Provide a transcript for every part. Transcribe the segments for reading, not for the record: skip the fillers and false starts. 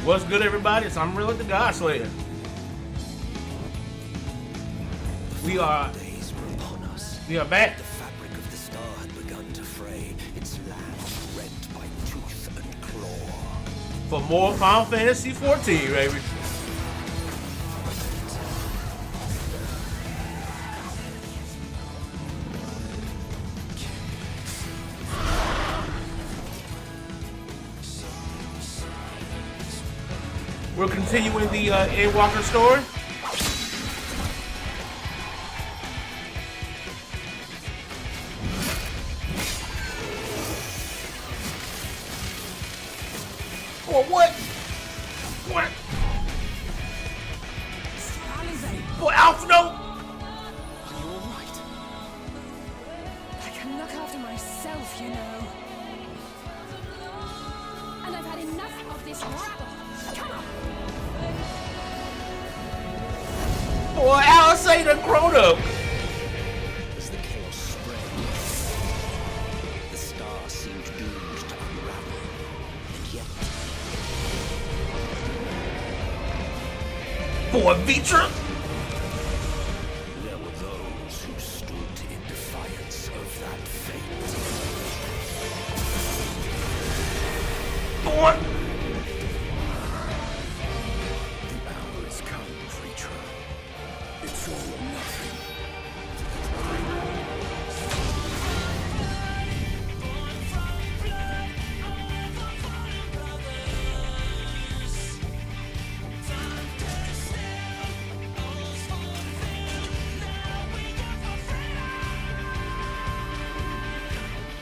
What's good, everybody? It's Amon-Rellik the God Slayer. We are back. The fabric of the star had begun to fray, its land rent by tooth and claw. For more Final Fantasy 14, baby. We're continuing the Endwalker story. Or what? What? Boy, Alpha, no! Are you alright? I can look after myself, you know. And I've had enough of this rabble. Come on! Boy, Alice ain't done grown up. As the chaos spread, the star seemed doomed to unravel. And yet, Boy, Vitra. there were those who stood in defiance of that fate. Boy. The hour has come, creature. It's all or nothing.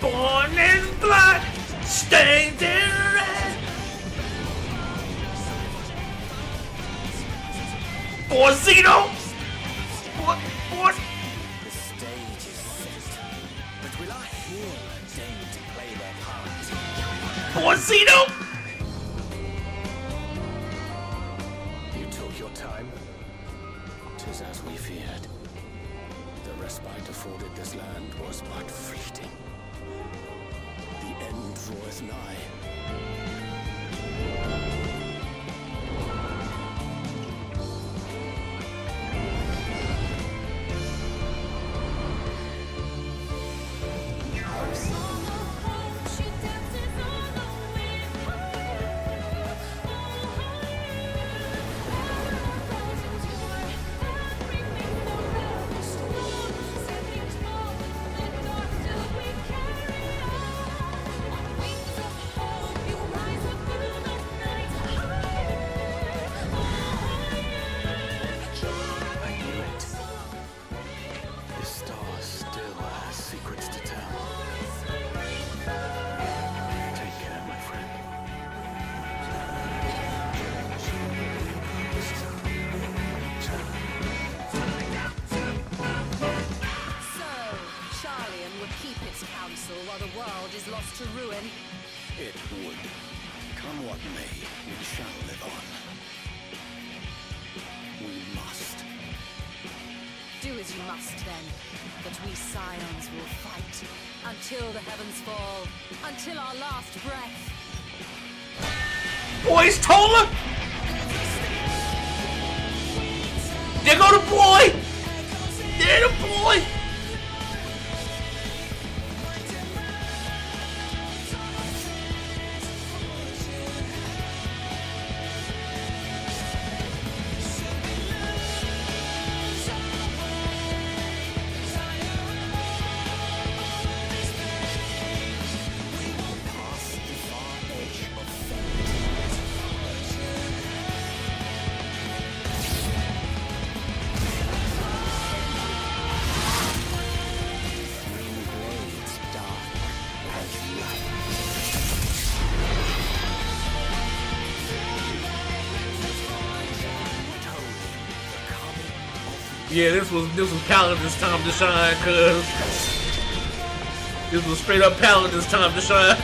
Born in blood, stained in red. Boy, Zeno. Boy. The stage is set, but will our heroes deign to play their part? Boy, Zeno. You took your time. 'Tis as we feared. The respite afforded this land was but fleeting. The end draweth nigh. I knew it. This star still has secrets to tell. Take care, my friend. So, Charlian would keep its counsel while the world is lost to ruin. It would. Come what may, we shall live on. We must. Do as you must then, but we Scions will fight until the heavens fall, until our last breath. Boys, Tola. There go the boy. There the boy. Past the far edge of fate. Green blades dark as light. Told the coming of Yeah, this was Paladin's time to shine, cuz this was straight up Paladin's time to shine.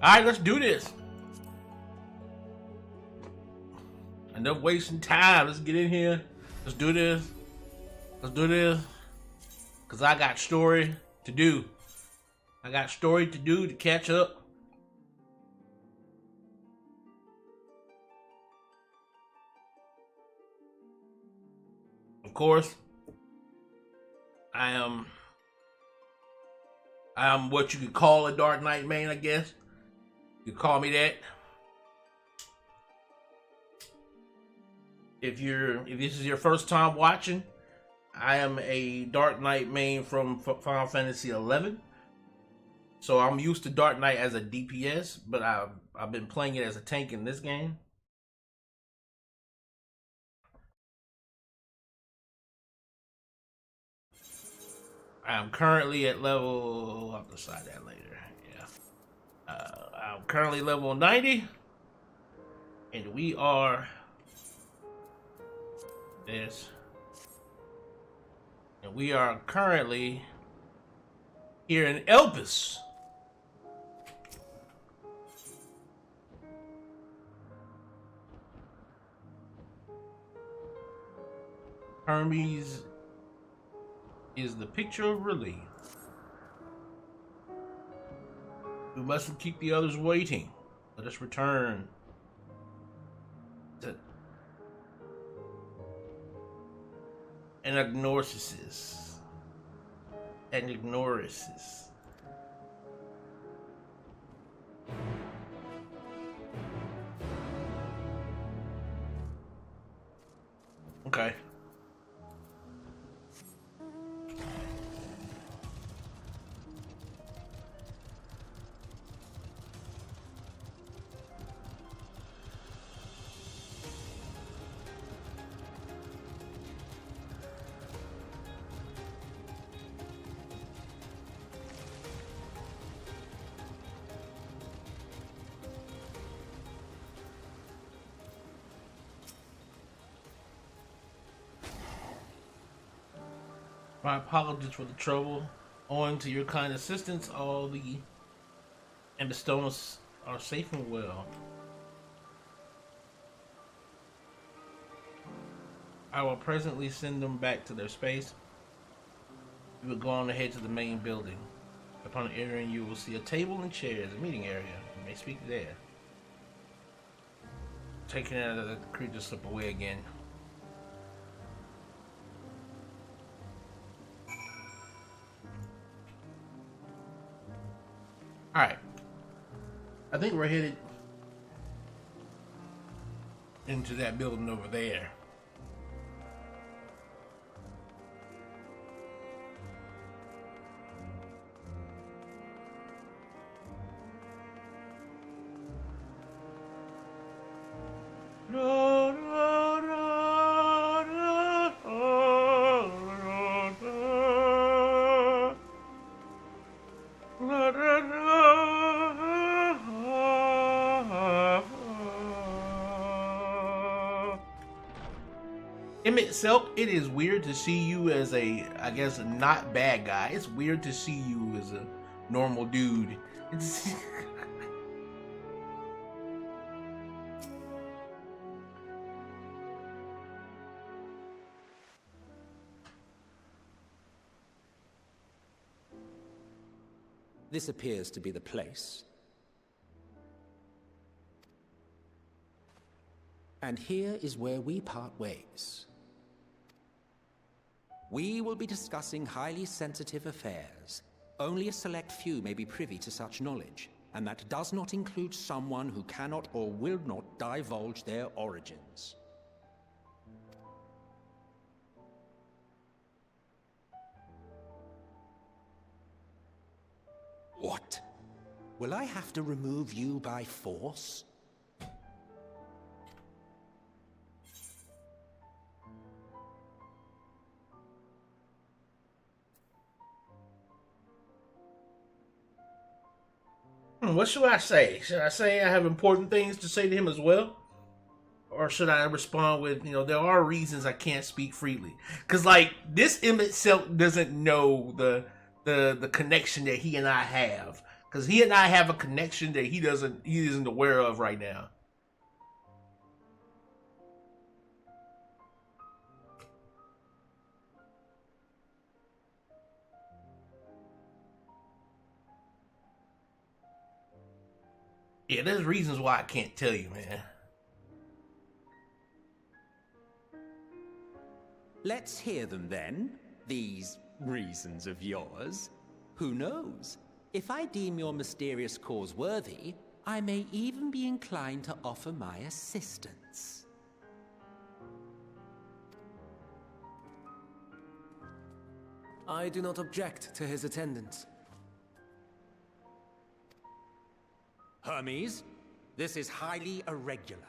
Alright, let's do this. Enough wasting time. Let's get in here. Let's do this. Let's do this. Because I got story to do. I got story to do to catch up. Of course, I am what you could call a Dark Knight main, I guess. You could call me that. If this is your first time watching, I am a Dark Knight main from Final Fantasy XI. So I'm used to Dark Knight as a DPS, but I've been playing it as a tank in this game. I'm currently at level, I'll decide that later, yeah. I'm currently level 90, and we are, and we are currently here in Elpis. Hermes is the picture of relief. We mustn't keep the others waiting. Let us return to Anagnosis. Okay. My apologies for the trouble. Owing to your kind assistance, all the Ambistonas are safe and well. I will presently send them back to their space. You will go on ahead to the main building. Upon entering, you will see a table and chairs, a meeting area. You may speak there. Taking out of the creature slip away again. Alright. I think we're headed into that building over there. Itself, it is weird to see you as a, I guess, not bad guy. It's weird to see you as a normal dude. It's This appears to be the place. And here is where we part ways. We will be discussing highly sensitive affairs. Only a select few may be privy to such knowledge, and that does not include someone who cannot or will not divulge their origins. What? Will I have to remove you by force? What should I say? Should I say I have important things to say to him as well? Or should I respond with, there are reasons I can't speak freely? Because, like, this in itself doesn't know the connection that he and I have. Because he and I have a connection that he isn't aware of right now. Yeah, there's reasons why I can't tell you, man. Let's hear them then, these reasons of yours. Who knows? If I deem your mysterious cause worthy, I may even be inclined to offer my assistance. I do not object to his attendance. Hermes, this is highly irregular.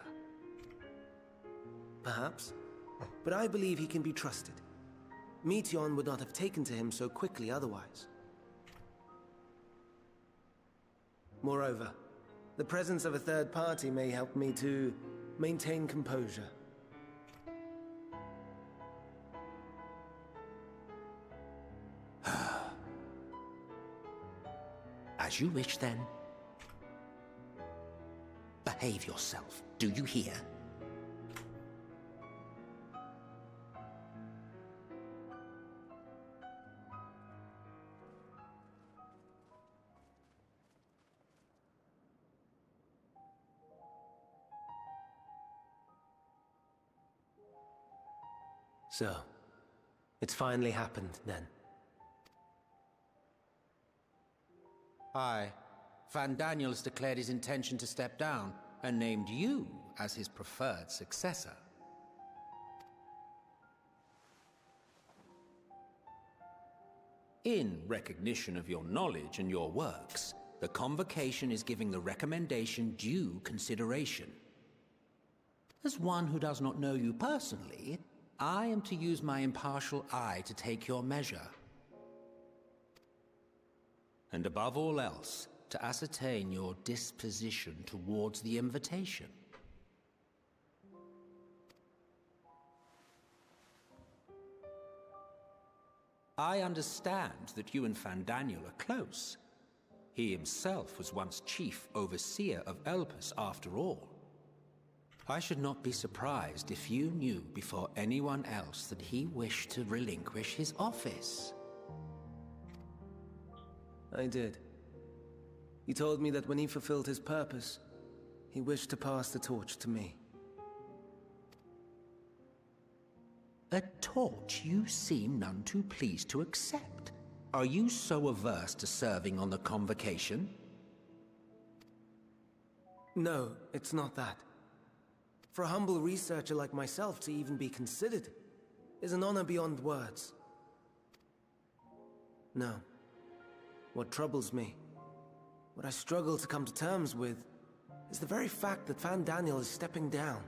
Perhaps, but I believe he can be trusted. Meteion would not have taken to him so quickly otherwise. Moreover, the presence of a third party may help me to maintain composure. As you wish, then. Behave yourself, do you hear? So, it's finally happened, then. Aye. Van Daniels declared his intention to step down, and named you as his preferred successor. In recognition of your knowledge and your works, the Convocation is giving the recommendation due consideration. As one who does not know you personally, I am to use my impartial eye to take your measure. And above all else, to ascertain your disposition towards the invitation. I understand that you and Van Daniel are close. He himself was once chief overseer of Elpis after all. I should not be surprised if you knew before anyone else that he wished to relinquish his office. I did. He told me that when he fulfilled his purpose, he wished to pass the torch to me. A torch you seem none too pleased to accept. Are you so averse to serving on the Convocation? No, it's not that. For a humble researcher like myself to even be considered is an honor beyond words. No. What troubles me, what I struggle to come to terms with, is the very fact that Van Daniel is stepping down.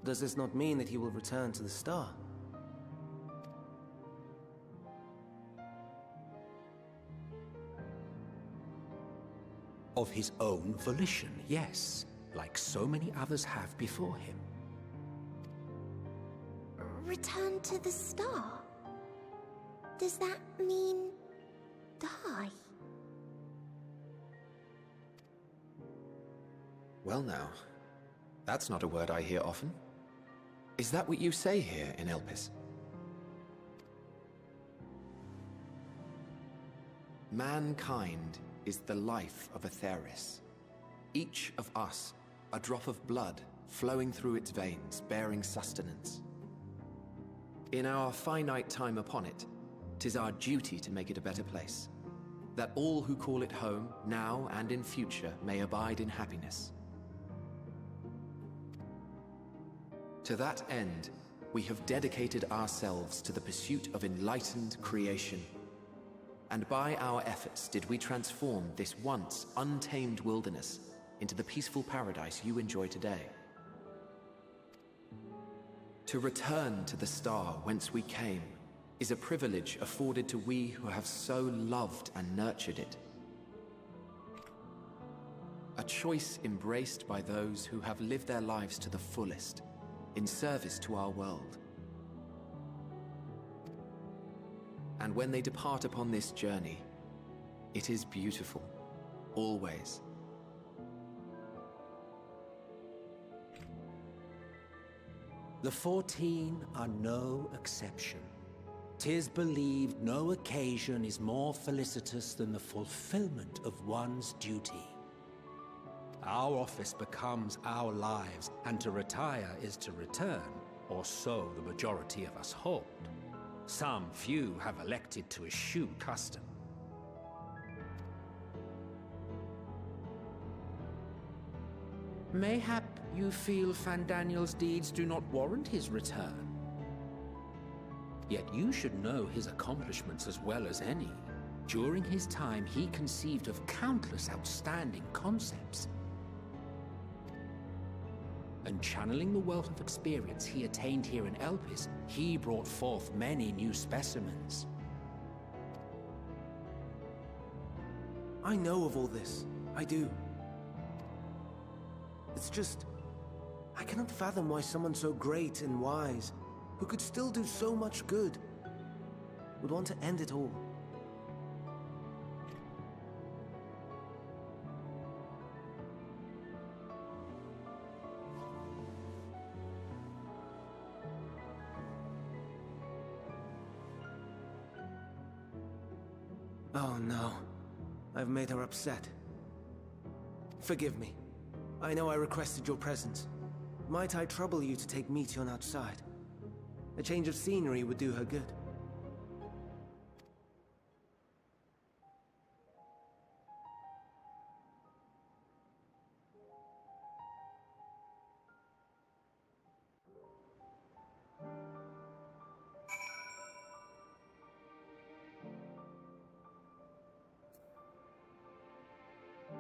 Does this not mean that he will return to the Star? Of his own volition, yes, like so many others have before him. Return to the Star? Does that mean die? Well now, that's not a word I hear often. Is that what you say here in Elpis? Mankind is the life of Atheris. Each of us, a drop of blood flowing through its veins, bearing sustenance. In our finite time upon it, 'tis our duty to make it a better place, that all who call it home, now and in future, may abide in happiness. To that end, we have dedicated ourselves to the pursuit of enlightened creation. And by our efforts did we transform this once untamed wilderness into the peaceful paradise you enjoy today. To return to the Star whence we came is a privilege afforded to we who have so loved and nurtured it. A choice embraced by those who have lived their lives to the fullest, in service to our world. And when they depart upon this journey, It is beautiful. Always. The 14 are no exception. 'Tis believed no occasion is more felicitous than the fulfillment of one's duty. Our office becomes our lives, and to retire is to return, or so the majority of us hold. Some few have elected to eschew custom. Mayhap you feel Fandaniel's deeds do not warrant his return. Yet you should know his accomplishments as well as any. During his time, he conceived of countless outstanding concepts. And channeling the wealth of experience he attained here in Elpis, he brought forth many new specimens. I know of all this. I do. It's just, I cannot fathom why someone so great and wise, who could still do so much good, would want to end it all. Oh no, I've made her upset. Forgive me. I know I requested your presence. Might I trouble you to take Meteion outside? A change of scenery would do her good.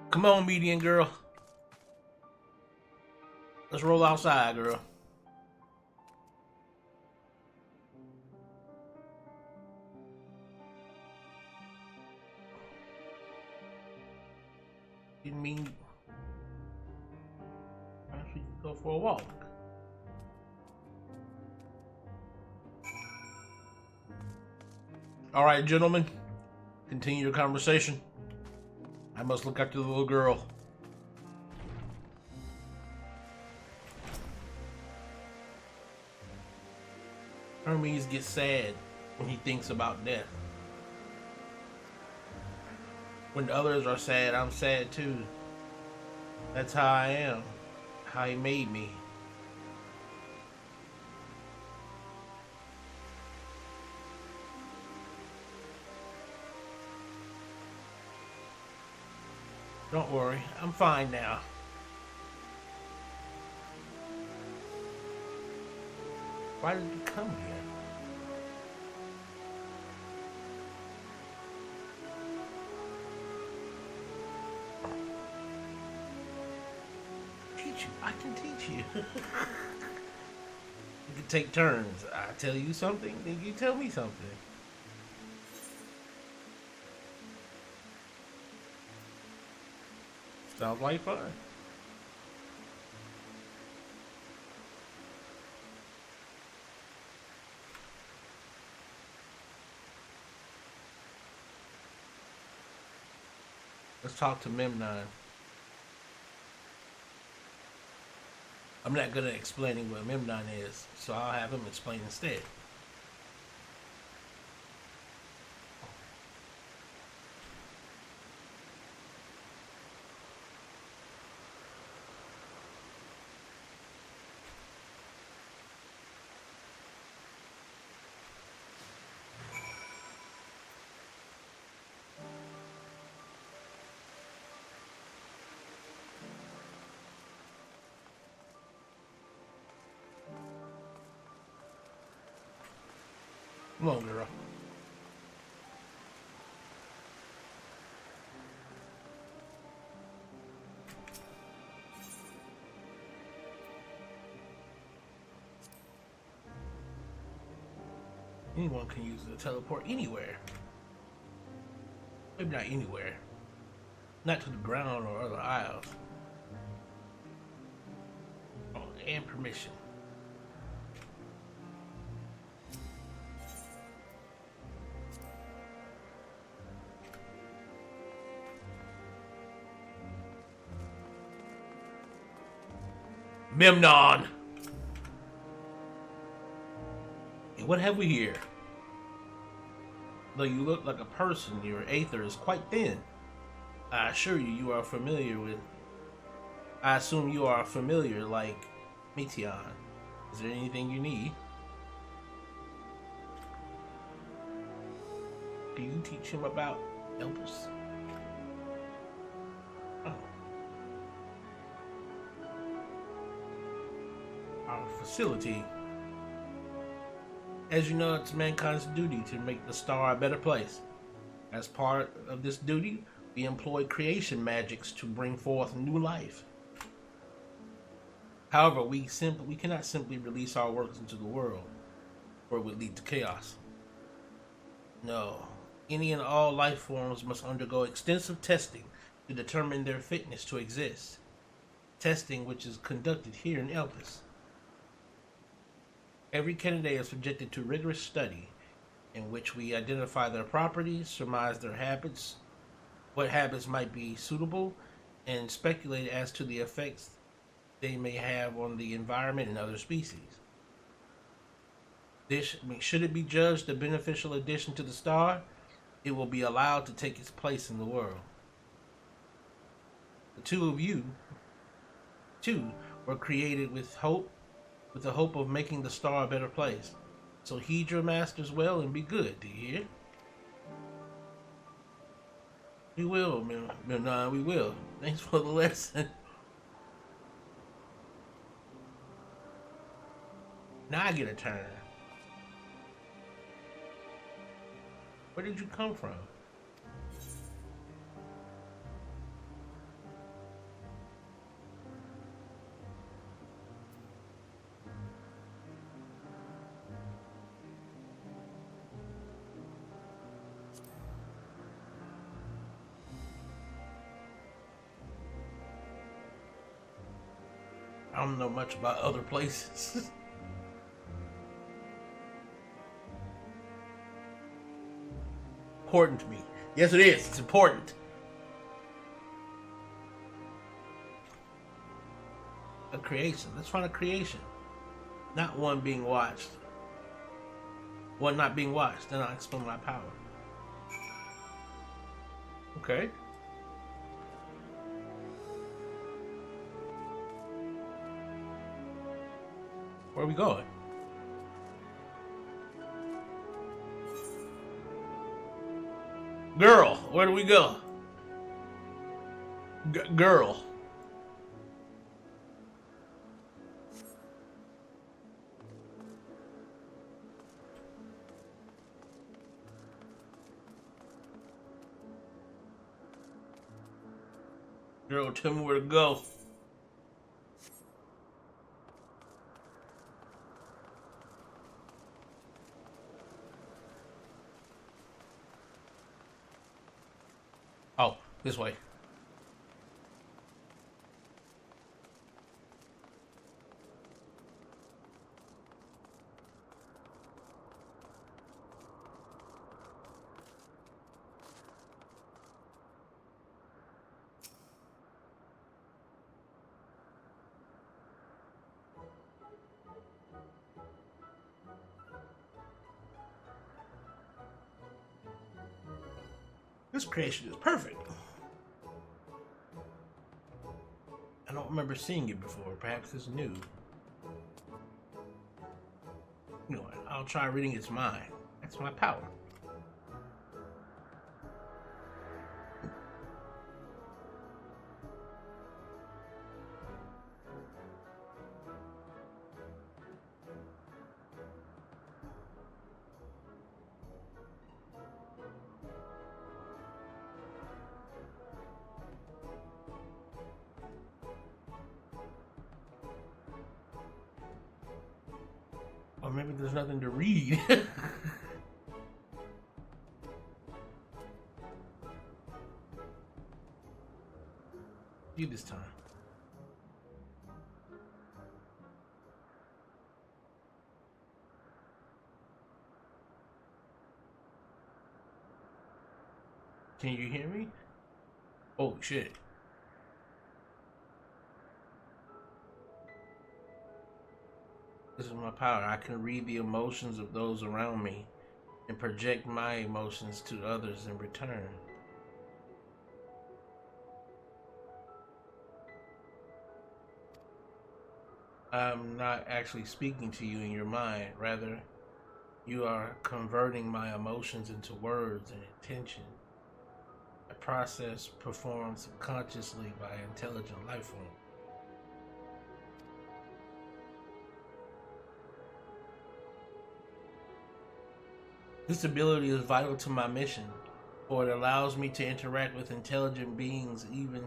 Come on, median girl. Let's roll outside, girl. Didn't mean I should go for a walk. All right, gentlemen, continue your conversation. I must look after the little girl. Hermes gets sad when he thinks about death. When others are sad, I'm sad too. That's how I am. How he made me. Don't worry, I'm fine now. Why did you come here? Teach you. I can teach you. You can take turns. I tell you something, then you tell me something. Sounds like fun. Let's talk to Memnon. I'm not good at explaining what Memnon is, so I'll have him explain instead. Come on, girl. Anyone can use the teleport anywhere. Maybe not anywhere. Not to the ground or other isles. Oh, and permission. Memnon. And what have we here? Though you look like a person, your aether is quite thin. I assure you, you are familiar with... I assume you are familiar like Meteon. Is there anything you need? Do you teach him about Elpis? Oh. Our facility. As you know, it's mankind's duty to make the star a better place. As part of this duty, we employ creation magics to bring forth new life. However, we cannot simply release our works into the world, or it would lead to chaos. No, any and all life forms must undergo extensive testing to determine their fitness to exist. Testing which is conducted here in Elpis. Every candidate is subjected to rigorous study, in which we identify their properties, surmise their habits, what habits might be suitable, and speculate as to the effects they may have on the environment and other species. Should it be judged a beneficial addition to the star, it will be allowed to take its place in the world. The two of you, too, were created with the hope of making the star a better place. So heed your masters well and be good, do you hear? We will, Memnon, we will. Thanks for the lesson. Now I get a turn. Where did you come from? I don't know much about other places. Important to me. Yes, it is. It's important. A creation. Let's find a creation. Not one being watched. One not being watched. Then I'll explain my power. Okay. Where are we going? Girl, where do we go? Girl. Girl, tell me where to go. Oh, this way. This creation is perfect. I don't remember seeing it before. Perhaps it's new. You know what? I'll try reading its mind. That's my power. Or maybe there's nothing to read. You this time. Can you hear me? Oh shit. This is my power. I can read the emotions of those around me and project my emotions to others in return. I'm not actually speaking to you in your mind. Rather, you are converting my emotions into words and intention. A process performed subconsciously by an intelligent life form. This ability is vital to my mission, for it allows me to interact with intelligent beings even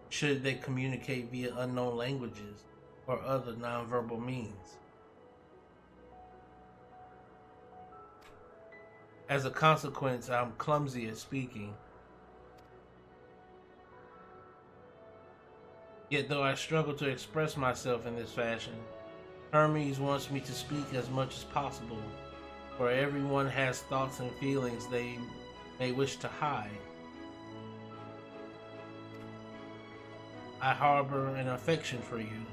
should they communicate via unknown languages or other nonverbal means. As a consequence, I'm clumsy at speaking. Yet though I struggle to express myself in this fashion, Hermes wants me to speak as much as possible, for everyone has thoughts and feelings they may wish to hide. I harbor an affection for you,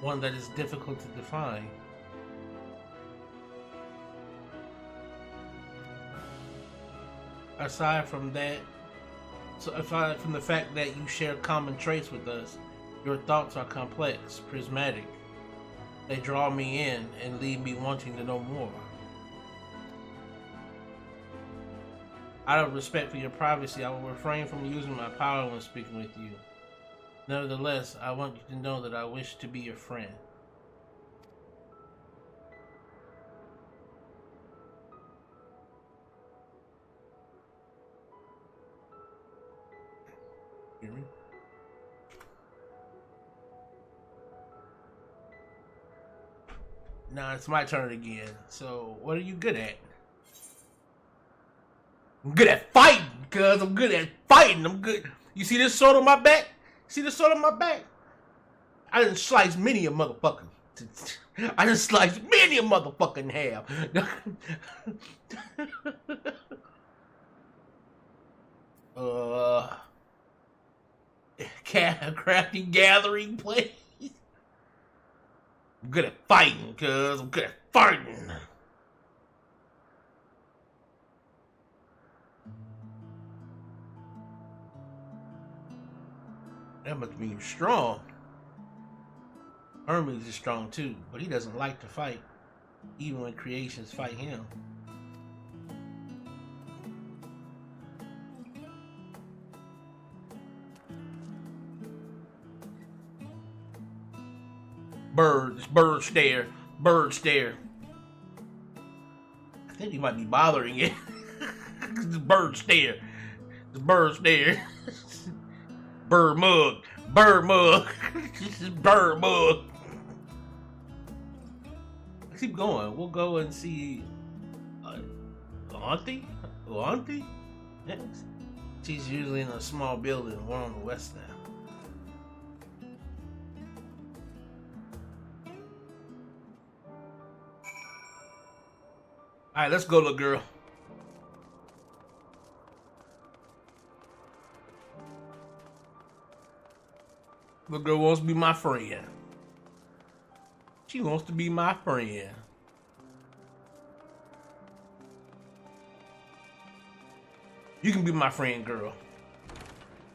one that is difficult to define. Aside from the fact that you share common traits with us, your thoughts are complex, prismatic. They draw me in and leave me wanting to know more. Out of respect for your privacy, I will refrain from using my power when speaking with you. Nevertheless, I want you to know that I wish to be your friend. Hear me? Now it's my turn again. So, what are you good at? I'm good at fighting, cuz I'm good at fighting. I'm good. You see this sword on my back? See this sword on my back? I done sliced many a motherfucker. I done sliced many a motherfucker in half. Crafty gathering place. I'm good at fighting, cuz I'm good at fighting. That must mean you're strong. Hermes is strong too, but he doesn't like to fight, even when creations fight him. Bird stare. I think he might be bothering it. Bird stare. Bird mug. This is bird mug. Let's keep going. We'll go and see Auntie next. She's usually in a small building. We're on the west now. All right, let's go, little girl. Little girl wants to be my friend. She wants to be my friend. You can be my friend, girl.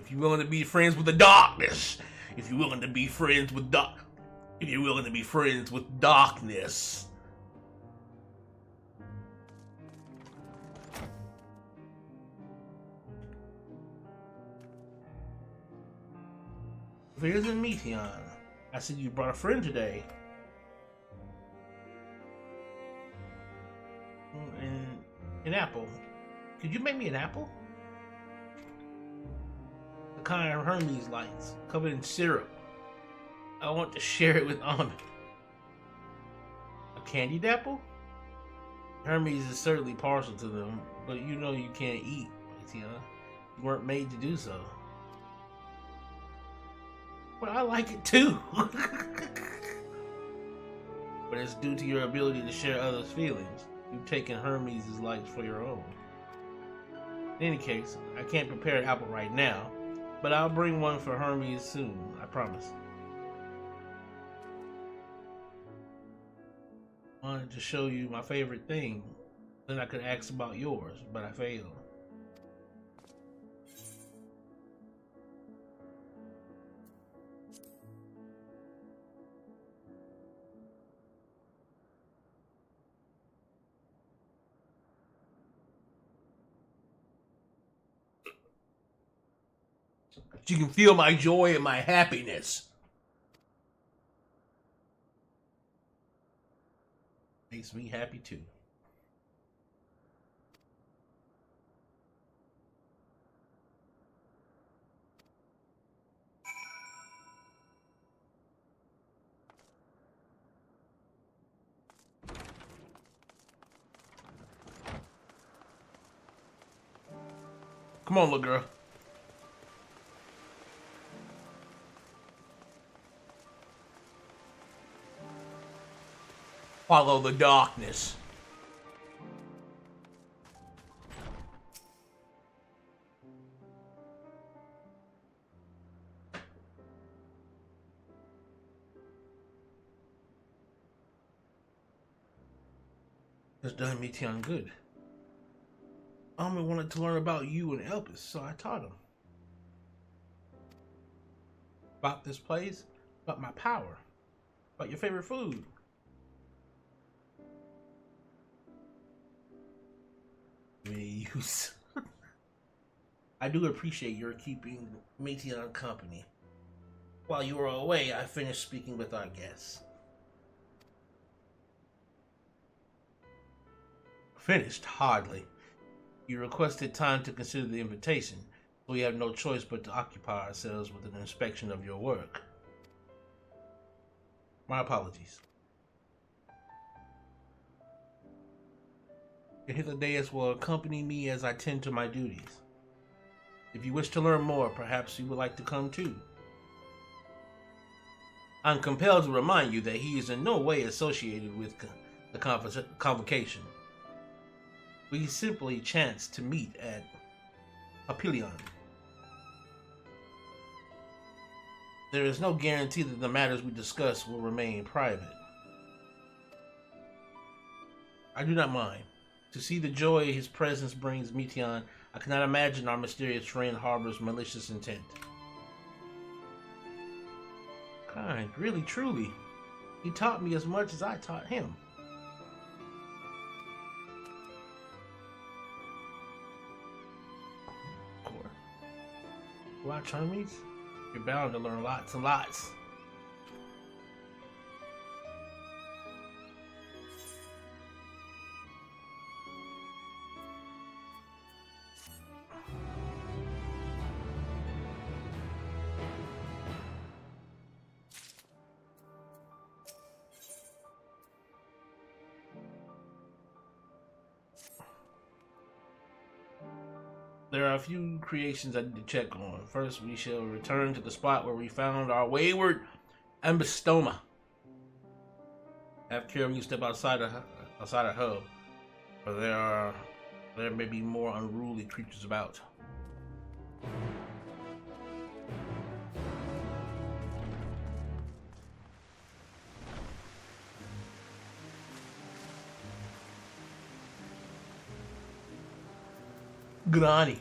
If you're willing to be friends with the darkness. If you're willing to be friends with darkness. Here's a Meteon. I said you brought a friend today. And an apple. Could you make me an apple? The kind Hermes likes, covered in syrup. I want to share it with Amon. A candied apple? Hermes is certainly partial to them, but you know you can't eat, Meteon. You weren't made to do so. But I like it too. But it's due to your ability to share others' feelings. You've taken Hermes' likes for your own. In any case, I can't prepare an apple right now, but I'll bring one for Hermes soon, I promise. Wanted to show you my favorite thing. Then I could ask about yours, but I failed. You can feel my joy and my happiness. Makes me happy too. Come on, little girl. Follow the darkness. It's done me Tian good. Amon wanted to learn about you and Elpis, so I taught him. About this place, about my power, about your favorite food. Use. I do appreciate your keeping Meteon company. While you were away, I finished speaking with our guests. Finished? Hardly. You requested time to consider the invitation, so we have no choice but to occupy ourselves with an inspection of your work. My apologies. The Hither will accompany me as I tend to my duties. If you wish to learn more, perhaps you would like to come too. I'm compelled to remind you that he is in no way associated with the convocation. We simply chanced to meet at Oblivion. There is no guarantee that the matters we discuss will remain private. I do not mind. To see the joy his presence brings Meteon, I cannot imagine our mysterious friend harbors malicious intent. Kind, really, truly. He taught me as much as I taught him. Watch Hermes? You're bound to learn lots and lots. There are a few creations I need to check on. First, we shall return to the spot where we found our wayward Ambistoma. Have care when you step outside a hub, for there may be more unruly creatures about. Granny.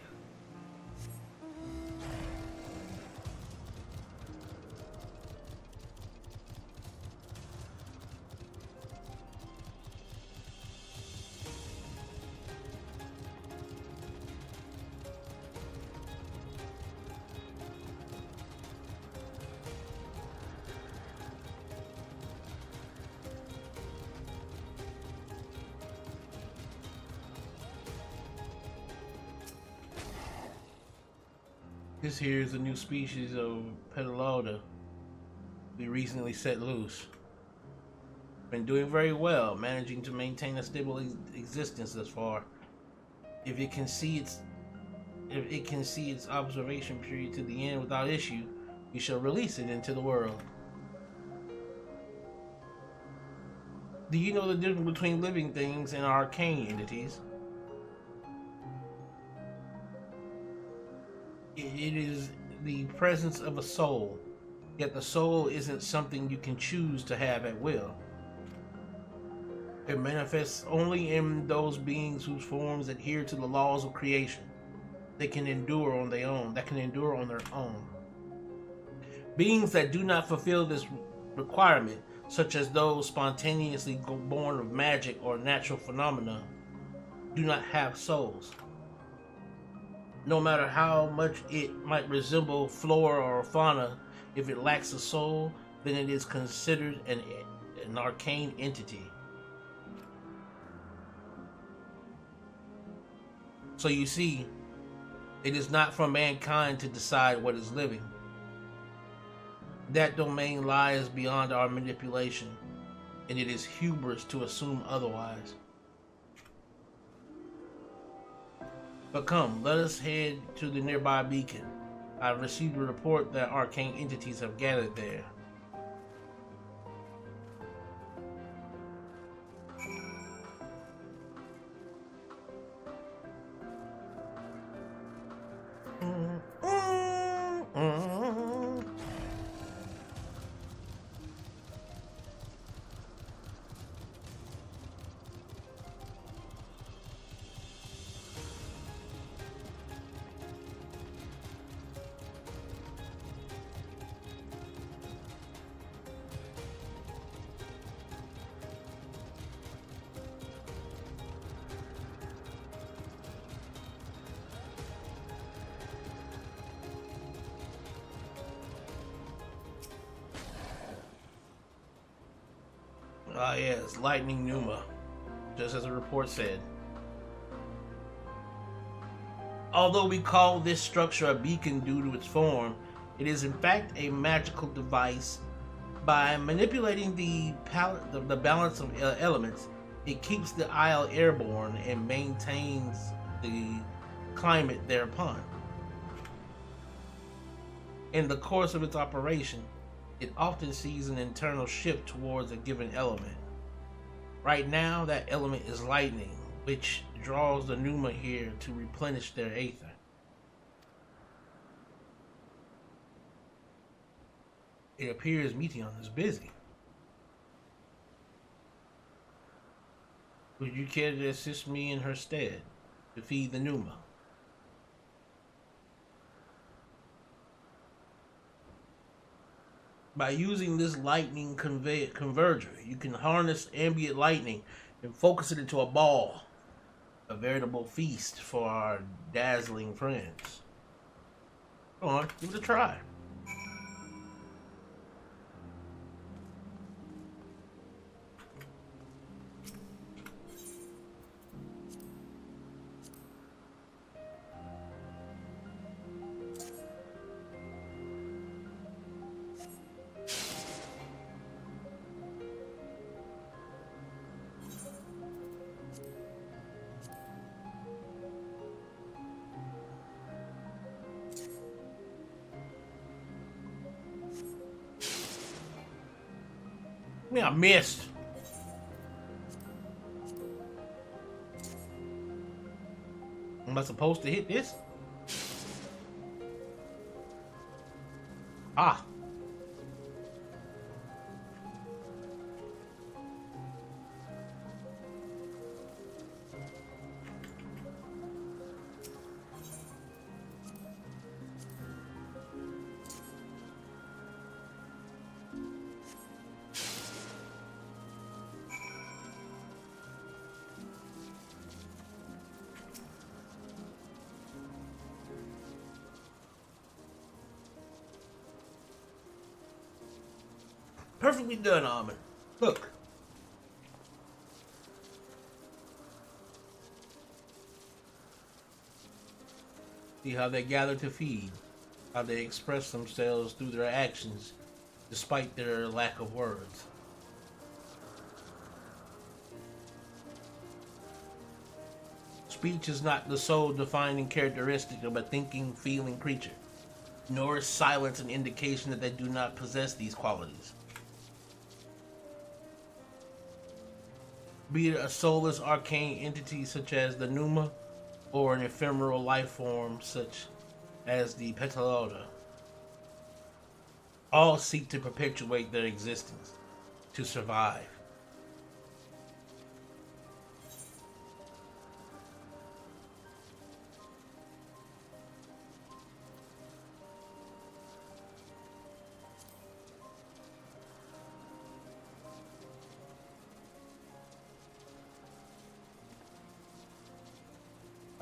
This here is a new species of Pedaloda we recently set loose. Been doing very well, managing to maintain a stable existence thus far. If it can see its observation period to the end without issue, we shall release it into the world. Do you know the difference between living things and arcane entities? It is the presence of a soul, yet the soul isn't something you can choose to have at will. It manifests only in those beings whose forms adhere to the laws of creation. They can endure on their own. Beings that do not fulfill this requirement, such as those spontaneously born of magic or natural phenomena, do not have souls. No matter how much it might resemble flora or fauna, if it lacks a soul, then it is considered an arcane entity. So you see, it is not for mankind to decide what is living. That domain lies beyond our manipulation, and it is hubris to assume otherwise. But come, let us head to the nearby beacon. I have received a report that arcane entities have gathered there. Ah yes, Lightning Numa, just as the report said. Although we call this structure a beacon due to its form, it is in fact a magical device. By manipulating the balance of elements, it keeps the isle airborne and maintains the climate thereupon. In the course of its operation, it often sees an internal shift towards a given element. Right now, that element is lightning, which draws the Numa here to replenish their aether. It appears Meteon is busy. Would you care to assist me in her stead to feed the Numa? By using this lightning converger, you can harness ambient lightning and focus it into a ball. A veritable feast for our dazzling friends. Come on, give it a try. I missed. Am I supposed to hit this? Ah. Perfectly done, Amon. Look. See how they gather to feed, how they express themselves through their actions, despite their lack of words. Speech is not the sole defining characteristic of a thinking, feeling creature, nor is silence an indication that they do not possess these qualities. Be it a soulless arcane entity such as the Numa, or an ephemeral life form such as the Petaloda, all seek to perpetuate their existence, to survive.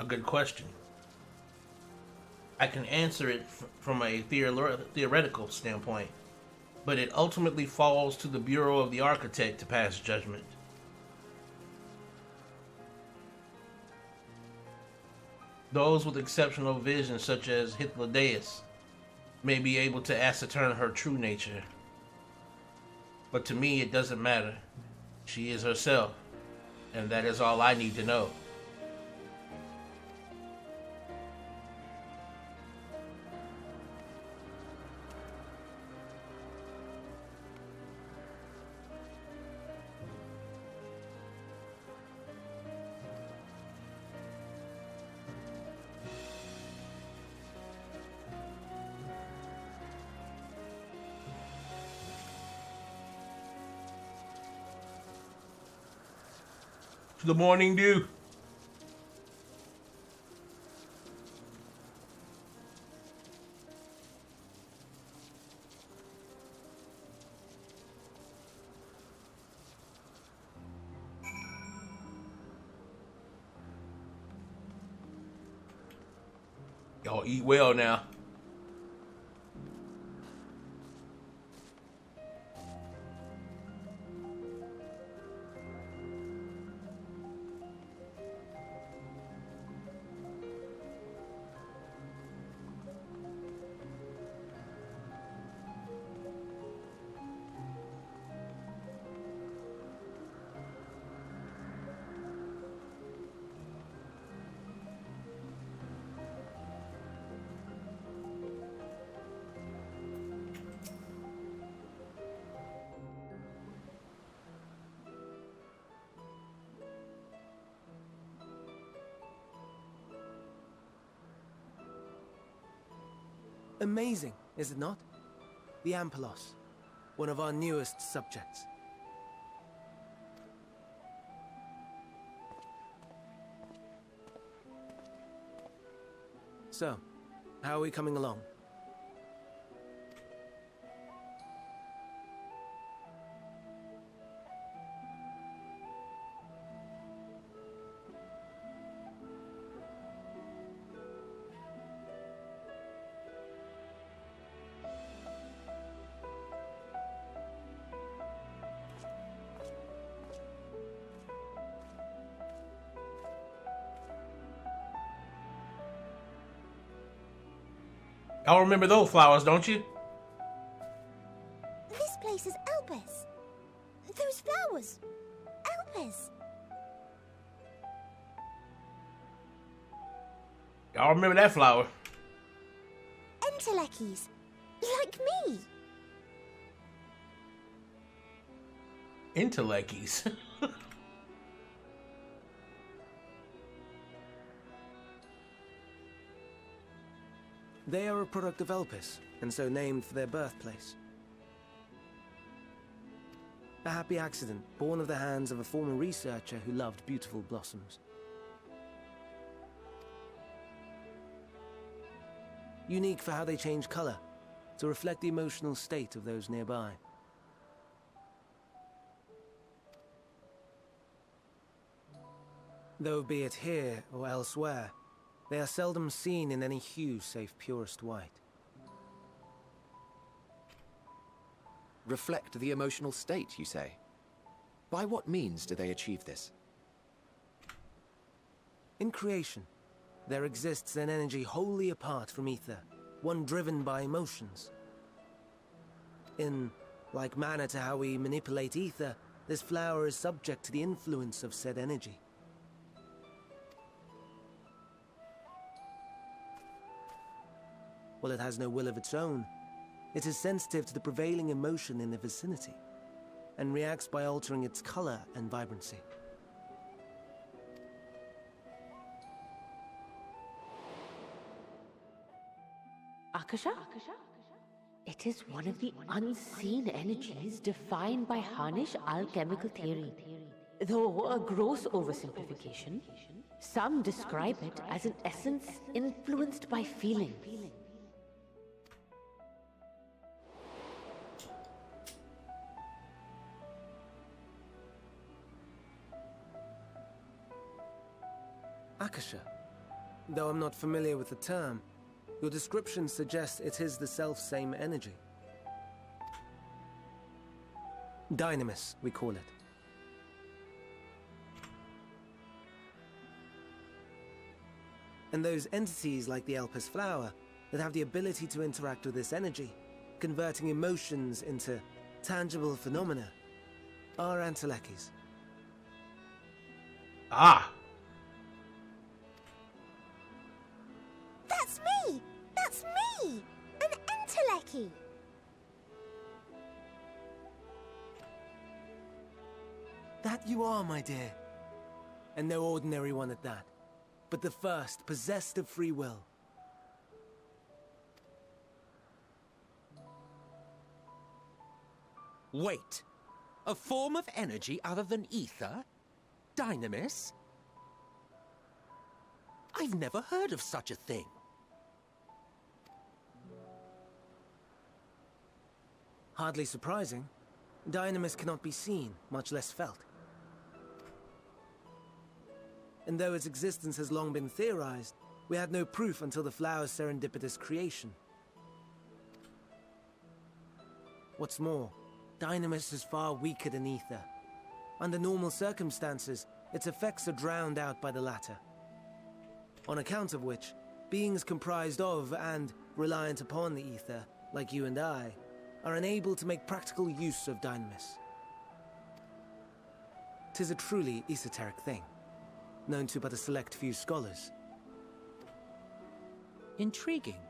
a good question. I can answer it from a theoretical standpoint, but it ultimately falls to the Bureau of the Architect to pass judgment. Those with exceptional vision, such as Hythlodaeus, may be able to ascertain her true nature. But to me, it doesn't matter. She is herself, and that is all I need to know. The morning dew. Y'all eat well now. Amazing, is it not? The Ampelos, one of our newest subjects. So, how are we coming along? Y'all remember those flowers, don't you? This place is Elpis. Those flowers. Elpis. Y'all remember that flower? Entelechies. Like me. Intellecties. They are a product of Elpis, and so named for their birthplace. A happy accident, born of the hands of a former researcher who loved beautiful blossoms. Unique for how they change color, to reflect the emotional state of those nearby. Though be it here or elsewhere, they are seldom seen in any hue save purest white. Reflect the emotional state, you say? By what means do they achieve this? In creation, there exists an energy wholly apart from ether, one driven by emotions. In like manner to how we manipulate ether, this flower is subject to the influence of said energy. While it has no will of its own, it is sensitive to the prevailing emotion in the vicinity, and reacts by altering its color and vibrancy. Akasha? It is one of the unseen energies defined by Harnish alchemical theory. Though a gross oversimplification, some describe it as an essence influenced by feeling. Akasha, Though I'm not familiar with the term, your description suggests it is the self-same energy. Dynamis, we call it. And those entities like the Elpis flower that have the ability to interact with this energy, converting emotions into tangible phenomena, are Enteleki's. Ah! That's me! That's me! An Enteleki! That you are, my dear. And no ordinary one at that, but the first possessed of free will. Wait. A form of energy other than ether? Dynamis? I've never heard of such a thing. Hardly surprising. Dynamis cannot be seen, much less felt. And though its existence has long been theorized, we had no proof until the flower's serendipitous creation. What's more, Dynamis is far weaker than ether. Under normal circumstances, its effects are drowned out by the latter. On account of which, beings comprised of and reliant upon the ether, like you and I, are unable to make practical use of Dynamis. 'Tis a truly esoteric thing, known to but a select few scholars. Intriguing.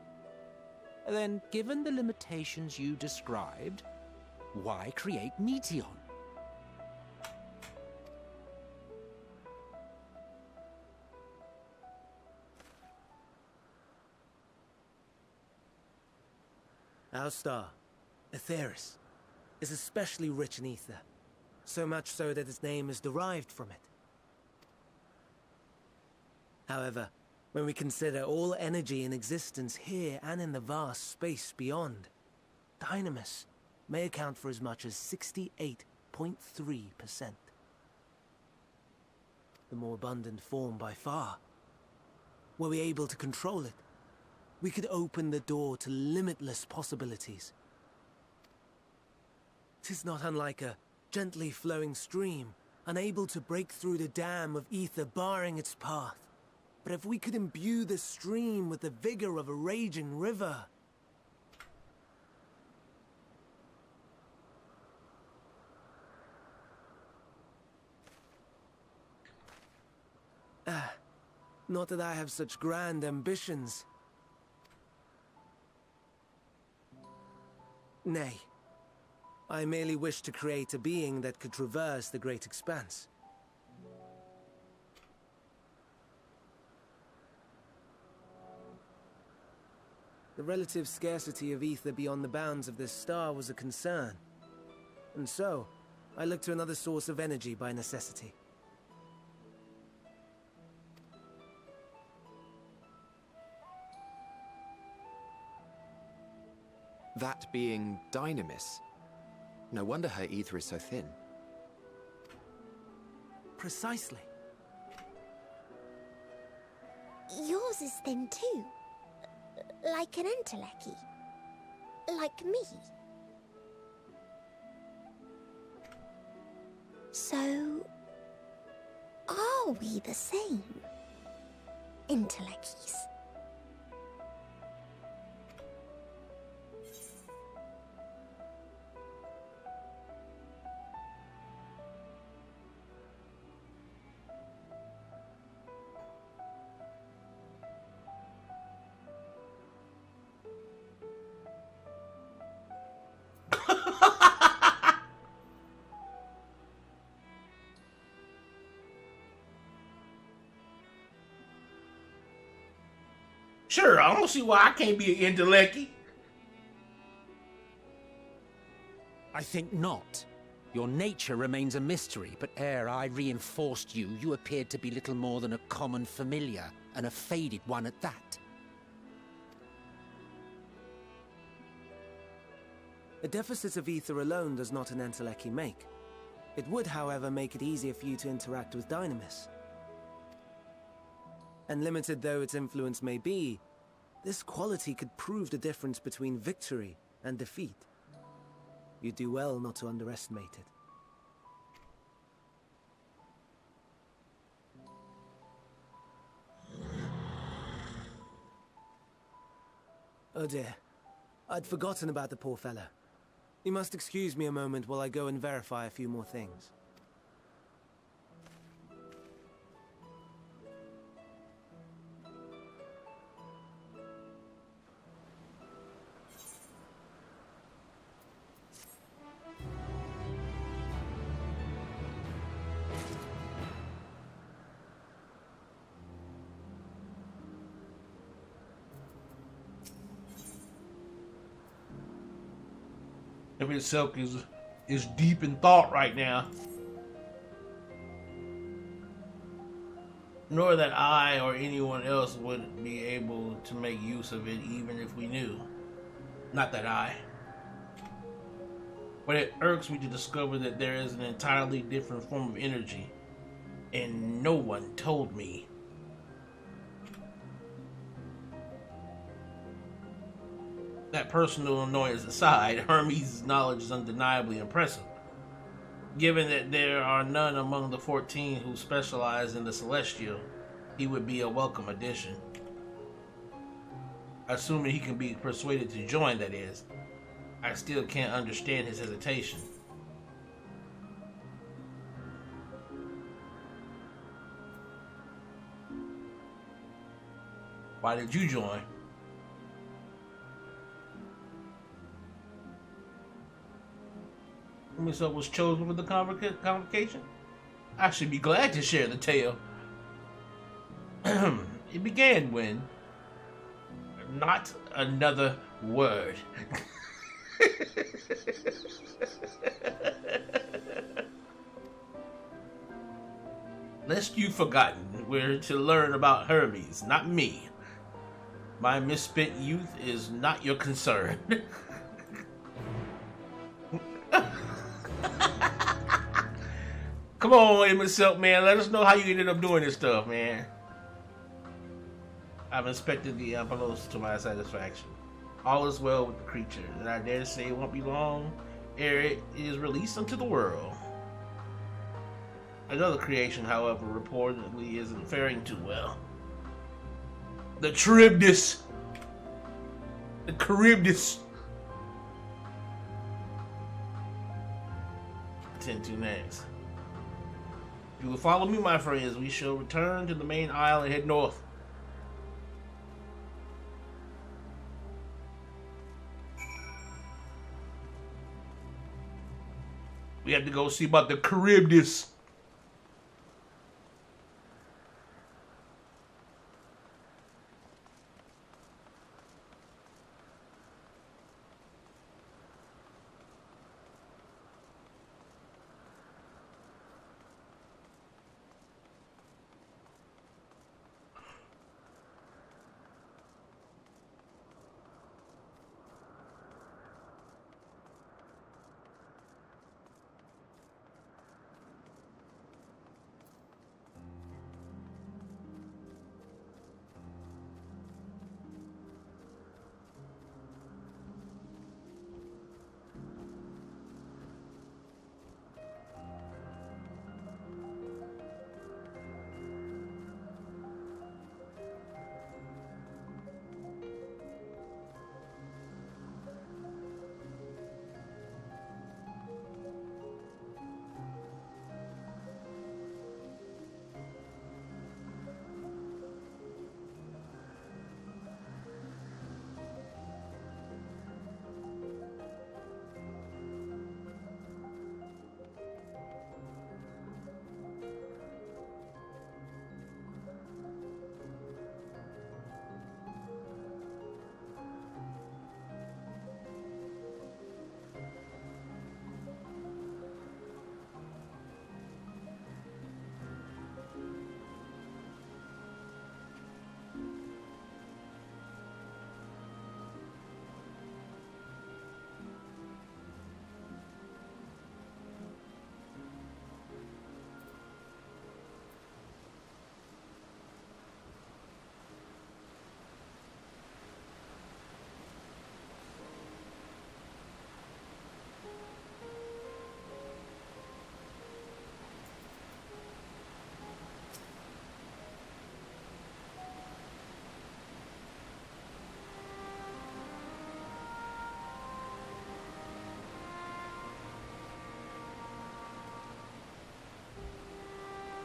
Then, given the limitations you described, why create Meteon? Our star, Aetheris, is especially rich in ether, so much so that its name is derived from it. However, when we consider all energy in existence here and in the vast space beyond, Dynamis may account for as much as 68.3%. The more abundant form by far. Were we able to control it, we could open the door to limitless possibilities. 'Tis not unlike a gently flowing stream, unable to break through the dam of ether barring its path. But if we could imbue the stream with the vigor of a raging river... Not that I have such grand ambitions. Nay. I merely wish to create a being that could traverse the great expanse. The relative scarcity of ether beyond the bounds of this star was a concern. And so, I looked to another source of energy by necessity. That being Dynamis. No wonder her ether is so thin. Precisely. Yours is thin too. Like an Enteleki. Like me. So... are we the same? Entelekis. Sure, I don't see why I can't be an Endwalker. I think not. Your nature remains a mystery, but ere I reinforced you, you appeared to be little more than a common familiar, and a faded one at that. A deficit of ether alone does not an Enteleki make. It would, however, make it easier for you to interact with Dynamis. And limited though its influence may be, this quality could prove the difference between victory and defeat. You do well not to underestimate it. Oh dear. I'd forgotten about the poor fella. You must excuse me a moment while I go and verify a few more things. Every Silk is deep in thought right now. Nor that I or anyone else would be able to make use of it even if we knew. Not that I. But it irks me to discover that there is an entirely different form of energy, and no one told me. That personal annoyance aside, Hermes' knowledge is undeniably impressive. Given that there are none among the 14 who specialize in the Celestial, he would be a welcome addition. Assuming he can be persuaded to join, that is. I still can't understand his hesitation. Why did you join? So was chosen for the convocation? I should be glad to share the tale. It began when... Not another word. Lest you've forgotten, we're to learn about Hermes, not me. My misspent youth is not your concern. Come on, Amon Silk, man. Let us know how you ended up doing this stuff, man. I've inspected the envelopes to my satisfaction. All is well with the creature, and I dare say it won't be long ere it is released unto the world. Another creation, however, reportedly isn't faring too well. The Charybdis. The Charybdis. Attend to next. You will follow me, my friends. We shall return to the main isle and head north. We have to go see about the Charybdis.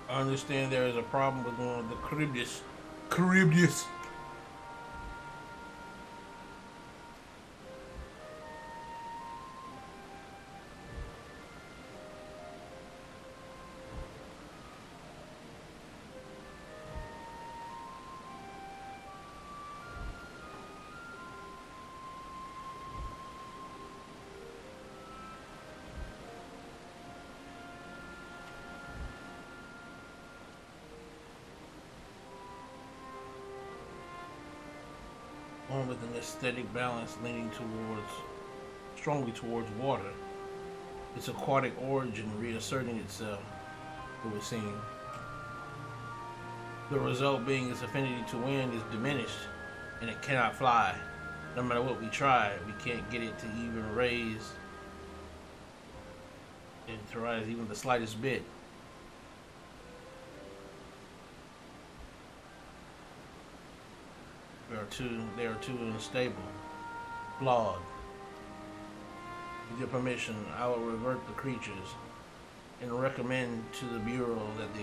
I understand there is a problem with one of the Charybdis. Charybdis. One with an aesthetic balance leaning strongly towards water. Its aquatic origin reasserting itself, it would seem. The result being its affinity to wind is diminished, and it cannot fly. No matter what we try, we can't get it to even raise, and to rise even the slightest bit. They are too unstable, flawed. With your permission, I will revert the creatures and recommend to the Bureau that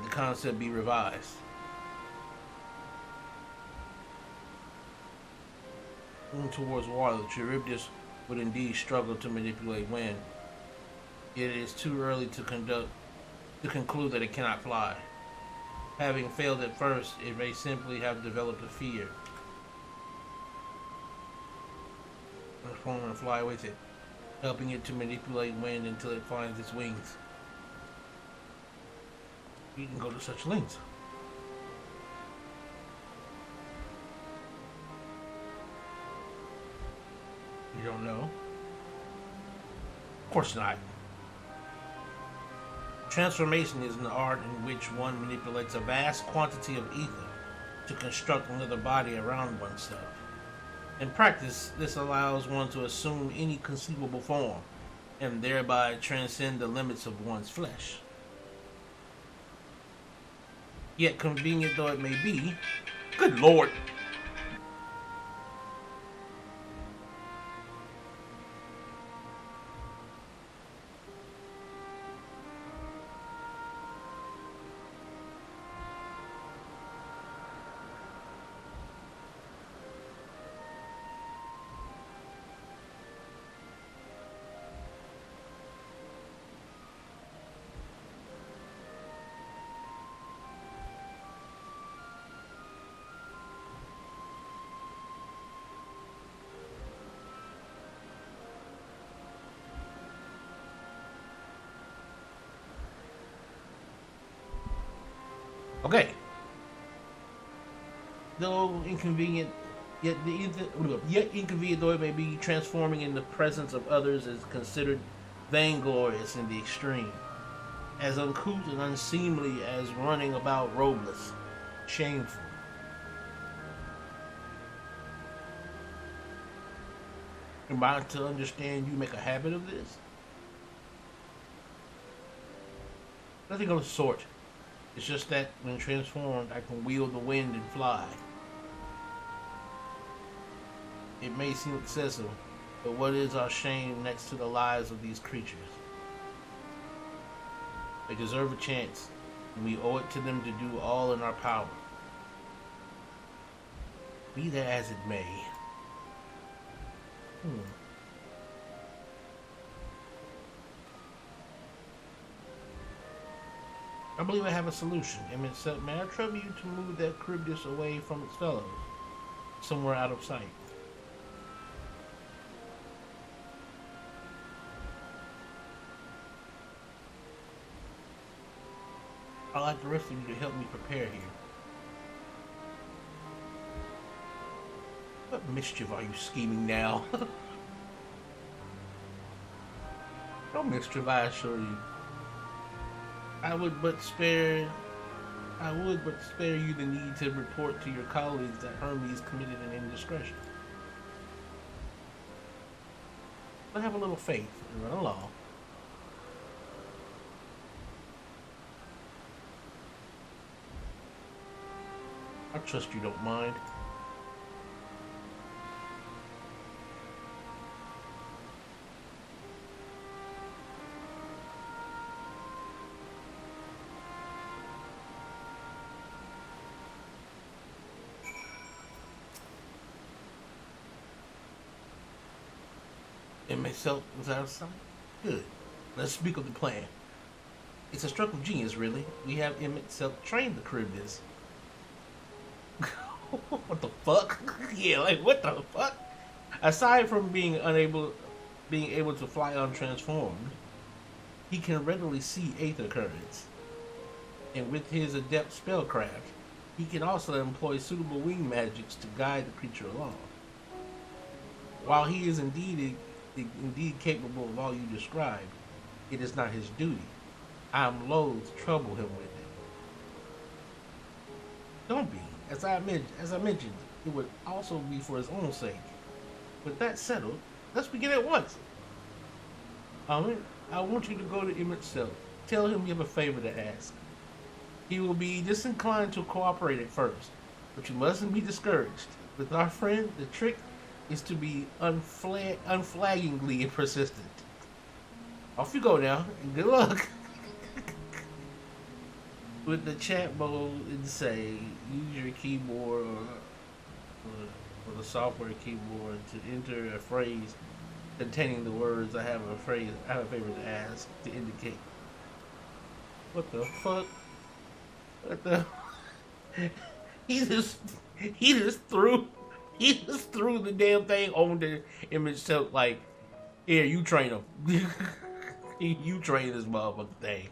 the concept be revised. Moving towards water, the Charybdis would indeed struggle to manipulate wind. Yet it is too early to conclude that it cannot fly. Having failed at first, it may simply have developed a fear. Transform and fly with it, helping it to manipulate wind until it finds its wings. You can go to such lengths. You don't know? Of course not. Transformation is an art in which one manipulates a vast quantity of ether to construct another body around oneself. In practice, this allows one to assume any conceivable form, and thereby transcend the limits of one's flesh. Yet convenient though it may be, good lord! Okay. Though inconvenient, yet inconvenient though it may be, transforming in the presence of others is considered vainglorious in the extreme, as uncouth and unseemly as running about robeless, shameful. Am I to understand you make a habit of this? Nothing of the sort. It's just that when transformed, I can wield the wind and fly. It may seem excessive, but what is our shame next to the lives of these creatures? They deserve a chance, and we owe it to them to do all in our power. Be that as it may. I believe I have a solution. May I trouble you to move that Charybdis away from its fellows, somewhere out of sight? I'd like the rest of you to help me prepare here. What mischief are you scheming now? No mischief, I assure you. I would but spare you the need to report to your colleagues that Hermes committed an indiscretion. But have a little faith and run along. I trust you don't mind. Emet-Selch was out of sight? Good. Let's speak of the plan. It's a stroke of genius, really. We have Emet-Selch train the Charybdis. What the fuck? Yeah, like what the fuck? Aside from being able to fly untransformed, he can readily see aether currents. And with his adept spellcraft, he can also employ suitable wing magics to guide the creature along. While he is indeed capable of all you described, it is not his duty. I am loath to trouble him with it. Don't be. As I mentioned, it would also be for his own sake. With that settled, let's begin at once. Amon, I want you to go to Emet-Selch. Tell him you have a favor to ask. He will be disinclined to cooperate at first, but you mustn't be discouraged. With our friend, the trick is to be unflaggingly persistent. Off you go now, and good luck. With the chat mode and say, use your keyboard or the software keyboard to enter a phrase containing the words I have a favor to ask to indicate. What the fuck? What the? He just threw the damn thing on the Emet-Selch like, here, you train him. You train this motherfucking thing.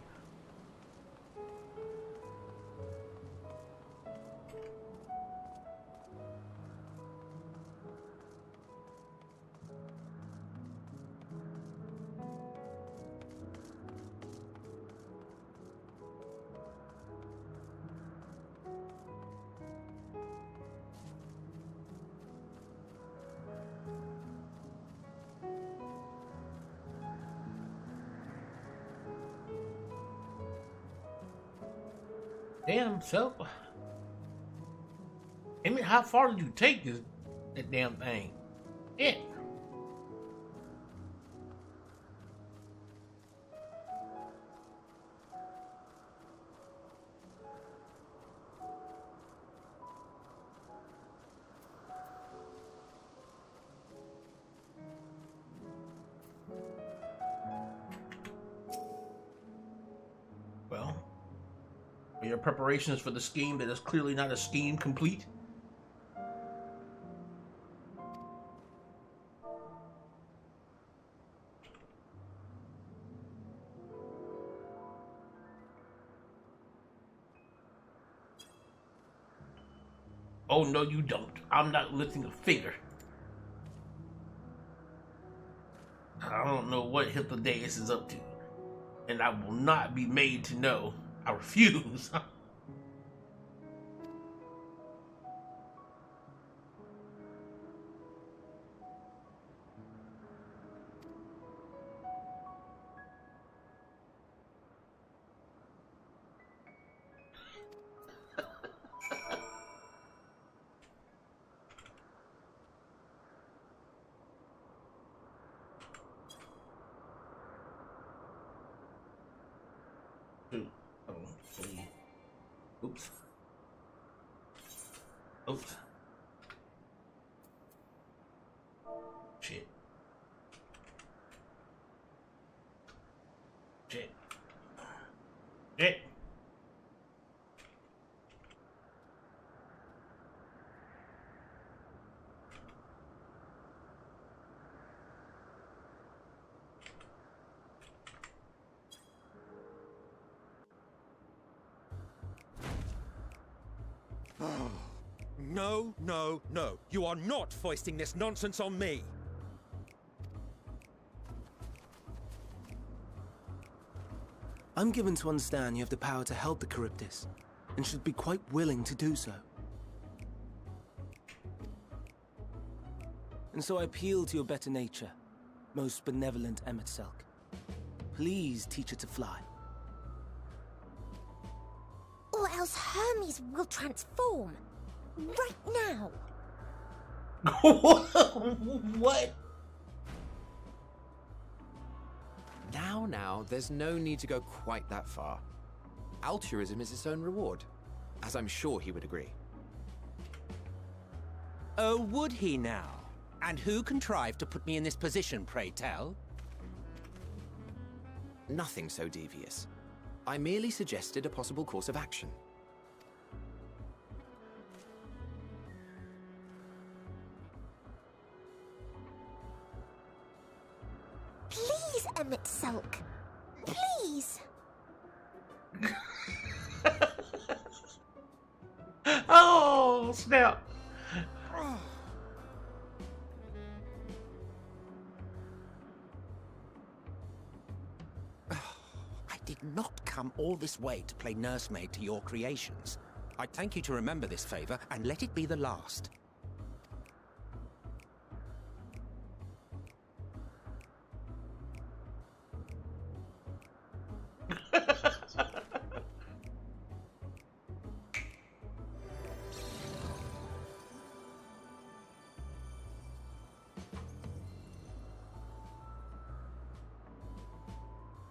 Damn, Selch. I mean, how far did you take that damn thing? Yeah. Well, are your preparations for the scheme that is clearly not a scheme complete? Oh, no, you don't. I'm not lifting a finger. I don't know what Hypnodeus is up to, and I will not be made to know. I refuse. Oops. Oops. Shit. Shit. Shit. No, no, no. You are not foisting this nonsense on me. I'm given to understand you have the power to help the Charybdis, and should be quite willing to do so. And so I appeal to your better nature, most benevolent Emet-Selch. Please teach her to fly. Or else Hermes will transform. Right now. What? Now, there's no need to go quite that far. Altruism is its own reward, as I'm sure he would agree. Oh, would he now? And who contrived to put me in this position, pray tell? Nothing so devious. I merely suggested a possible course of action. Please, Amon-Rellik. Please. Oh, snap. I did not come all this way to play nursemaid to your creations. I'd thank you to remember this favor and let it be the last.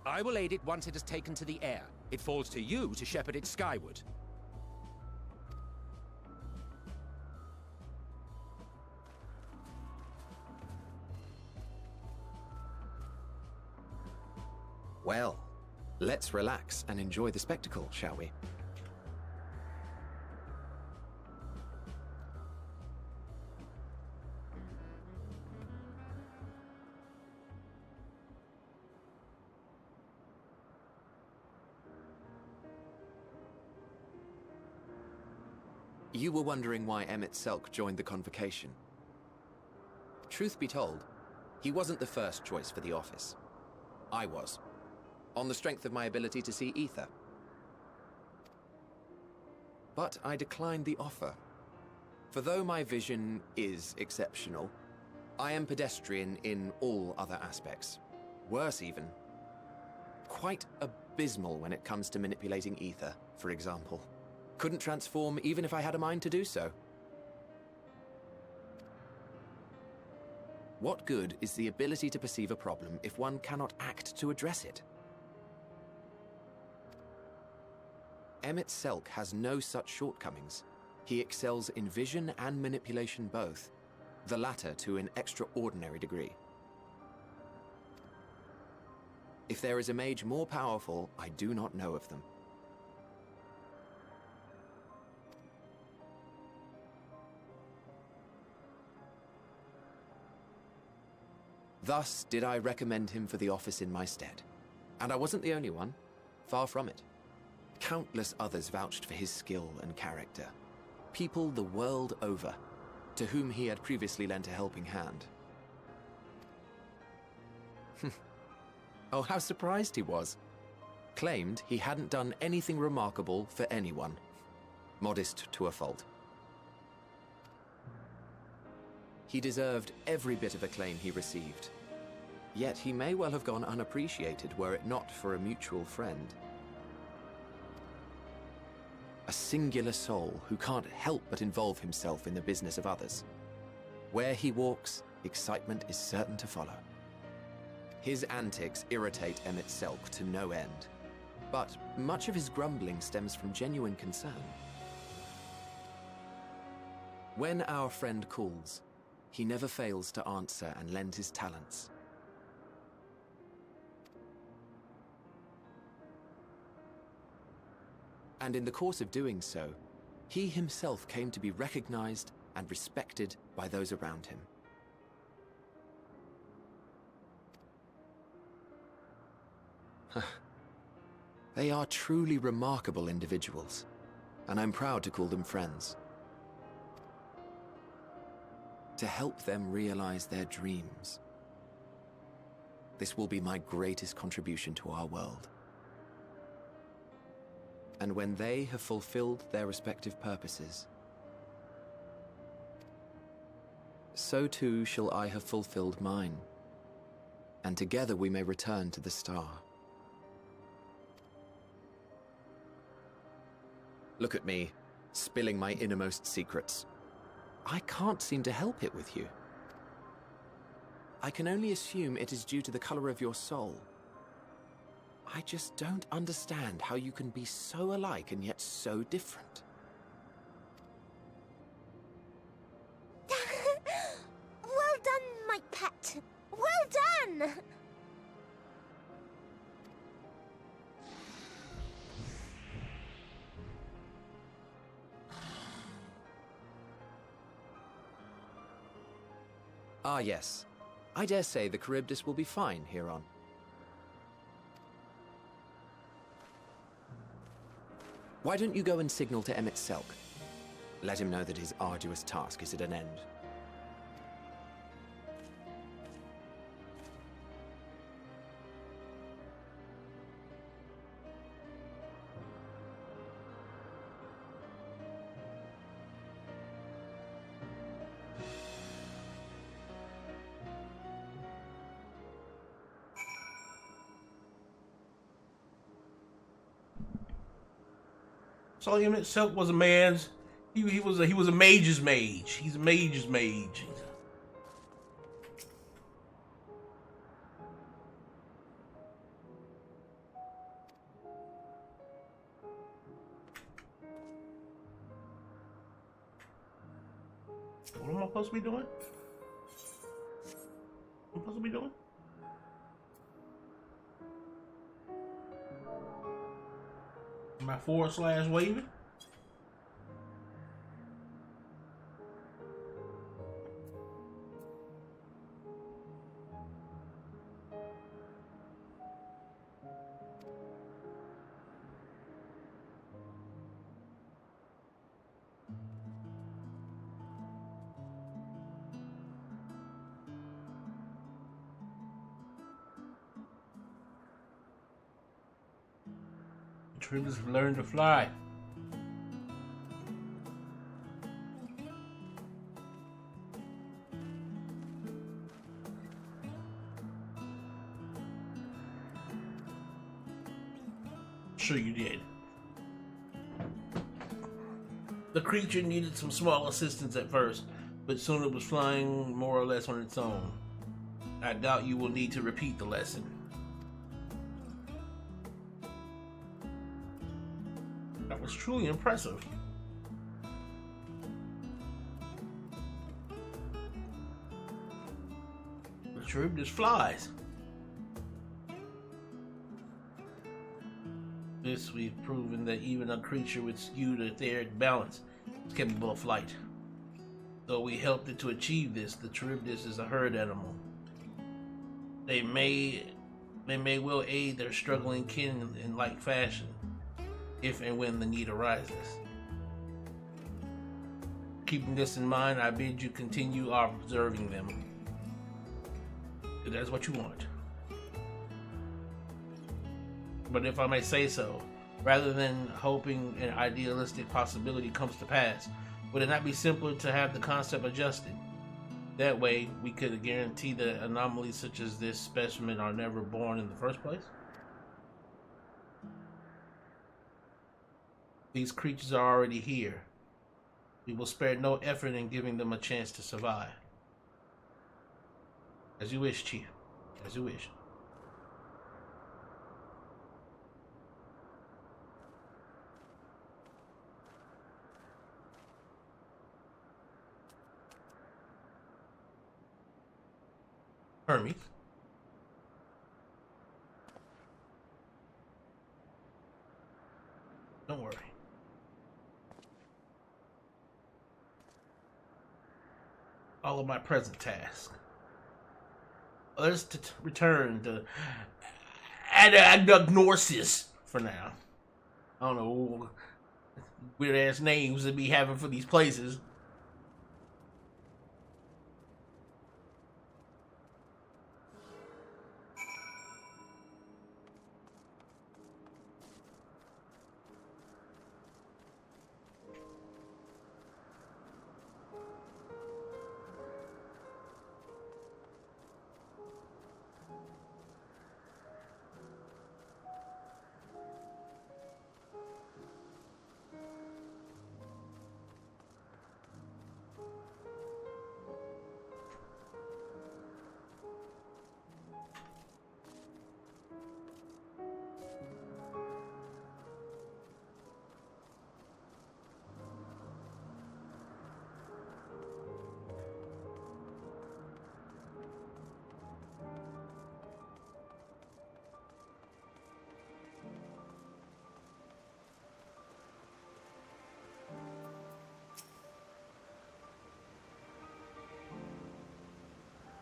I will aid it once it has taken to the air. It falls to you to shepherd it skyward. Well, let's relax and enjoy the spectacle, shall we? You were wondering why Amon-Rellik joined the convocation. Truth be told, he wasn't the first choice for the office. I was, on the strength of my ability to see ether. But I declined the offer. For though my vision is exceptional, I am pedestrian in all other aspects. Worse even, quite abysmal when it comes to manipulating ether, for example. Couldn't transform even if I had a mind to do so. What good is the ability to perceive a problem if one cannot act to address it? Amon-Rellik has no such shortcomings. He excels in vision and manipulation both, the latter to an extraordinary degree. If there is a mage more powerful, I do not know of them. Thus did I recommend him for the office in my stead. And I wasn't the only one. Far from it. Countless others vouched for his skill and character. People the world over, to whom he had previously lent a helping hand. Oh, how surprised he was. Claimed he hadn't done anything remarkable for anyone. Modest to a fault. He deserved every bit of acclaim he received. Yet he may well have gone unappreciated were it not for a mutual friend. A singular soul who can't help but involve himself in the business of others. Where he walks, excitement is certain to follow. His antics irritate Amon-Rellik to no end, but much of his grumbling stems from genuine concern. When our friend calls, he never fails to answer and lend his talents. And in the course of doing so, he himself came to be recognized and respected by those around him. They are truly remarkable individuals, and I'm proud to call them friends. To help them realize their dreams. This will be my greatest contribution to our world. And when they have fulfilled their respective purposes, so too shall I have fulfilled mine, and together we may return to the star. Look at me, spilling my innermost secrets. I can't seem to help it with you. I can only assume it is due to the color of your soul. I just don't understand how you can be so alike and yet so different. Well Ah, yes. I dare say the Charybdis will be fine here on. Why don't you go and signal to Emet-Selch? Let him know that his arduous task is at an end. Salim itself was a man's. He was a mage's mage. He's a mage's mage. What am I supposed to be doing? What am I supposed to be doing? Am I / waving? Charybdis learned to fly. Sure you did. The creature needed some small assistance at first, but soon it was flying more or less on its own. I doubt you will need to repeat the lesson. That was truly impressive. The Charybdis flies. This we've proven that even a creature with skewed etheric balance is capable of flight. Though we helped it to achieve this, the Charybdis is a herd animal. They may well aid their struggling kin in like fashion, if and when the need arises. Keeping this in mind, I bid you continue observing them. If that's what you want. But if I may say so, rather than hoping an idealistic possibility comes to pass, would it not be simpler to have the concept adjusted? That way, we could guarantee that anomalies such as this specimen are never born in the first place? These creatures are already here. We will spare no effort in giving them a chance to survive. As you wish, Chief. As you wish. Hermes. Don't worry. All of my present tasks. Let's return to Adagnosis for now. I don't know weird ass names to be having for these places.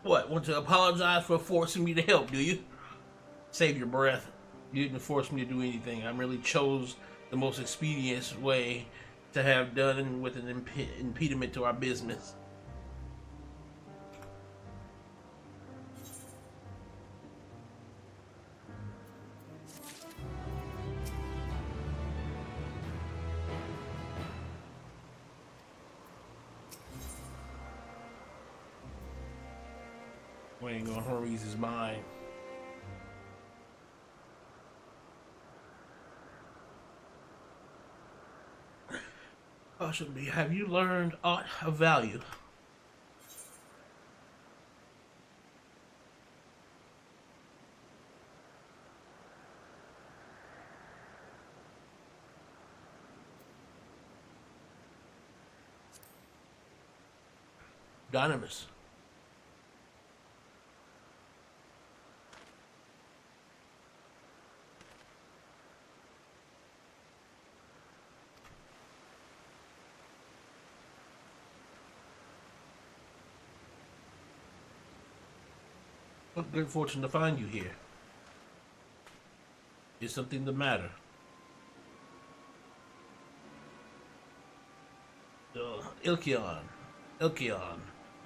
What? Want to apologize for forcing me to help, do you? Save your breath. You didn't force me to do anything. I merely chose the most expedient way to have done with an impediment to our business. Weighing on Hermes' mind. Possibly, have you learned aught of value? Dynamis. What good fortune to find you here. Is something the matter? Ilkion.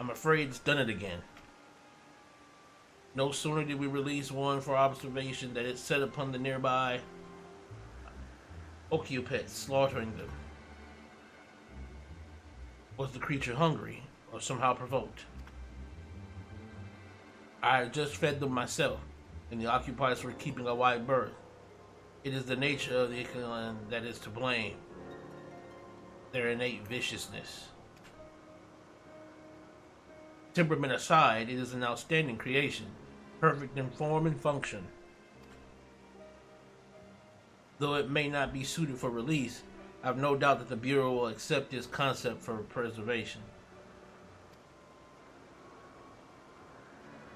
I'm afraid it's done it again. No sooner did we release one for observation that it set upon the nearby Okiopets, slaughtering them. Was the creature hungry or somehow provoked? I had just fed them myself, and the occupiers were keeping a wide berth. It is the nature of the Ilkion that is to blame. Their innate viciousness. Temperament aside, it is an outstanding creation, perfect in form and function. Though it may not be suited for release, I have no doubt that the Bureau will accept this concept for preservation.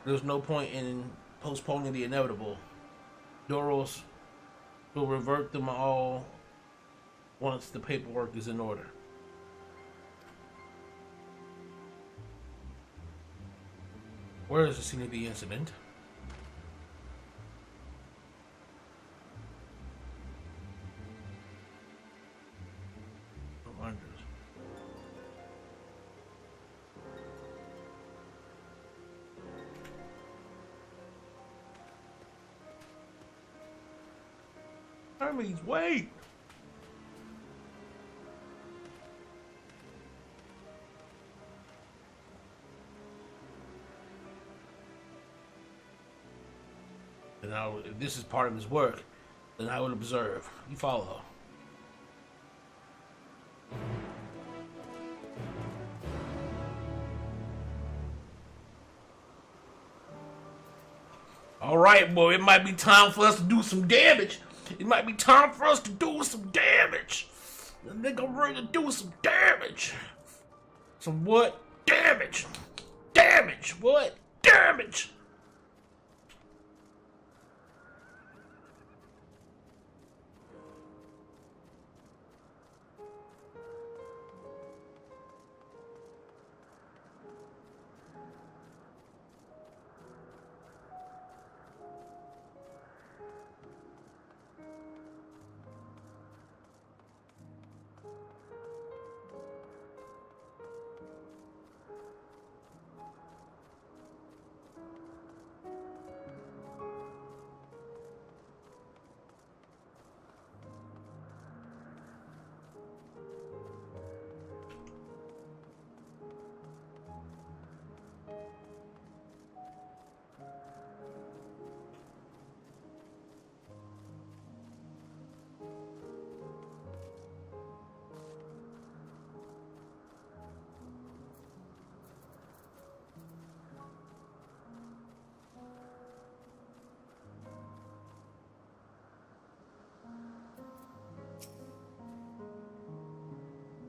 There's no point in postponing the inevitable. Doros will revert them all once the paperwork is in order. Where is the scene of the incident? Wonders. Hermes, wait! And now, if this is part of his work, then I will observe. You follow. All right, boy, it might be time for us to do some damage. It might be time for us to do some damage. I think I'm ready to do some damage. Some what? Damage. Damage. What? Damage.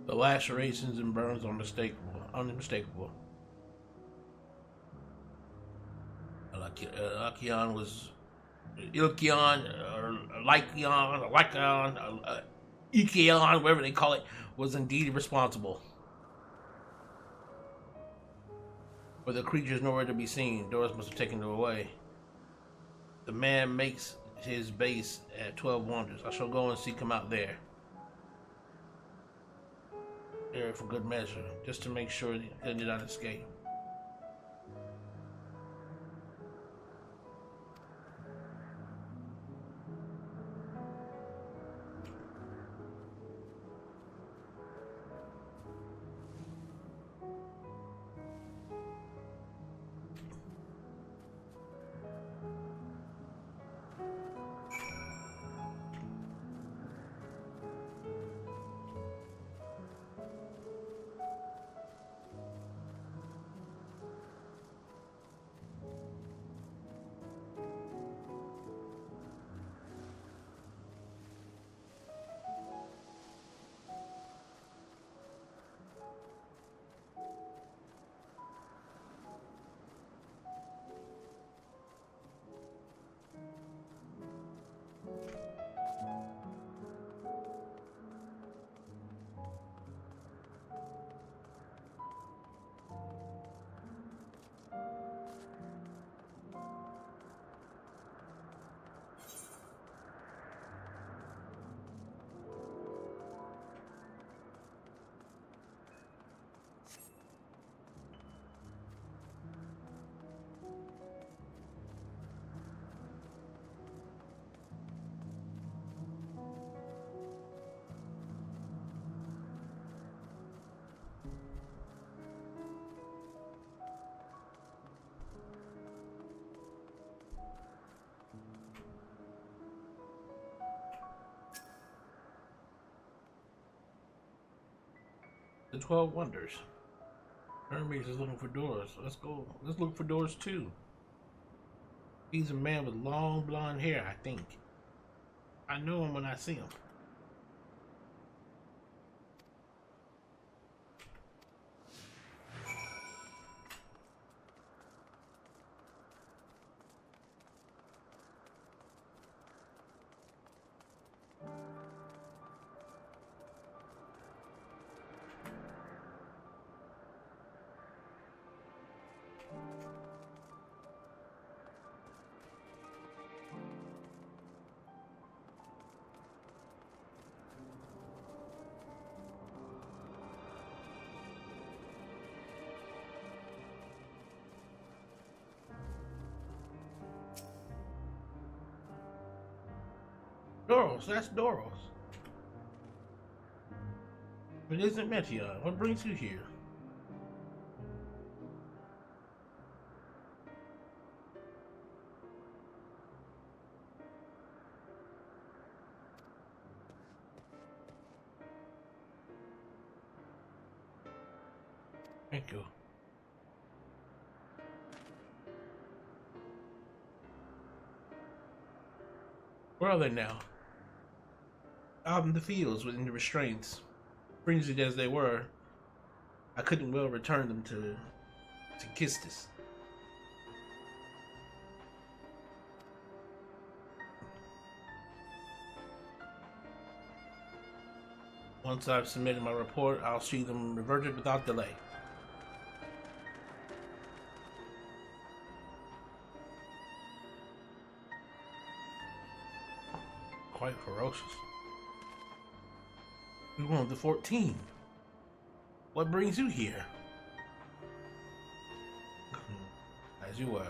The lacerations and burns are unmistakable. Ilkion was Ilkion or Lykion, Ikion, whatever they call it, was indeed responsible. But the creature is nowhere to be seen. Doris must have taken it away. The man makes his base at 12 Wonders. I shall go and seek him out there. There for good measure, just to make sure he did not escape. The 12 Wonders. Hermes is looking for doors. Let's go. Let's look for doors too. He's a man with long blonde hair, I think. I know him when I see him. Doros, that's Doros. It isn't Meteor. What brings you here? Thank you. Where are they now? Out in the fields within the restraints. Frenzied as they were, I couldn't well return them to Kistis. Once I've submitted my report, I'll see them reverted without delay. Quite ferocious. You're one of the 14. What brings you here? As you were.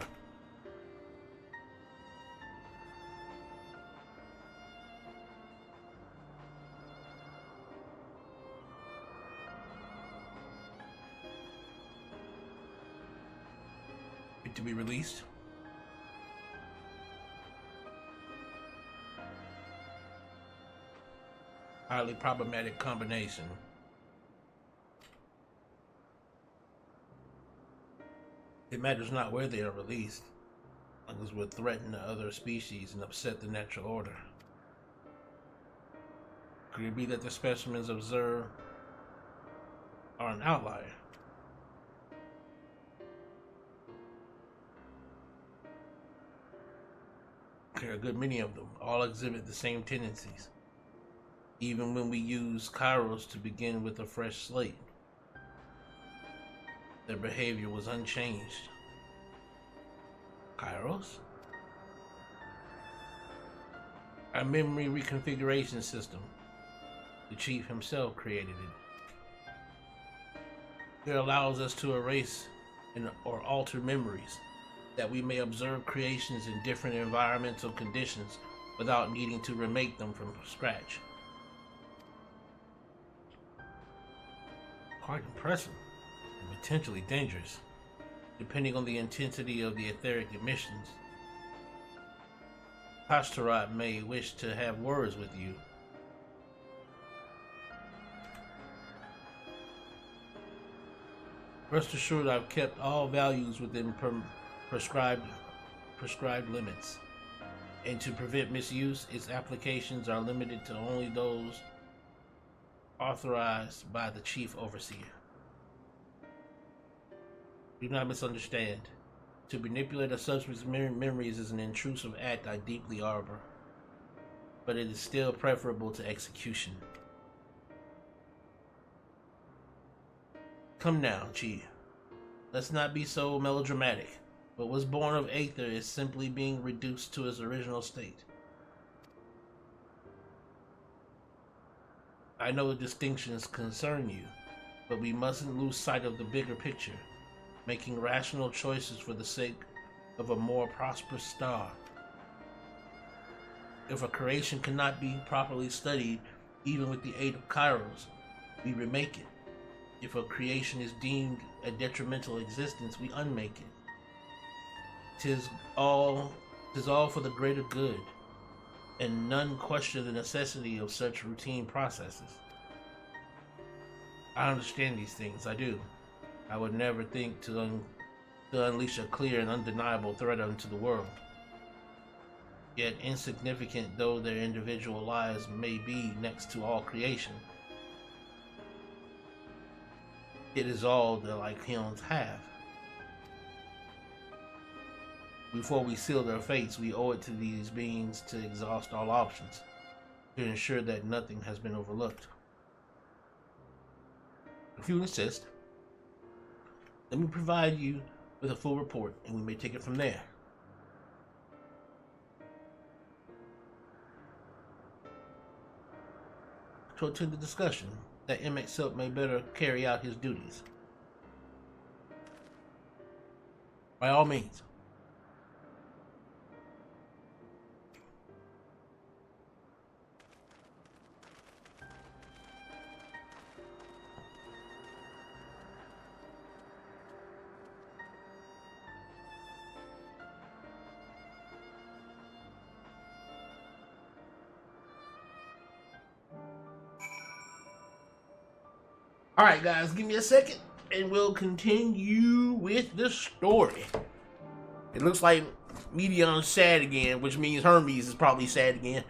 To be released? Highly problematic combination. It matters not where they are released, as long as would threaten the other species and upset the natural order. Could it be that the specimens observed are an outlier? There are a good many of them. All exhibit the same tendencies. Even when we use Kairos to begin with a fresh slate. Their behavior was unchanged. Kairos? Our memory reconfiguration system. The chief himself created it. It allows us to erase or alter memories, that we may observe creations in different environmental conditions without needing to remake them from scratch. Quite impressive and potentially dangerous, depending on the intensity of the etheric emissions. Pashtarat may wish to have words with you. Rest assured, I've kept all values within prescribed limits, and to prevent misuse, its applications are limited to only those authorized by the Chief Overseer. Do not misunderstand. To manipulate a subject's memories is an intrusive act I deeply harbor, but it is still preferable to execution. Come now, Chi. Let's not be so melodramatic. What was born of Aether is simply being reduced to its original state. I know the distinctions concern you, but we mustn't lose sight of the bigger picture, making rational choices for the sake of a more prosperous star. If a creation cannot be properly studied, even with the aid of Kairos, we remake it. If a creation is deemed a detrimental existence, we unmake it. Tis all for the greater good, and none question the necessity of such routine processes. I understand these things, I do. I would never think to unleash a clear and undeniable threat unto the world. Yet insignificant though their individual lives may be next to all creation, it is all the Lycaons have. Before we seal their fates, we owe it to these beings to exhaust all options, to ensure that nothing has been overlooked. If you insist, let me provide you with a full report, and we may take it from there. To attend the discussion, that Emmett Silk may better carry out his duties. By all means. Alright guys, give me a second and we'll continue with the story. It looks like Medion's sad again, which means Hermes is probably sad again.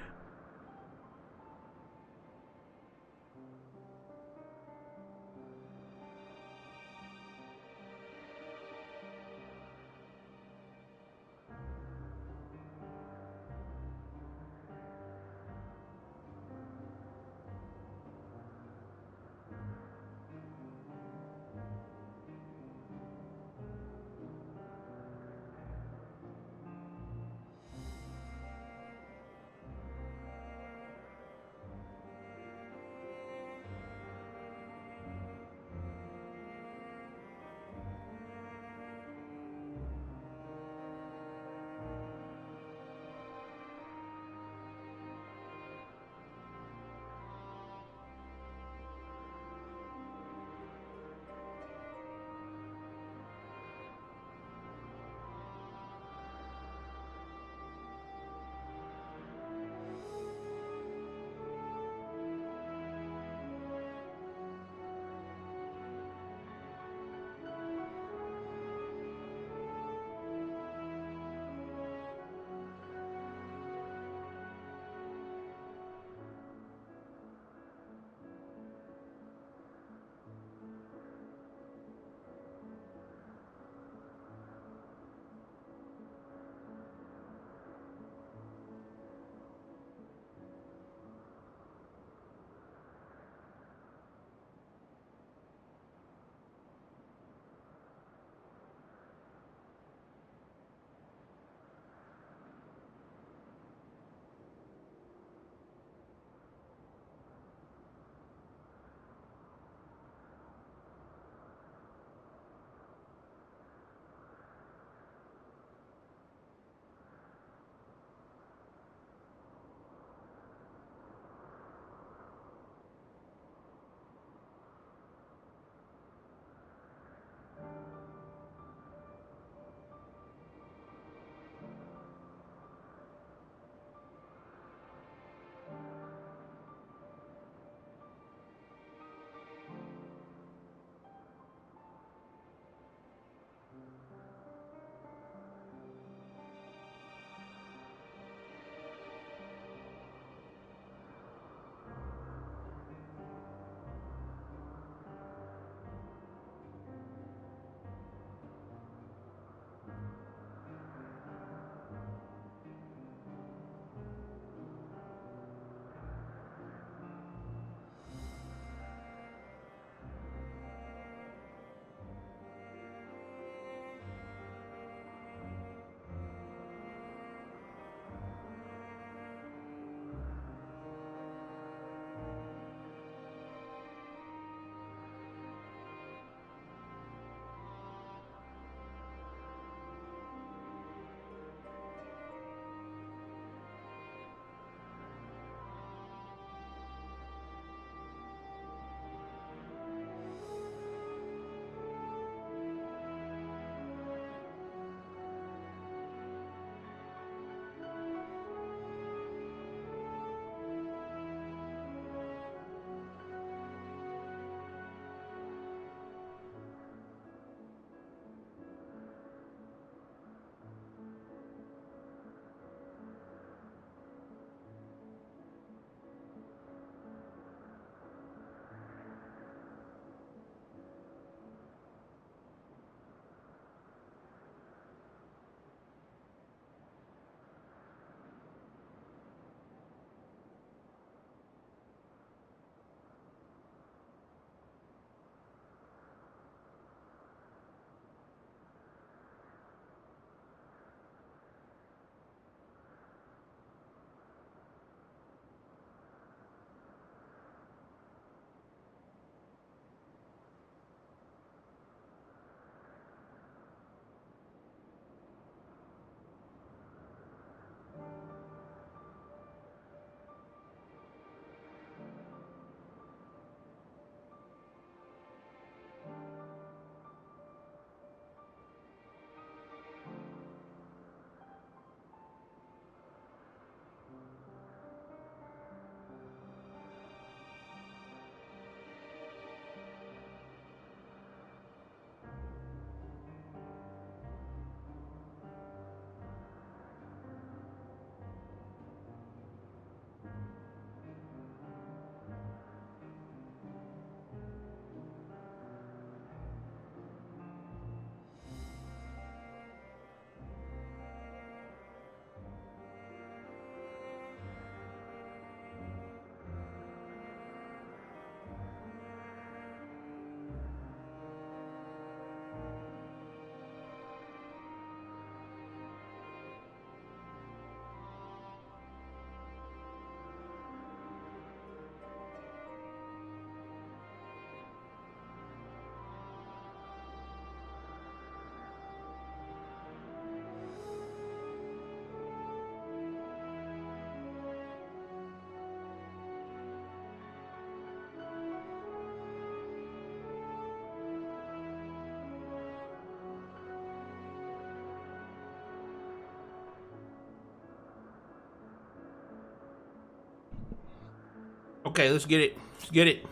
Okay, let's get it. Let's get it.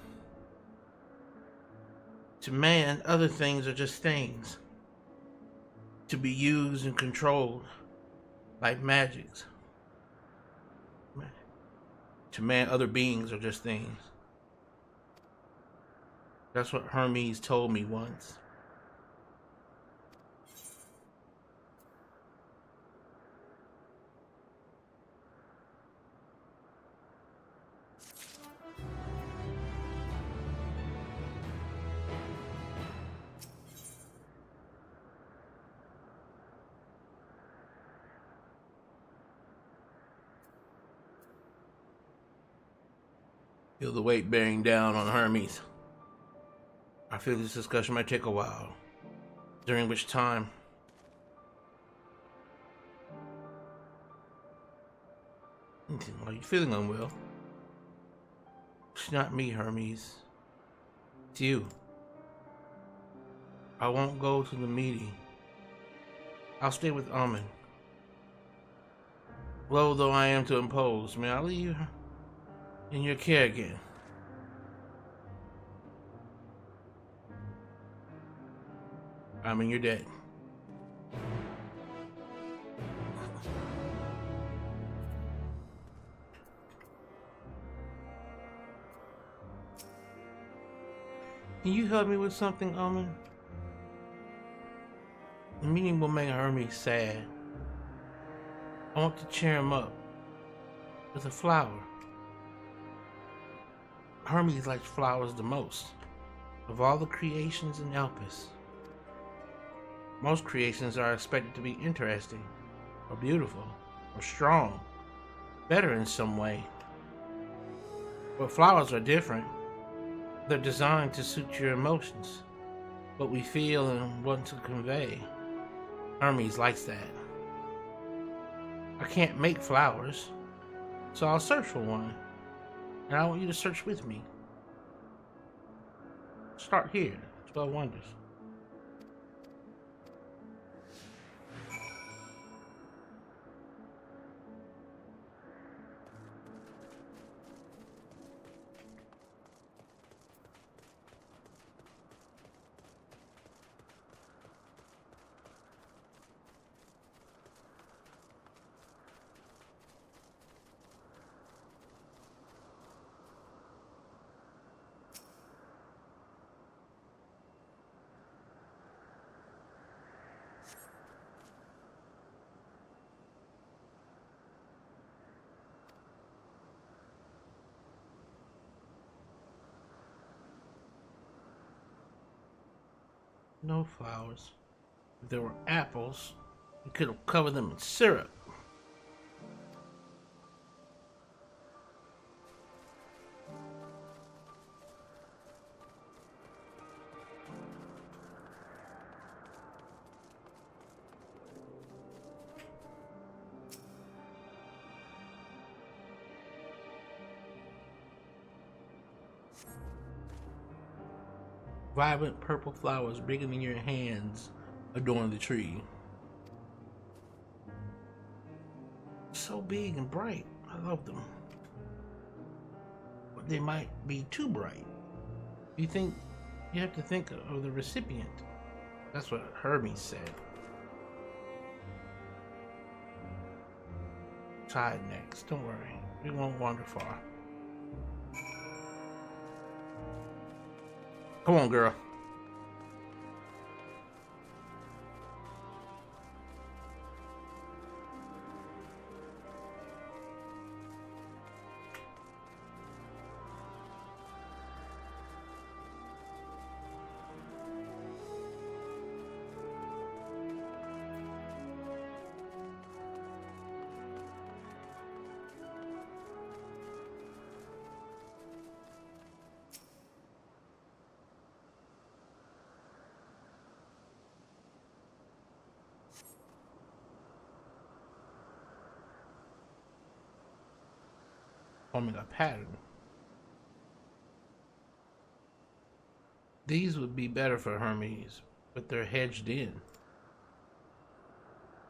To man, other things are just things. To be used and controlled like magics. To man, other beings are just things. That's what Hermes told me once. Feel the weight bearing down on Hermes. I feel this discussion might take a while, during which time are you feeling unwell? It's not me, Hermes. It's you. I won't go to the meeting. I'll stay with Amon. Low though I am to impose, may I leave in your care again? I mean, you're dead. Can you help me with something, Amon? The meeting will make Hermes sad. I want to cheer him up with a flower. Hermes likes flowers the most of all the creations in Elpis. Most creations are expected to be interesting, or beautiful, or strong, better in some way. But flowers are different. They're designed to suit your emotions, what we feel and want to convey. Hermes likes that. I can't make flowers, so I'll search for one, and I want you to search with me. Start here, 12 Wonders. No flowers. If there were apples, we could have covered them in syrup. Vibrant purple flowers bigger than your hands adorn the tree. So big and bright. I love them. But they might be too bright. You have to think of the recipient. That's what Hermes said. Try it next. Don't worry. We won't wander far. Come on, girl. Forming a pattern. These would be better for Hermes, but they're hedged in.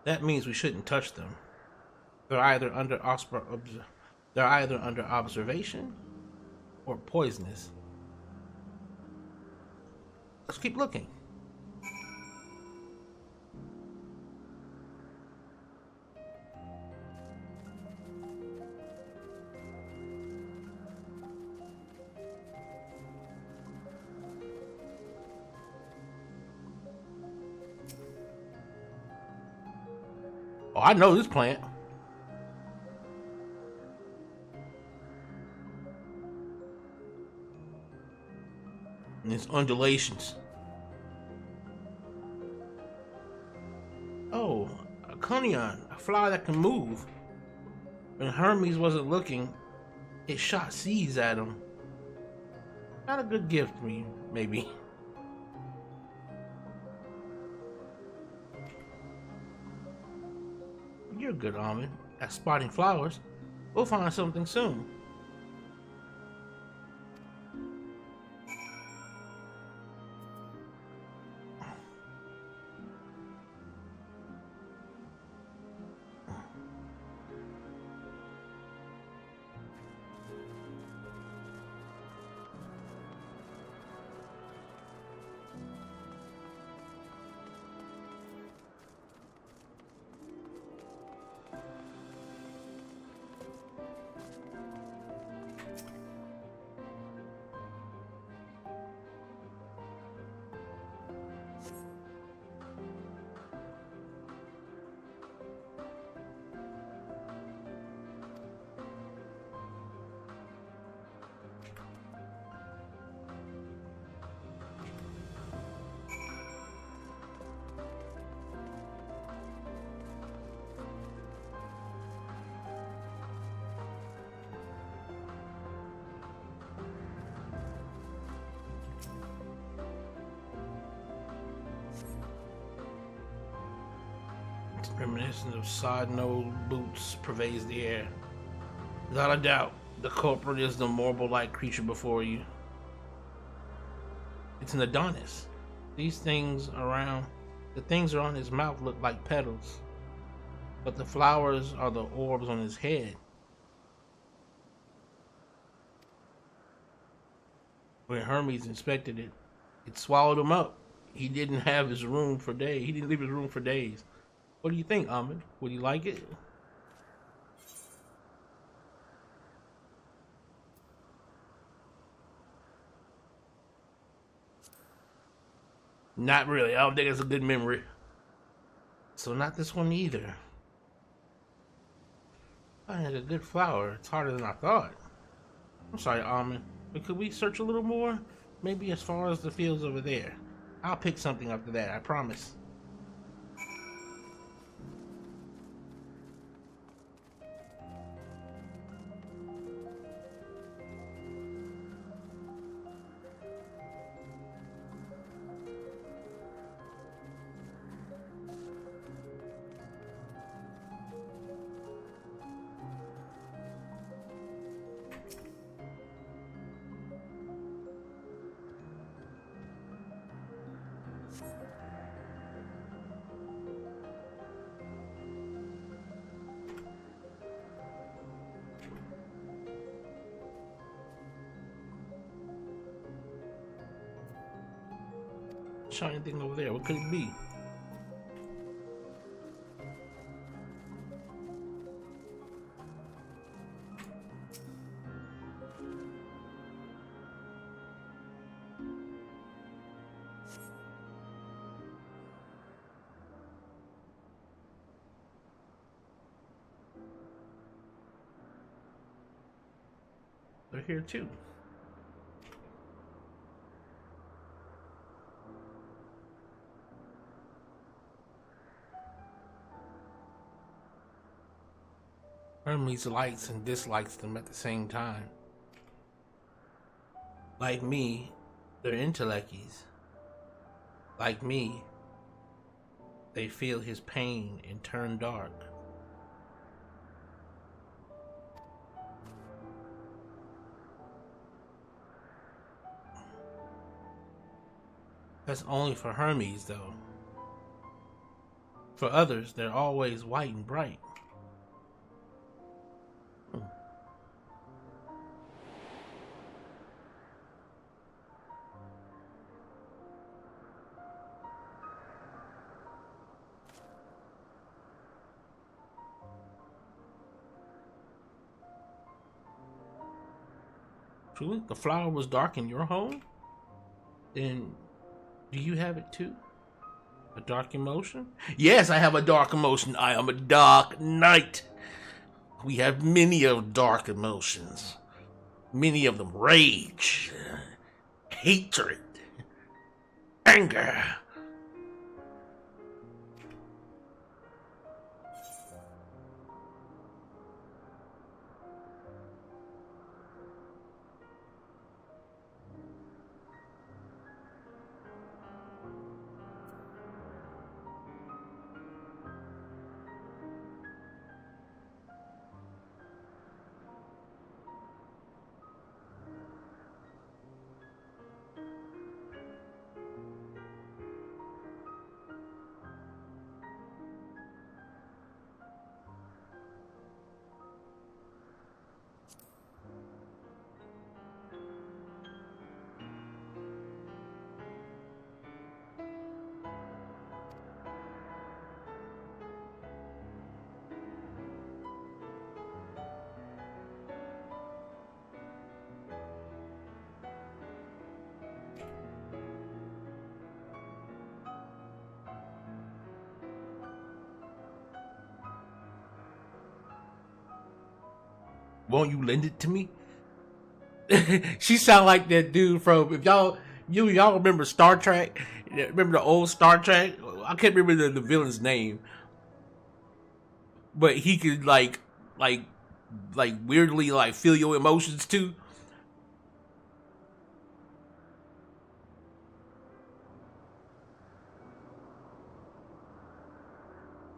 That means we shouldn't touch them. They're either under observation or poisonous. Let's keep looking. Oh, I know this plant. And its undulations. Oh, a cunion, a flower that can move. When Hermes wasn't looking, it shot seeds at him. Not a good gift for me, maybe. You're good, Amon, at spotting flowers. We'll find something soon. Reminiscence of side-nosed boots pervades the air. Without a doubt, the culprit is the marble-like creature before you. It's an Adonis. The things around his mouth look like petals, but the flowers are the orbs on his head. When Hermes inspected it, it swallowed him up. He didn't leave his room for days. What do you think, Amon? Would you like it? Not really. I don't think it's a good memory. So not this one either. I had a good flower. It's harder than I thought. I'm sorry, Amon, but could we search a little more? Maybe as far as the fields over there. I'll pick something after that, I promise. Shiny thing over there. What could it be? They're here too. Hermes likes and dislikes them at the same time. Like me, they're intellecties. Like me, they feel his pain and turn dark. That's only for Hermes, though. For others, they're always white and bright. Truly, the flower was dark in your home? Then do you have it too? A dark emotion? Yes, I have a dark emotion. I am a dark knight. We have many of dark emotions. Many of them rage, hatred, anger. Won't you lend it to me? She sound like that dude from, if y'all remember Star Trek, remember the old Star Trek? I can't remember the villain's name, but he could like weirdly like feel your emotions too.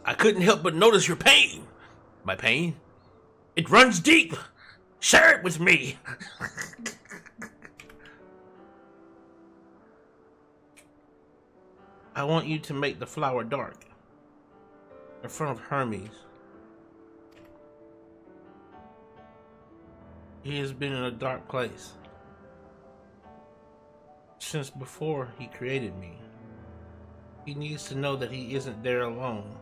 I couldn't help but notice your pain. My pain? It runs deep. Share it with me. I want you to make the flower dark in front of Hermes. He has been in a dark place since before he created me. He needs to know that he isn't there alone,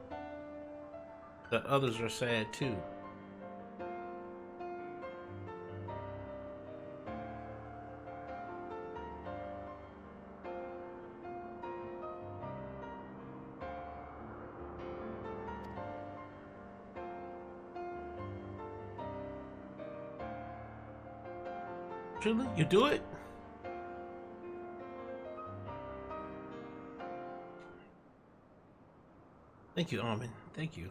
that others are sad too. Truly, you do it? Thank you, Amon. Thank you.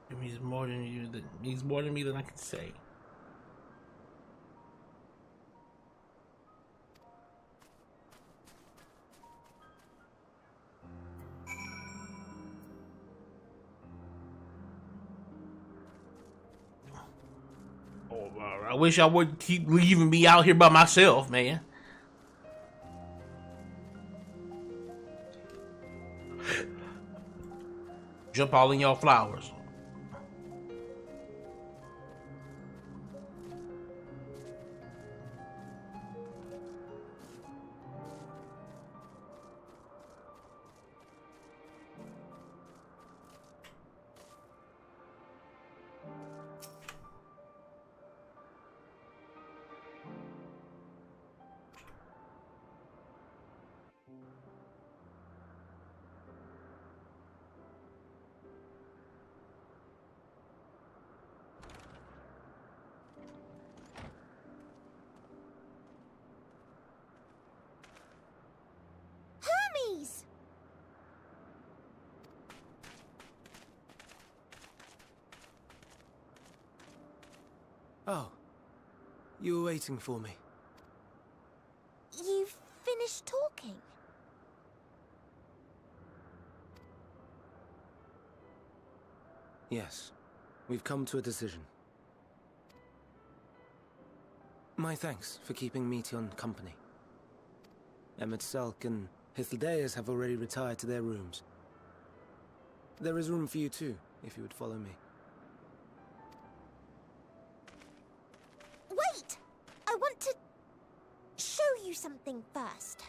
It means more than you. That means more to me than I can say. Oh, I wish I wouldn't keep leaving me out here by myself, man. Jump all in your flowers. Hermes! Oh, you were waiting for me. You've finished talking? Yes, we've come to a decision. My thanks for keeping Meteon company. Selk and Hythlodaeus have already retired to their rooms. There is room for you too, if you would follow me. Wait! I want to show you something first.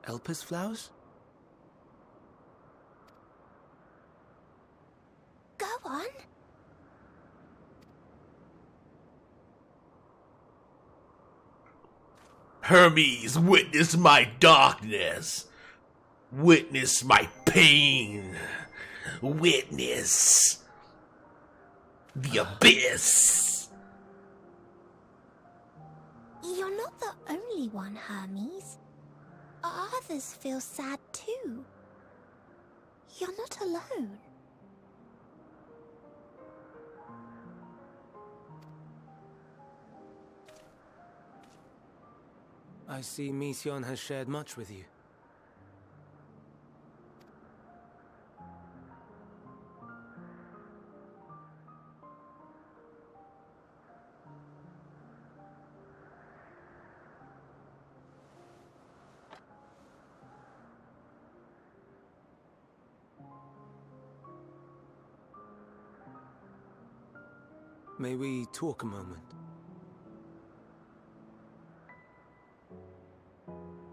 Elpis flowers? Go on. Hermes, witness my darkness. Witness my pain. Witness the abyss. You're not the only one, Hermes. Others feel sad too. You're not alone. I see Mission has shared much with you. May we talk a moment?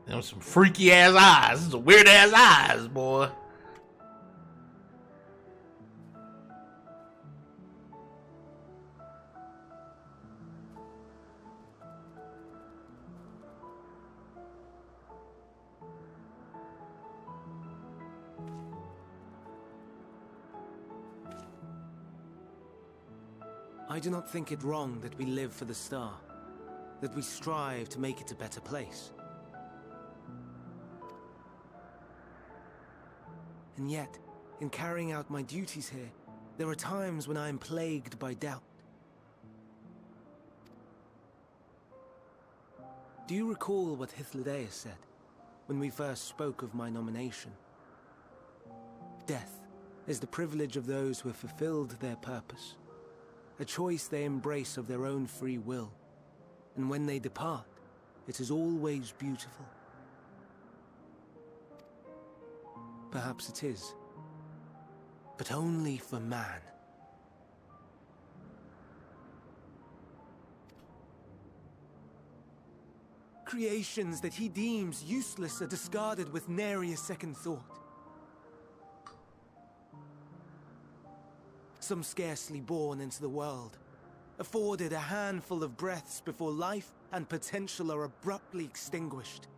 Them some freaky ass eyes. Some weird ass eyes, boy. I do not think it wrong that we live for the star, that we strive to make it a better place. And yet, in carrying out my duties here, there are times when I am plagued by doubt. Do you recall what Hythlodaeus said, when we first spoke of my nomination? Death is the privilege of those who have fulfilled their purpose, a choice they embrace of their own free will, and when they depart, it is always beautiful. Perhaps it is, but only for man. Creations that he deems useless are discarded with nary a second thought. Some scarcely born into the world, afforded a handful of breaths before life and potential are abruptly extinguished.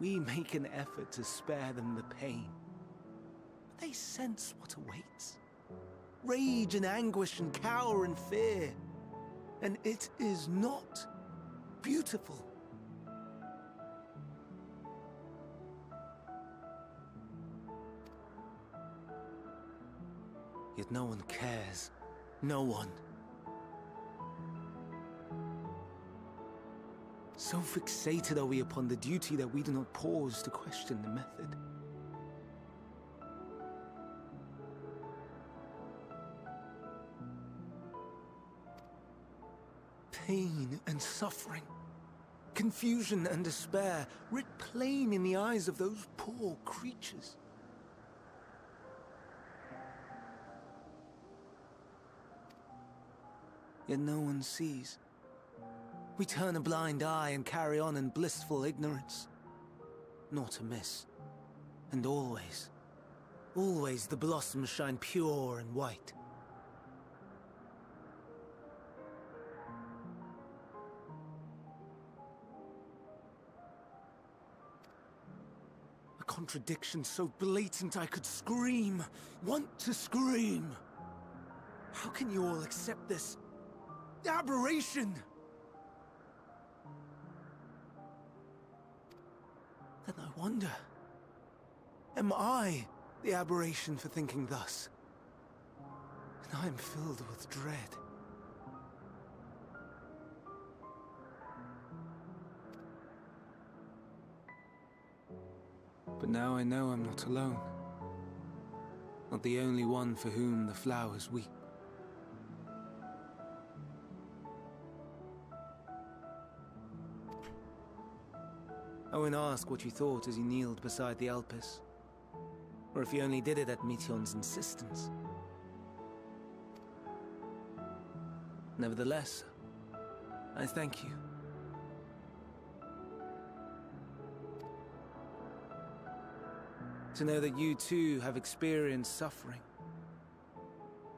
We make an effort to spare them the pain, but they sense what awaits. Rage and anguish and cower and fear, and it is not beautiful. Yet no one cares. No one. So fixated are we upon the duty that we do not pause to question the method. Pain and suffering, confusion and despair, writ plain in the eyes of those poor creatures. Yet no one sees. We turn a blind eye and carry on in blissful ignorance. Not amiss. And always, always the blossoms shine pure and white. A contradiction so blatant I could scream, want to scream. How can you all accept this? Aberration! Then I wonder, am I the aberration for thinking thus? And I am filled with dread. But now I know I'm not alone. Not the only one for whom the flowers weep. Owen asked what you thought as he kneeled beside the Elpis, or if he only did it at Meteon's insistence. Nevertheless, I thank you. To know that you too have experienced suffering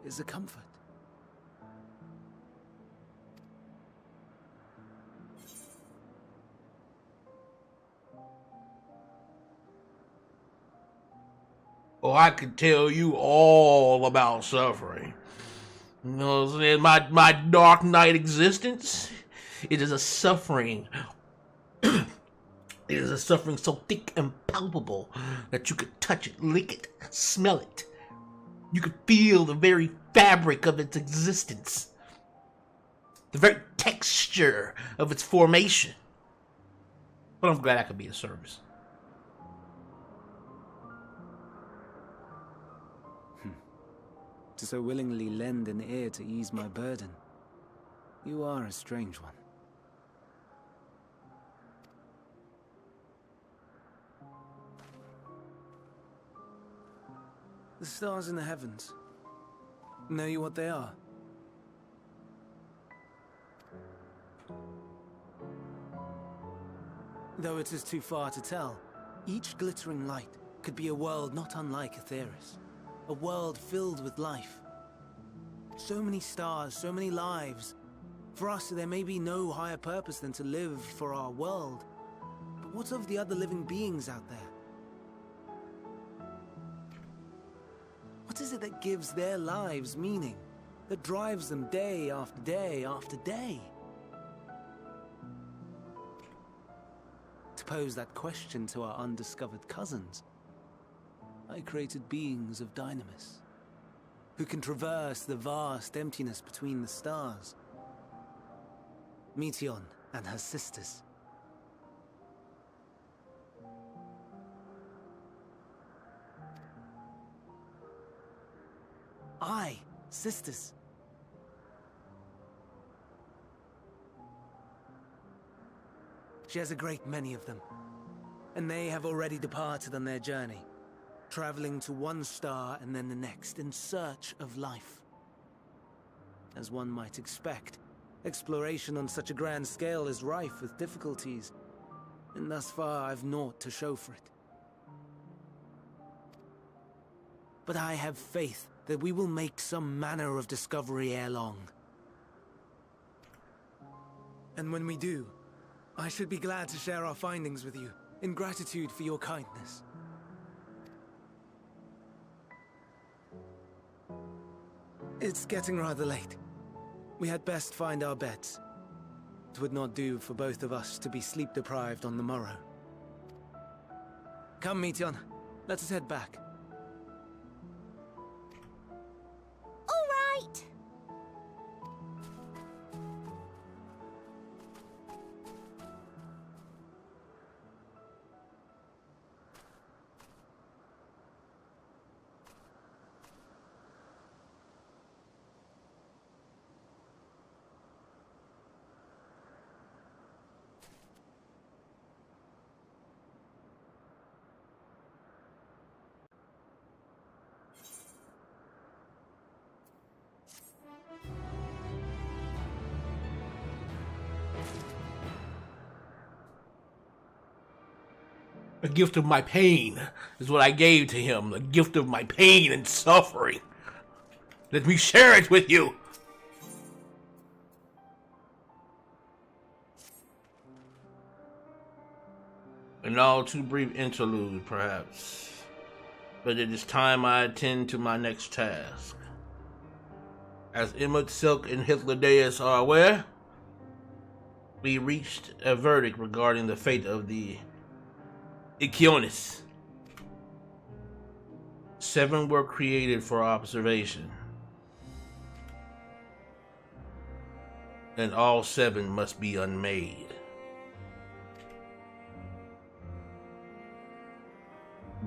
is a comfort. Oh, I could tell you all about suffering. You know what I'm saying? My Dark Knight existence, it is a suffering. It is a suffering so thick and palpable that you could touch it, lick it, smell it. You could feel the very fabric of its existence. The very texture of its formation. But I'm glad I could be of service. To so willingly lend an ear to ease my burden. You are a strange one. The stars in the heavens. Know you what they are? Though it is too far to tell, each glittering light could be a world not unlike Aetheris. A world filled with life. So many stars, so many lives. For us, there may be no higher purpose than to live for our world. But what of the other living beings out there? What is it that gives their lives meaning? That drives them day after day after day? To pose that question to our undiscovered cousins, I created beings of Dynamis, who can traverse the vast emptiness between the stars. Meteion and her sisters. Aye, sisters. She has a great many of them, and they have already departed on their journey. Traveling to one star and then the next in search of life. As one might expect, exploration on such a grand scale is rife with difficulties, and thus far I've naught to show for it. But I have faith that we will make some manner of discovery ere long. And when we do, I should be glad to share our findings with you, in gratitude for your kindness. It's getting rather late. We had best find our beds. It would not do for both of us to be sleep-deprived on the morrow. Come, Meteion. Let us head back. All right. A gift of my pain is what I gave to him. A gift of my pain and suffering. Let me share it with you. An all too brief interlude, perhaps. But it is time I attend to my next task. As Emmett Silk and Hythlodaeus are aware, we reached a verdict regarding the fate of the Ikionis. 7 were created for observation, and all 7 must be unmade.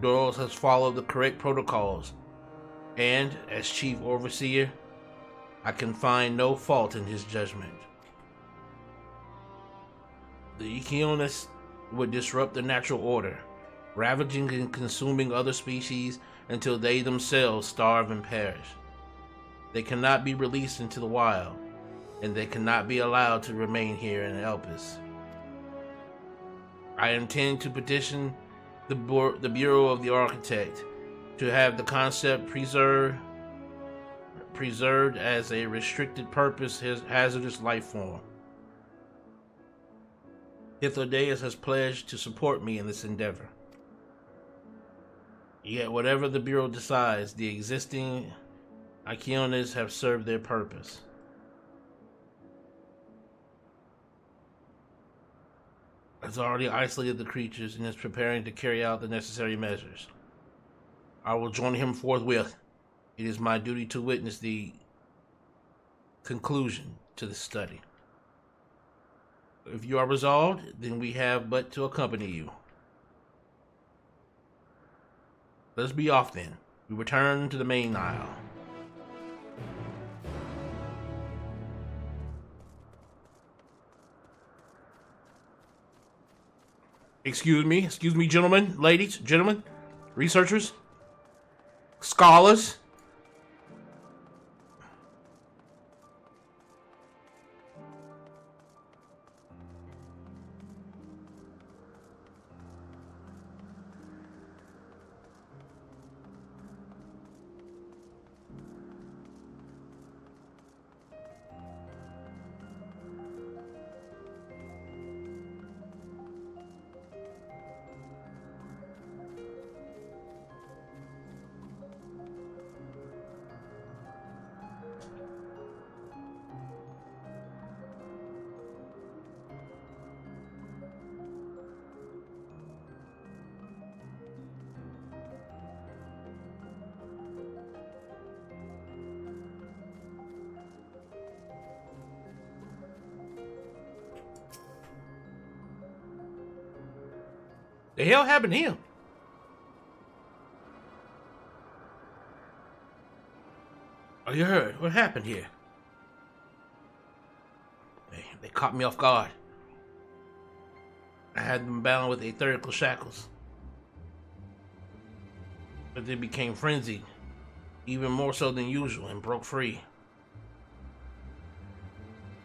Doros has followed the correct protocols, and as Chief Overseer, I can find no fault in his judgment. The Ikionis would disrupt the natural order, ravaging and consuming other species until they themselves starve and perish. They cannot be released into the wild, and they cannot be allowed to remain here in Elpis. I intend to petition the Bureau of the Architect to have the concept preserved as a restricted purpose hazardous life form. Hythlodaeus has pledged to support me in this endeavor. Yet whatever the Bureau decides, the existing Iconians have served their purpose. Has already isolated the creatures and is preparing to carry out the necessary measures. I will join him forthwith. It is my duty to witness the conclusion to the study. If you are resolved, then we have but to accompany you. Let us be off then. We return to the main aisle. Excuse me, gentlemen, ladies, gentlemen, researchers, scholars. The hell happened to him? Oh, you heard? What happened here? They caught me off guard. I had them bound with etherical shackles. But they became frenzied, even more so than usual, and broke free.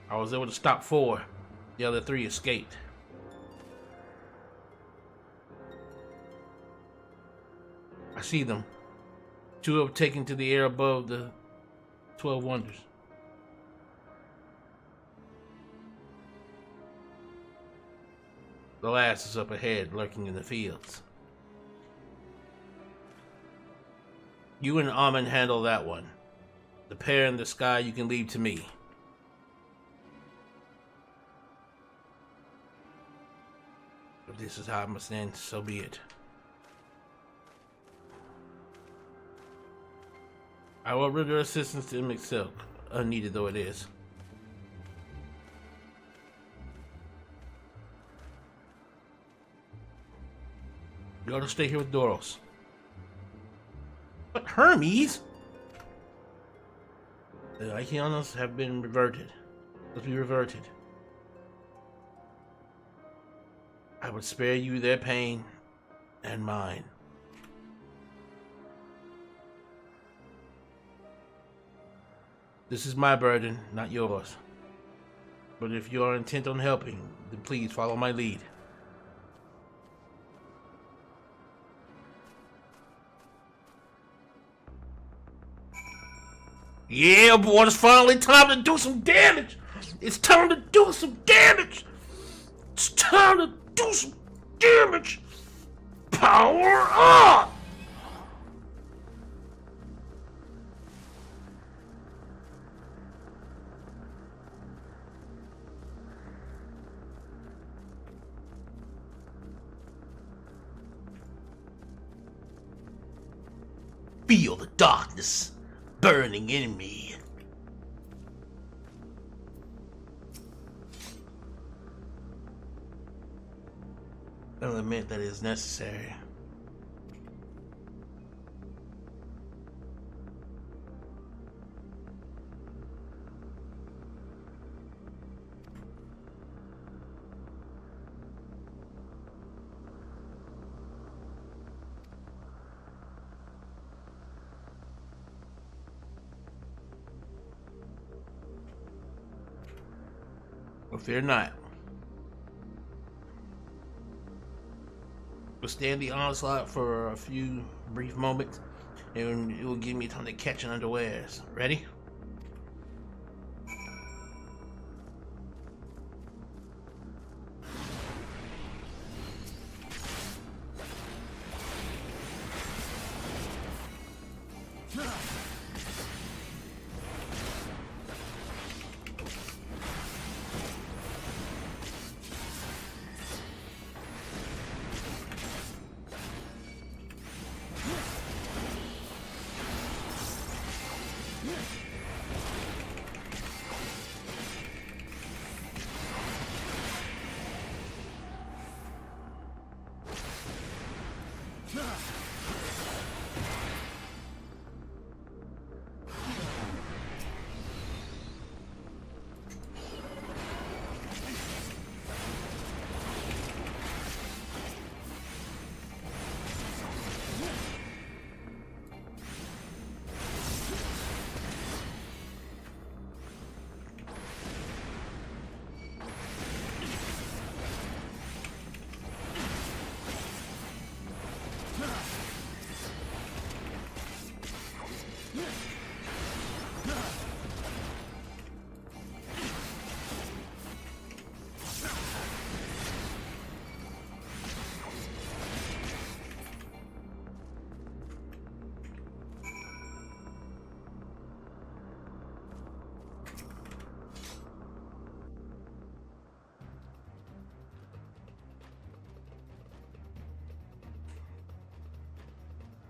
I was able to stop 4. The other 3 escaped. I see them. 2 have taken to the air above the 12 Wonders. The last is up ahead, lurking in the fields. You and Amon handle that one. The pair in the sky you can leave to me. If this is how it must end, so be it. I will render assistance to Mixilk, unneeded though it is. You ought to stay here with Doros. But Hermes? The Iconians have been reverted. Let's be reverted. I would spare you their pain and mine. This is my burden, not yours. But if you are intent on helping, then please follow my lead. Yeah, boy, it's finally time to do some damage. It's time to do some damage. It's time to do some damage. Power up! Feel the darkness burning in me. Element that is necessary. Well, fear not. withstand the onslaught for a few brief moments, and it will give me time to catch an unawares. Ready?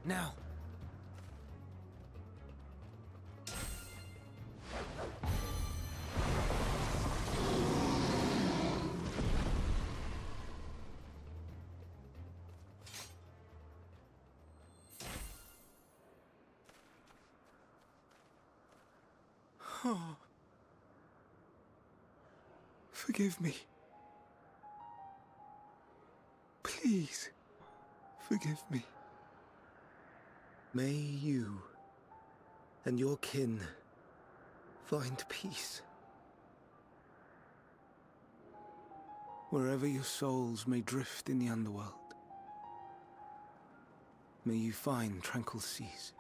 Now. Oh. Forgive me. Please, forgive me. May you and your kin find peace. Wherever your souls may drift in the underworld, may you find tranquil seas.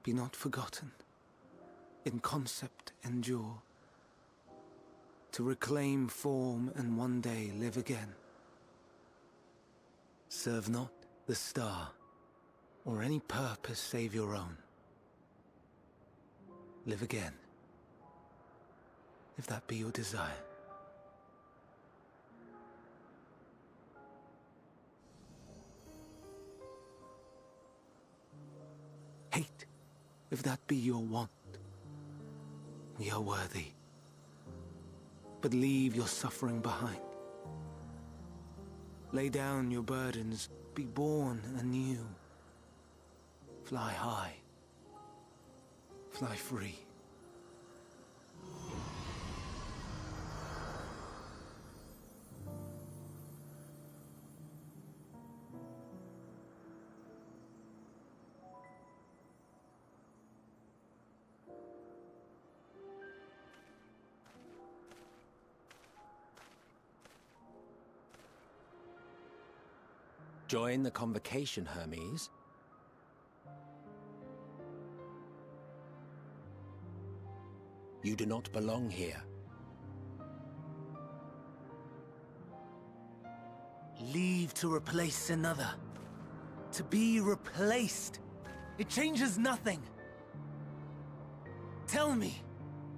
Be not forgotten, in concept endure, to reclaim form and one day live again. Serve not the star, or any purpose save your own. Live again, if that be your desire. Hate, if that be your want. We are worthy. But leave your suffering behind. Lay down your burdens, be born anew. Fly high, fly free. Join the convocation, Hermes. You do not belong here. Leave to replace another. To be replaced. It changes nothing. Tell me,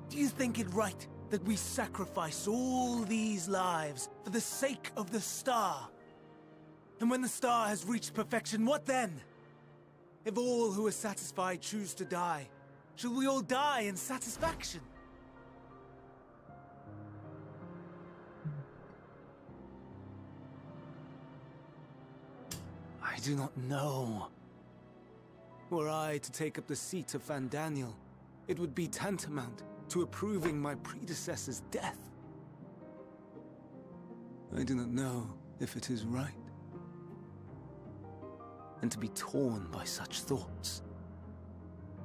do you think it right that we sacrifice all these lives for the sake of the star? And when the star has reached perfection, what then? If all who are satisfied choose to die, shall we all die in satisfaction? I do not know. Were I to take up the seat of Fandaniel, it would be tantamount to approving my predecessor's death. I do not know if it is right. And to be torn by such thoughts,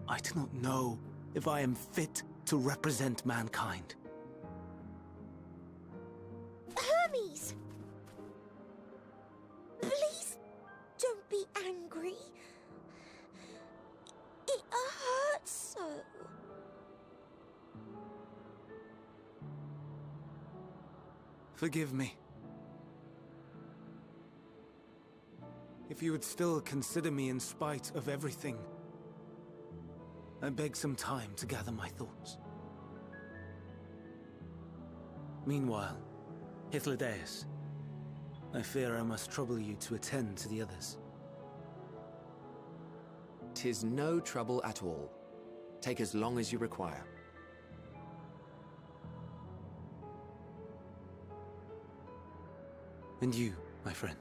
I do not know if I am fit to represent mankind. Hermes! Please don't be angry. It hurts so. Forgive me. If you would still consider me in spite of everything, I beg some time to gather my thoughts. Meanwhile, Hythlodaeus, I fear I must trouble you to attend to the others. 'Tis no trouble at all. Take as long as you require. And you, my friend,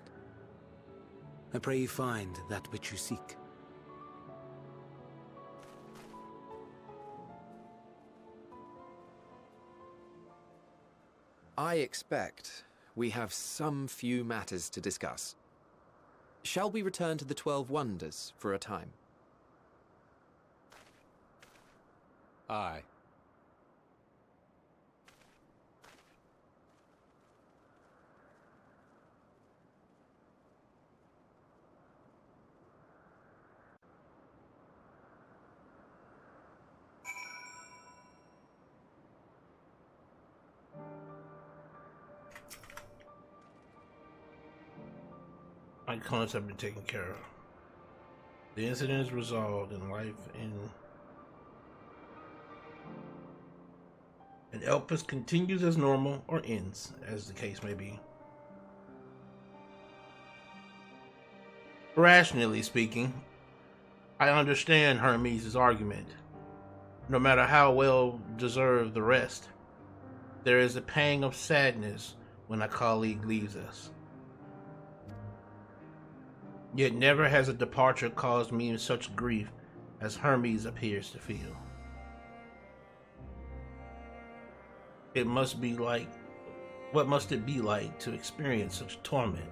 I pray you find that which you seek. I expect we have some few matters to discuss. Shall we return to the 12 Wonders for a time? Aye. My cons have been taken care of. The incident is resolved and life in Elpis continues as normal or ends, as the case may be. Rationally speaking, I understand Hermes' argument. No matter how well deserved the rest, there is a pang of sadness when a colleague leaves us. Yet never has a departure caused me such grief as Hermes appears to feel. It must be like, what must it be like to experience such torment?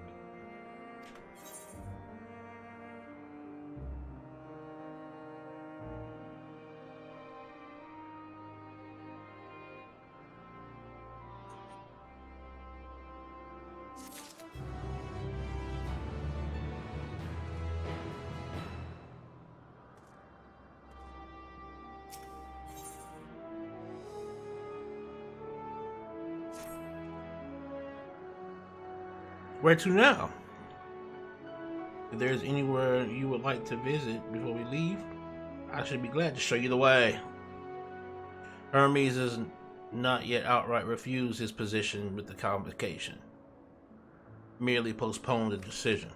Where to now? If there's anywhere you would like to visit before we leave, I should be glad to show you the way. Hermes has not yet outright refused his position with the convocation, merely postponed the decision.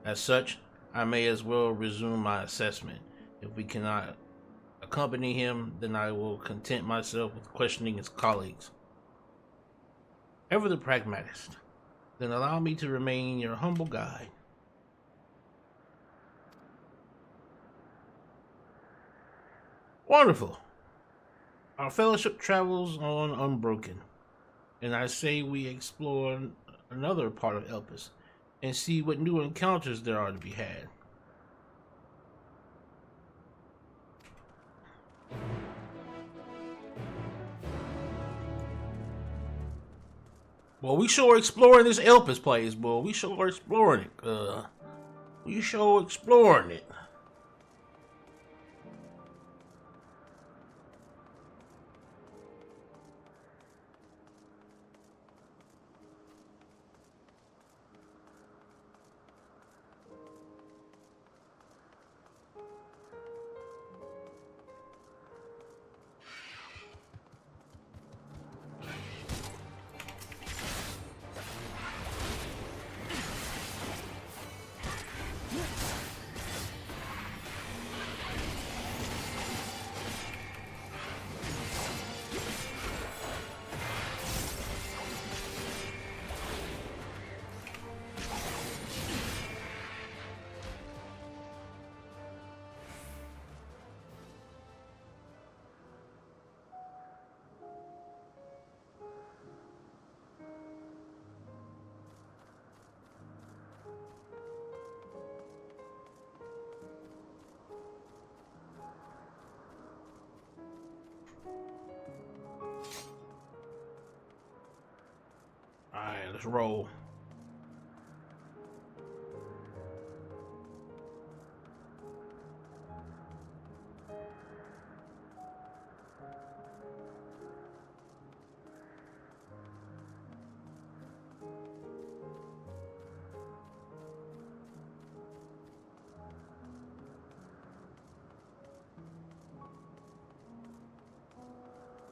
As such, I may as well resume my assessment. If we cannot accompany him, then I will content myself with questioning his colleagues. Ever the pragmatist, then allow me to remain your humble guide. Wonderful. Our fellowship travels on unbroken, and I say we explore another part of Elpis and see what new encounters there are to be had. Well, we sure exploring this Elpis place, boy. We sure exploring it. We sure exploring it. Let's roll.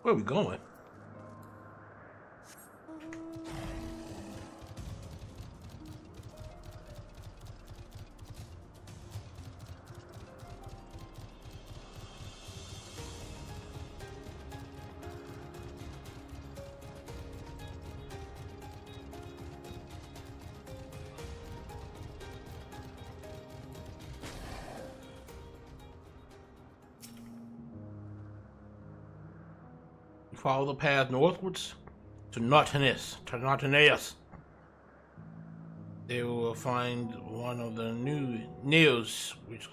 Where are we going? Follow the path northwards to Nottinus. They will find one of the new neos which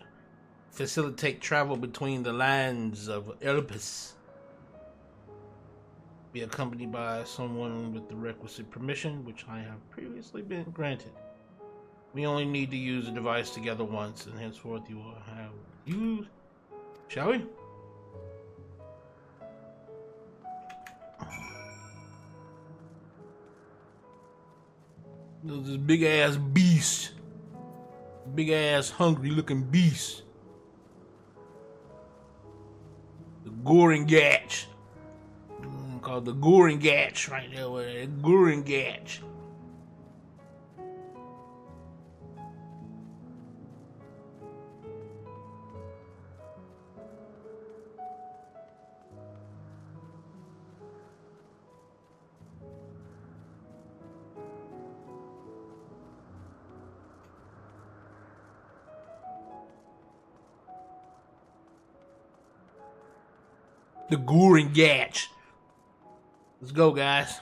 facilitate travel between the lands of Elpis. Be accompanied by someone with the requisite permission, which I have previously been granted. We only need to use the device together once, and henceforth you will have used. Shall we? This big ass beast. Big ass hungry looking beast. The Goringatch. Called the Goringatch right there with it. Goringatch. The Goringatch. Let's go, guys.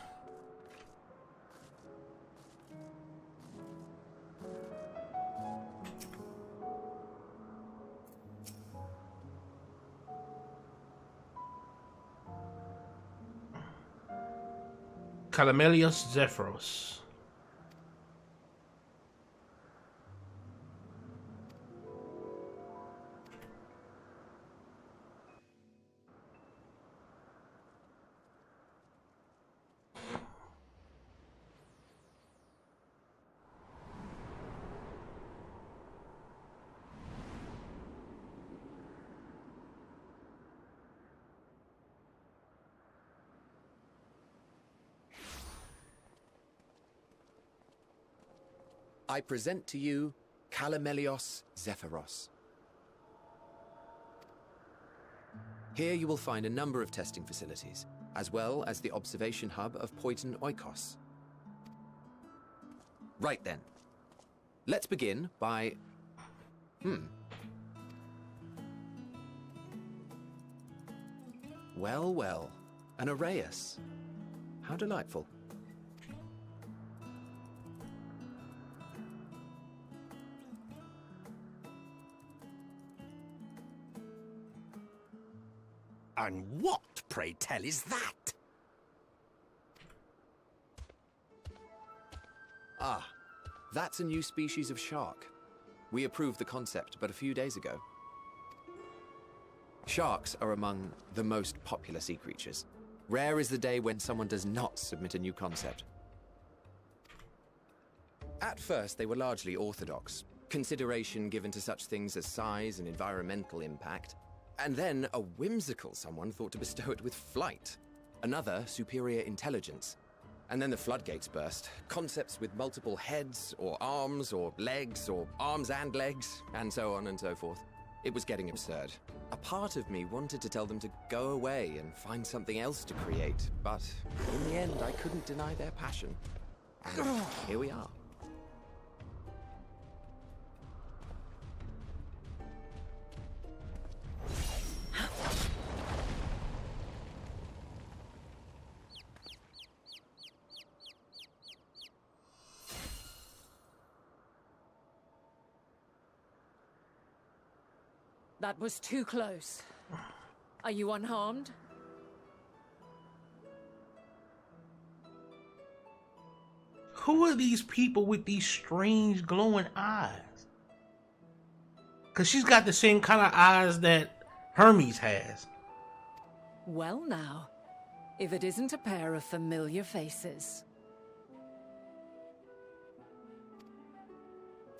Calamelius Zephyros. I present to you Calamelios Zephyros. Here you will find a number of testing facilities, as well as the observation hub of Poiton Oikos. Right then. Let's begin by... Well, well. An Arraius. How delightful. And what, pray tell, is that? Ah, that's a new species of shark. We approved the concept but a few days ago. Sharks are among the most popular sea creatures. Rare is the day when someone does not submit a new concept. At first, they were largely orthodox, consideration given to such things as size and environmental impact. And then a whimsical someone thought to bestow it with flight. Another, superior intelligence. And then the floodgates burst. Concepts with multiple heads, or arms and legs, and so on and so forth. It was getting absurd. A part of me wanted to tell them to go away and find something else to create, but in the end I couldn't deny their passion. And here we are. That was too close. Are you unharmed? Who are these people with these strange glowing eyes? Because she's got the same kind of eyes that Hermes has. Well now, if it isn't a pair of familiar faces.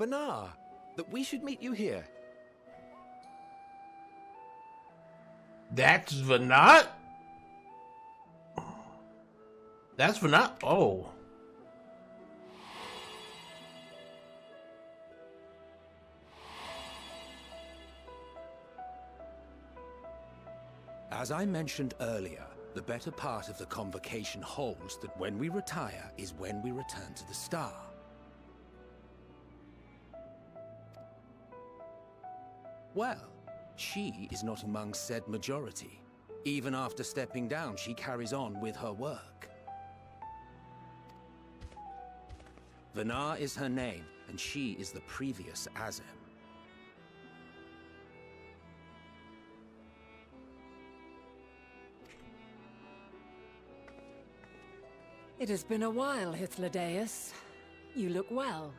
Vanar, that we should meet you here. That's Vanat? That's Vanat? Oh. As I mentioned earlier, the better part of the convocation holds that when we retire is when we return to the star. Well, she is not among said majority. Even after stepping down, she carries on with her work. Vanar is her name, and she is the previous Azem. It has been a while, Hythlodaeus. You look well.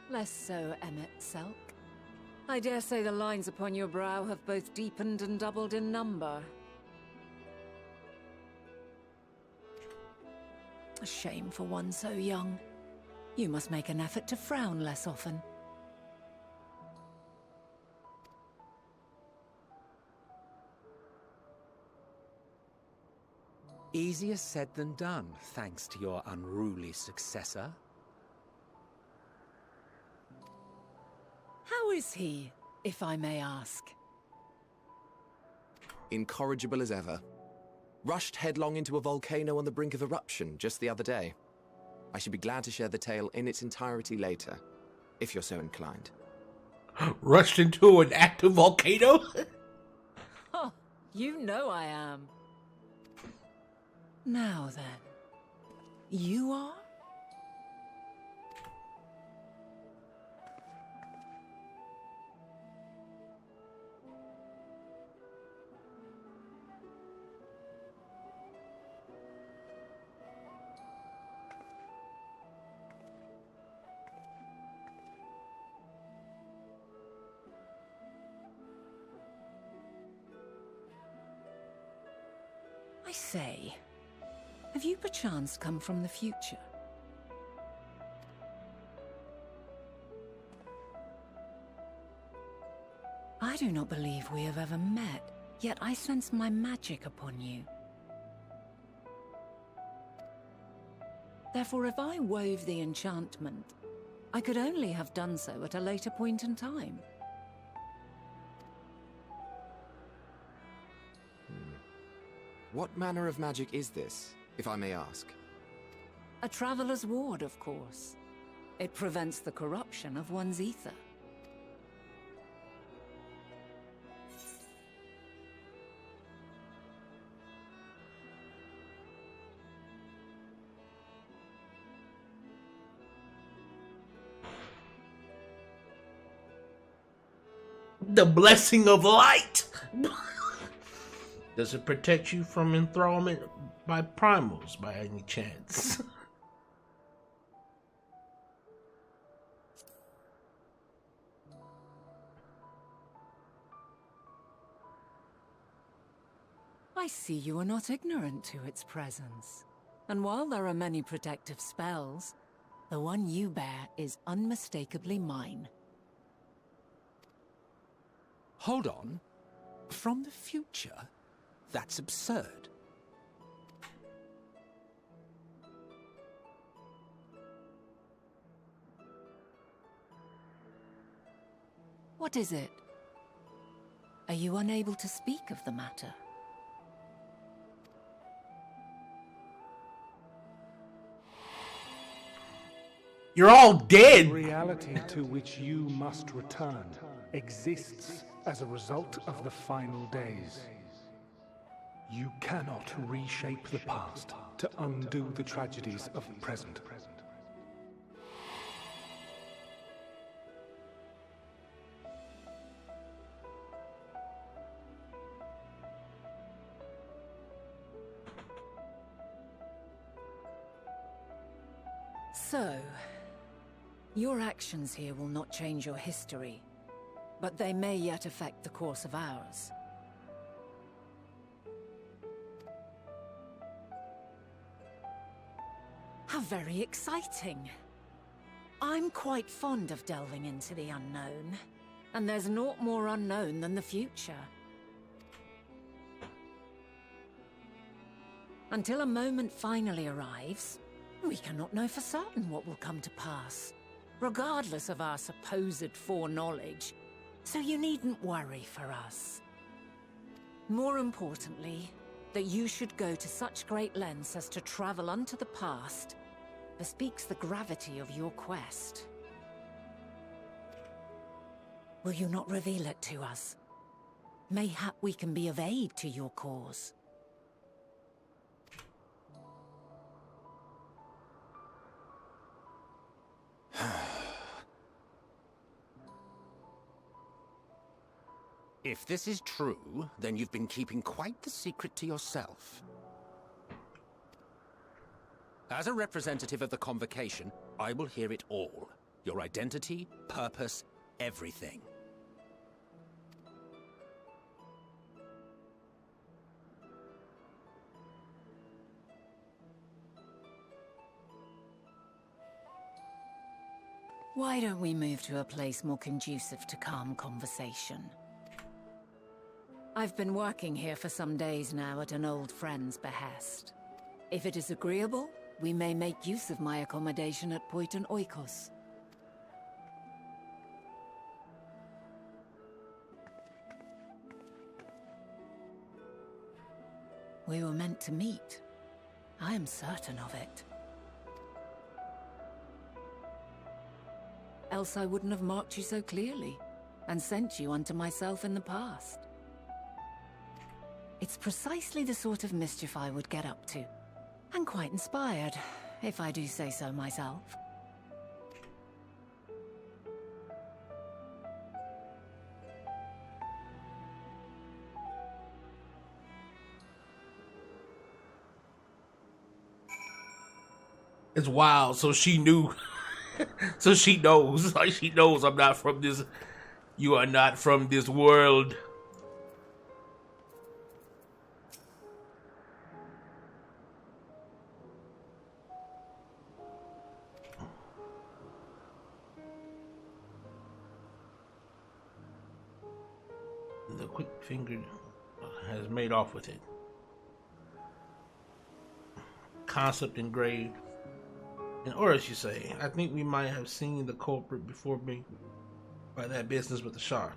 Less so, Emmet Selk. I dare say the lines upon your brow have both deepened and doubled in number. A shame for one so young. You must make an effort to frown less often. Easier said than done, thanks to your unruly successor. How is he, if I may ask? Incorrigible as ever. Rushed headlong into a volcano on the brink of eruption just the other day. I should be glad to share the tale in its entirety later, if you're so inclined. Rushed into an active volcano? Oh, you know I am. Now then, you are? I say, have you perchance come from the future? I do not believe we have ever met, yet I sense my magic upon you. Therefore, if I wove the enchantment, I could only have done so at a later point in time. What manner of magic is this, if I may ask? A traveler's ward, of course. It prevents the corruption of one's ether. The blessing of light! Does it protect you from enthrallment by primals by any chance? I see you are not ignorant to its presence. And while there are many protective spells, the one you bear is unmistakably mine. Hold on. From the future? That's absurd. What is it? Are you unable to speak of the matter? You're all dead! The reality to which you must return exists as a result of the final days. You cannot reshape the past to undo the tragedies of the present. So, your actions here will not change your history, but they may yet affect the course of ours. How very exciting. I'm quite fond of delving into the unknown, and there's naught more unknown than the future. Until a moment finally arrives, we cannot know for certain what will come to pass, regardless of our supposed foreknowledge, so you needn't worry for us. More importantly, that you should go to such great lengths as to travel unto the past bespeaks the gravity of your quest. Will you not reveal it to us? Mayhap we can be of aid to your cause. If this is true, then you've been keeping quite the secret to yourself. As a representative of the Convocation, I will hear it all. Your identity, purpose, everything. Why don't we move to a place more conducive to calm conversation? I've been working here for some days now at an old friend's behest. If it is agreeable, we may make use of my accommodation at Poiton Oikos. We were meant to meet. I am certain of it. Else I wouldn't have marked you so clearly, and sent you unto myself in the past. It's precisely the sort of mischief I would get up to, and quite inspired, if I do say so myself. It's wild. So she knew. So she knows. Like, she knows I'm not from this. You are not from this world. The quick finger has made off with it. Concept engraved. In order, you say, I think we might have seen the culprit before me by that business with the Shah.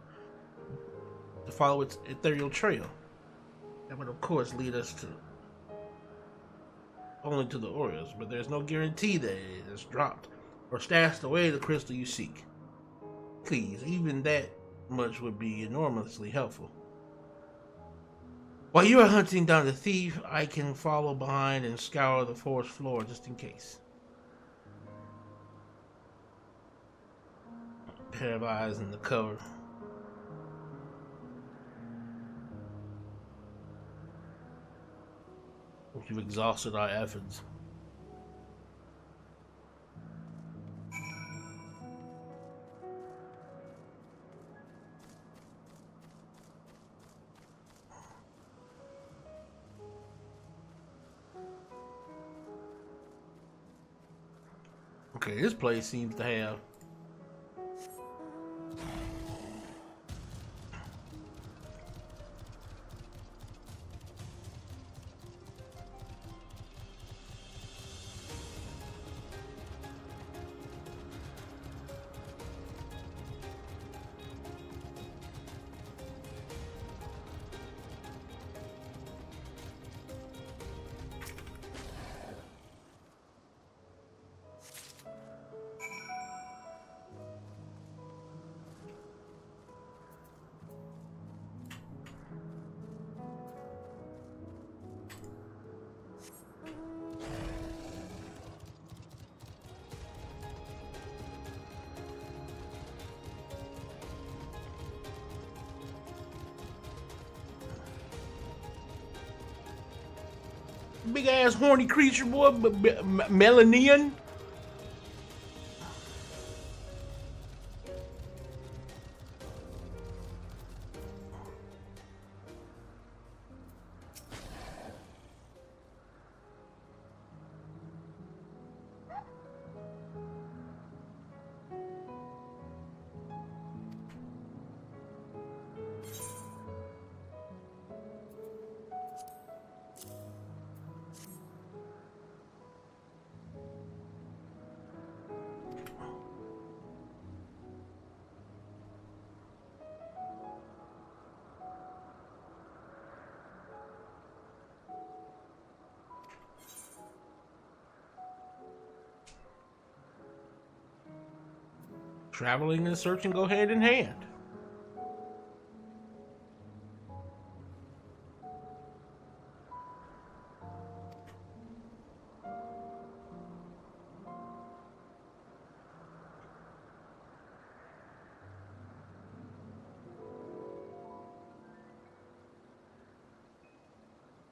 To follow its ethereal trail. That would of course lead us to only to the Orioles, but there's no guarantee that it has dropped or stashed away the crystal you seek. Please, even that much would be enormously helpful. While you are hunting down the thief, I can follow behind and scour the forest floor just in case. Pair of eyes in the cover. You've exhausted our efforts. Okay, this place seems to have big ass horny creature, boy, Melanian. traveling and searching go hand in hand.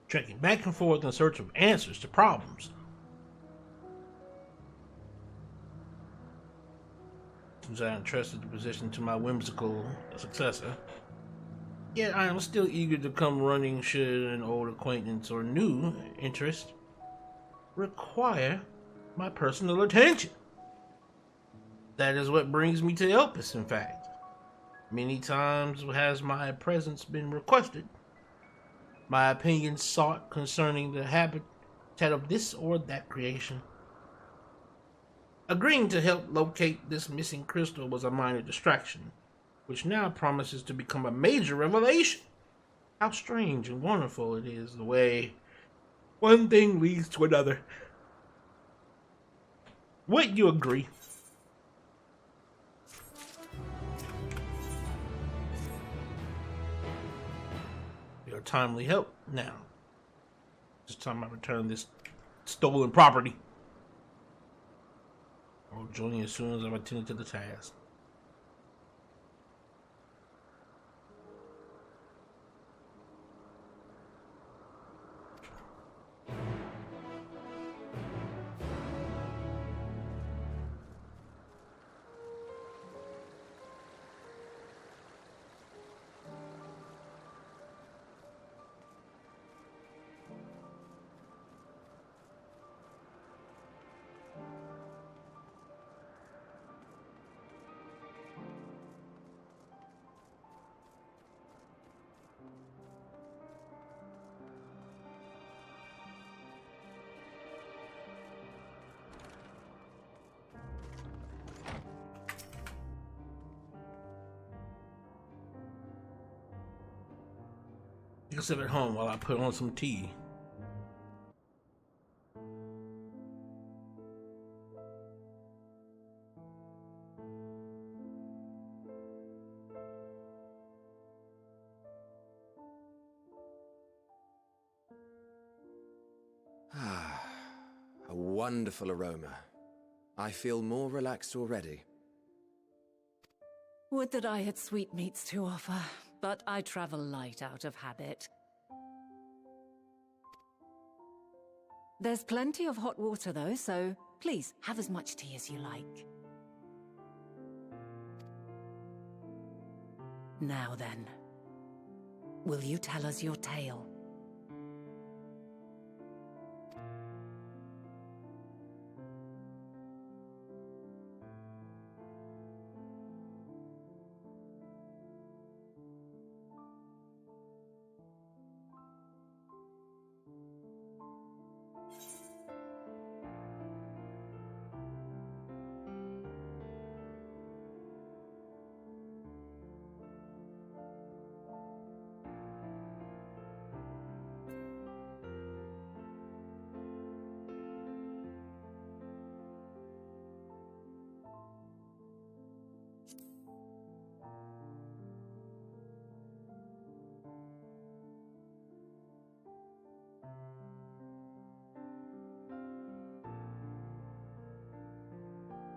Trekking back and forth in search of answers to problems. Since I entrusted the position to my whimsical successor, yet I am still eager to come running should an old acquaintance or new interest require my personal attention. That is what brings me to Elpis, in fact. Many times has my presence been requested, my opinion sought concerning the habitat of this or that creation. Agreeing to help locate this missing crystal was a minor distraction, which now promises to become a major revelation. How strange and wonderful it is the way one thing leads to another. Wouldn't you agree? Your timely help now. It's time I return this stolen property. I'll join you as soon as I've attended to the task. You can sit at home while I put on some tea. Ah, a wonderful aroma. I feel more relaxed already. Would that I had sweetmeats to offer, but I travel light out of habit. There's plenty of hot water though, so please have as much tea as you like. Now then, will you tell us your tale?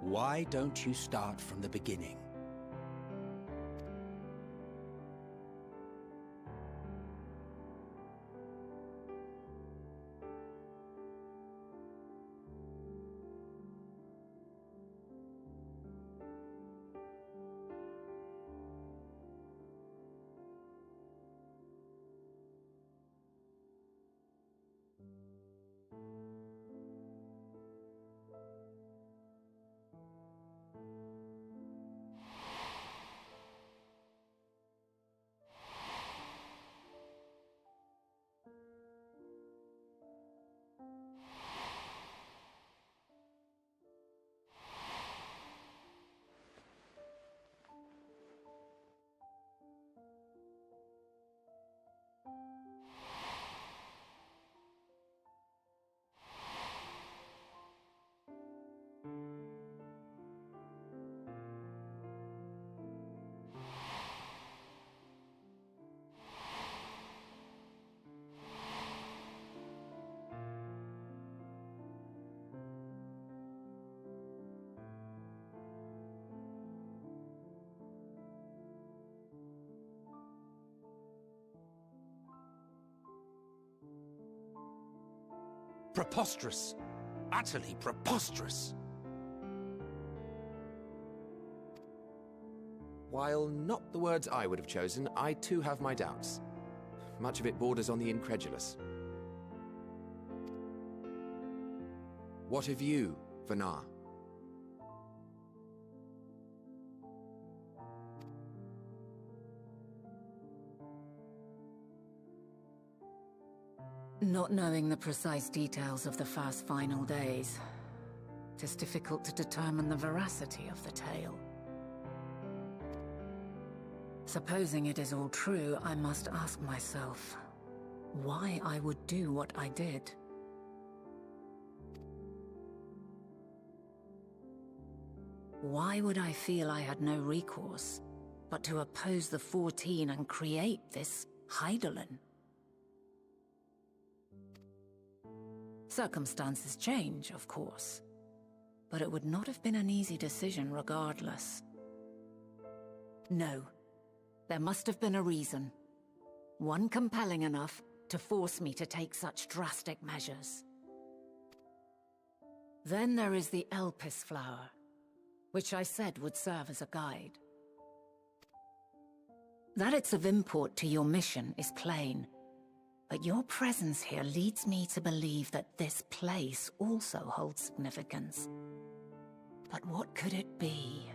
Why don't you start from the beginning? Preposterous. Utterly preposterous. While not the words I would have chosen, I too have my doubts. Much of it borders on the incredulous. What of you, Vanar? Not knowing the precise details of the first final days, it is difficult to determine the veracity of the tale. Supposing it is all true, I must ask myself why I would do what I did. Why would I feel I had no recourse but to oppose the 14 and create this Hydaelyn? Circumstances change, of course, but it would not have been an easy decision regardless. No, there must have been a reason. One compelling enough to force me to take such drastic measures. Then there is the Elpis flower, which I said would serve as a guide. That it's of import to your mission is plain, but your presence here leads me to believe that this place also holds significance. But what could it be?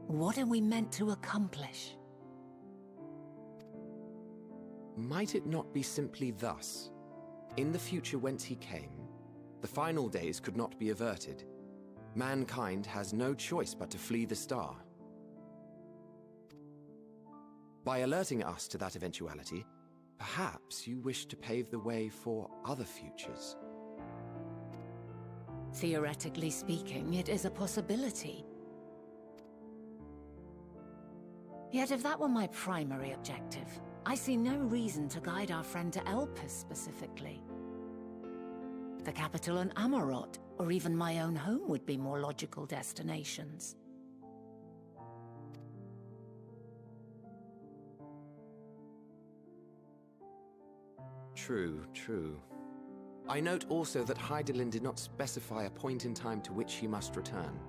What are we meant to accomplish? Might it not be simply thus? In the future whence he came, the final days could not be averted. Mankind has no choice but to flee the star. By alerting us to that eventuality, perhaps you wish to pave the way for other futures. Theoretically speaking, it is a possibility. Yet if that were my primary objective, I see no reason to guide our friend to Elpis specifically. The capital and Amarot, or even my own home would be more logical destinations. True, true. I note also that Hydaelyn did not specify a point in time to which he must return.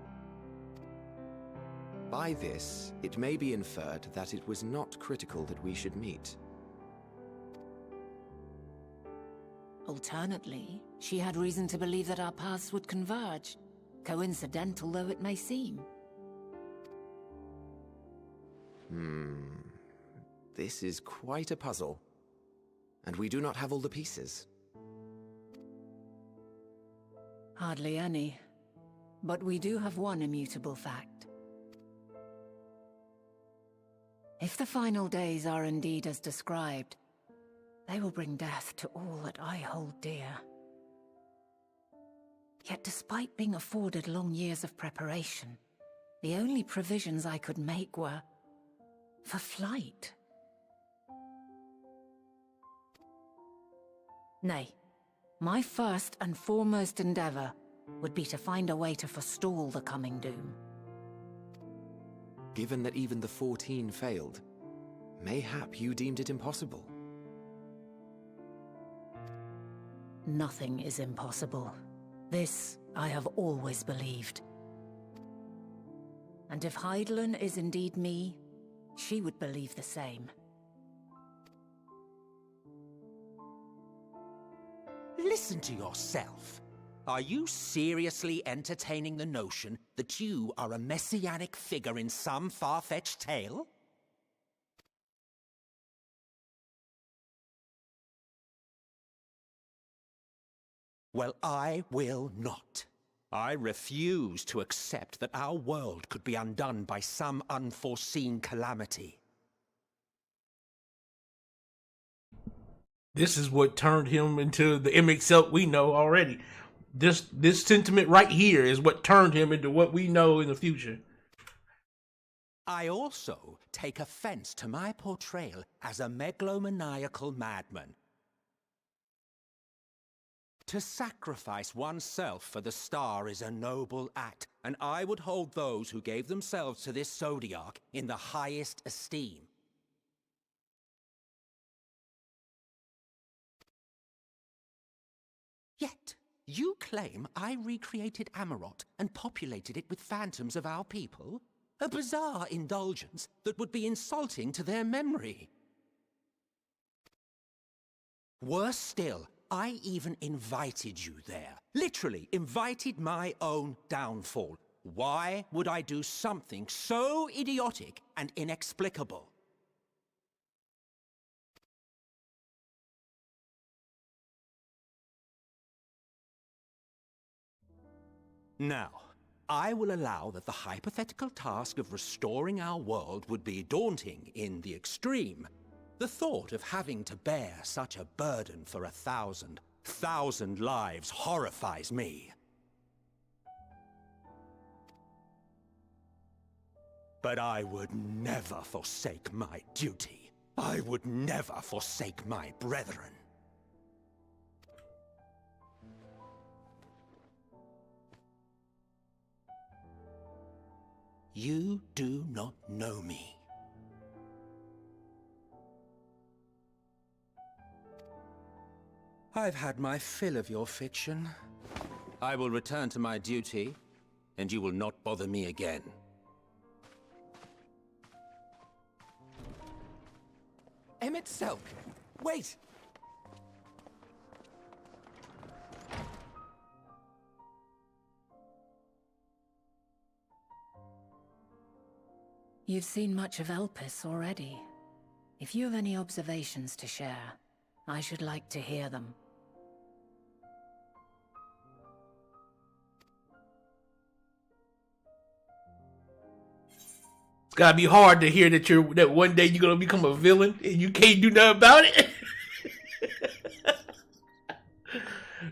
By this, it may be inferred that it was not critical that we should meet. Alternately, she had reason to believe that our paths would converge, coincidental though it may seem. This is quite a puzzle. And we do not have all the pieces. Hardly any. But we do have one immutable fact. If the final days are indeed as described, they will bring death to all that I hold dear. Yet despite being afforded long years of preparation, the only provisions I could make were for flight. Nay, my first and foremost endeavor would be to find a way to forestall the coming doom. Given that even the 14 failed, mayhap you deemed it impossible. Nothing is impossible. This I have always believed. And if Hydaelyn is indeed me, she would believe the same. Listen to yourself. Are you seriously entertaining the notion that you are a messianic figure in some far-fetched tale? Well, I will not. I refuse to accept that our world could be undone by some unforeseen calamity. This is what turned him into the MXL we know already. This sentiment right here is what turned him into what we know in the future. I also take offense to my portrayal as a megalomaniacal madman. To sacrifice oneself for the star is a noble act, and I would hold those who gave themselves to this zodiac in the highest esteem. Yet, You claim I recreated Amarot and populated it with phantoms of our people? A bizarre indulgence that would be insulting to their memory. Worse still, I even invited you there. Literally invited my own downfall. Why would I do something so idiotic and inexplicable? Now, I will allow that the hypothetical task of restoring our world would be daunting in the extreme. The thought of having to bear such a burden for 1,000 lives horrifies me. But I would never forsake my duty. I would never forsake my brethren. You do not know me. I've had my fill of your fiction. I will return to my duty, and you will not bother me again. Selk, wait! You've seen much of Elpis already. If you have any observations to share, I should like to hear them. It's gotta be hard to hear that one day you're gonna become a villain and you can't do nothing about it.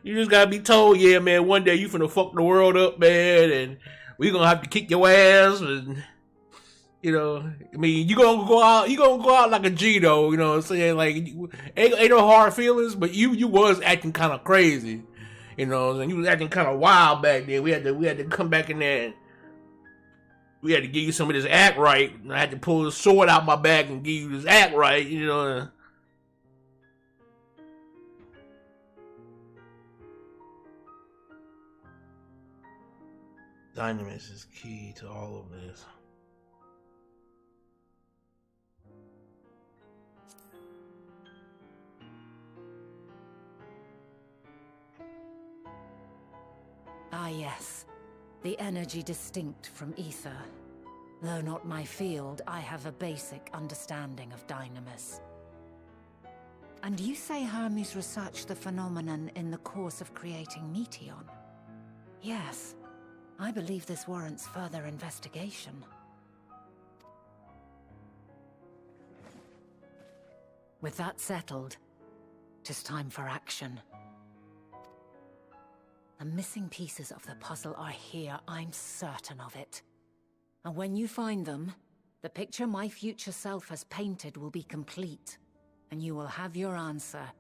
You just gotta be told, yeah, man, one day you finna fuck the world up, man, and we gonna have to kick your ass, and you know, I mean, you gonna go out like a G though, you know what I'm saying? Like, ain't no hard feelings, but you was acting kind of crazy, you know, and you was acting kind of wild back then. We had to come back in there and we had to give you some of this act right. I had to pull the sword out my bag and give you this act right, you know. Dynamis is key to all of this. Ah yes, the energy distinct from ether. Though not my field, I have a basic understanding of Dynamis. And you say Hermes researched the phenomenon in the course of creating Meteion? Yes, I believe this warrants further investigation. With that settled, 'tis time for action. The missing pieces of the puzzle are here, I'm certain of it. And when you find them, the picture my future self has painted will be complete, and you will have your answer.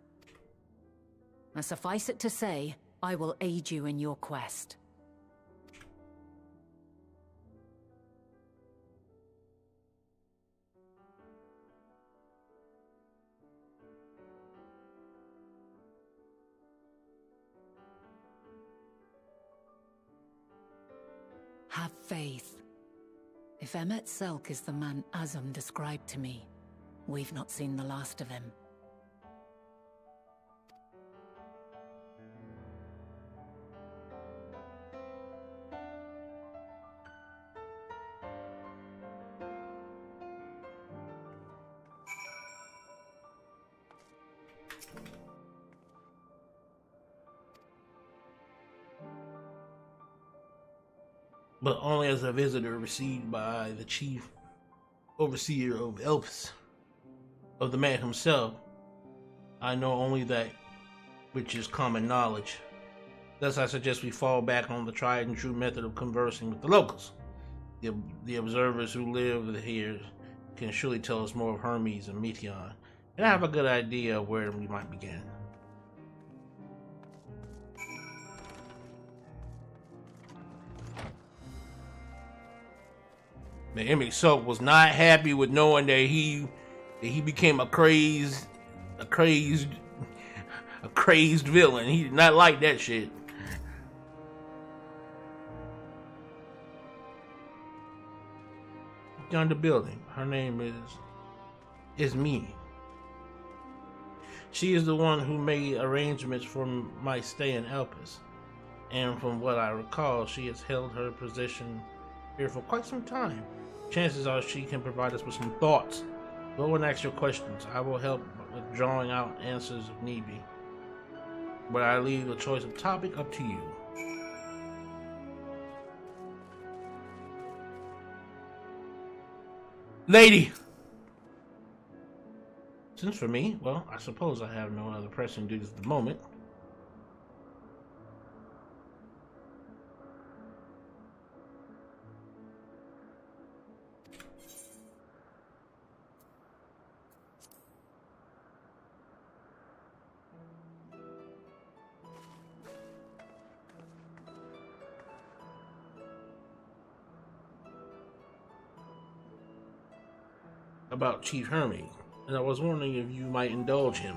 Now suffice it to say, I will aid you in your quest. Have faith. If Amon-Rellik is the man Azum described to me, we've not seen the last of him. But only as a visitor received by the chief overseer of Elpis, of the man himself. I know only that which is common knowledge. Thus I suggest we fall back on the tried and true method of conversing with the locals. The observers who live here can surely tell us more of Hermes and Meteion, and I have a good idea of where we might begin. Man, Amon-Rellik was not happy with knowing that he became a crazed villain. He did not like that shit. beyond the building. Her name is Mimi. She is the one who made arrangements for my stay in Elpis, and from what I recall, she has held her position here for quite some time. Chances are she can provide us with some thoughts. Go and ask your questions. I will help with drawing out answers if need be. But I leave the choice of topic up to you. Lady! Since for me, well, I suppose I have no other pressing duties at the moment. About Chief Hermes, and I was wondering if you might indulge him.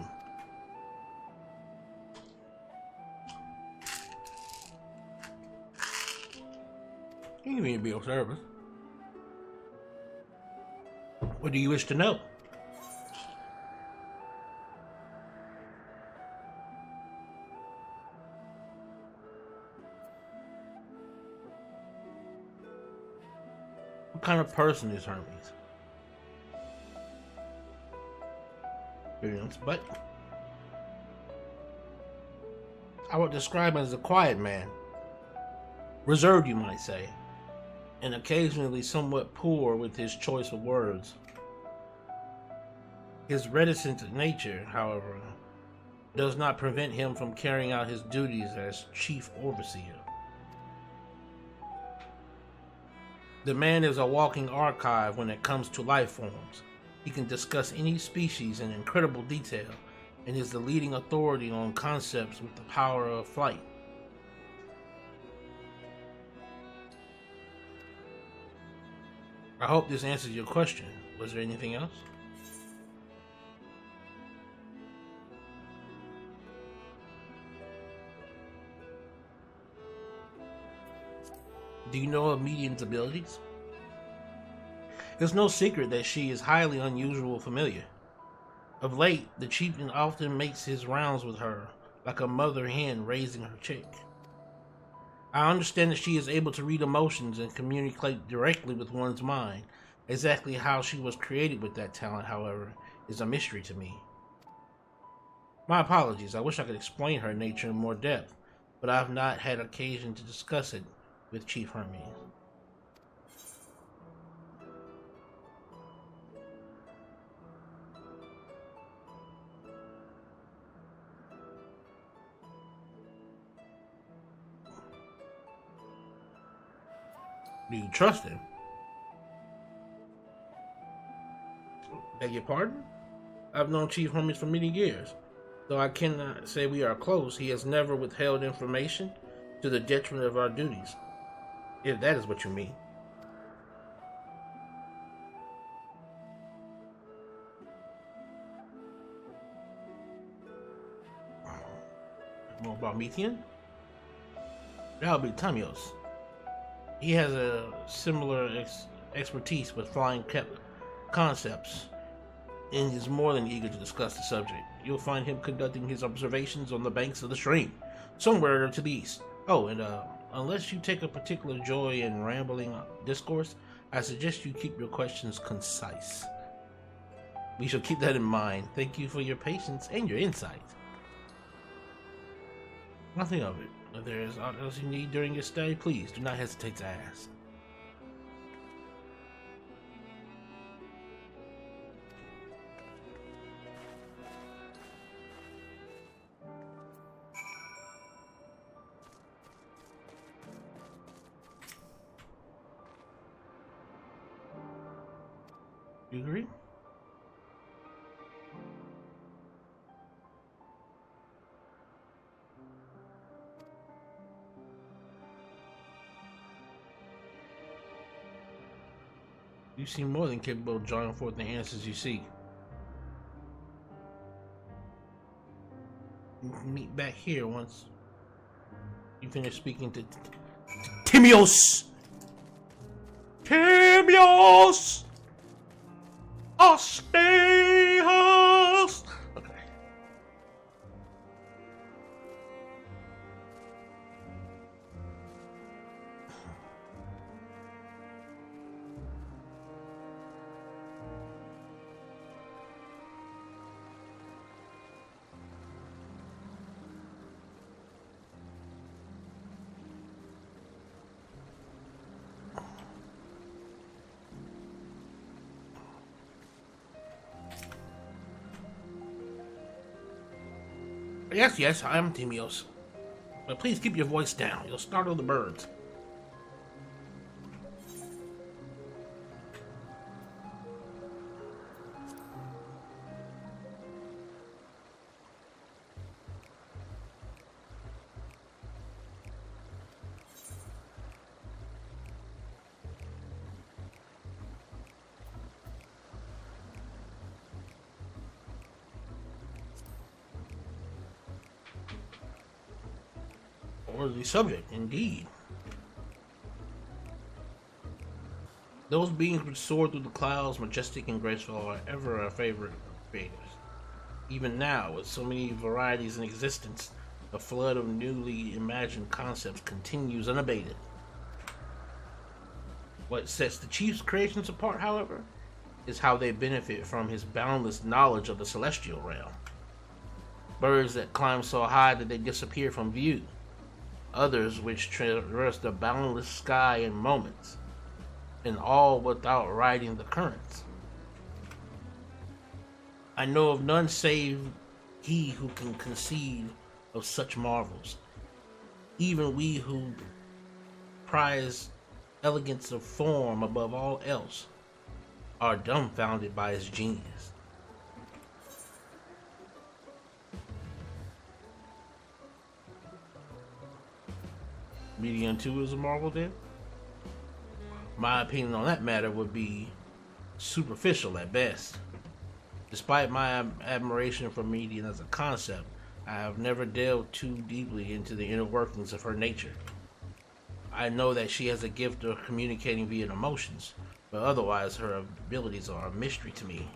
You need to be of service. What do you wish to know? What kind of person is Hermes? But I would describe him as a quiet man, reserved you might say, and occasionally somewhat poor with his choice of words. His reticent nature, however, does not prevent him from carrying out his duties as chief overseer. The man is a walking archive when it comes to life forms. He can discuss any species in incredible detail and is the leading authority on concepts with the power of flight. I hope this answers your question. Was there anything else? Do you know of Median's abilities? It's no secret that she is highly unusual familiar. Of late, the chieftain often makes his rounds with her, like a mother hen raising her chick. I understand that she is able to read emotions and communicate directly with one's mind. Exactly how she was created with that talent, however, is a mystery to me. My apologies, I wish I could explain her nature in more depth, but I have not had occasion to discuss it with Chief Hermes. Do you trust him? Beg your pardon? I've known Chief Hermes for many years. Though I cannot say we are close, he has never withheld information to the detriment of our duties. If that is what you mean. More about Methian? That would be Tamios. He has a similar expertise with flying concepts and is more than eager to discuss the subject. You'll find him conducting his observations on the banks of the stream, somewhere to the east. Oh, and unless you take a particular joy in rambling discourse, I suggest you keep your questions concise. We shall keep that in mind. Thank you for your patience and your insight. Nothing of it. If there is aught else you need during your stay, please do not hesitate to ask. You agree? You seem more than capable of drawing forth the answers you seek. We can meet back here once you finish speaking to Timios! Timios! Adios! Hostias! Okay. Yes, I am Timios. But please keep your voice down. You'll startle the birds. Worthy subject, indeed. Those beings which soar through the clouds, majestic and graceful, are ever our favorite creators. Even now, with so many varieties in existence, the flood of newly imagined concepts continues unabated. What sets the chief's creations apart, however, is how they benefit from his boundless knowledge of the celestial realm. Birds that climb so high that they disappear from view. Others which traverse the boundless sky in moments, and all without riding the currents. I know of none save he who can conceive of such marvels. Even we who prize elegance of form above all else are dumbfounded by his genius. Median 2 is a marvel then? My opinion on that matter would be superficial at best. Despite my admiration for Median as a concept, I have never delved too deeply into the inner workings of her nature. I know that she has a gift of communicating via emotions, but otherwise her abilities are a mystery to me.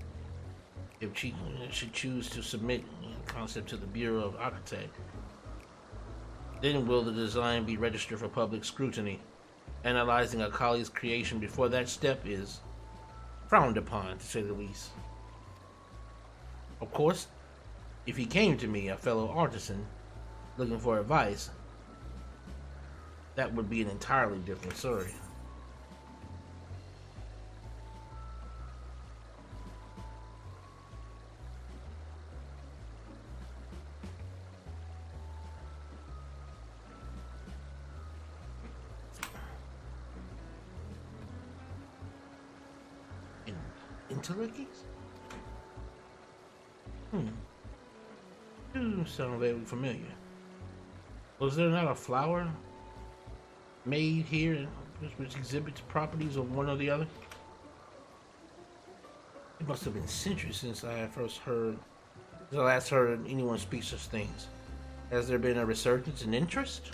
If she should choose to submit the concept to the Bureau of Architect, then will the design be registered for public scrutiny? Analyzing a colleague's creation before that step is frowned upon, to say the least. Of course, if he came to me, a fellow artisan, looking for advice, that would be an entirely different story. Interlockies? Do sound vaguely familiar. Was there not a flower made here which exhibits properties of one or the other? It must have been centuries since I last heard anyone speak such things. Has there been a resurgence in interest?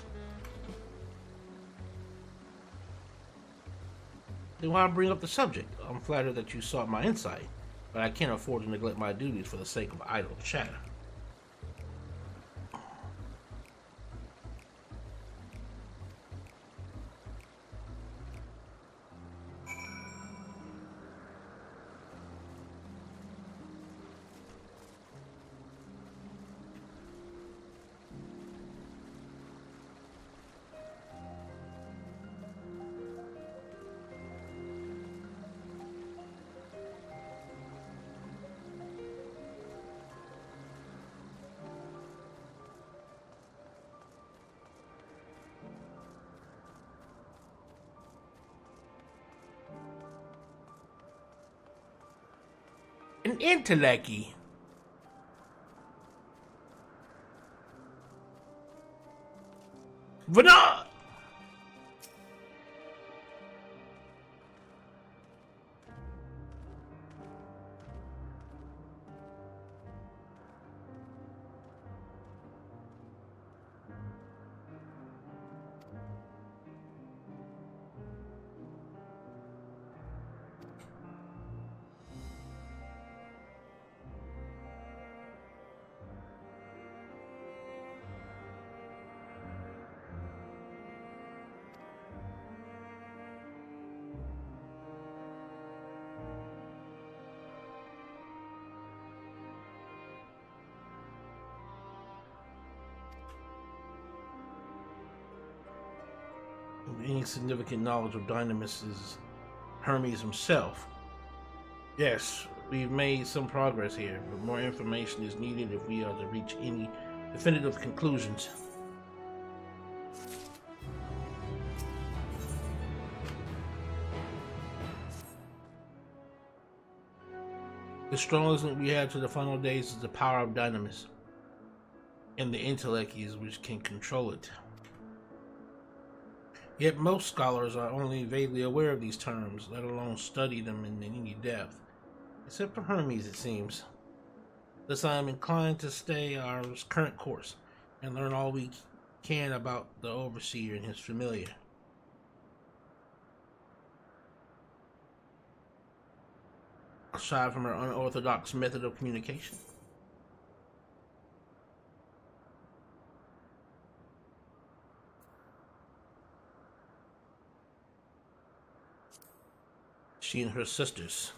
Then why bring up the subject? I'm flattered that you sought my insight, but I can't afford to neglect my duties for the sake of idle chatter. An intellecty. Vana! any significant knowledge of Dynamis is Hermes himself. Yes, we've made some progress here, but more information is needed if we are to reach any definitive conclusions. The strongest link we have to the final days is the power of Dynamis, and the intellect is which can control it. Yet most scholars are only vaguely aware of these terms, let alone study them in any depth. Except for Hermes, it seems. Thus I am inclined to stay our current course, and learn all we can about the Overseer and his familiar. Aside from her unorthodox method of communication. She and her sisters.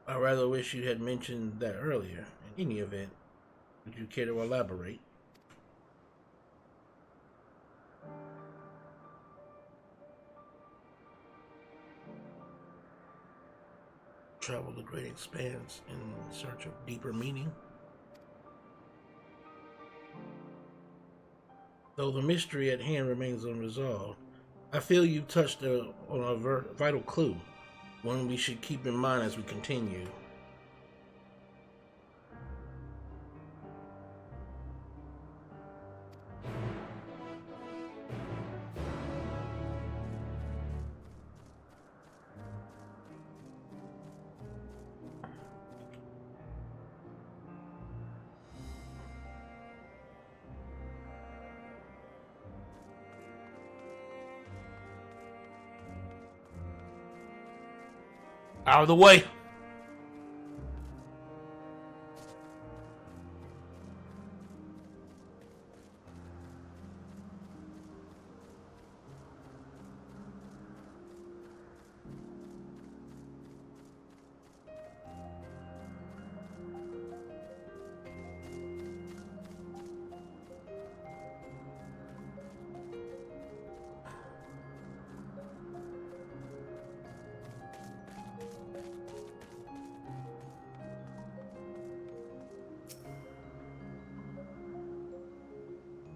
I rather wish you had mentioned that earlier. In any event, would you care to elaborate? Travel the great expanse in search of deeper meaning? Though the mystery at hand remains unresolved, I feel you touched on a vital clue, one we should keep in mind as we continue. Out of the way.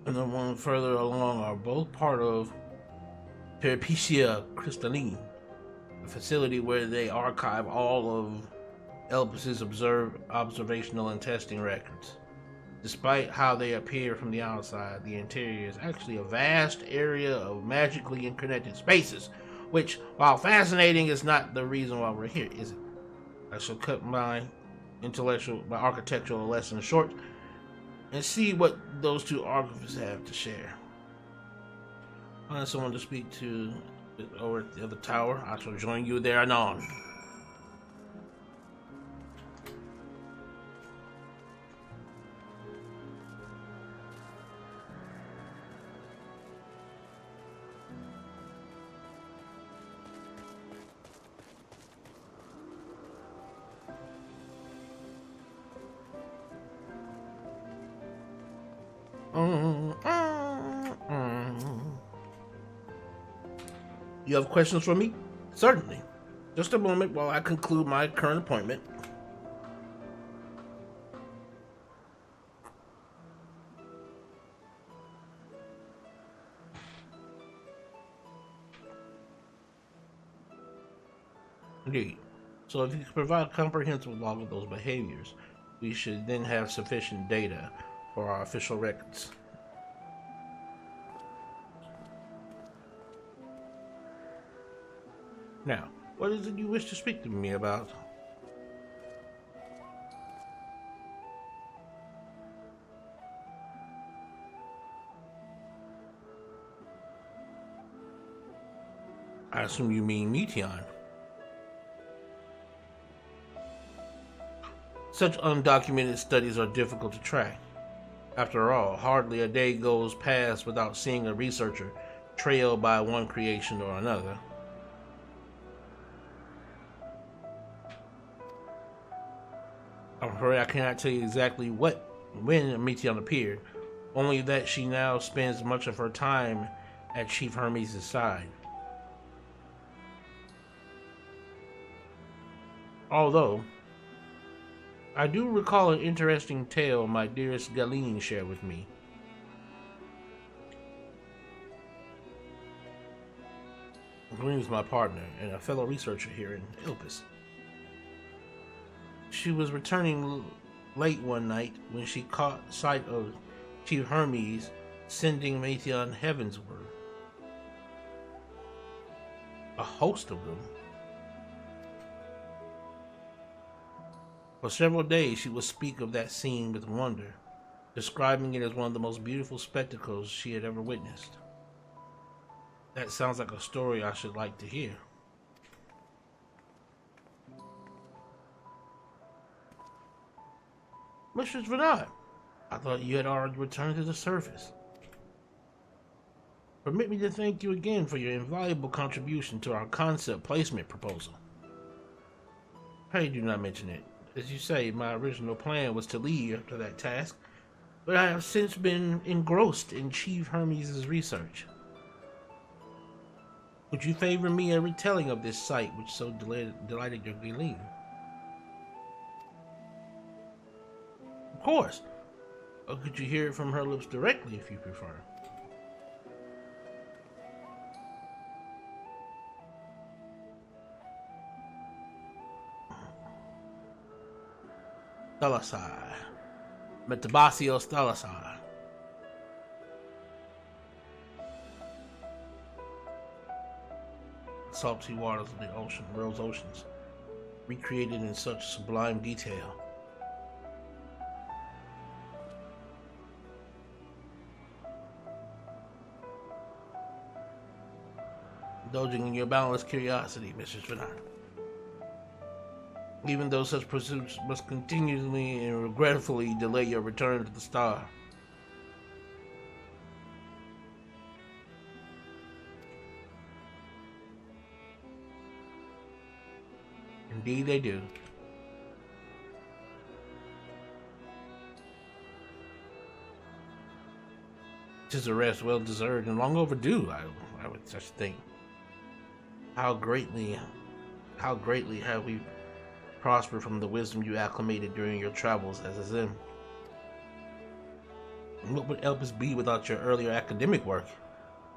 And the one further along are both part of Peripecia Crystalline, a facility where they archive all of Elpis's observational and testing records. Despite how they appear from the outside, the interior is actually a vast area of magically interconnected spaces, which, while fascinating, is not the reason why we're here, is it? I shall cut my architectural lesson short and see what those two archivists have to share. Find someone to speak to over at the other tower. I shall join you there anon. You have questions for me? Certainly. Just a moment while I conclude my current appointment. Indeed. So if you can provide a comprehensive log of those behaviors, we should then have sufficient data for our official records. Now, what is it you wish to speak to me about? I assume you mean Meteon. Such undocumented studies are difficult to track. After all, hardly a day goes past without seeing a researcher trailed by one creation or another. I'm afraid I cannot tell you exactly when Meteon appeared, only that she now spends much of her time at Chief Hermes' side. Although, I do recall an interesting tale my dearest Galeen shared with me. Galeen is my partner and a fellow researcher here in Elpis. She was returning late one night when she caught sight of Chief Hermes sending Matheon heavensward. A host of them. For several days she would speak of that scene with wonder, describing it as one of the most beautiful spectacles she had ever witnessed. That sounds like a story I should like to hear. Mistress Vinod, I thought you had already returned to the surface. Permit me to thank you again for your invaluable contribution to our concept placement proposal. Pray do not mention it. As you say, my original plan was to leave after that task, but I have since been engrossed in Chief Hermes' research. Would you favor me a retelling of this sight which so delighted your Galeen? Of course. Or could you hear it from her lips directly if you prefer? Thalasai. Metabasios Thalasai. Salty waters of the ocean, world's oceans, recreated in such sublime detail. Indulging in your boundless curiosity, Mrs. Vinod. Even though such pursuits must continually and regretfully delay your return to the star. Indeed they do. Tis a rest well deserved and long overdue, I would just think. How greatly have we prospered from the wisdom you acclimated during your travels as a Zim. And what would Elpis be without your earlier academic work?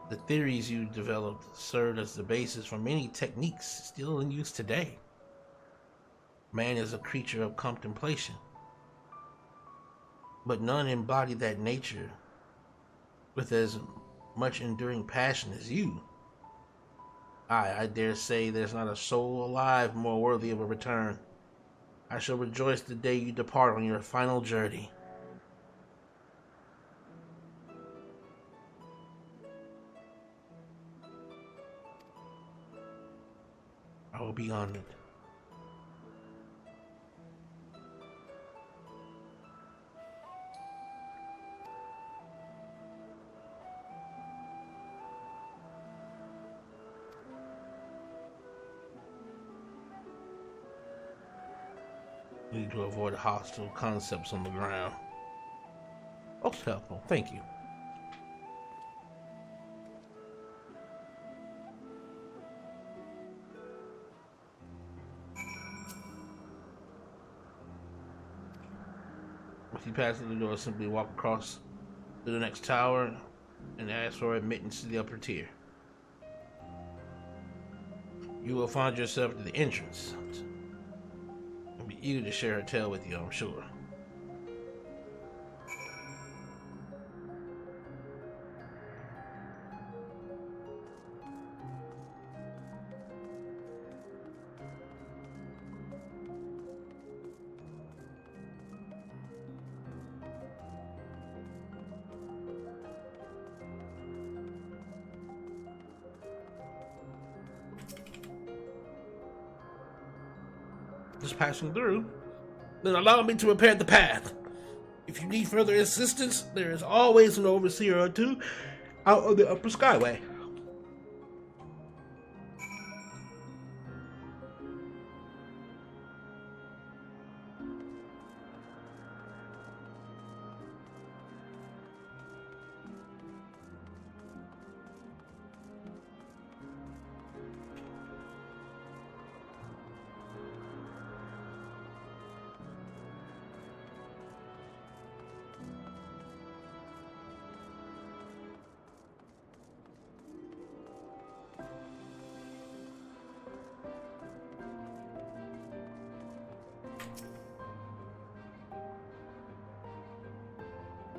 The theories you developed served as the basis for many techniques still in use today. Man is a creature of contemplation, but none embody that nature with as much enduring passion as you. I dare say there's not a soul alive more worthy of a return. I shall rejoice the day you depart on your final journey. I will be honored. Need to avoid hostile concepts on the ground. Most helpful, thank you. If you pass through the door, simply walk across to the next tower and ask for admittance to the upper tier. You will find yourself at the entrance. I'll be eager to share a tale with you, I'm sure. Just passing through, then allow me to prepare the path. If you need further assistance, there is always an overseer or two out on the upper skyway.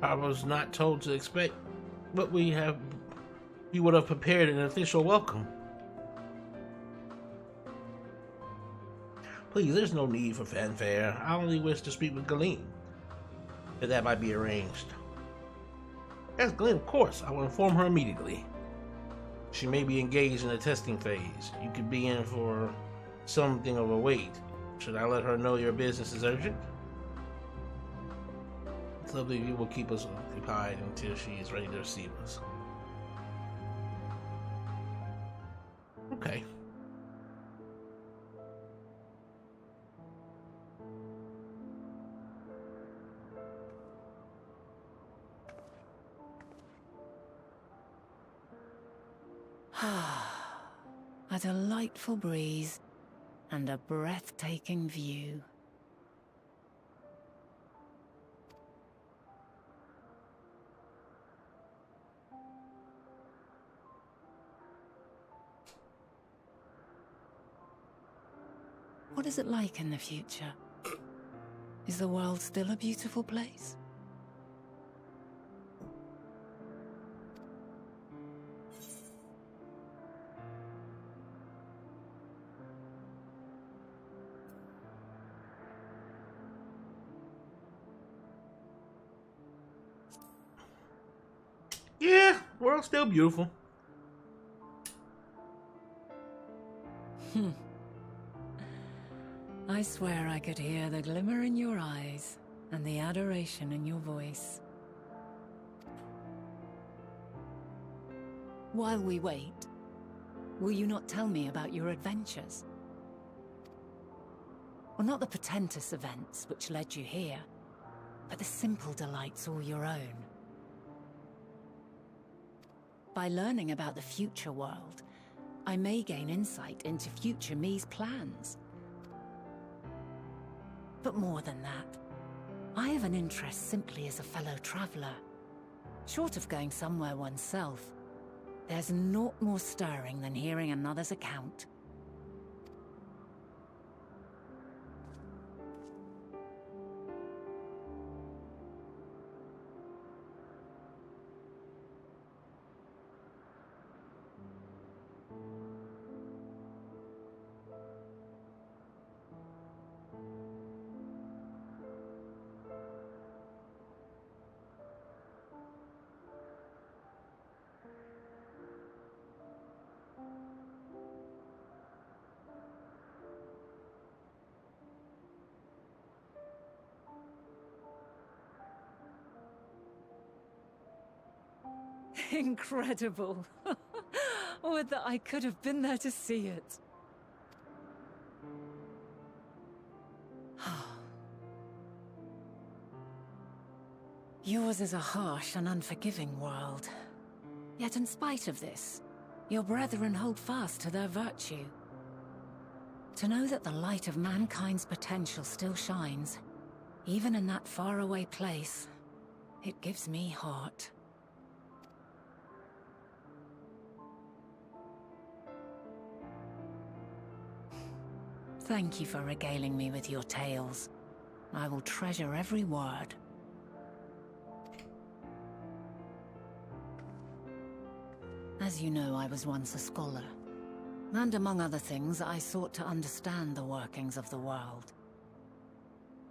I was not told to expect what we have. You would have prepared an official welcome. Please, there's no need for fanfare. I only wish to speak with Galeen. If that might be arranged. Yes, Galeen, of course. I will inform her immediately. She may be engaged in the testing phase. You could be in for something of a wait. Should I let her know your business is urgent? It's lovely if you will keep us occupied until she is ready to receive us. Okay. A delightful breeze and a breathtaking view. What is it like in the future? Is the world still a beautiful place? Yeah, world's still beautiful. I swear I could hear the glimmer in your eyes and the adoration in your voice. While we wait, will you not tell me about your adventures? Well, not the portentous events which led you here, but the simple delights all your own. By learning about the future world, I may gain insight into future me's plans. But more than that, I have an interest simply as a fellow traveler. Short of going somewhere oneself, there's naught more stirring than hearing another's account. Incredible. Would that I could have been there to see it. Yours is a harsh and unforgiving world. Yet in spite of this, your brethren hold fast to their virtue. To know that the light of mankind's potential still shines, even in that faraway place, it gives me heart. Thank you for regaling me with your tales. I will treasure every word. As you know, I was once a scholar. And among other things, I sought to understand the workings of the world.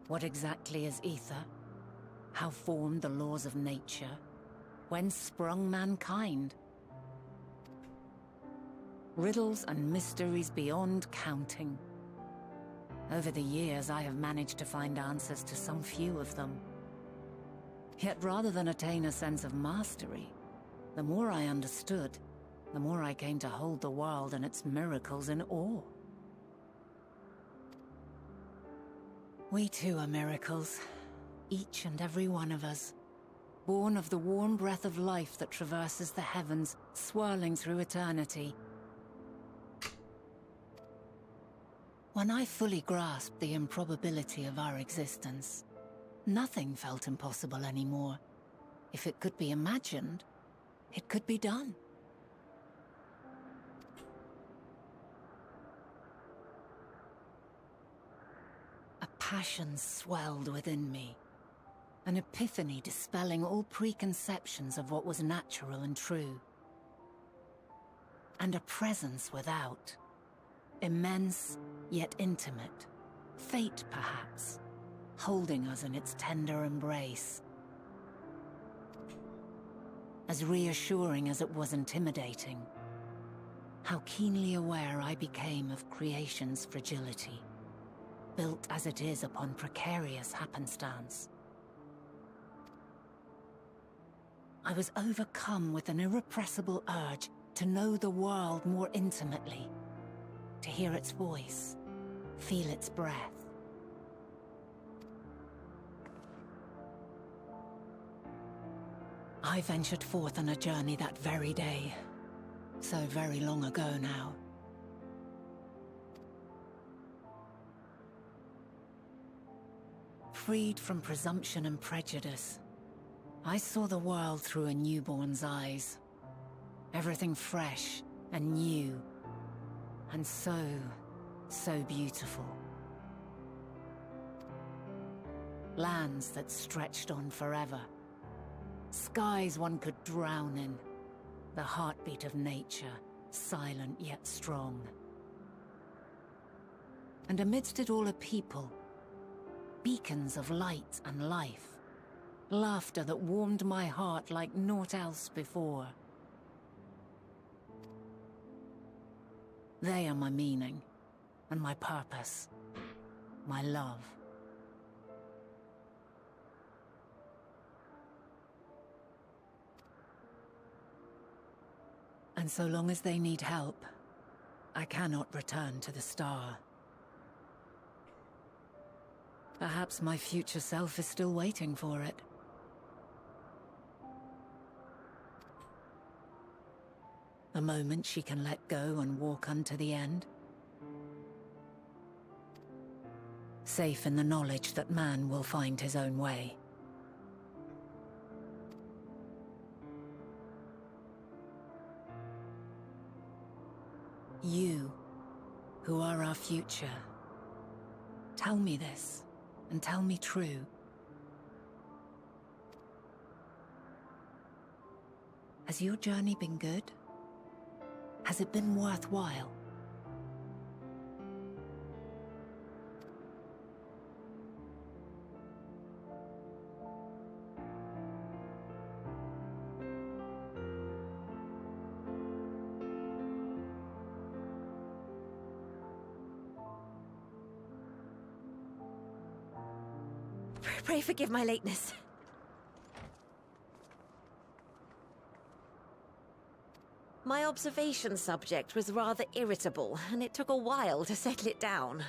What exactly is ether? How formed the laws of nature? Whence sprung mankind? Riddles and mysteries beyond counting. Over the years, I have managed to find answers to some few of them. Yet rather than attain a sense of mastery, the more I understood, the more I came to hold the world and its miracles in awe. We too are miracles, each and every one of us, born of the warm breath of life that traverses the heavens, swirling through eternity. When I fully grasped the improbability of our existence, nothing felt impossible anymore. If it could be imagined, it could be done. A passion swelled within me. An epiphany dispelling all preconceptions of what was natural and true. And a presence without. Immense, yet intimate. Fate, perhaps, holding us in its tender embrace. As reassuring as it was intimidating. How keenly aware I became of creation's fragility, built as it is upon precarious happenstance. I was overcome with an irrepressible urge to know the world more intimately, to hear its voice, feel its breath. I ventured forth on a journey that very day, so very long ago now. Freed from presumption and prejudice, I saw the world through a newborn's eyes. Everything fresh and new, and so beautiful. Lands that stretched on forever. Skies one could drown in. The heartbeat of nature, silent yet strong. And amidst it all a people, beacons of light and life. Laughter that warmed my heart like naught else before. They are my meaning, and my purpose, my love. And so long as they need help, I cannot return to the star. Perhaps my future self is still waiting for it. The moment she can let go and walk unto the end. Safe in the knowledge that man will find his own way. You, who are our future, tell me this, and tell me true. Has your journey been good? Has it been worthwhile? Pray forgive my lateness. My observation subject was rather irritable, and it took a while to settle it down.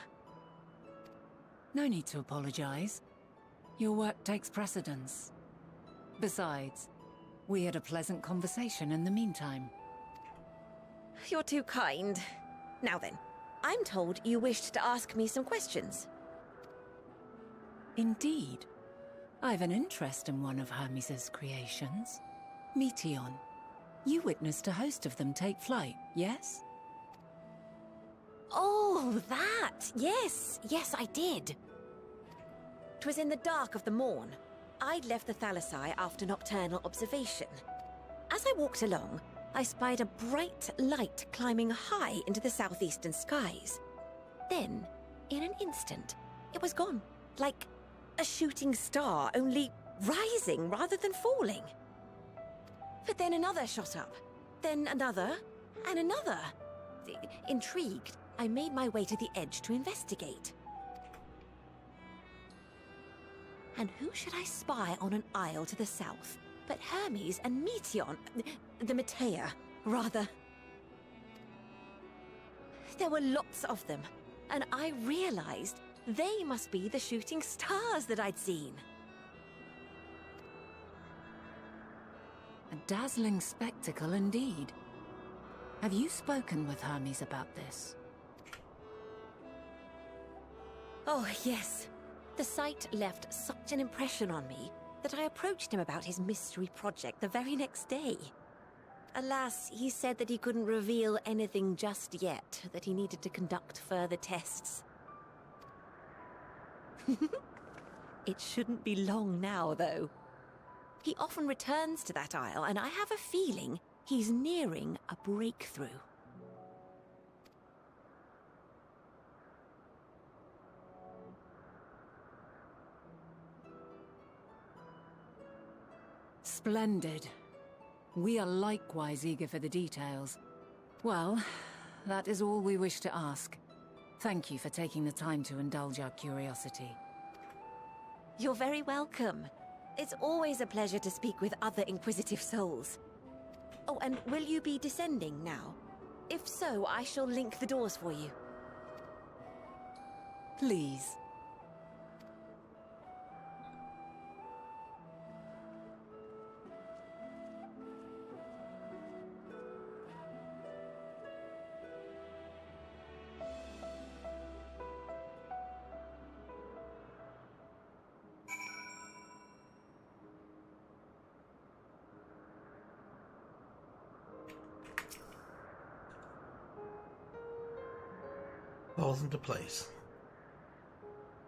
No need to apologize. Your work takes precedence. Besides, we had a pleasant conversation in the meantime. You're too kind. Now then, I'm told you wished to ask me some questions. Indeed. I've an interest in one of Hermes' creations. Meteion. You witnessed a host of them take flight, yes? Oh, that! Yes, I did. 'Twas in the dark of the morn. I'd left the Thalassai after nocturnal observation. As I walked along, I spied a bright light climbing high into the southeastern skies. Then, in an instant, it was gone, like a shooting star, only rising rather than falling. But then another shot up, then another, and another. Intrigued, I made my way to the edge to investigate. And who should I spy on an isle to the south but Hermes and Meteion, the Metea, rather. There were lots of them, and I realized they must be the shooting stars that I'd seen. A dazzling spectacle indeed. Have you spoken with Hermes about this? Oh, yes. The sight left such an impression on me that I approached him about his mystery project the very next day. Alas, he said that he couldn't reveal anything just yet, that he needed to conduct further tests. It shouldn't be long now, though. He often returns to that isle, and I have a feeling he's nearing a breakthrough. Splendid. We are likewise eager for the details. Well, that is all we wish to ask. Thank you for taking the time to indulge our curiosity. You're very welcome. It's always a pleasure to speak with other inquisitive souls. Oh, and will you be descending now? If so, I shall link the doors for you. Please. Falls into place.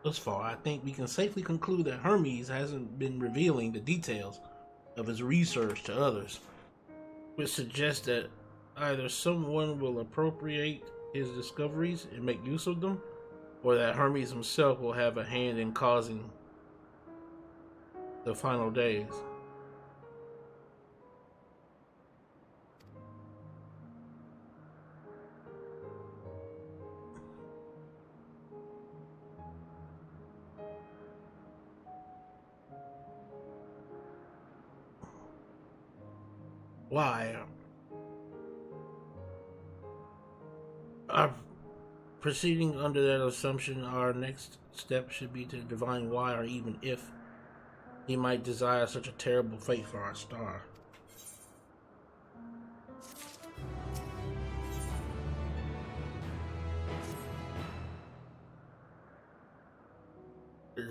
Thus far, I think we can safely conclude that Hermes hasn't been revealing the details of his research to others, which suggests that either someone will appropriate his discoveries and make use of them, or that Hermes himself will have a hand in causing the final days. Why? Proceeding under that assumption, our next step should be to divine why, or even if, he might desire such a terrible fate for our star.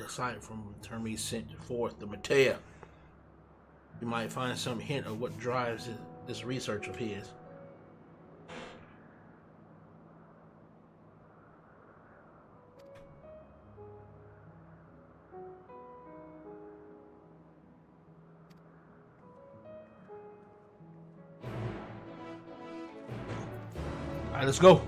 Aside from Hermes sent forth the Matea, you might find some hint of what drives this research of his. All right, let's go.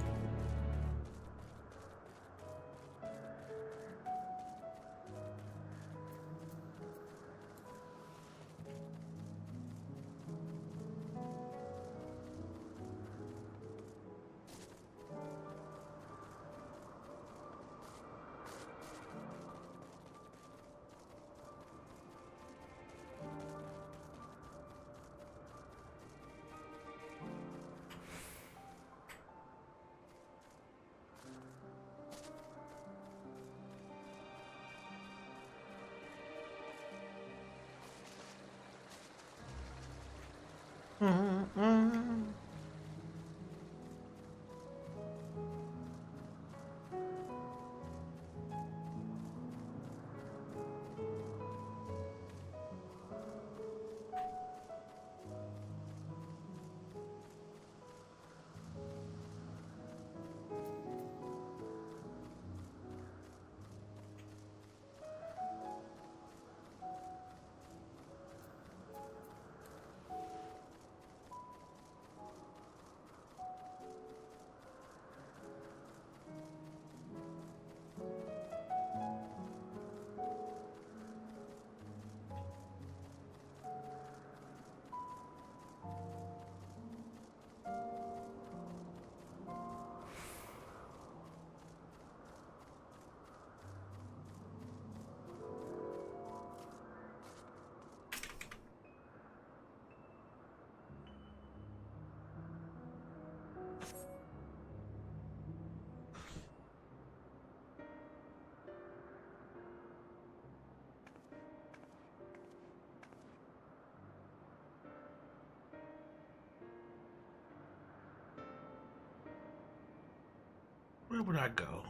Where would I go?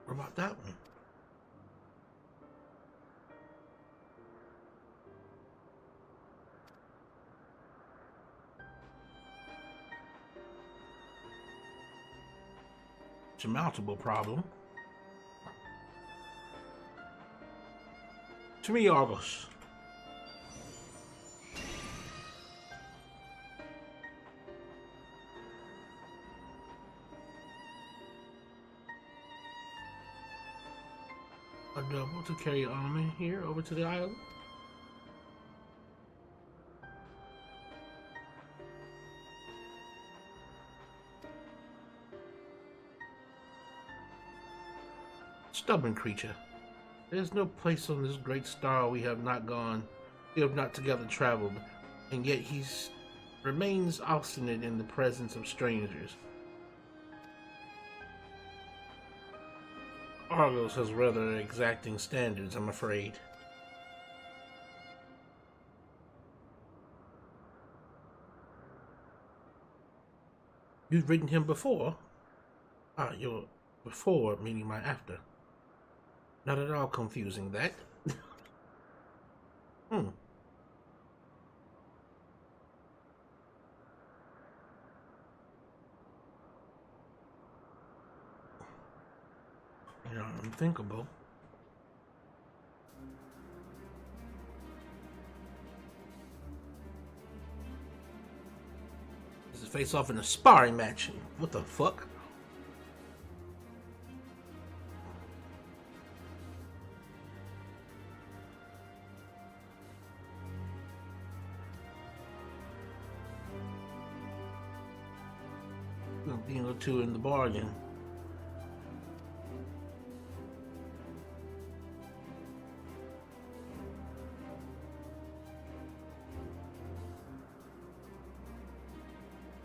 What about that one? surmountable problem. To me, Argos. A double to carry Amon here over to the island. Stubborn creature. There's no place on this great star we have not gone, we have not together traveled, and yet he remains obstinate in the presence of strangers. Argos has rather exacting standards, I'm afraid. You've written him before? Ah, your before meaning my after. Not at all confusing, that. You know, unthinkable. This is face off in a sparring match. What the fuck? Being or two in the bargain.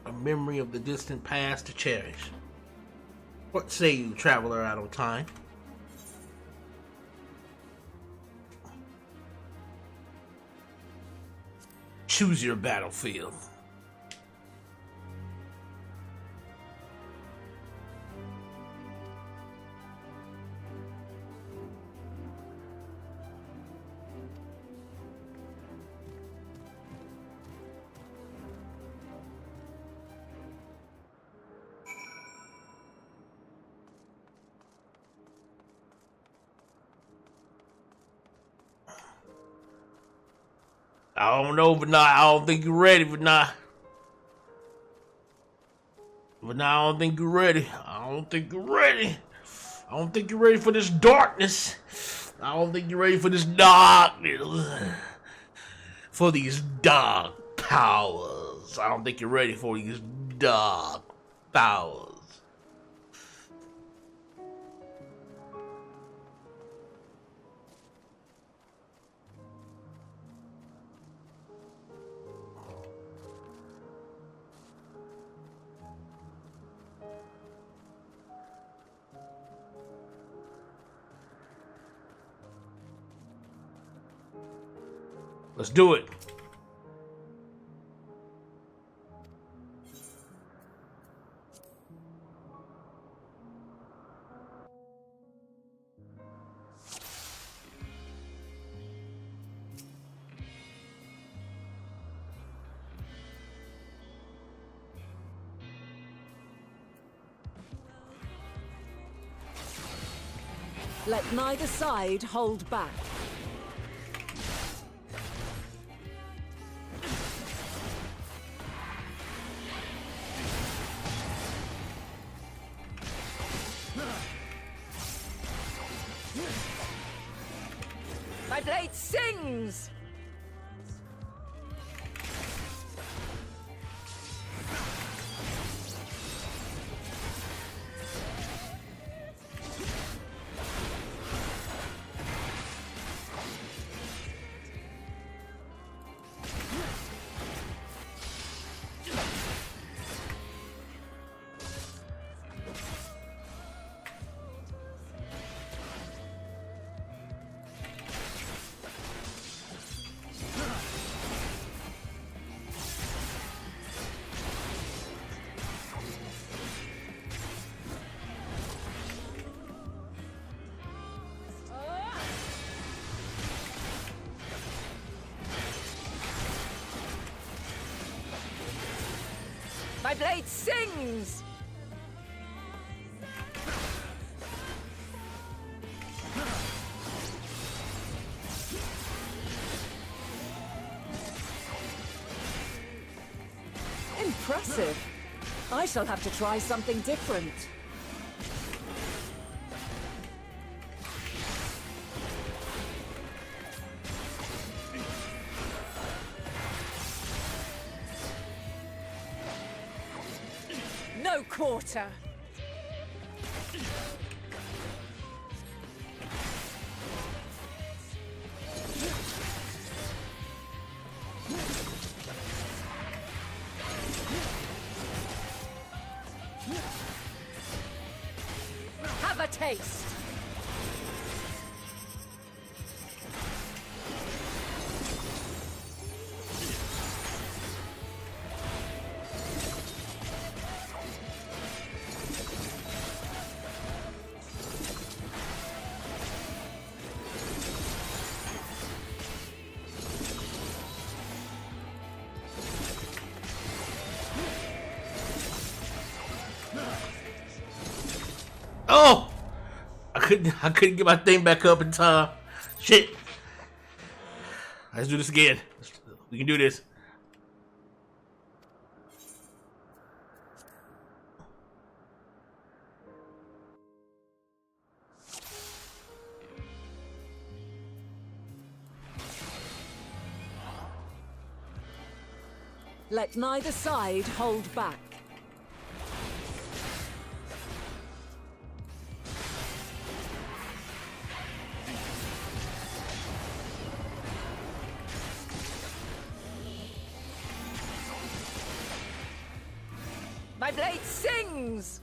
A memory of the distant past to cherish. What say you, traveler out of time? Choose your battlefield. I don't know, but nah, I don't think you're ready, but nah. But nah, I don't think you're ready. I don't think you're ready. I don't think you're ready for this darkness. I don't think you're ready for this darkness. For these dark powers. I don't think you're ready for these dark powers. Let's do it. Let neither side hold back. My blade sings! My blade sings! I shall have to try something different. No quarter. Have a taste. Oh! I couldn't get my thing back up in time. Shit. Let's do this again. We can do this. Let neither side hold back. My blade sings!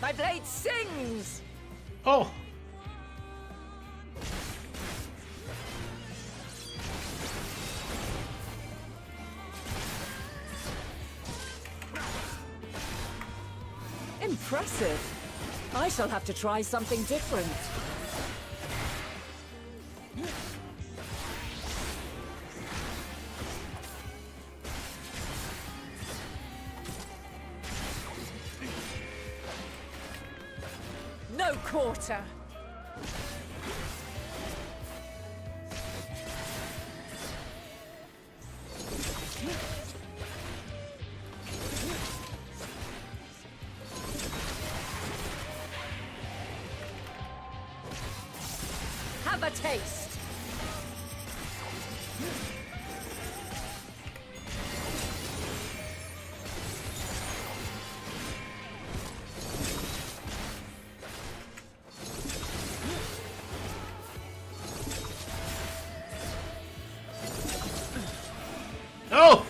My blade sings! Oh! Impressive. I shall have to try something different. No quarter. Have a taste. Oh!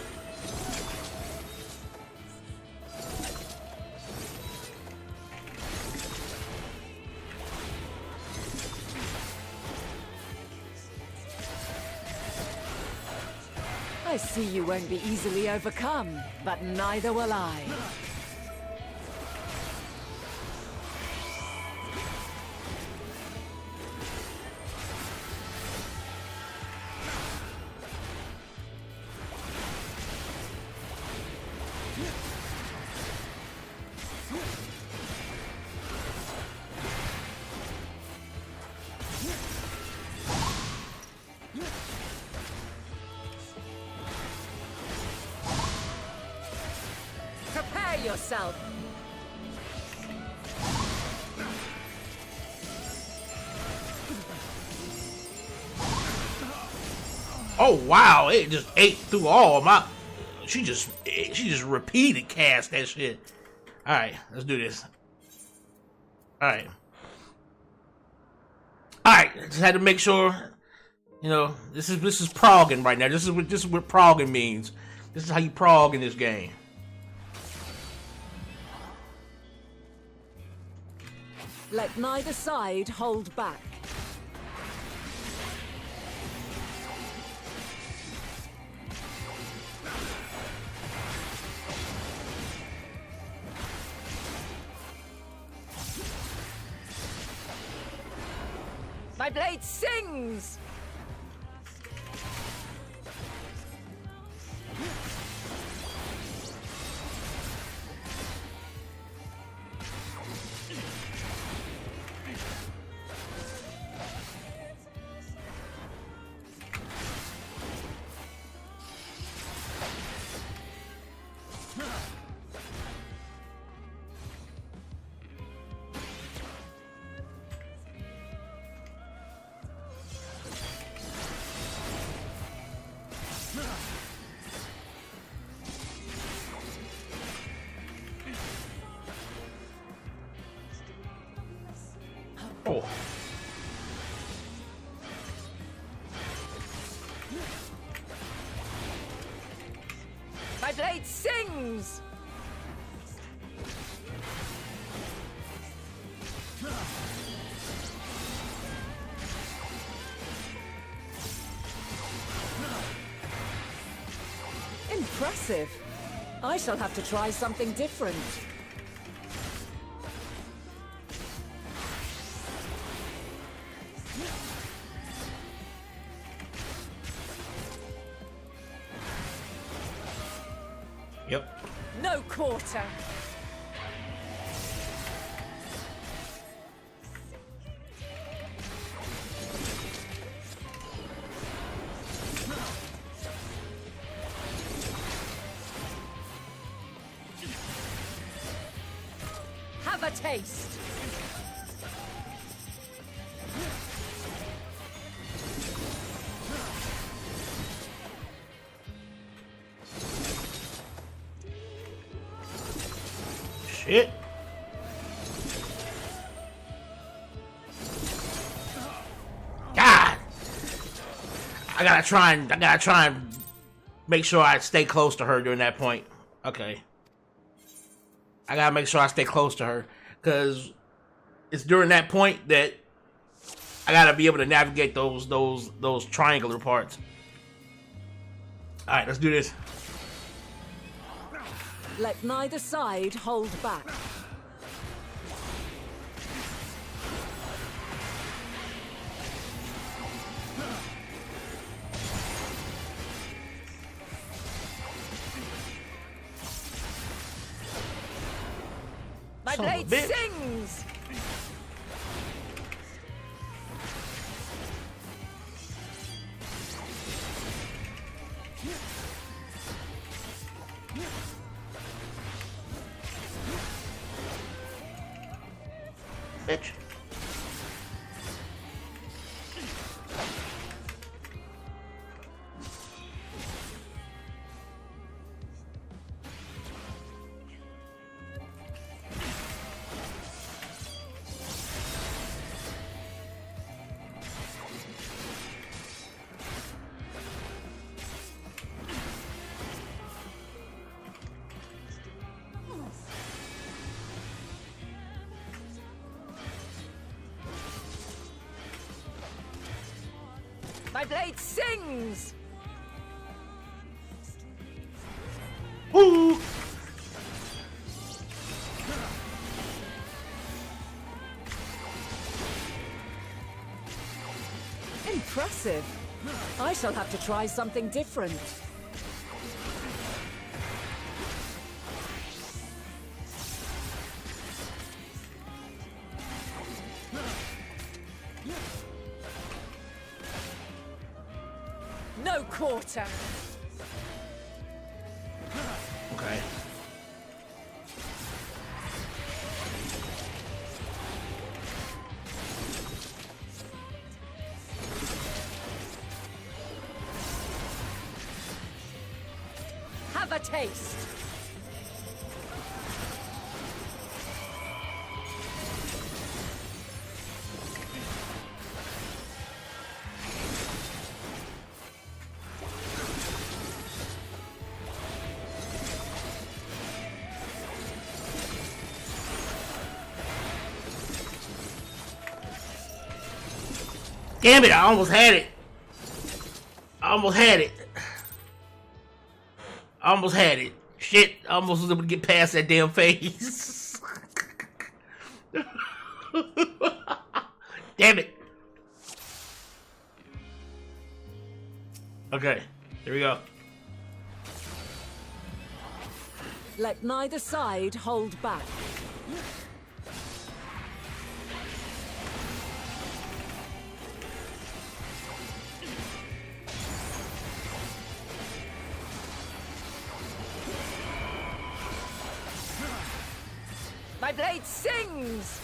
I see you won't be easily overcome, but neither will I. Prepare yourself. Oh wow! It just ate through all my. She just repeated cast that shit. All right, let's do this. All right. Just had to make sure You know, this is progging right now. This is what progging means. This is how you prog in this game. Let neither side hold back. My blade sings! Oh. My blade sings! Impressive. I shall have to try something different. Yep. No quarter! Have a taste! Shit. God. I gotta try and make sure I stay close to her during that point. Okay. I gotta make sure I stay close to her, because it's during that point that I gotta be able to navigate those triangular parts. All right, let's do this. Let neither side hold back. My Son of a blade bitch. sings! Bitch. My blade sings! Woo! Impressive. I shall have to try something different. No quarter! Okay. Have a taste! Damn it, I almost had it. I almost had it. I almost had it. Shit, I almost was able to get past that damn phase. Damn it. Okay, here we go. Let neither side hold back. My blade sings!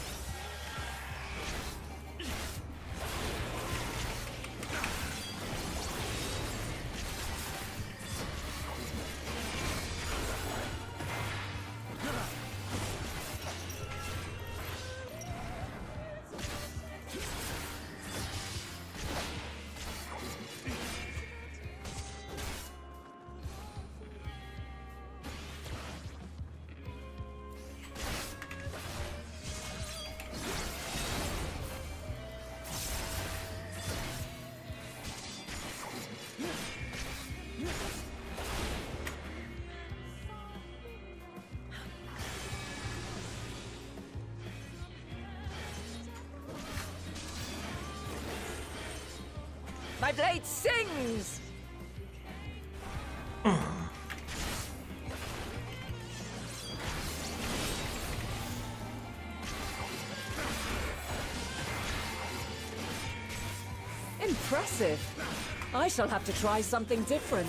My blade sings! Impressive. I shall have to try something different.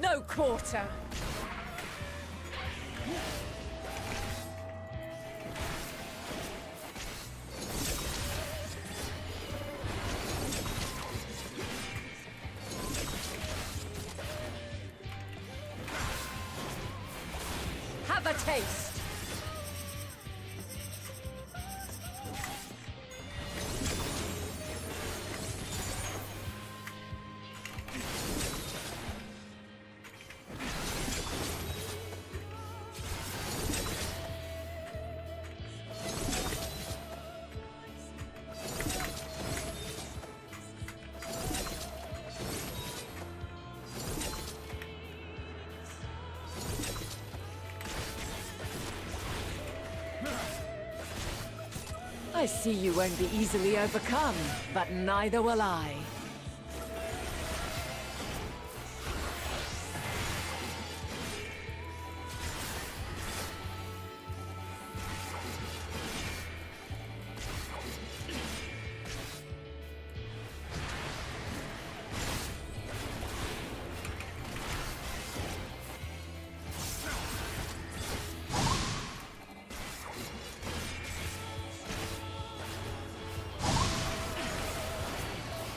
No quarter. Have a taste. I see you won't be easily overcome, but neither will I.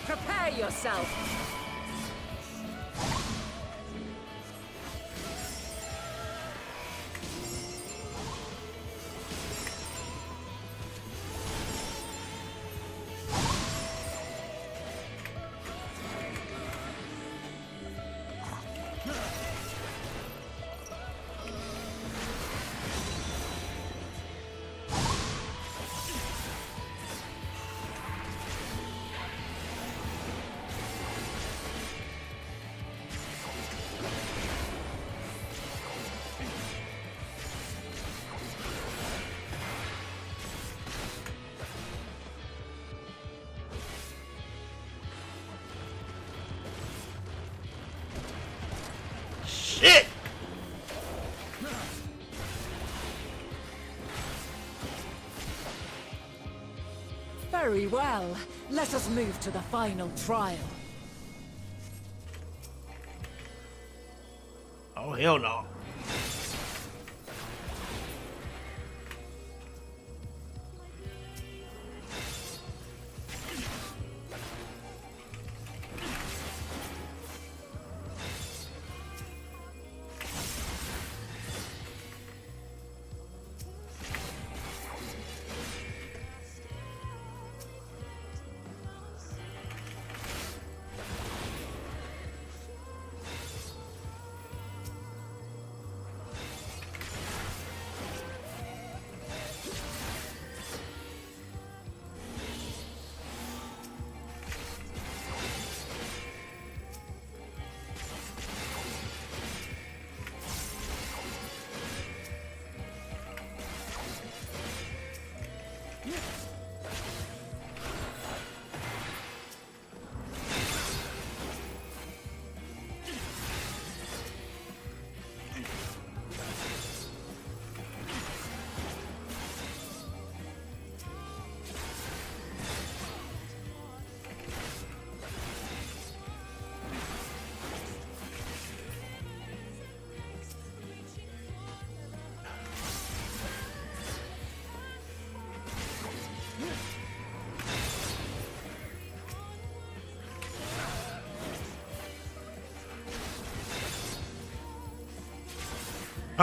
Prepare yourself! Shit! Very well. Let us move to the final trial. Oh, hell no.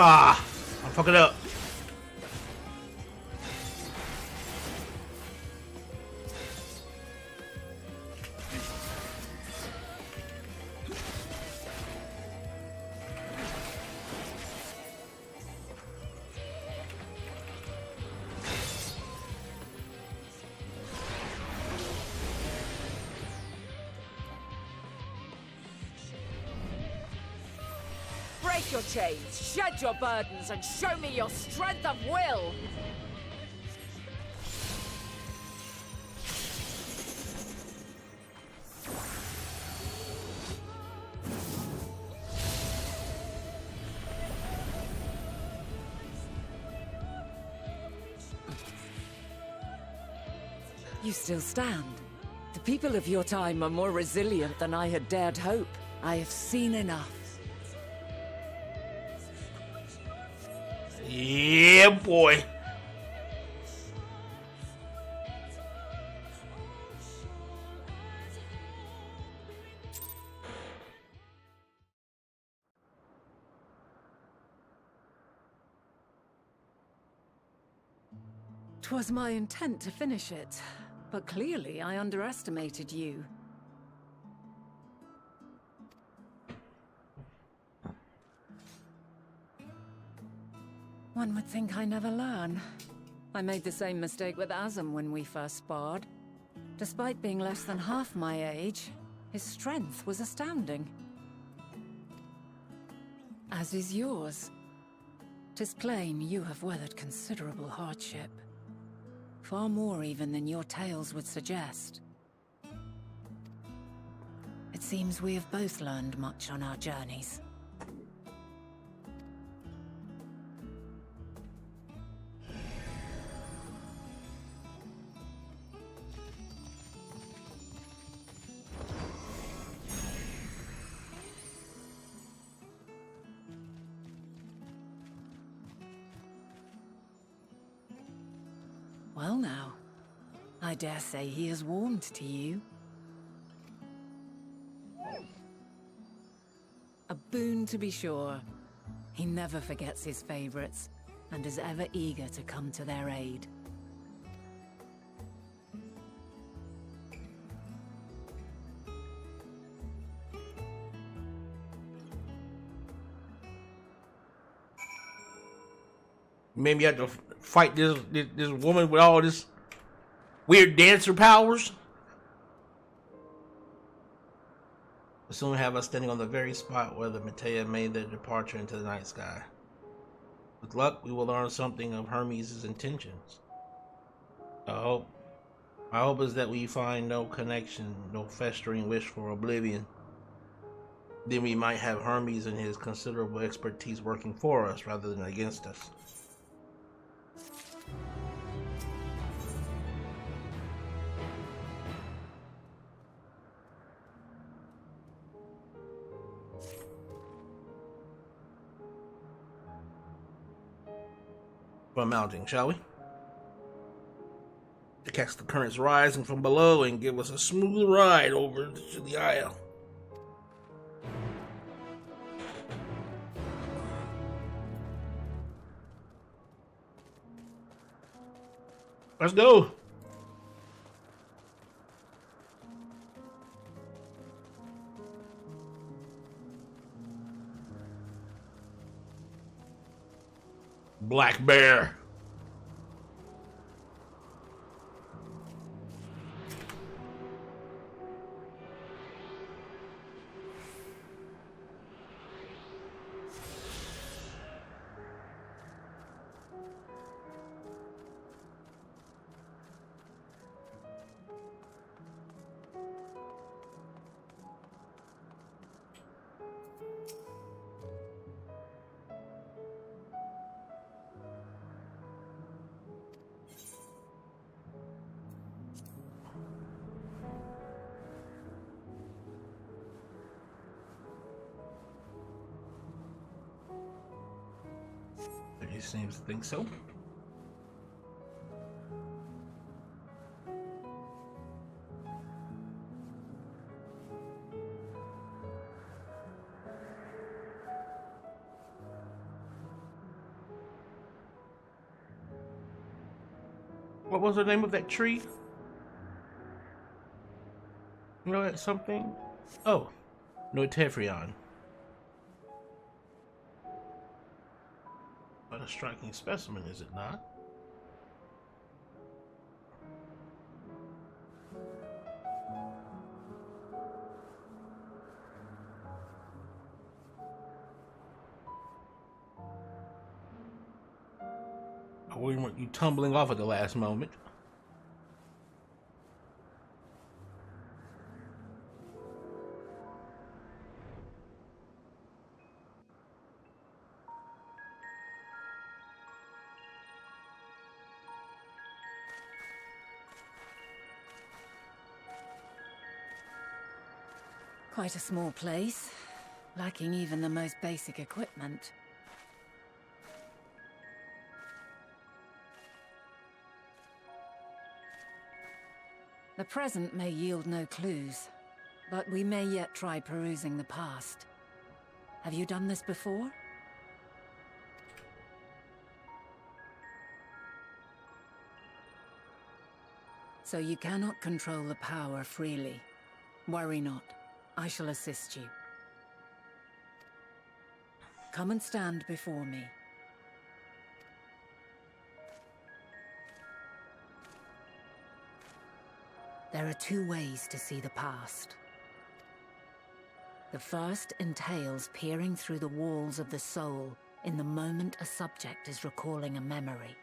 Ah, I'm fucking up. Break your chains, shed your burdens, and show me your strength of will! You still stand. The people of your time are more resilient than I had dared hope. I have seen enough. Yeah, boy. Twas my intent to finish it, but clearly I underestimated you. One would think I never learn. I made the same mistake with Azam when we first sparred. Despite being less than half my age, his strength was astounding. As is yours. 'Tis plain you have weathered considerable hardship. Far more even than your tales would suggest. It seems we have both learned much on our journeys. Well now, I dare say he is warmed to you. A boon to be sure. He never forgets his favorites, and is ever eager to come to their aid. Maybe you have to fight this woman with all this weird dancer powers. We'll soon have us standing on the very spot where the Matea made their departure into the night sky. With luck, we will learn something of Hermes' intentions. My hope is that we find no connection, no festering wish for oblivion. Then we might have Hermes and his considerable expertise working for us rather than against us. Mounting, shall we? To catch the currents rising from below and give us a smooth ride over to the isle. Let's go. Black Bear. He seems to think so. What was the name of that tree? You know that something? Oh, Noitefrion. What a striking specimen, is it not? I wouldn't want you tumbling off at the last moment. Quite a small place, lacking even the most basic equipment. The present may yield no clues, but we may yet try perusing the past. Have you done this before? So you cannot control the power freely. Worry not. I shall assist you. Come and stand before me. There are two ways to see the past. The first entails peering through the walls of the soul in the moment a subject is recalling a memory.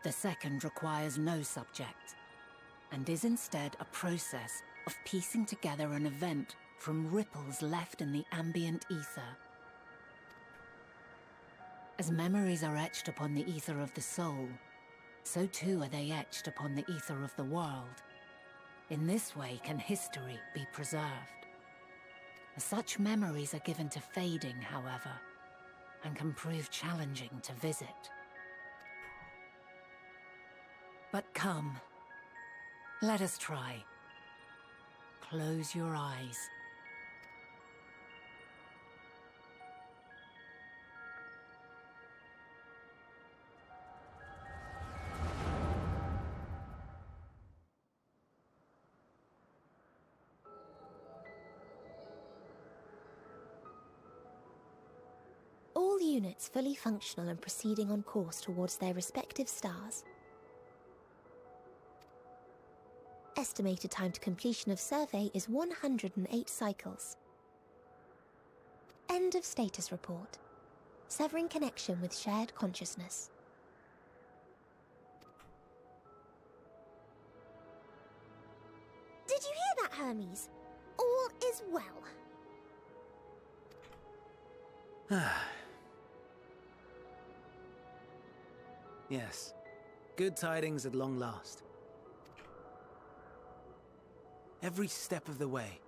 The second requires no subject, and is instead a process of piecing together an event from ripples left in the ambient ether. As memories are etched upon the ether of the soul, so too are they etched upon the ether of the world. In this way can history be preserved. Such memories are given to fading, however, and can prove challenging to visit. But come, let us try. Close your eyes. All units fully functional and proceeding on course towards their respective stars. Estimated time to completion of survey is 108 cycles. End of status report. Severing connection with shared consciousness. Did you hear that, Hermes? All is well. Yes. Good tidings at long last. Every step of the way,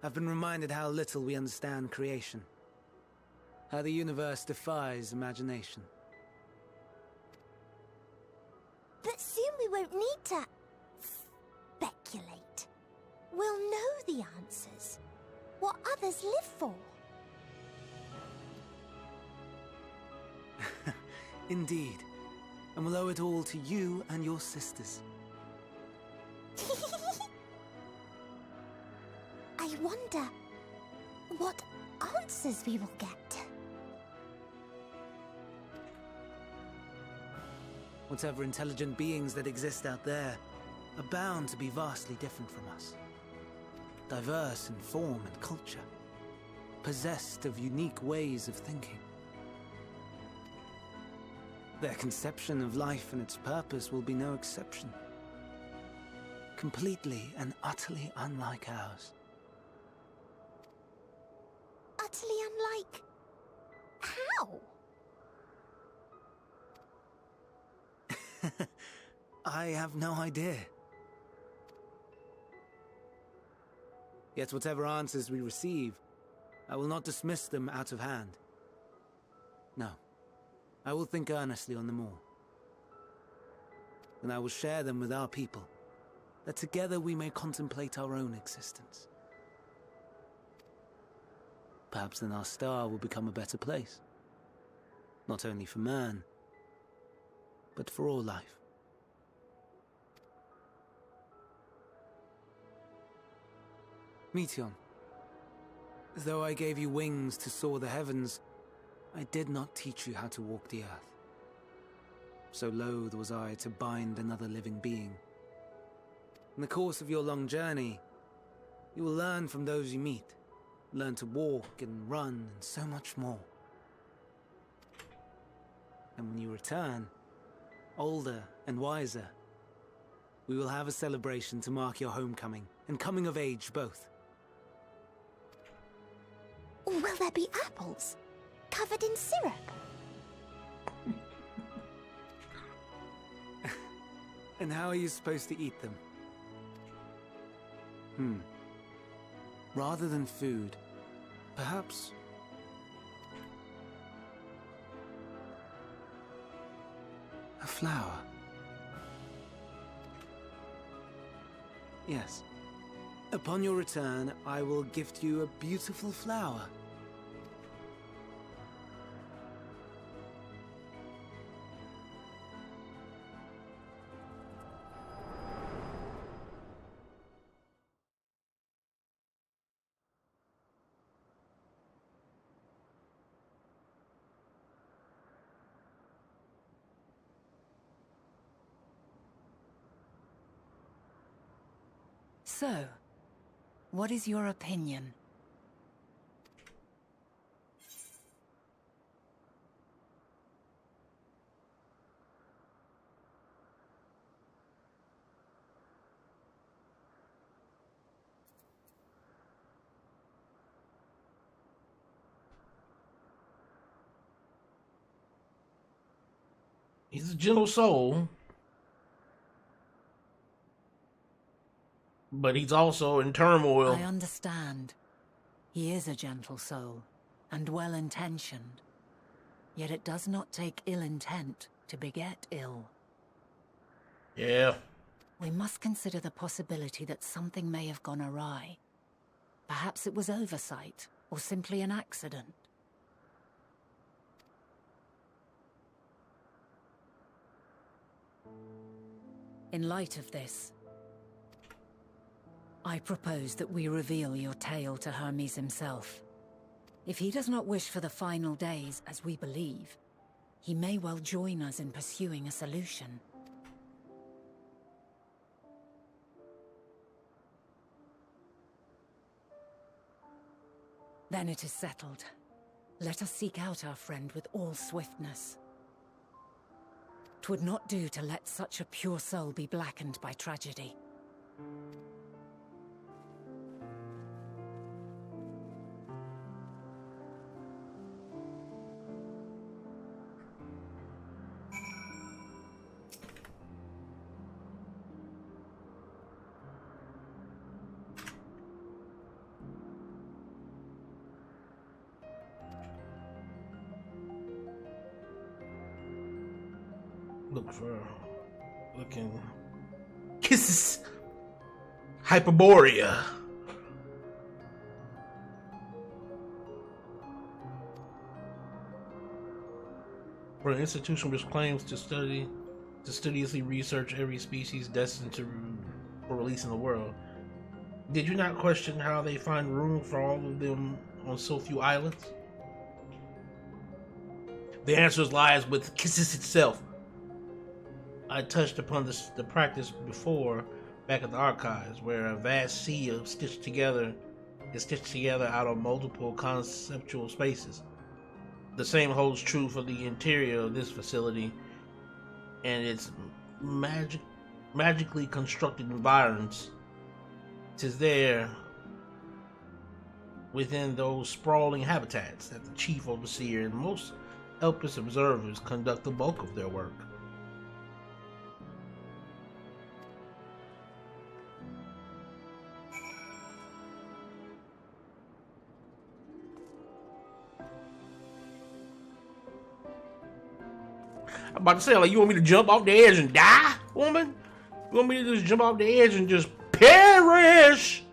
I've been reminded how little we understand creation. How the universe defies imagination. But soon we won't need to speculate. We'll know the answers. What others live for. Indeed. And we'll owe it all to you and your sisters. I wonder what answers we will get. Whatever intelligent beings that exist out there are bound to be vastly different from us. Diverse in form and culture. Possessed of unique ways of thinking. Their conception of life and its purpose will be no exception. Completely and utterly unlike ours. Utterly unlike... how? I have no idea. Yet whatever answers we receive, I will not dismiss them out of hand. No. I will think earnestly on them all. And I will share them with our people, that together we may contemplate our own existence. Perhaps then our star will become a better place. Not only for man, but for all life. Meteon, though I gave you wings to soar the heavens, I did not teach you how to walk the earth. So loath was I to bind another living being. In the course of your long journey, you will learn from those you meet. Learn to walk and run and so much more. And when you return, older and wiser, we will have a celebration to mark your homecoming and coming of age both. Will there be apples? Covered in syrup? And how are you supposed to eat them? Rather than food, perhaps... a flower. Yes. Upon your return, I will gift you a beautiful flower. So, what is your opinion? He's a gentle soul, but he's also in turmoil. I understand. He is a gentle soul, and well-intentioned. Yet it does not take ill intent to beget ill. Yeah. We must consider the possibility that something may have gone awry. Perhaps it was oversight, or simply an accident. In light of this, I propose that we reveal your tale to Hermes himself. If he does not wish for the final days, as we believe, he may well join us in pursuing a solution. Then it is settled. Let us seek out our friend with all swiftness. 'Twould not do to let such a pure soul be blackened by tragedy. Look for looking kisses. Hyperborea. For an institution which claims to studiously research every species destined for release in the world, did you not question how they find room for all of them on so few islands? The answer lies with kisses itself. I touched upon the practice before back at the archives, where a vast sea of stitched together out of multiple conceptual spaces. The same holds true for the interior of this facility and its magically constructed environs. 'Tis there, within those sprawling habitats, that the chief overseer and most helpless observers conduct the bulk of their work. I'm about to say, like, you want me to jump off the edge and die, woman? You want me to just jump off the edge and just perish?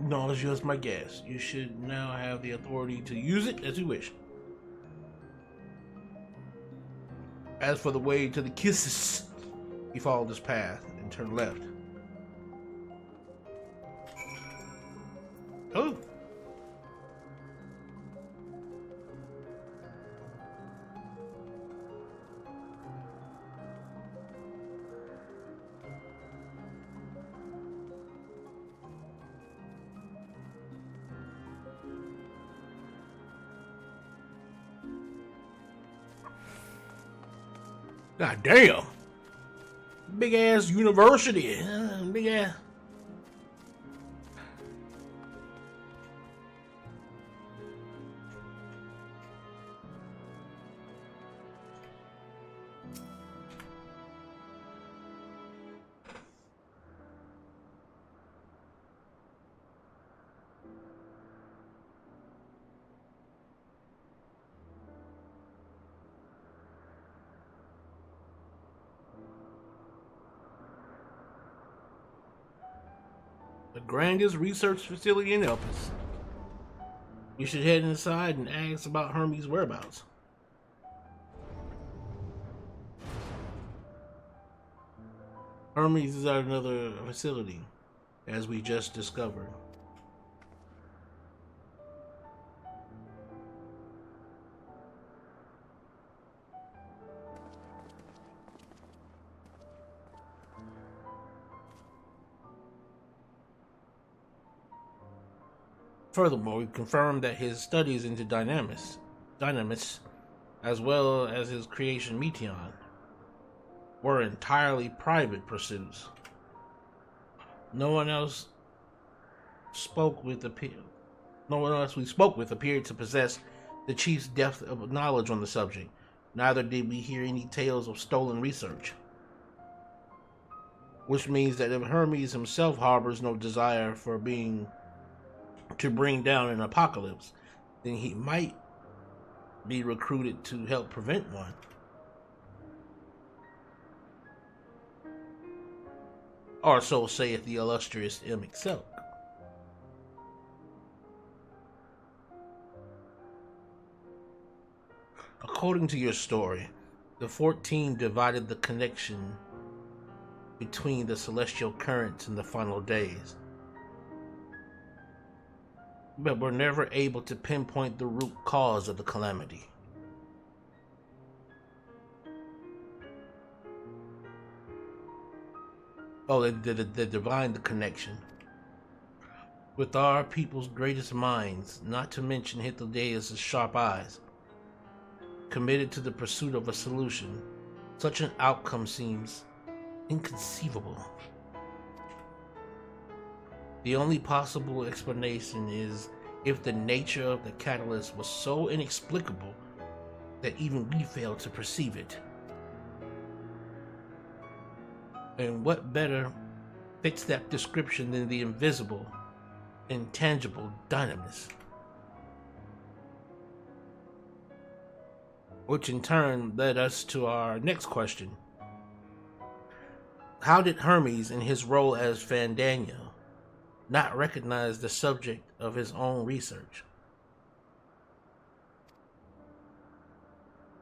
No, it's just my guess. You should now have the authority to use it as you wish. As for the way to the kisses, he followed this path and turned left. Oh. God damn. Big ass university. Big ass. The grandest research facility in Elpis. We should head inside and ask about Hermes' whereabouts. Hermes is at another facility, as we just discovered. Furthermore, we confirmed that his studies into dynamics, as well as his creation Meteon, were entirely private pursuits. No one else we spoke with appeared to possess the chief's depth of knowledge on the subject. Neither did we hear any tales of stolen research. Which means that if Hermes himself harbors no desire to bring down an apocalypse, then he might be recruited to help prevent one. Or so saith the illustrious Amon-Rellik. According to your story, the 14 divided the connection between the celestial currents and the final days, but were never able to pinpoint the root cause of the calamity. Oh, they divined the connection with our people's greatest minds, not to mention Hythlodaeus' sharp eyes, committed to the pursuit of a solution. Such an outcome seems inconceivable. The only possible explanation is if the nature of the catalyst was so inexplicable that even we failed to perceive it. And what better fits that description than the invisible, intangible dynamis? Which in turn led us to our next question. How did Hermes, in his role as Fandaniel, not recognize the subject of his own research?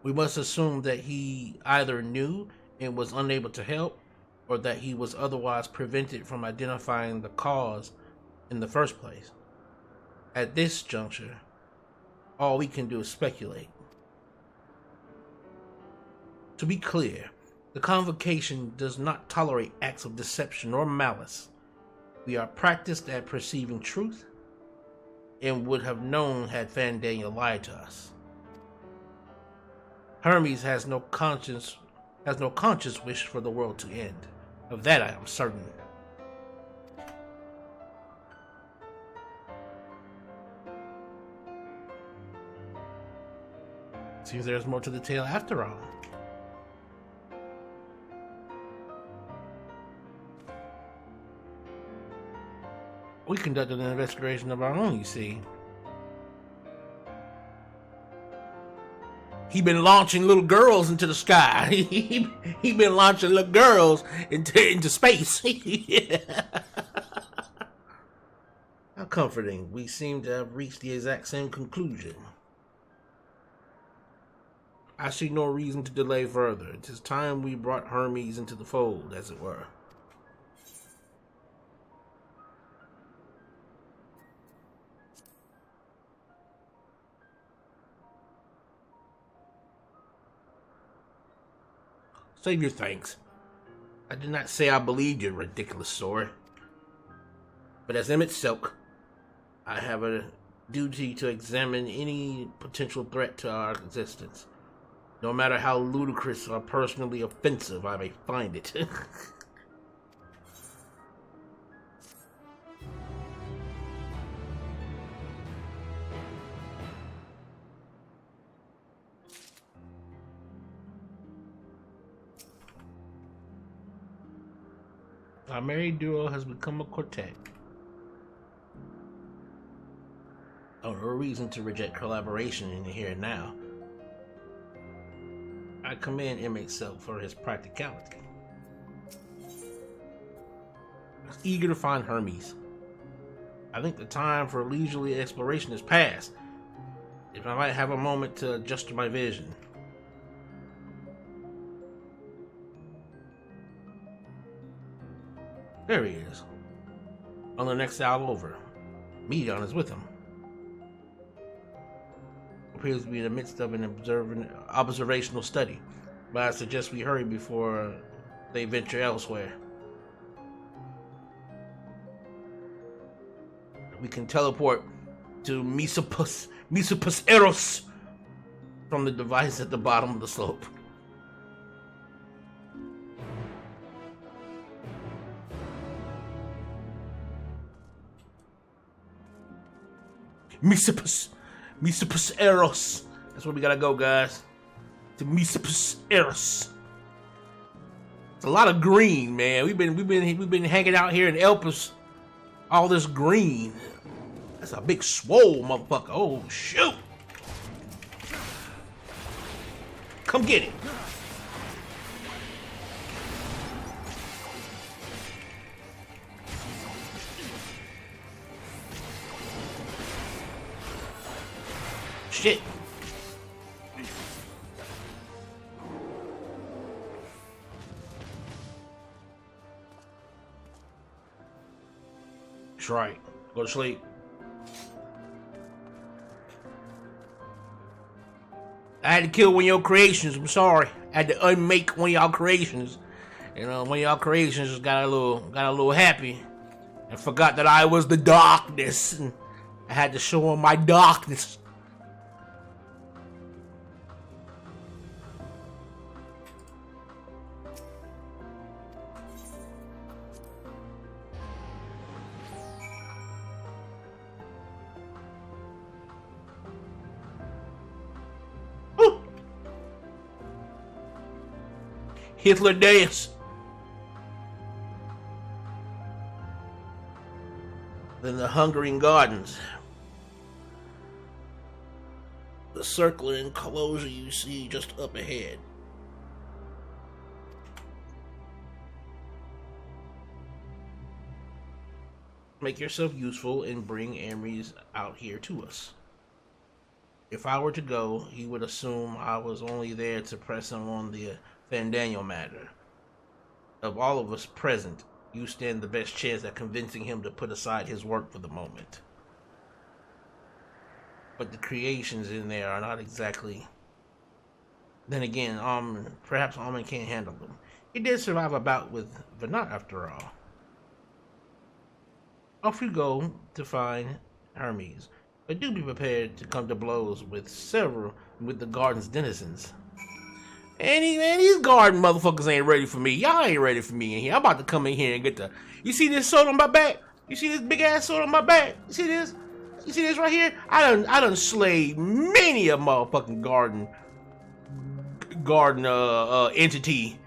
We must assume that he either knew and was unable to help, or that he was otherwise prevented from identifying the cause in the first place. At this juncture, all we can do is speculate. To be clear, the Convocation does not tolerate acts of deception or malice. We are practiced at perceiving truth, and would have known had Fandaniel lied to us. Hermes has no conscious wish for the world to end. Of that I am certain. Seems there's more to the tale after all. We conducted an investigation of our own, you see. He been launching little girls into the sky. He been launching little girls into space. How comforting. We seem to have reached the exact same conclusion. I see no reason to delay further. It is time we brought Hermes into the fold, as it were. Save your thanks. I did not say I believed your ridiculous story. But as Emmett-Selk, I have a duty to examine any potential threat to our existence. No matter how ludicrous or personally offensive I may find it. Our married duo has become a quartet. Oh, no reason to reject collaboration in the here and now. I commend Emmett-Selk for his practicality. He's eager to find Hermes. I think the time for leisurely exploration is past. If I might have a moment to adjust my vision. There he is. On the next owl over. Medion is with him. Appears to be in the midst of an observational study, but I suggest we hurry before they venture elsewhere. We can teleport to Mesopus Eros from the device at the bottom of the slope. Mesopus Eros. That's where we gotta go, guys. To Mesopus Eros. It's a lot of green, man. We've been hanging out here in Elpis. All this green. That's a big swole motherfucker. Oh shoot! Come get it. Shit. That's right. Go to sleep. I had to kill one of your creations. I'm sorry. I had to unmake one of y'all creations. You know, one of y'all creations just got a little happy and forgot that I was the darkness. And I had to show him my darkness. Hitler Deus. Then the Hungering Gardens. The circular enclosure you see just up ahead. Make yourself useful and bring Amries out here to us. If I were to go, he would assume I was only there to press him on the Fandaniel matter. Of all of us present, you stand the best chance at convincing him to put aside his work for the moment. But the creations in there are not exactly... Then again, perhaps Amon can't handle them. He did survive a bout with Venat after all. Off you go to find Hermes, but do be prepared to come to blows with the garden's denizens. And these garden motherfuckers ain't ready for me. Y'all ain't ready for me in here. I'm about to come in here and get the... You see this sword on my back? You see this big ass sword on my back? You see this? You see this right here? I done slayed many a motherfucking garden entity.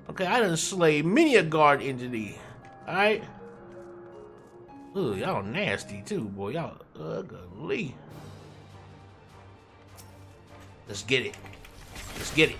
Okay, I done slayed many a garden entity. Alright? Ooh, y'all nasty too, boy. Y'all ugly. Let's get it. Let's get it.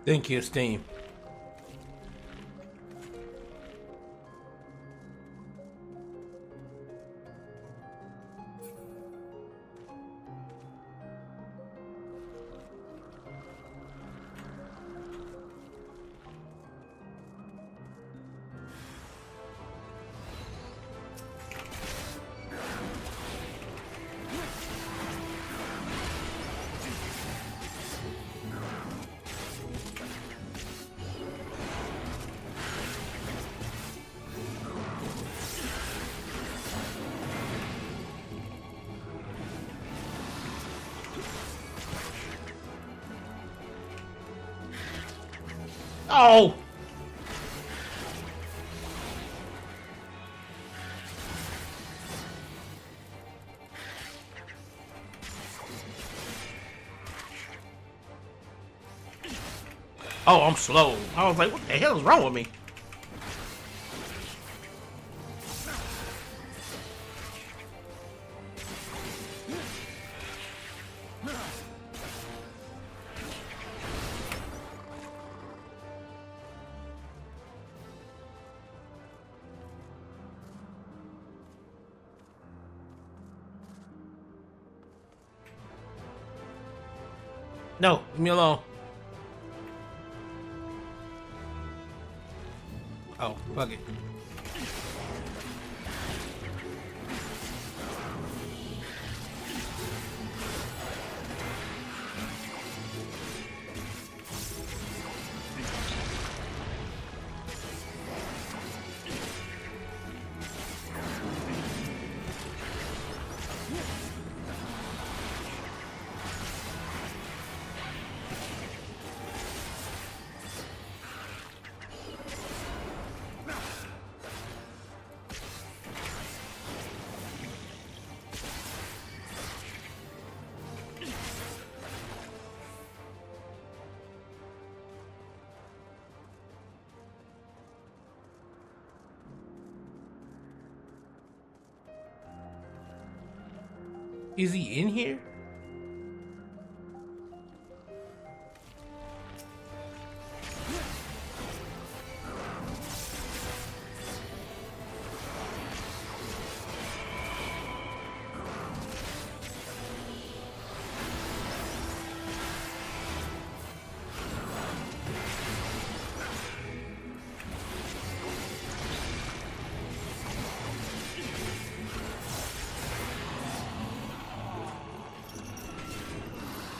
Thank you, Steam. Oh! Oh, I'm slow. I was like, what the hell is wrong with me? No, leave me alone. Oh, fuck it. Is he in here?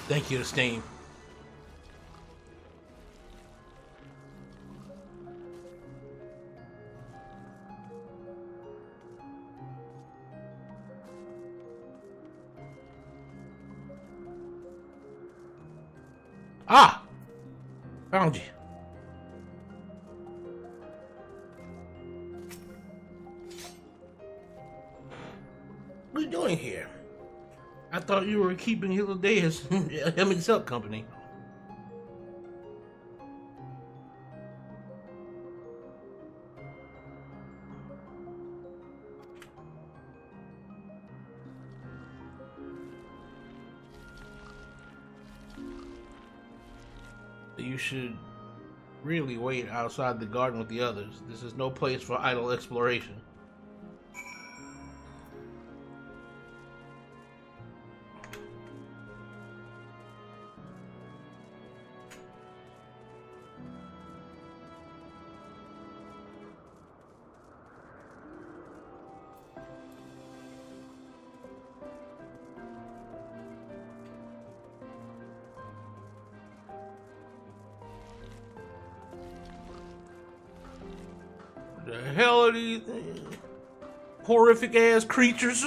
Thank you to Steam. Ah! Found you. What are you doing here? I thought you were keeping Hiladeus Amon-Rellik company. You should really wait outside the garden with the others. This is no place for idle exploration. The hell are these horrific ass creatures?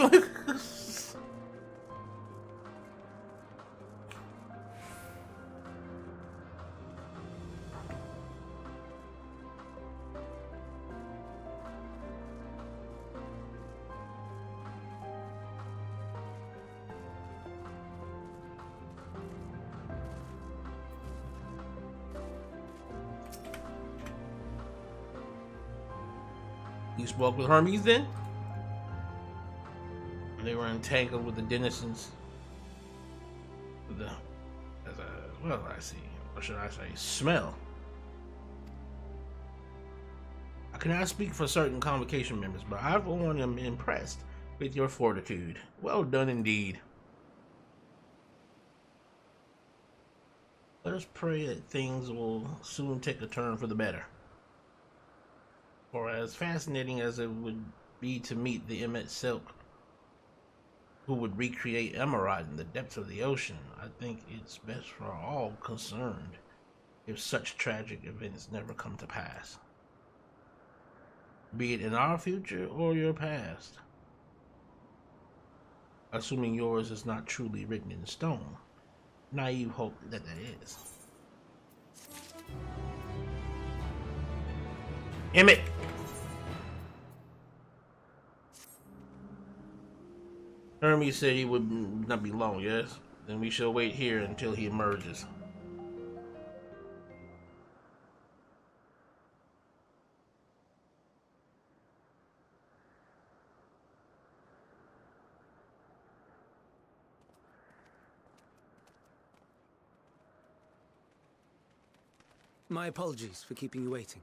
You spoke with Hermes then? They were entangled with the denizens. Well, I see. Or should I say, smell. I cannot speak for certain convocation members, but I, for one, am impressed with your fortitude. Well done indeed. Let us pray that things will soon take a turn for the better. For as fascinating as it would be to meet the Emet-Selch, who would recreate Emerald in the depths of the ocean, I think it's best for all concerned if such tragic events never come to pass. Be it in our future or your past. Assuming yours is not truly written in stone. Naive hope that is. Emmett! Hermes said he would not be long, yes? Then we shall wait here until he emerges. My apologies for keeping you waiting.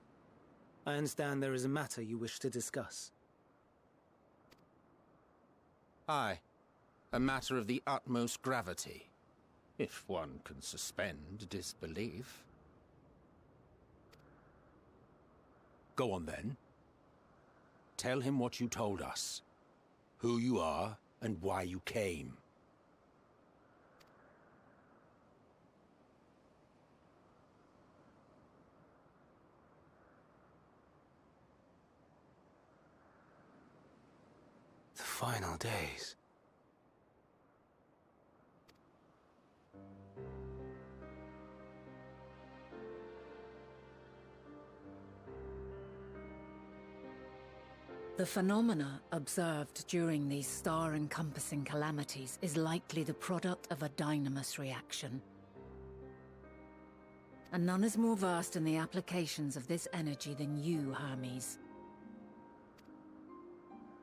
I understand there is a matter you wish to discuss. Aye. A matter of the utmost gravity. If one can suspend disbelief. Go on then. Tell him what you told us. Who you are and why you came. The final days. The phenomena observed during these star-encompassing calamities is likely the product of a dynamis reaction. And none is more versed in the applications of this energy than you, Hermes.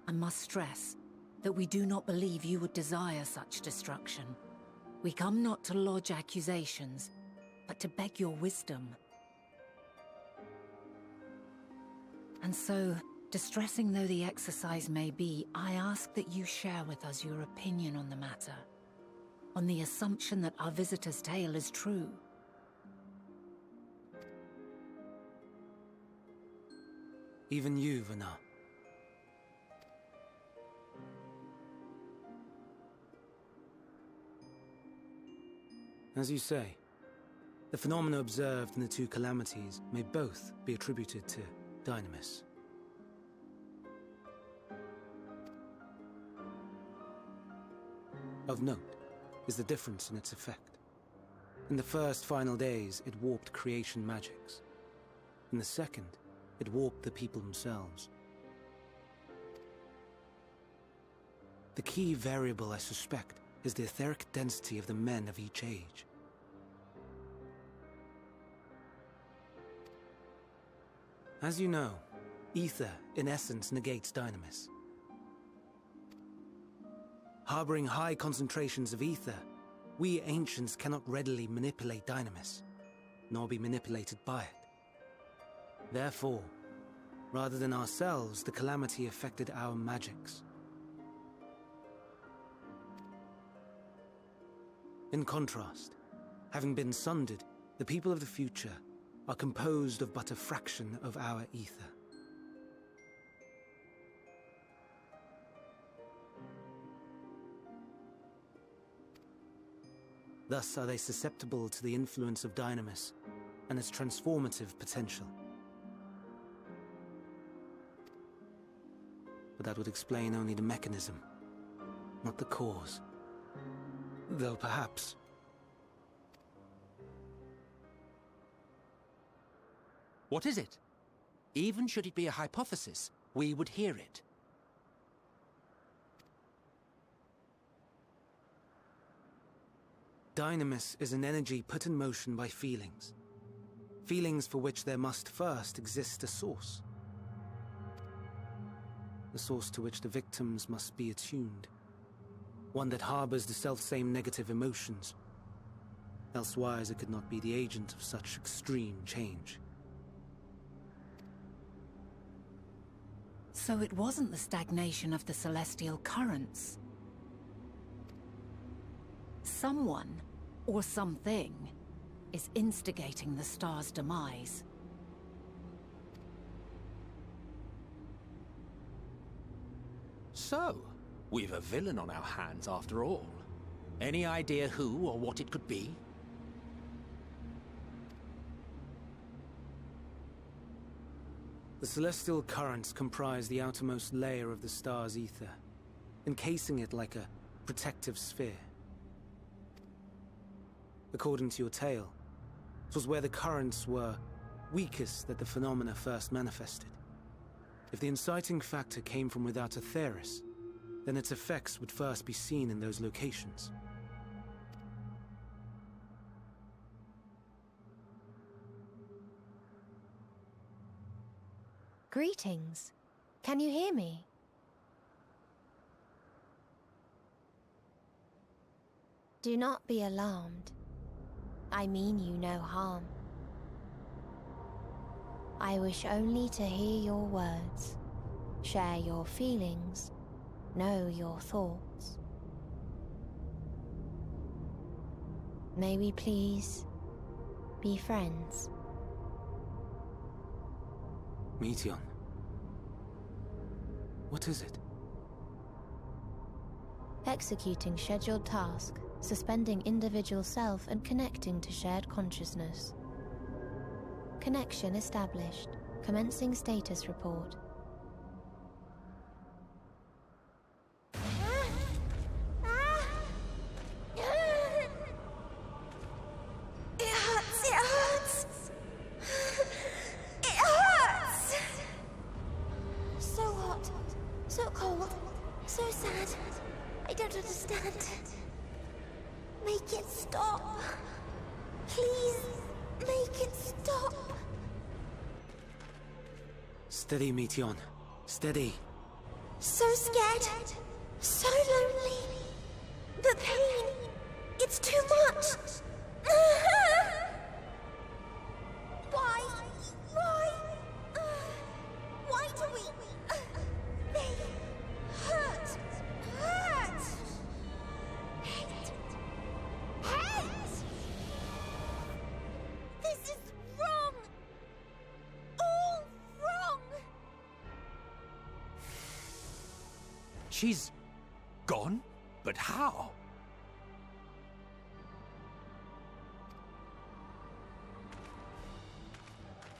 I must stress that we do not believe you would desire such destruction. We come not to lodge accusations, but to beg your wisdom. And so, distressing though the exercise may be, I ask that you share with us your opinion on the matter, on the assumption that our visitor's tale is true. Even you, Vana. As you say, the phenomena observed in the two calamities may both be attributed to dynamis. Of note is the difference in its effect. In the first final days, it warped creation magics. In the second, it warped the people themselves. The key variable, I suspect, is the etheric density of the men of each age. As you know, ether, in essence, negates dynamis. Harboring high concentrations of ether, we ancients cannot readily manipulate dynamis, nor be manipulated by it. Therefore, rather than ourselves, the calamity affected our magics. In contrast, having been sundered, the people of the future are composed of but a fraction of our ether. Thus are they susceptible to the influence of dynamis and its transformative potential. But that would explain only the mechanism, not the cause. Though perhaps... What is it? Even should it be a hypothesis, we would hear it. Dynamis is an energy put in motion by feelings. Feelings for which there must first exist a source. The source to which the victims must be attuned. One that harbors the selfsame negative emotions. Elsewise, it could not be the agent of such extreme change. So it wasn't the stagnation of the celestial currents. Someone, or something, is instigating the star's demise. So, we've a villain on our hands after all. Any idea who or what it could be? The celestial currents comprise the outermost layer of the star's ether, encasing it like a protective sphere. According to your tale, it was where the currents were weakest that the phenomena first manifested. If the inciting factor came from without Aetheris, then its effects would first be seen in those locations. Greetings. Can you hear me? Do not be alarmed. I mean you no harm. I wish only to hear your words, share your feelings, know your thoughts. May we please be friends? Meteion. What is it? Executing scheduled task, suspending individual self and connecting to shared consciousness. Connection established. Commencing status report. Steady, Meteion. Steady. So scared. So lonely. The pain. It's too much. Why? Why do we... They hurt. Hate. This is wrong. All wrong. She's gone? But how?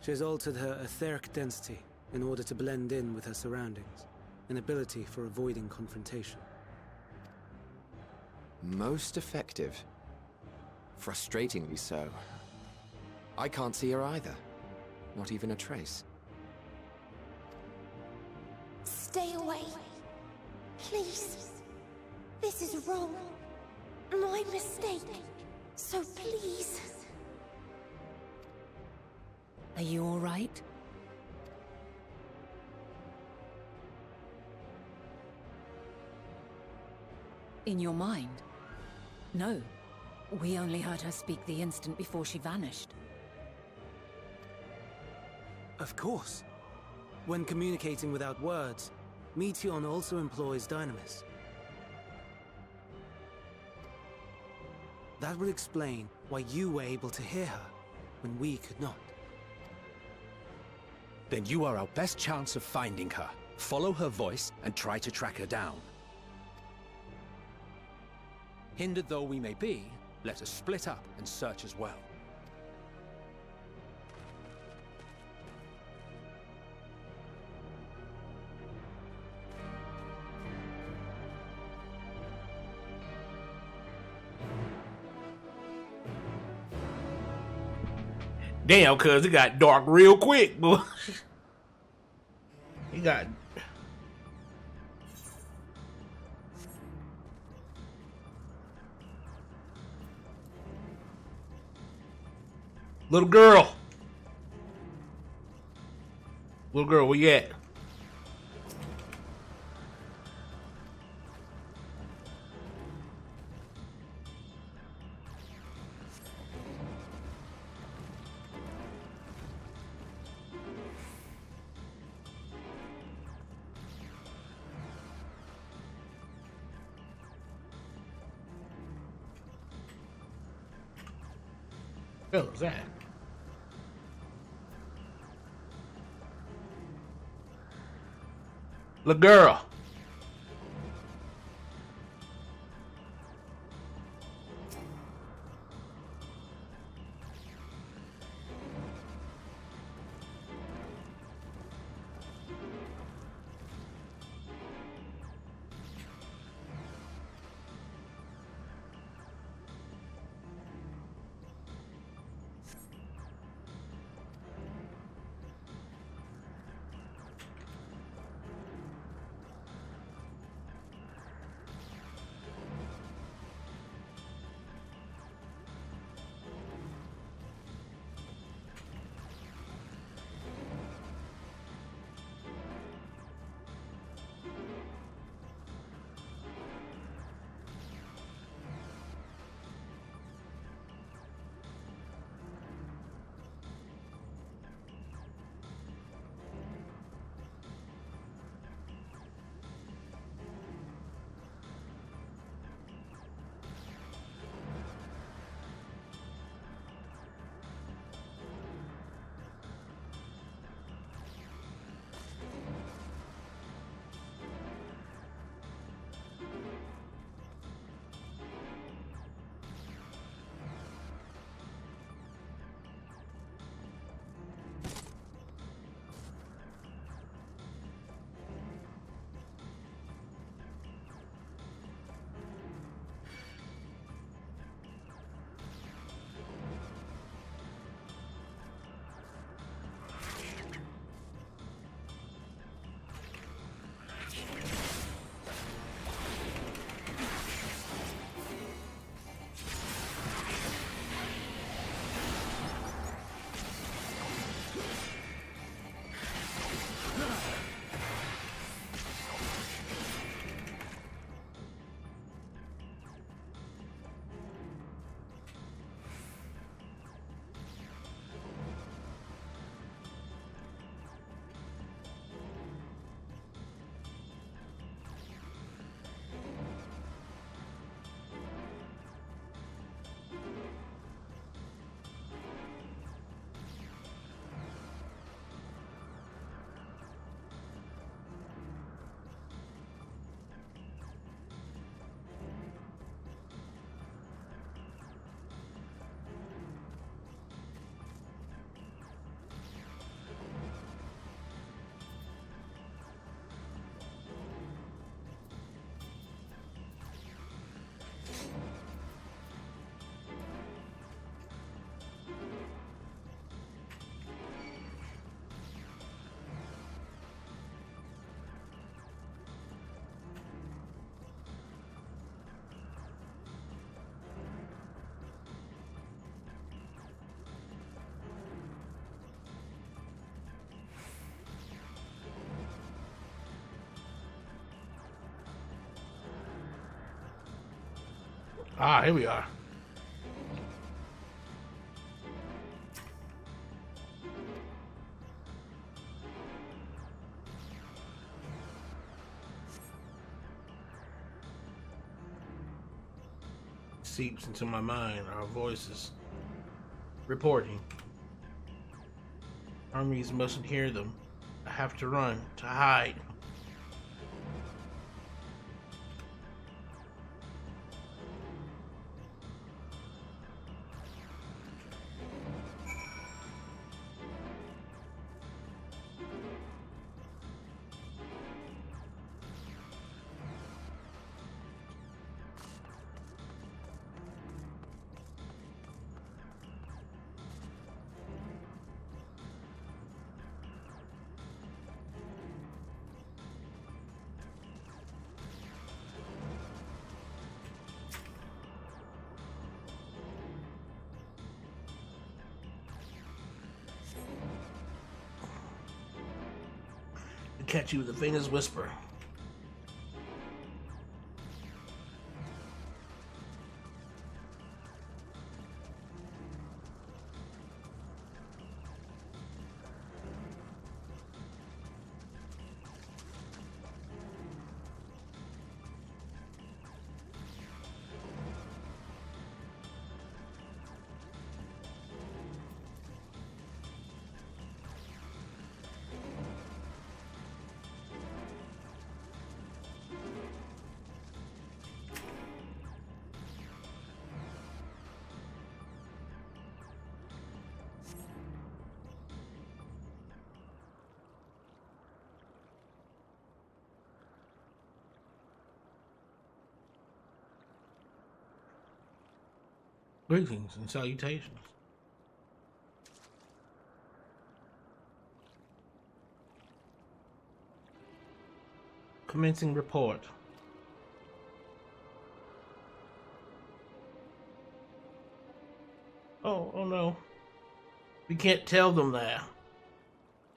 She has altered her etheric density in order to blend in with her surroundings, an ability for avoiding confrontation. Most effective. Frustratingly so. I can't see her either. Not even a trace. Stay away. Please. This is wrong. My mistake. So please. Are you all right? In your mind? No. We only heard her speak the instant before she vanished. Of course. When communicating without words, Meteion also employs Dynamis. That would explain why you were able to hear her, when we could not. Then you are our best chance of finding her. Follow her voice and try to track her down. Hindered though we may be, let us split up and search as well. Damn, cuz it got dark real quick, boy. He got... Little girl. Little girl, where you at? The hell is that? La girl. Ah, here we are. Seeps into my mind, our voices reporting. Armies mustn't hear them. I have to run, to hide. Catch you with the faintest whisper. Greetings and salutations. Commencing report. Oh no. We can't tell them that.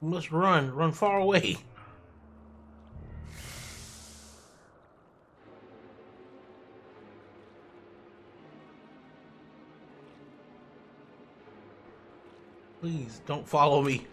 We must run far away. Please don't follow me.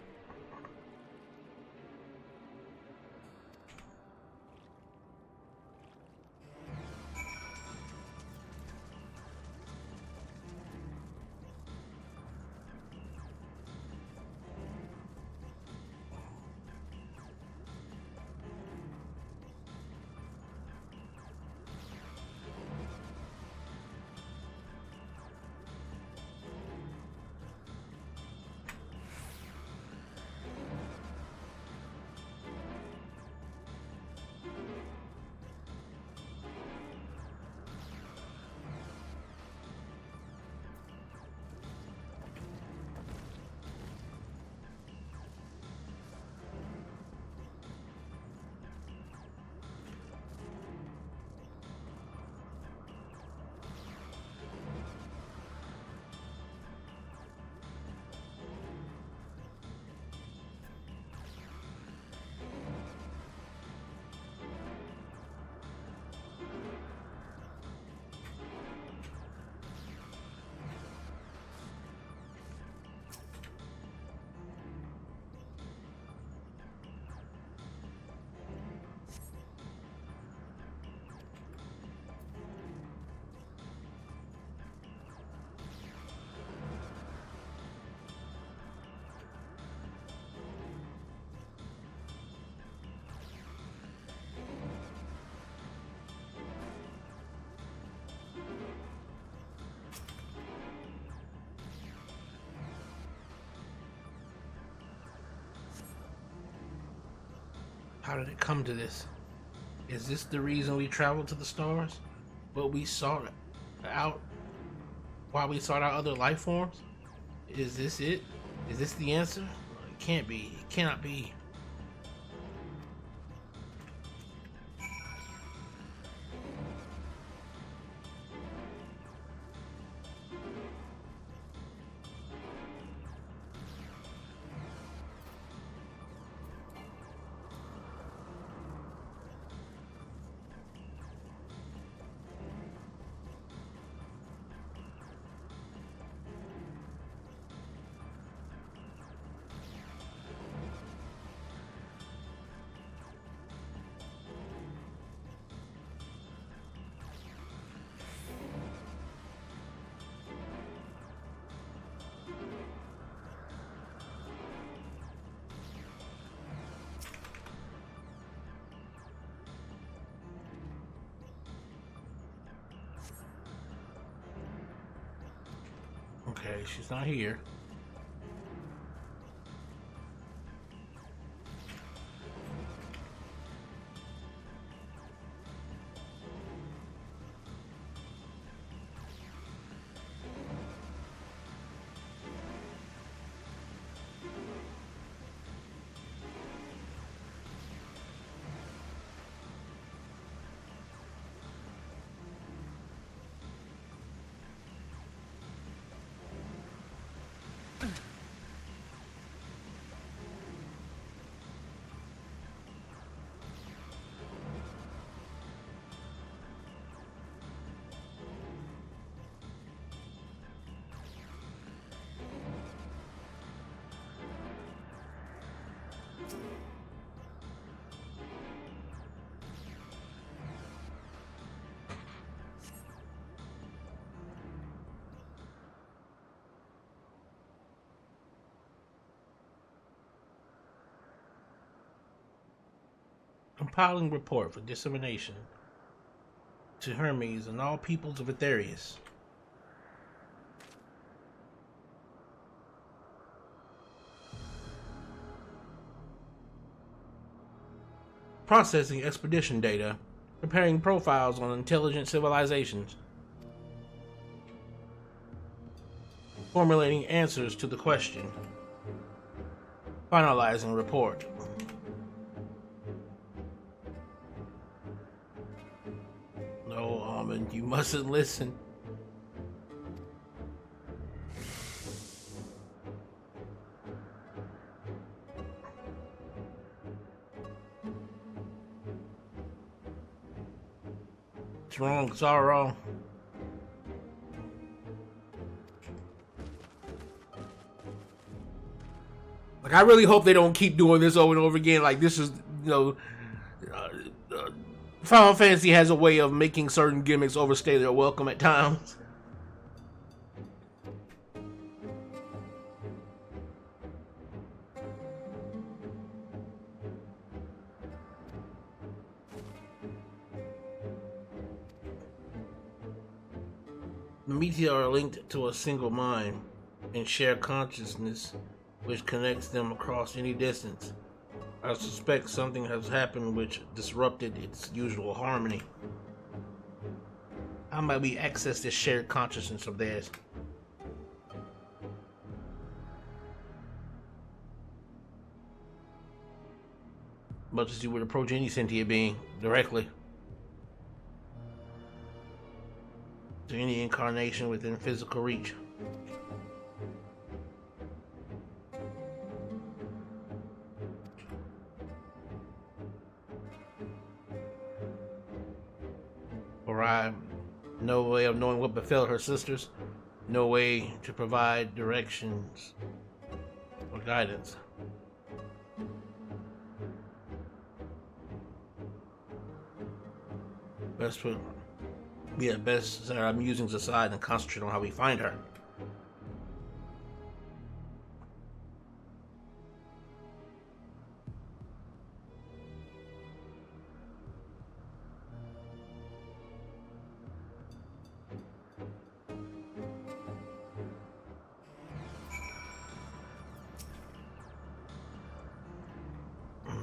How did it come to this? Is this the reason we traveled to the stars? What we sought out? Why we sought out other life forms? Is this it? Is this the answer? It can't be. It cannot be. Okay, she's not here. Compiling report for dissemination to Hermes and all peoples of Aetherius. Processing expedition data, preparing profiles on intelligent civilizations. formulating answers to the question, finalizing report. No, Amon, you mustn't listen. It's wrong, it's all wrong. Like, I really hope they don't keep doing this over and over again. Like, this is, Final Fantasy has a way of making certain gimmicks overstay their welcome at times. The meteor are linked to a single mind and share consciousness, which connects them across any distance. I suspect something has happened which disrupted its usual harmony. How might we access this shared consciousness of theirs? Much as you would approach any sentient being directly. To any incarnation within physical reach. For I no way of knowing what befell her sisters, no way to provide directions or guidance. We had best set our musings aside and concentrate on how we find her.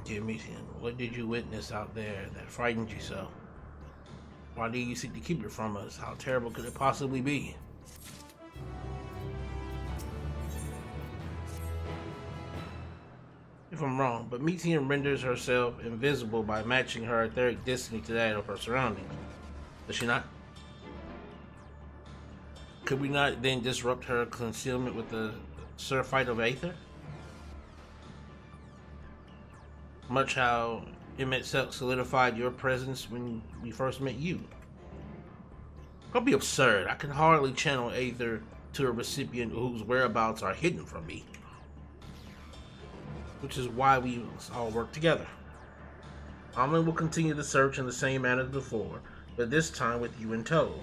Dear Meteor, what did you witness out there that frightened you so? Why do you seek to keep it from us? How terrible could it possibly be? If I'm wrong, but Meteor renders herself invisible by matching her etheric destiny to that of her surroundings. Does she not? Could we not then disrupt her concealment with the surfeit of Aether? Much how Emet-Selch solidified your presence when we first met you. Don't be absurd. I can hardly channel Aether to a recipient whose whereabouts are hidden from me. Which is why we all work together. Amon will continue the search in the same manner as before, but this time with you in tow.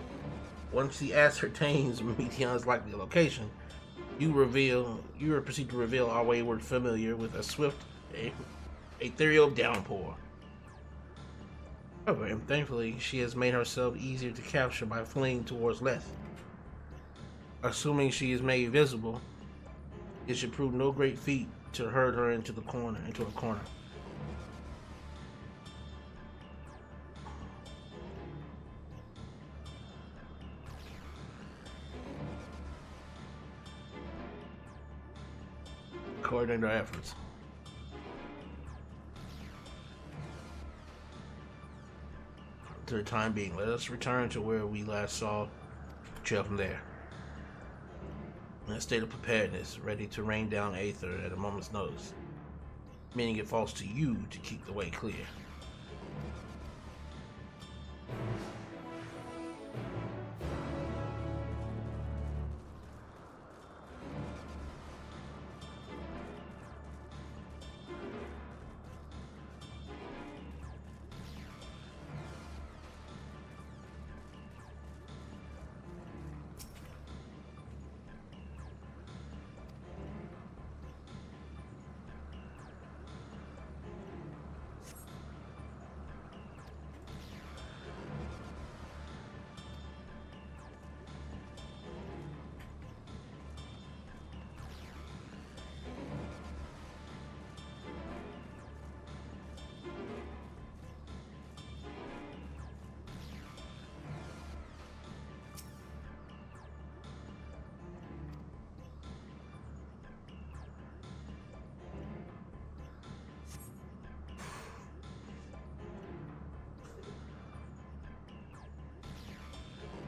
Once he ascertains Meteon's likely location, you proceed to reveal our wayward familiar with a swift ethereal downpour. However, and thankfully, she has made herself easier to capture by fleeing towards Leth. Assuming she is made visible, it should prove no great feat to herd her into a corner. Coordinate our efforts. For the time being, let us return to where we last saw trail from there. In a state of preparedness, ready to rain down Aether at a moment's notice, meaning it falls to you to keep the way clear.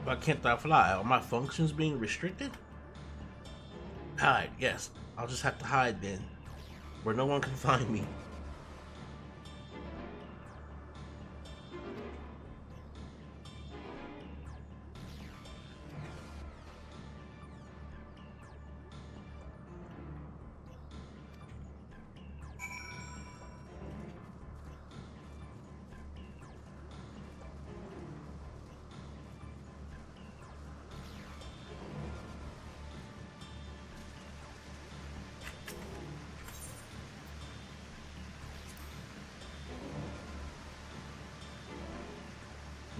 Why can't I fly? Are my functions being restricted? Hide, yes. I'll just have to hide then, where no one can find me.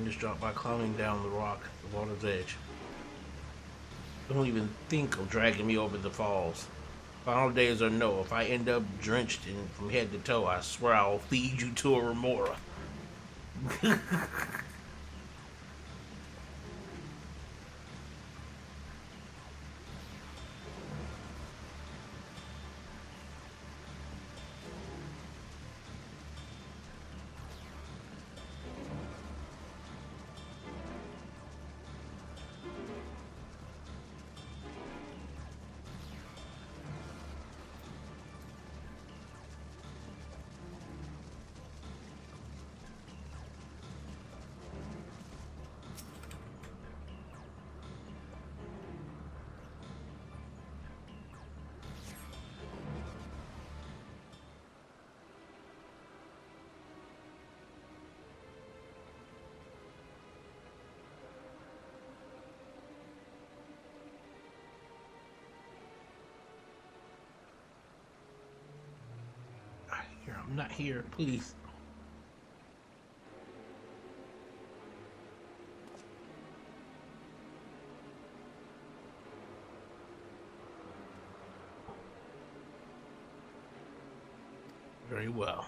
Just drop by climbing down the rock, the water's edge. Don't even think of dragging me over the falls. Final days or no, if I end up drenched in from head to toe, I swear I'll feed you to a remora. I'm not here, please. Very well.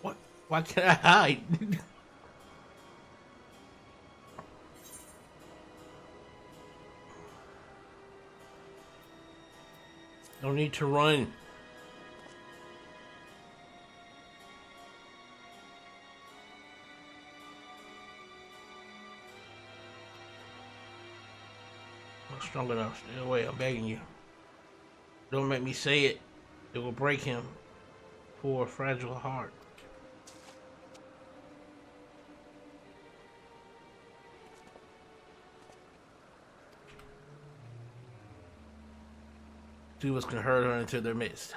What? Why can't I hide? No need to run. Not strong enough. Stay away. I'm begging you. Don't make me say it. It will break him. Poor fragile heart. Two of us can herd her into their midst.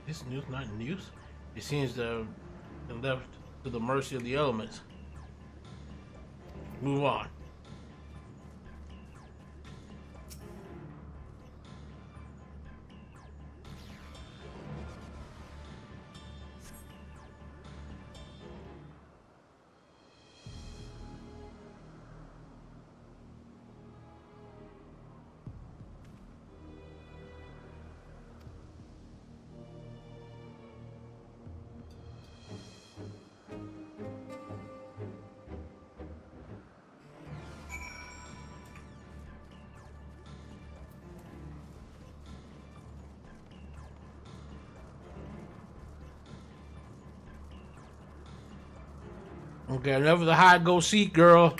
This news not in use. It seems to have been left to the mercy of the elements. Move on. Okay, enough of the hide go seek, girl.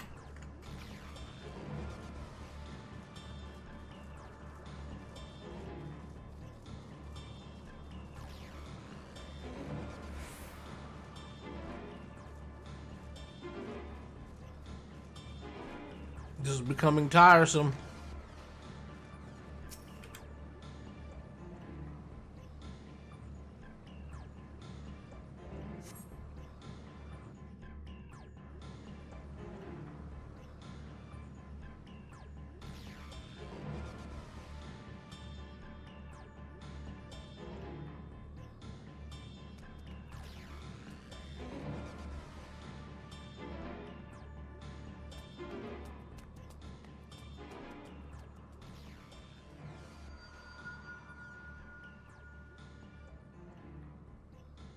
This is becoming tiresome.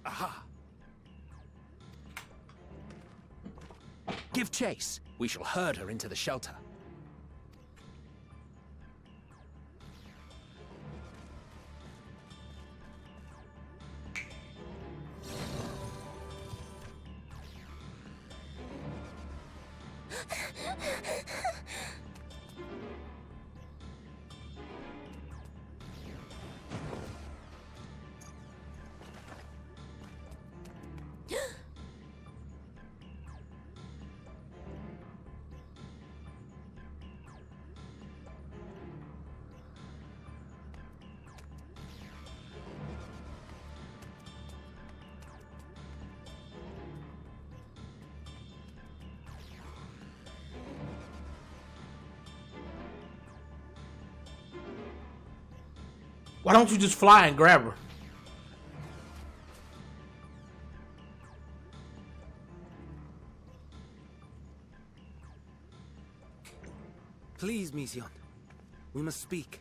Aha! Give chase. We shall herd her into the shelter. Why don't you just fly and grab her? Please, Mission. We must speak.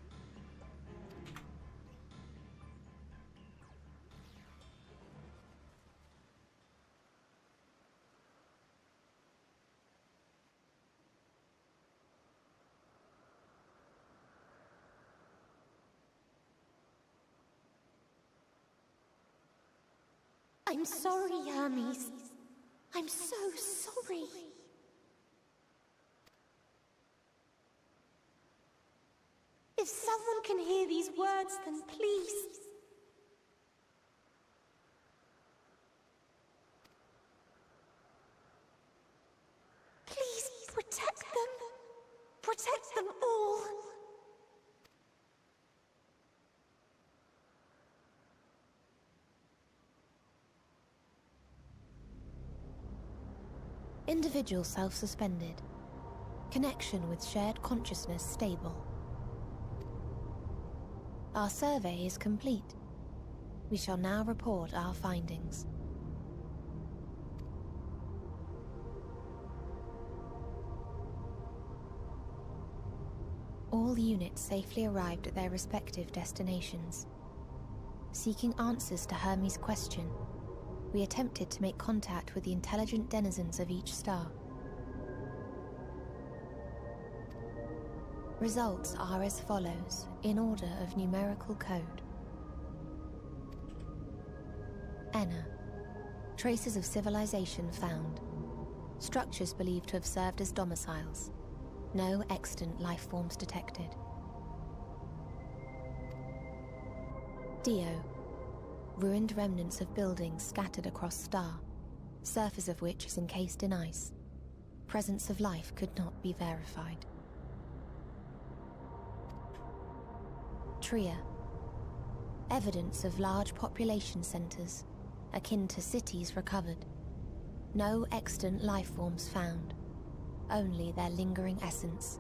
I'm sorry, Hermes. I'm so sorry. If someone can hear these words, then please. Please protect them. Protect them all. Individual self-suspended. Connection with shared consciousness stable. Our survey is complete. We shall now report our findings. All units safely arrived at their respective destinations. Seeking answers to Hermes' question, we attempted to make contact with the intelligent denizens of each star. Results are as follows, in order of numerical code. Enna. Traces of civilization found. Structures believed to have served as domiciles. No extant life forms detected. Dio. Ruined remnants of buildings scattered across star, surface of which is encased in ice. Presence of life could not be verified. Tria. Evidence of large population centers, akin to cities recovered. No extant life forms found, only their lingering essence.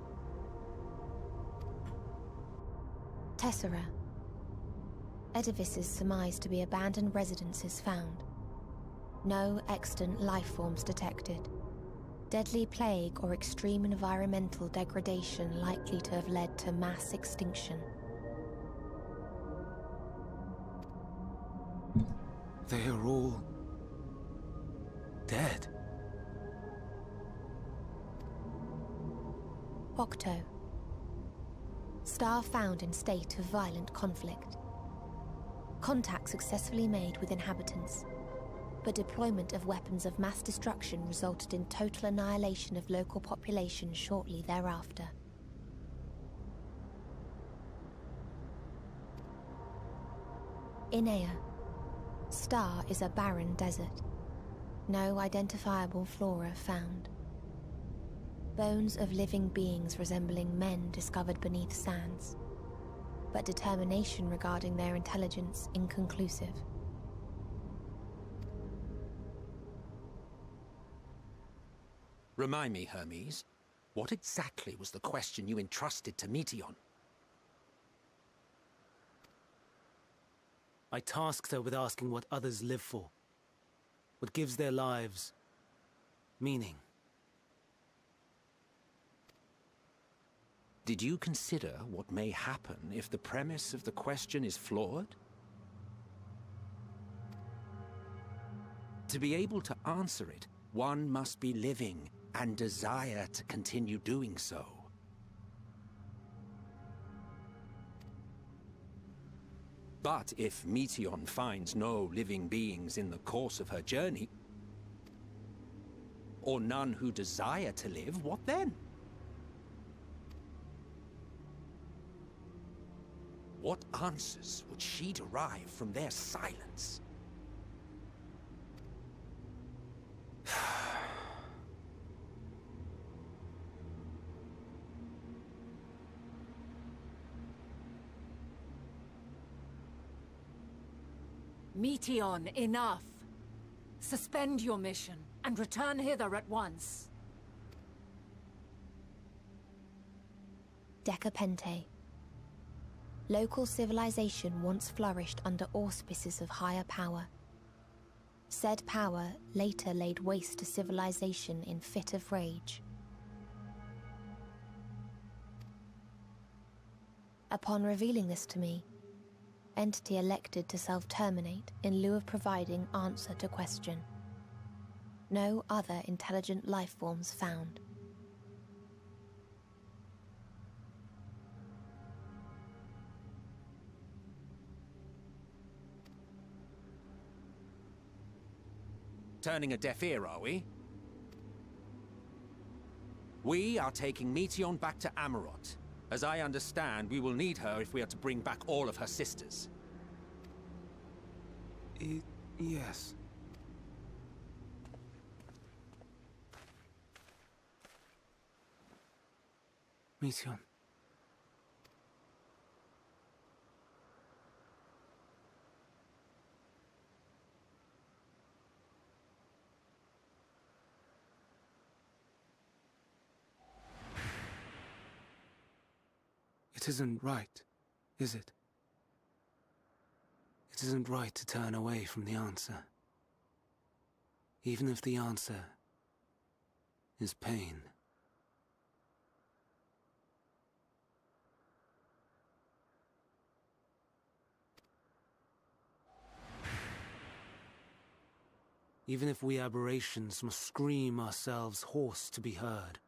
Tessera. Edifices surmised to be abandoned residences found. No extant life forms detected. Deadly plague or extreme environmental degradation likely to have led to mass extinction. They are all dead. Octo. Star found in state of violent conflict. Contact successfully made with inhabitants, but deployment of weapons of mass destruction resulted in total annihilation of local population shortly thereafter. Inea. Star is a barren desert. No identifiable flora found. Bones of living beings resembling men discovered beneath sands, but determination regarding their intelligence inconclusive. Remind me, Hermes, what exactly was the question you entrusted to Meteion? I tasked her with asking what others live for. What gives their lives meaning. Did you consider what may happen if the premise of the question is flawed? To be able to answer it, one must be living and desire to continue doing so. But if Meteion finds no living beings in the course of her journey, or none who desire to live, what then? What answers would she derive from their silence? Meteion, enough! Suspend your mission and return hither at once. Decapente. Local civilization once flourished under auspices of higher power. Said power later laid waste to civilization in fit of rage. Upon revealing this to me, entity elected to self-terminate in lieu of providing answer to question. No other intelligent life forms found. Turning a deaf ear, are we? We are taking Meteion back to Amarot. As I understand, we will need her if we are to bring back all of her sisters. Yes. Meteion. It isn't right, is it? It isn't right to turn away from the answer. Even if the answer is pain. Even if we aberrations must scream ourselves hoarse to be heard.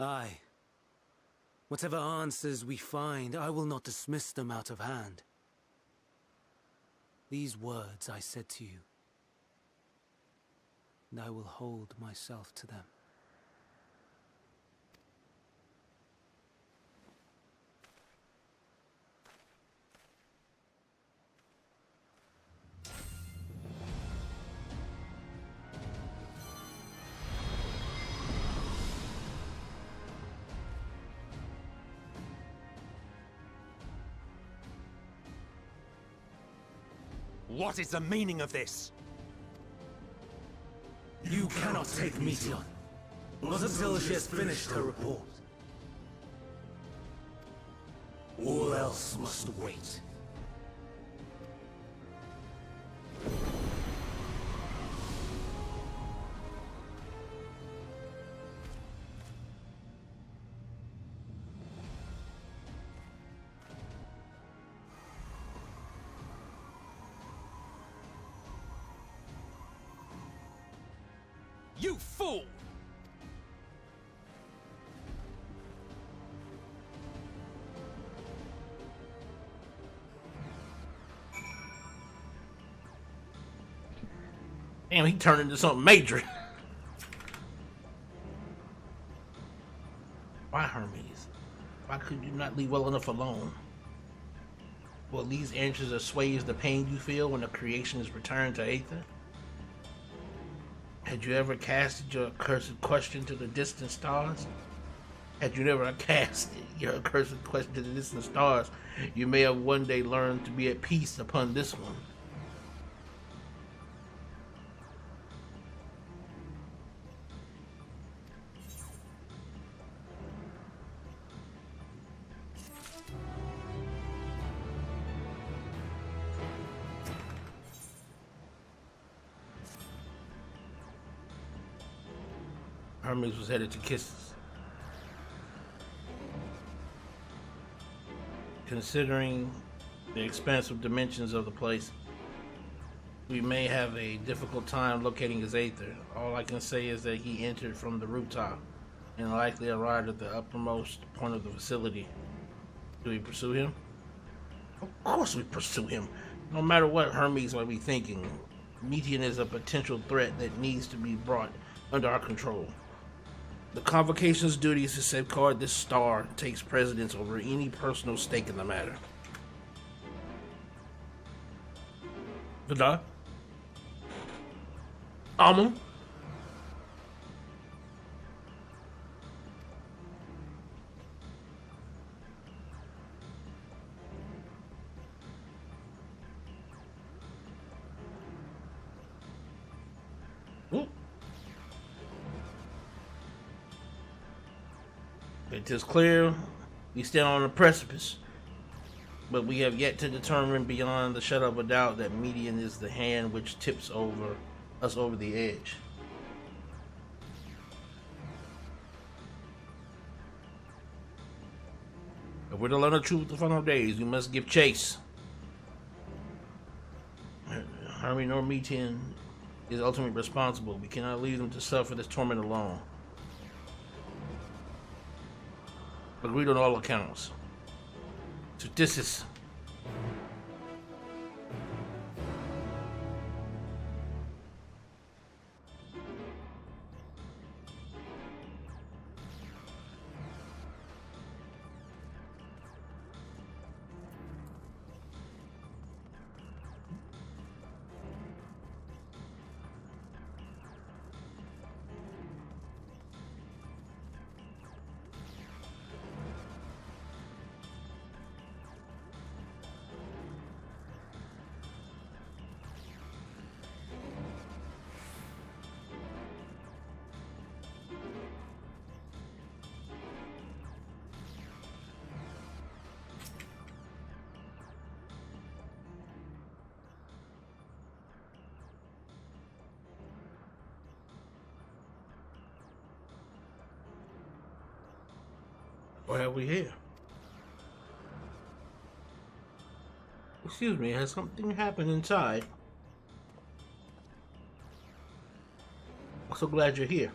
Aye. Whatever answers we find, I will not dismiss them out of hand. These words I said to you, and I will hold myself to them. What is the meaning of this? You cannot take Meteion. Not until she has finished her report. All else must wait. You fool! Damn, he turned into something major. Why, Hermes? Why could you not leave well enough alone? Will these answers assuage the pain you feel when the creation is returned to Aether? Had you ever casted your accursed question to the distant stars? Had you never cast your accursed question to the distant stars, you may have one day learned to be at peace upon this one. Hermes was headed to Kisses. Considering the expansive dimensions of the place, we may have a difficult time locating his Aether. All I can say is that he entered from the rooftop and likely arrived at the uppermost point of the facility. Do we pursue him? Of course we pursue him. No matter what Hermes might be thinking, Metean is a potential threat that needs to be brought under our control. The Convocation's duty is to safeguard this star takes precedence over any personal stake in the matter. Vida? Amon? It is clear we stand on a precipice, but we have yet to determine beyond the shadow of a doubt that Metean is the hand which tips us over the edge. If we're to learn the truth of the final days, we must give chase. Hermes nor Metean is ultimately responsible. We cannot leave them to suffer this torment alone. Agreed on all accounts. So this is... What have we here? Excuse me, has something happened inside? I'm so glad you're here.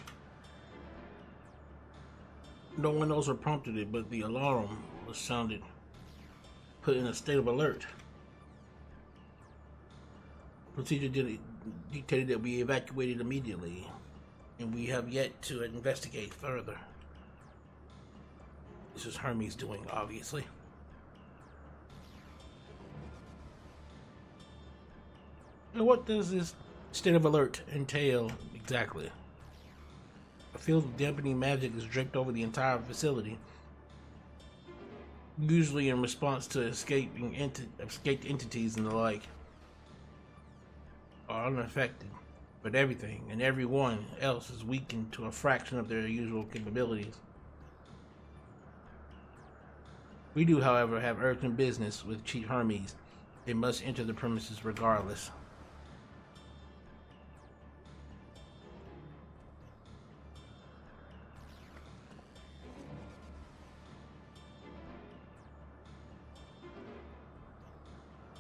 No one knows what prompted it, but the alarm was sounded, put in a state of alert. Procedure dictated that we evacuated immediately, and we have yet to investigate further. This is Hermes doing, obviously. And what does this state of alert entail exactly? A field of dampening magic is draped over the entire facility, usually in response to escaped entities and the like. Are unaffected, but everything and everyone else is weakened to a fraction of their usual capabilities. We do, however, have urgent business with Chief Hermes. They must enter the premises regardless.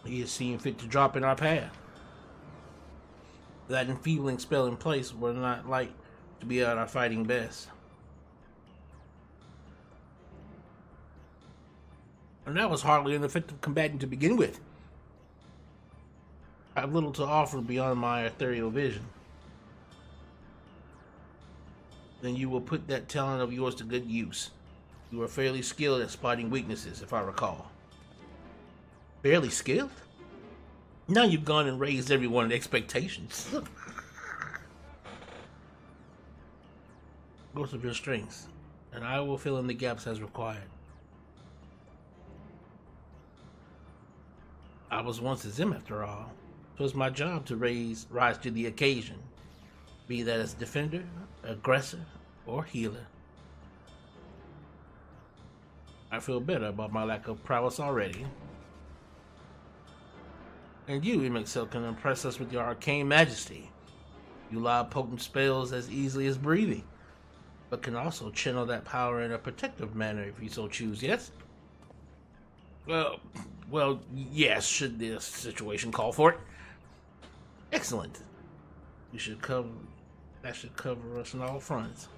He has seen fit to drop in our path. That enfeebling spell in place were not like to be at our fighting best. And that was hardly an effective combatant to begin with. I have little to offer beyond my ethereal vision. then you will put that talent of yours to good use. You are fairly skilled at spotting weaknesses, if I recall. Fairly skilled? Now you've gone and raised everyone's expectations. Most of your strengths, and I will fill in the gaps as required. I was once a Zim after all. It was my job to rise to the occasion, be that as defender, aggressor, or healer. I feel better about my lack of prowess already. And you, Emixel, can impress us with your arcane majesty. You lob potent spells as easily as breathing, but can also channel that power in a protective manner if you so choose, yes? Well, yes, should this situation call for it. Excellent. That should cover us on all fronts.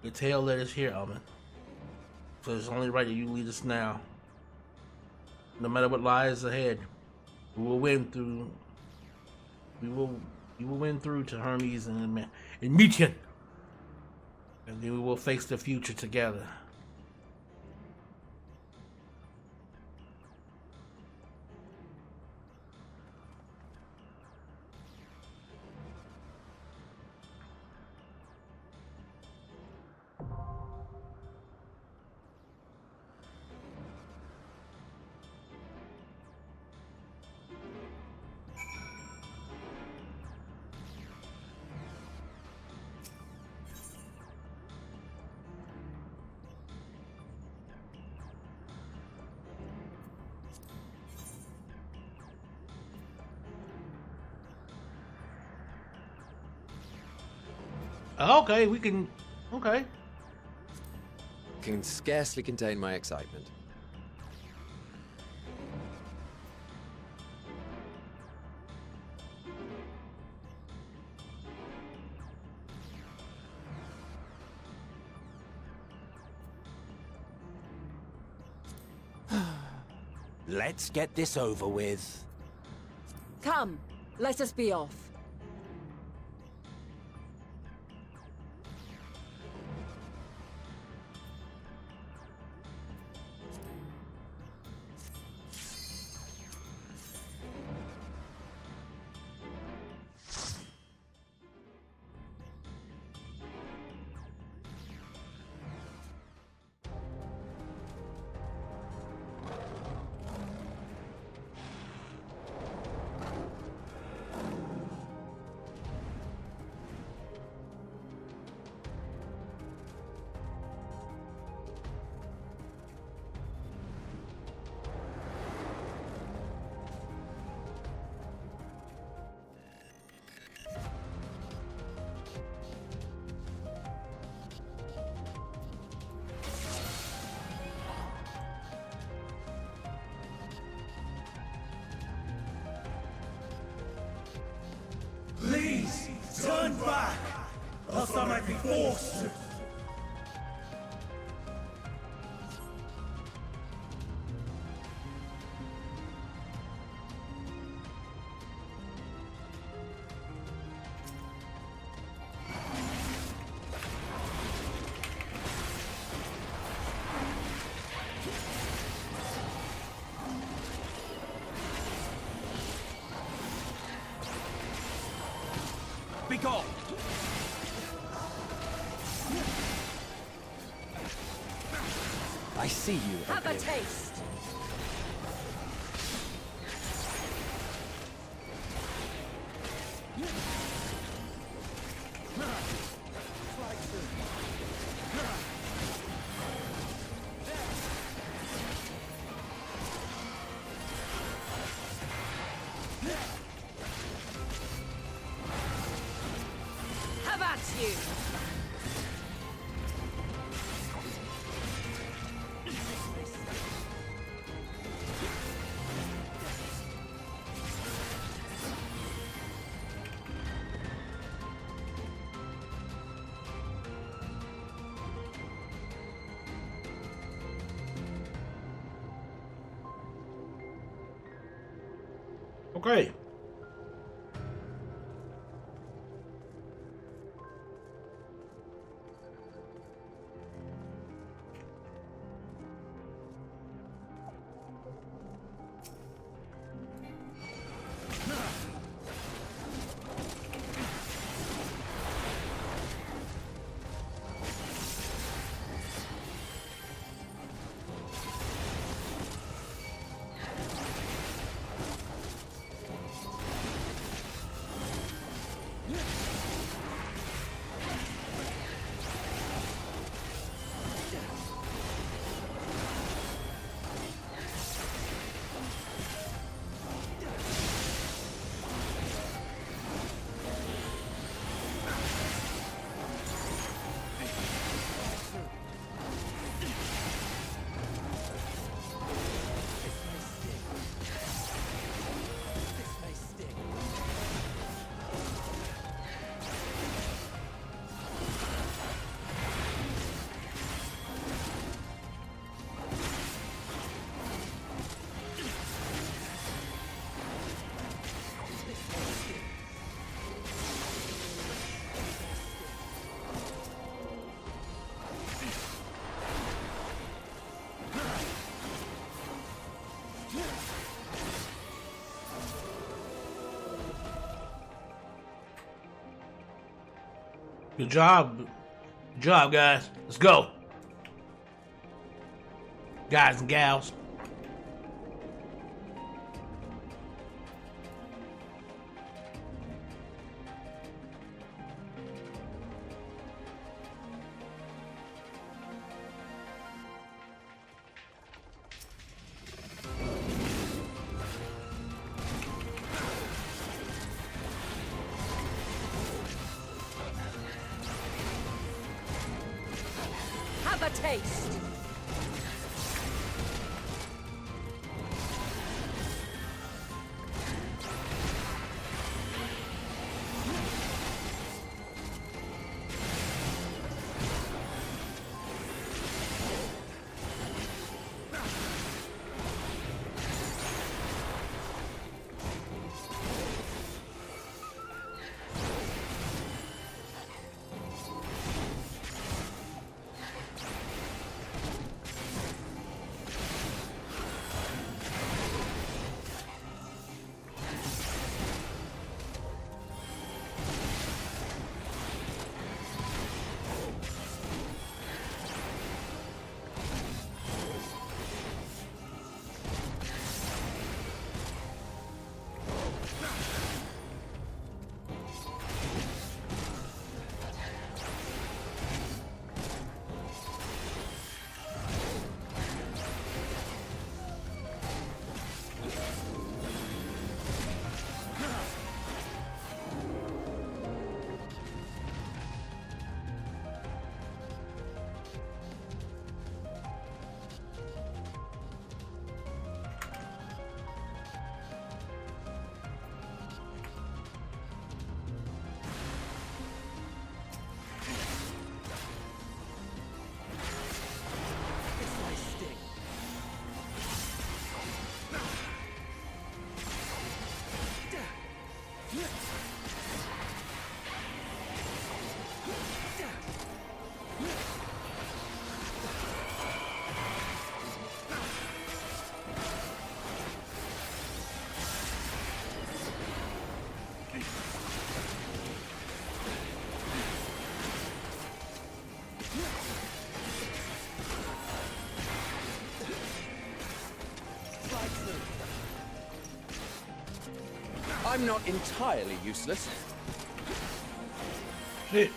Your tale led us here, Amon. So it's only right that you lead us now. No matter what lies ahead, we will win through. You will win through to Hermes and Metian, and then we will face the future together. Okay, we can. Okay. Can scarcely contain my excitement. Let's get this over with. Come, let us be off. Please, turn back, else I might be forced to. Be gone! I see you. Have a taste! Have at you! Okay. Good job. Good job, guys. Let's go. Guys and gals. Have a taste. I'm not entirely useless. Shit.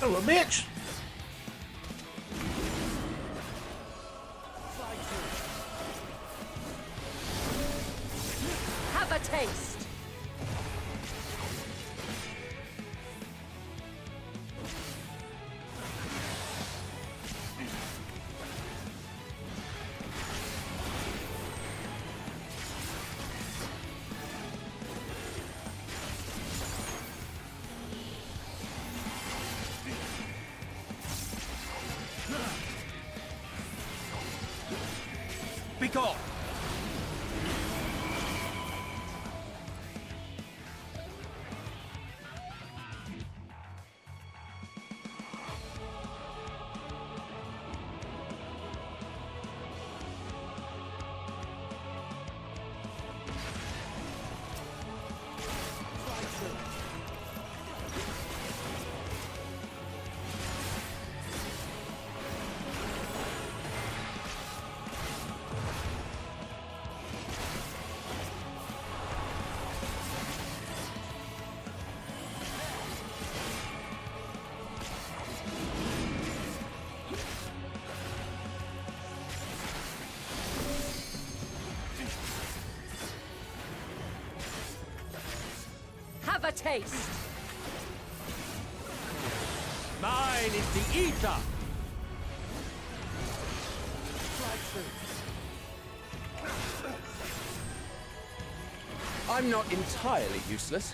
Oh, a bitch! Have a taste. Be gone! a taste. Mine is the ether! I'm not entirely useless.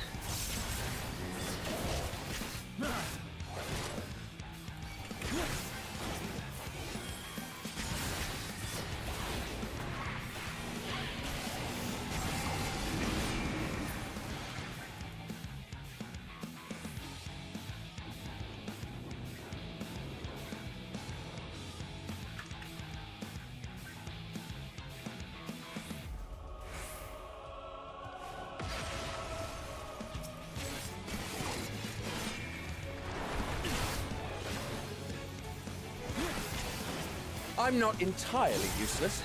I'm not entirely useless.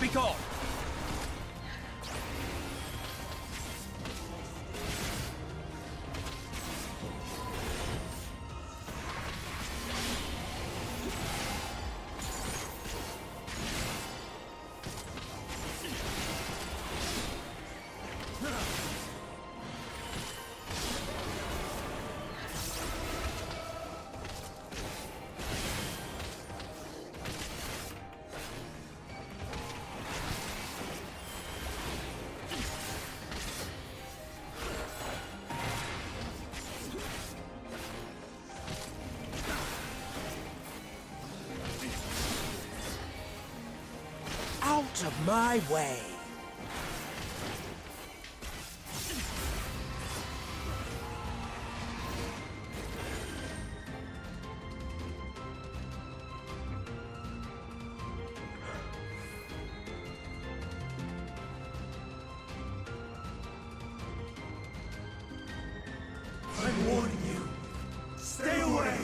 Be gone! Out of my way! I'm warning you. Stay away!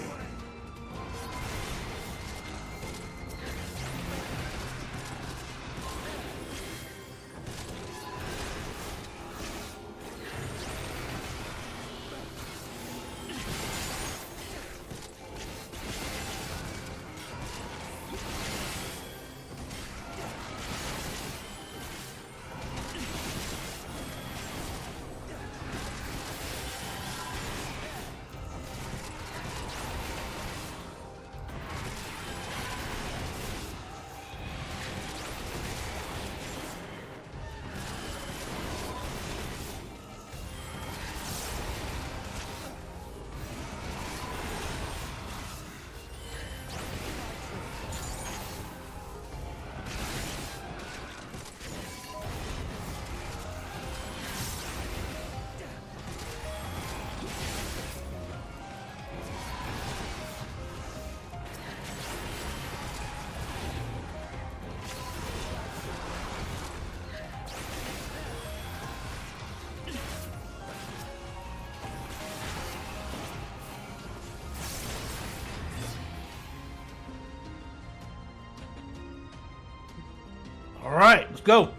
All right, let's go.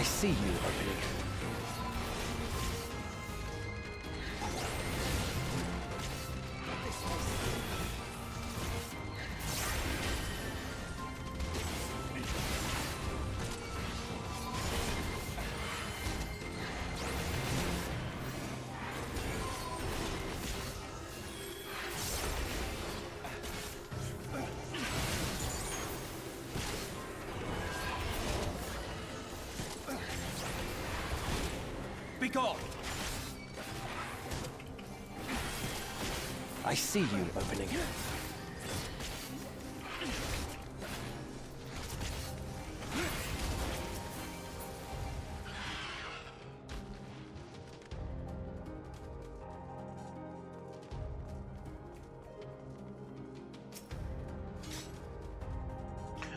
I see you opening. Be gone! I see you opening.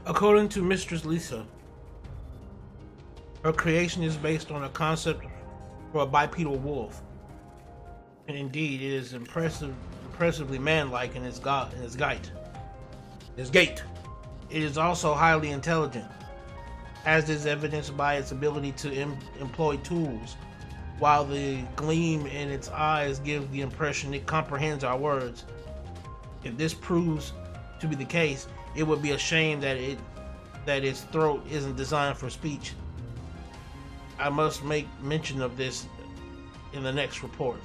According to Mistress Lisa, her creation is based on a concept for a bipedal wolf. And indeed, it is impressively manlike in its gait. It is also highly intelligent, as is evidenced by its ability to employ tools, while the gleam in its eyes gives the impression it comprehends our words. If this proves to be the case, it would be a shame that its throat isn't designed for speech. I must make mention of this in the next report.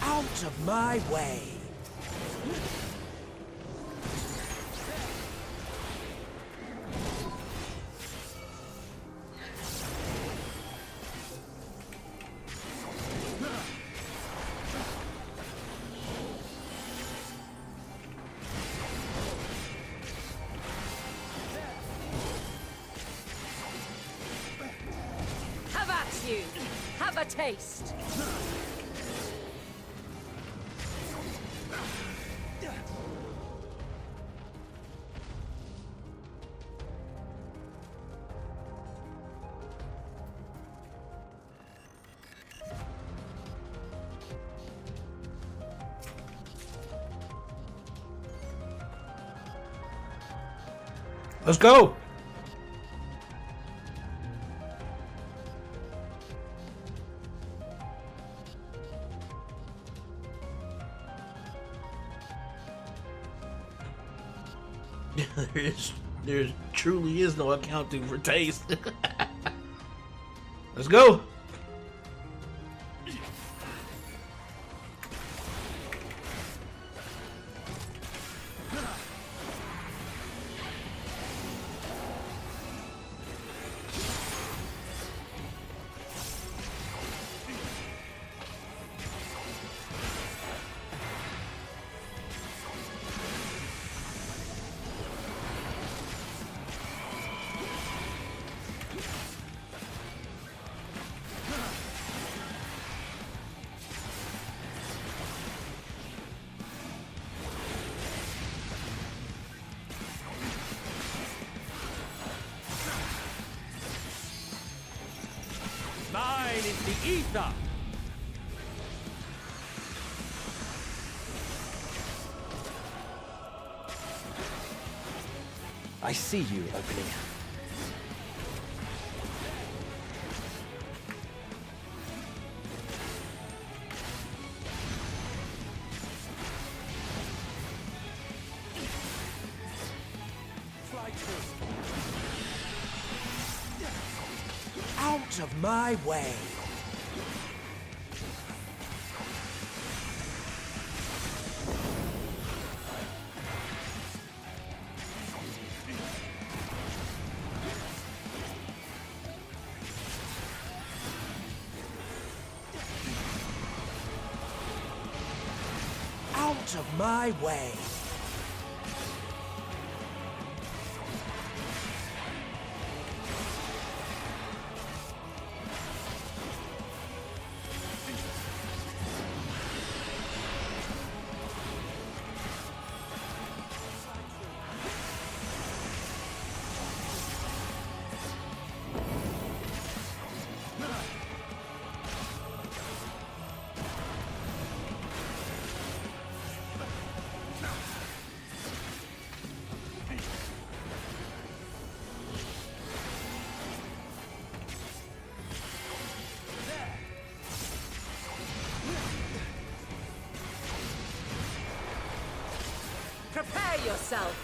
Out of my way! Have at you! Have a taste! Let's go! There truly is no accounting for taste. Let's go! Mine is the ether! I see you opening. Out of my way! Out of my way! Prepare yourself!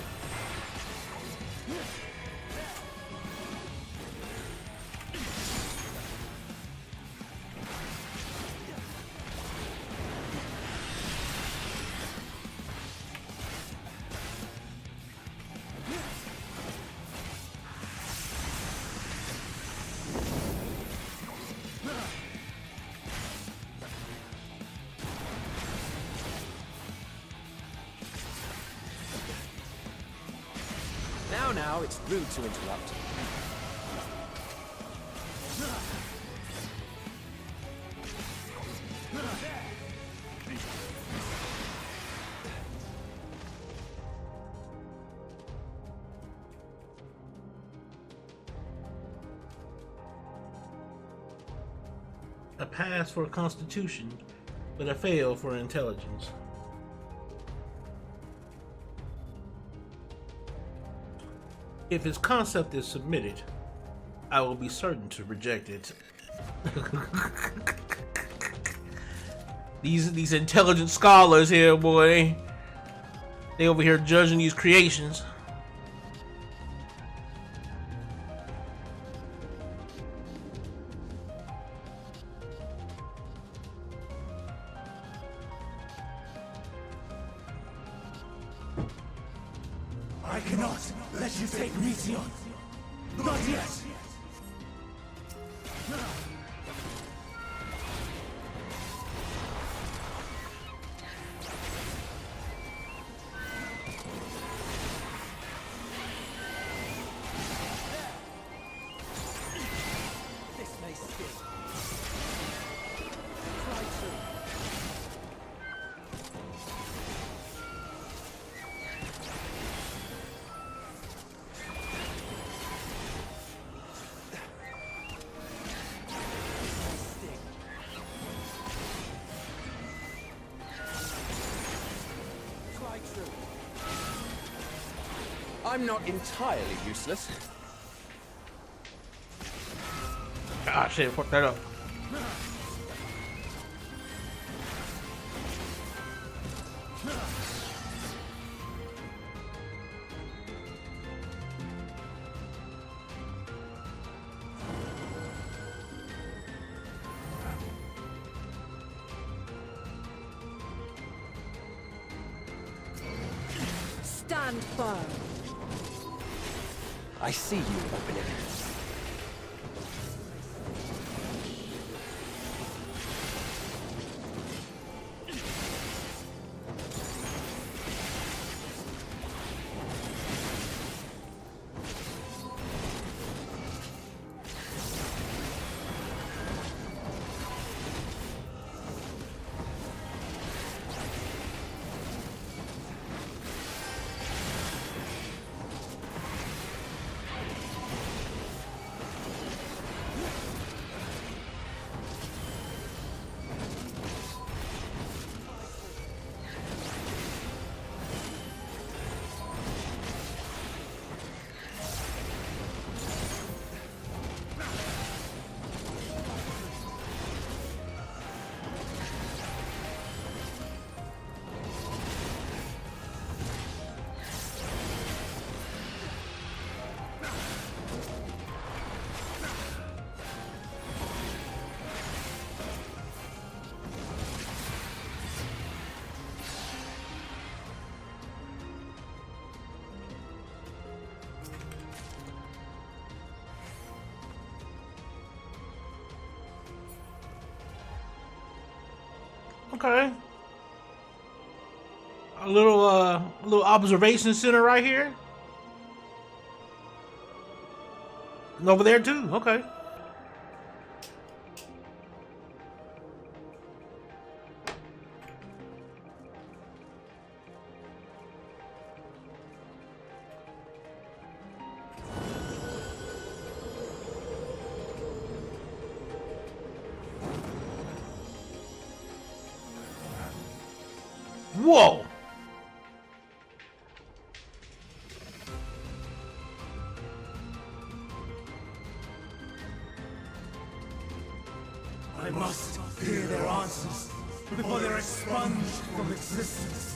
Now, it's rude to interrupt. A pass for constitution, but a fail for intelligence. If his concept is submitted, I will be certain to reject it. These intelligent scholars here, boy. They over here judging these creations. I cannot let you take Mission. Not yet. This may sting. I'm not entirely useless. Ah, shit, fuck that up. Stand firm. I see you, Oblivion. Okay. A little observation center right here. And over there too. Okay. Whoa! I must hear their answers before they're expunged from existence.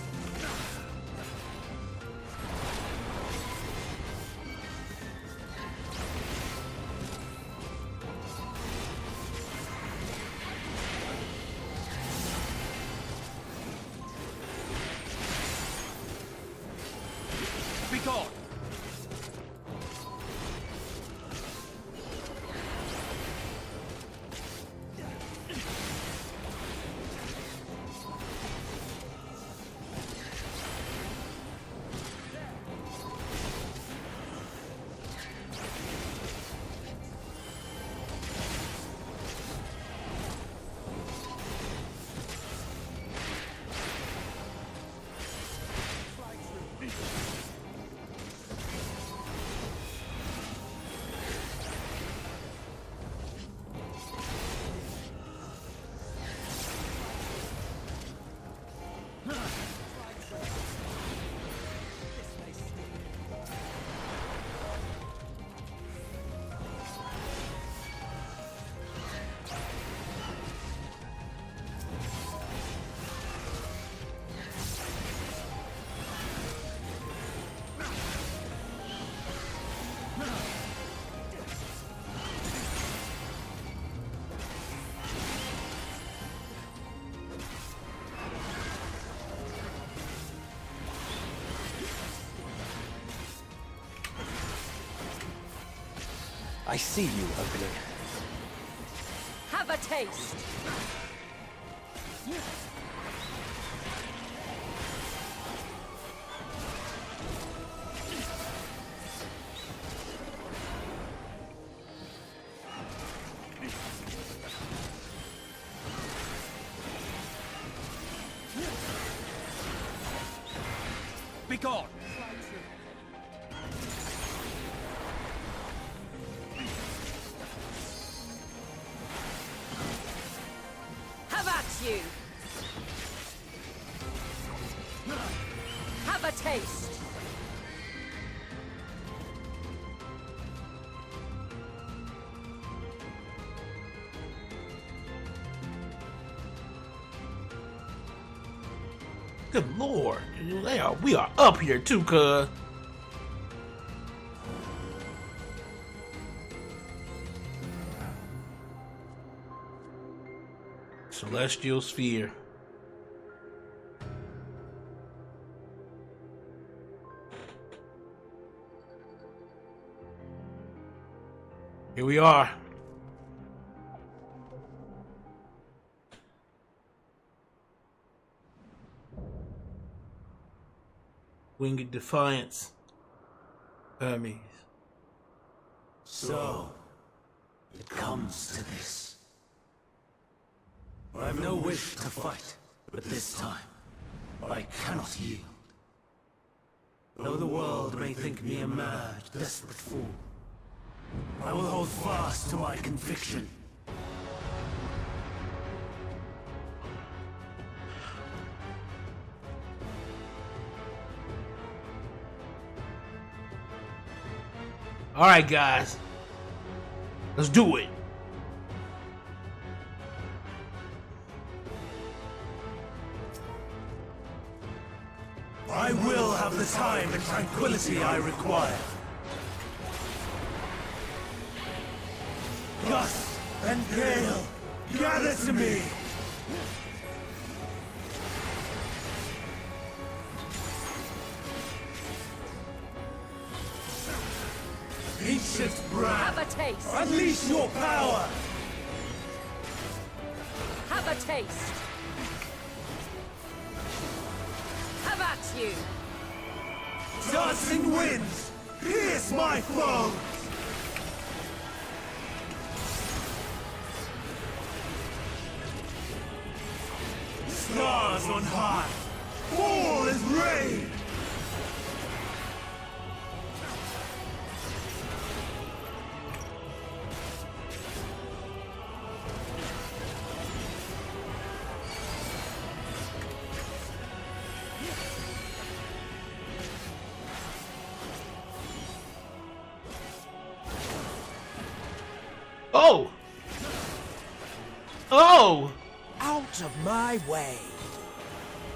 Be gone! I see you, Ugly. Have a taste. Be gone! Have at you. Have a taste. Good lord. We are up here too, cuz. Celestial Sphere. Here we are. Winged Defiance. Hermes. So, it comes to this. I have no wish to fight, but this time, I cannot yield. Though the world may think me a mad, desperate fool, I will hold fast to my conviction. All right, guys. Let's do it. I will have the time and tranquility I require. Gust and gale, gather to me! Ancient brand, Have a taste. unleash your power! Have a taste. That's you! Dancing winds, pierce my foe! Stars on high, fall as rain! Oh! Oh! Out of my way!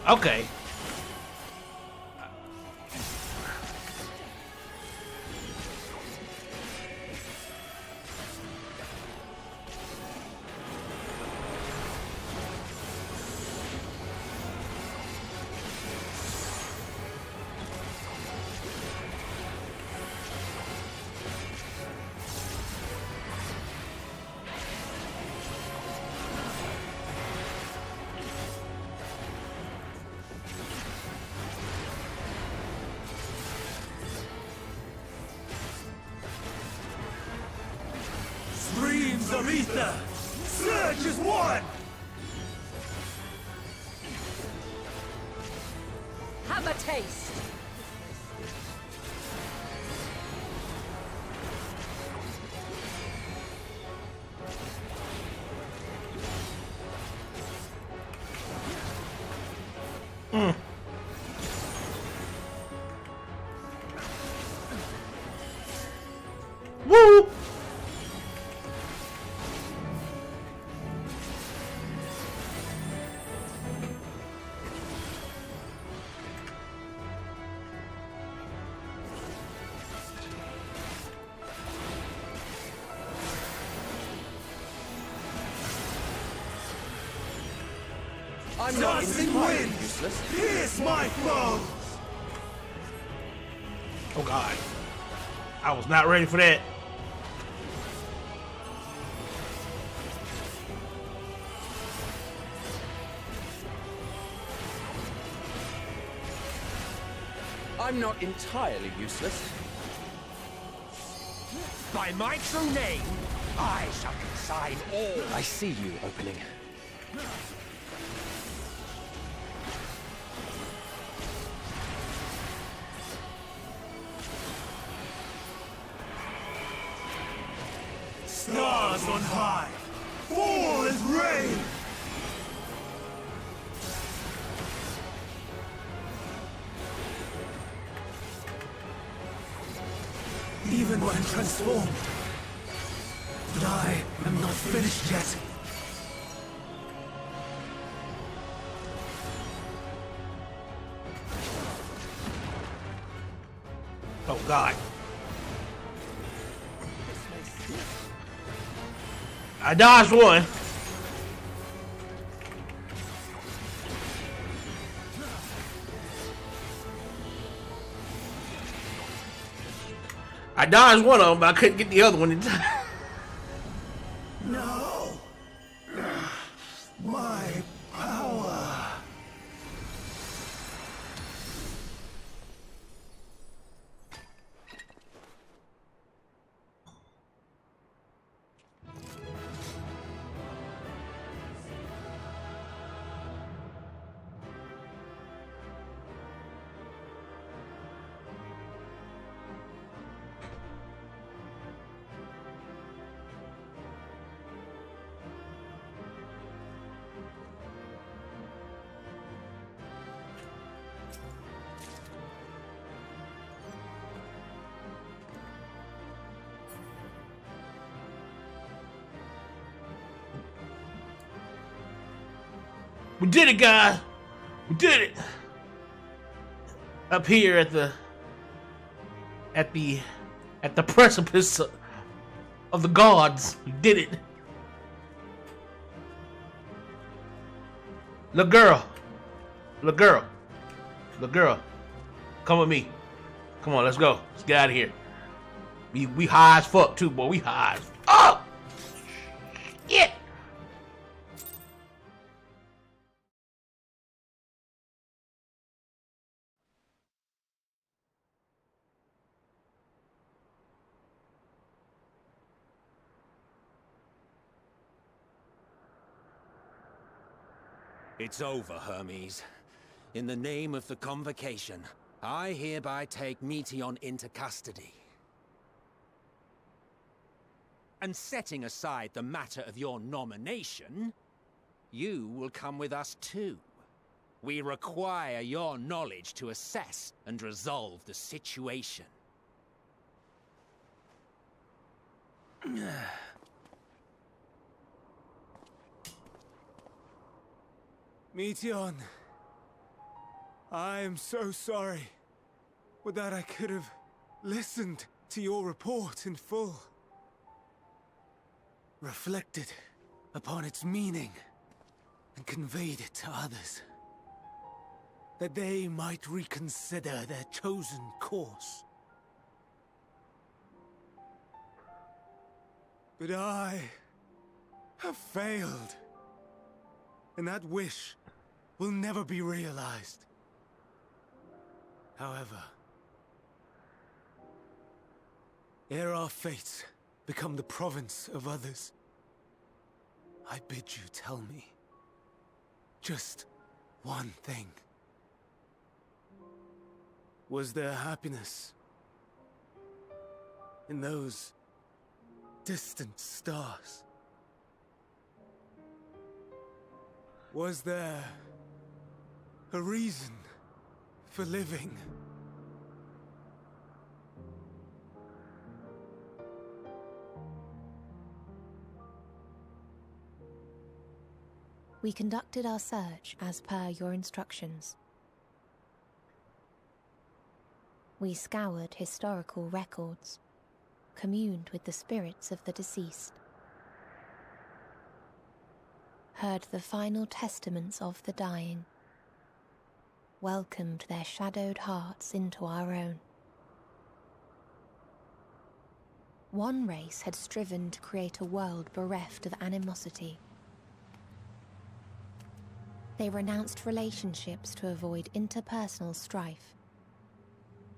Okay. Streams of ether! Surge as one! Have a taste! Woo! I'm dancing winds, pierce my foes! Oh God. I was not ready for that. I'm not entirely useless. By my true name, I shall consign all. I see you opening. Stars on high, fall as rain! Even when transformed, but I am not finished yet. Oh God. I dodged one. I dodged one of them, but I couldn't get the other one in time. No! My power! We did it, guys. We did it. Up here at the precipice of the gods. We did it. Look, girl. Look, girl. Look, girl. Come with me. Come on, let's go. Let's get out of here. We high as fuck too, boy. We high as fuck. Yeah. It's over, Hermes. In the name of the Convocation, I hereby take Meteion into custody. And setting aside the matter of your nomination, you will come with us too. We require your knowledge to assess and resolve the situation. Meteion, I am so sorry. Would that I could have listened to your report in full. Reflected upon its meaning and conveyed it to others, that they might reconsider their chosen course. But I have failed, and that wish will never be realized. However, ere our fates become the province of others, I bid you tell me just one thing. Was there happiness in those distant stars? Was there a reason for living? We conducted our search as per your instructions. We scoured historical records, communed with the spirits of the deceased, heard the final testaments of the dying, welcomed their shadowed hearts into our own. One race had striven to create a world bereft of animosity. They renounced relationships to avoid interpersonal strife,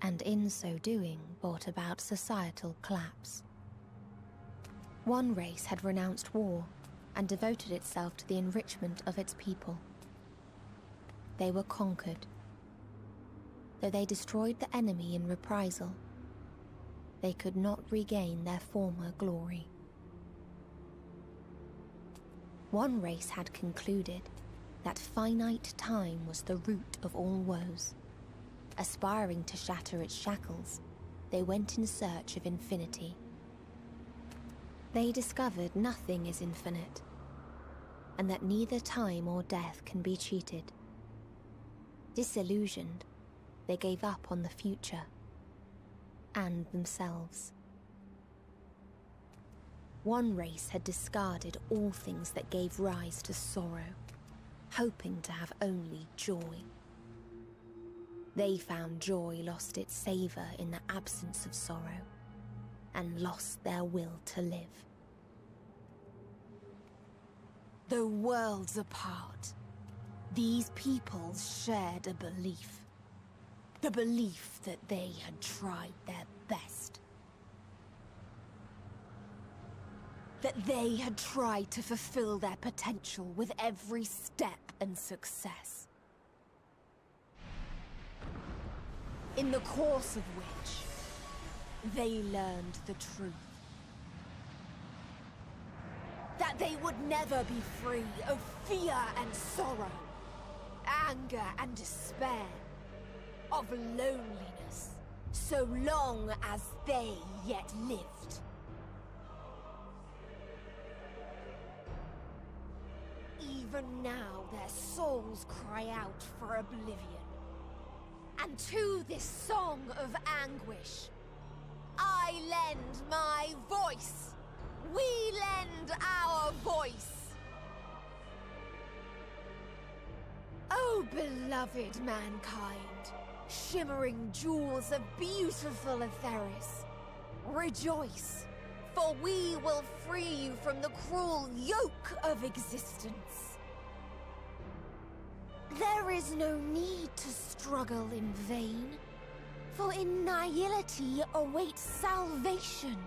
and in so doing brought about societal collapse. One race had renounced war and devoted itself to the enrichment of its people. They were conquered. Though they destroyed the enemy in reprisal, they could not regain their former glory. One race had concluded that finite time was the root of all woes. Aspiring to shatter its shackles, they went in search of infinity. They discovered nothing is infinite, and that neither time or death can be cheated. Disillusioned, they gave up on the future and themselves. One race had discarded all things that gave rise to sorrow, hoping to have only joy. They found joy lost its savor in the absence of sorrow, and lost their will to live. Though worlds apart, these peoples shared a belief. The belief that they had tried their best. That they had tried to fulfill their potential with every step and success. In the course of which, they learned the truth. That they would never be free of fear and sorrow, anger and despair, of loneliness, so long as they yet lived. Even now their souls cry out for oblivion. And to this song of anguish, I lend my voice. We lend our voice. Oh, beloved mankind, shimmering jewels of beautiful Atheris, rejoice, for we will free you from the cruel yoke of existence. There is no need to struggle in vain, for in nihility awaits salvation.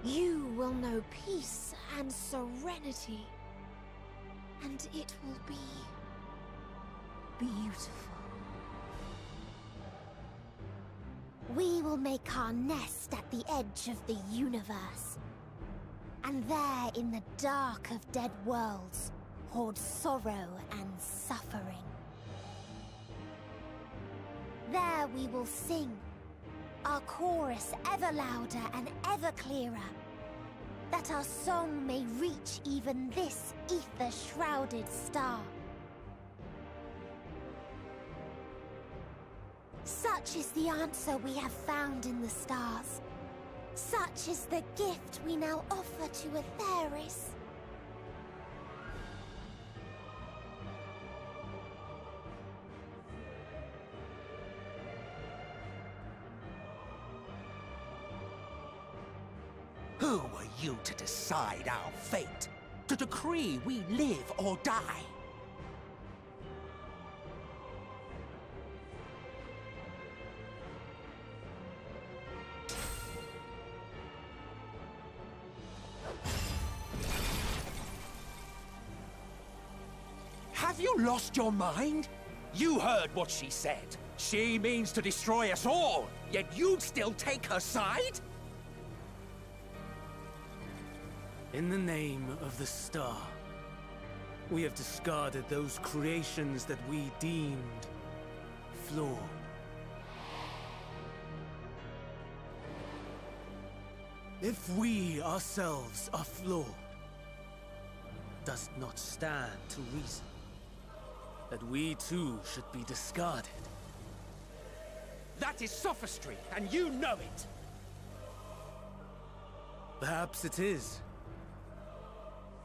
You will know peace and serenity, and it will be beautiful. We will make our nest at the edge of the universe. And there, in the dark of dead worlds, hoard sorrow and suffering. There we will sing, our chorus ever louder and ever clearer, that our song may reach even this ether-shrouded star. Such is the answer we have found in the stars. Such is the gift we now offer to Atheris. Who are you to decide our fate? To decree we live or die? Have you lost your mind? You heard what she said. She means to destroy us all, yet you'd still take her side? In the name of the star, we have discarded those creations that we deemed flawed. If we ourselves are flawed, does it not stand to reason that we too should be discarded? That is sophistry, and you know it! Perhaps it is.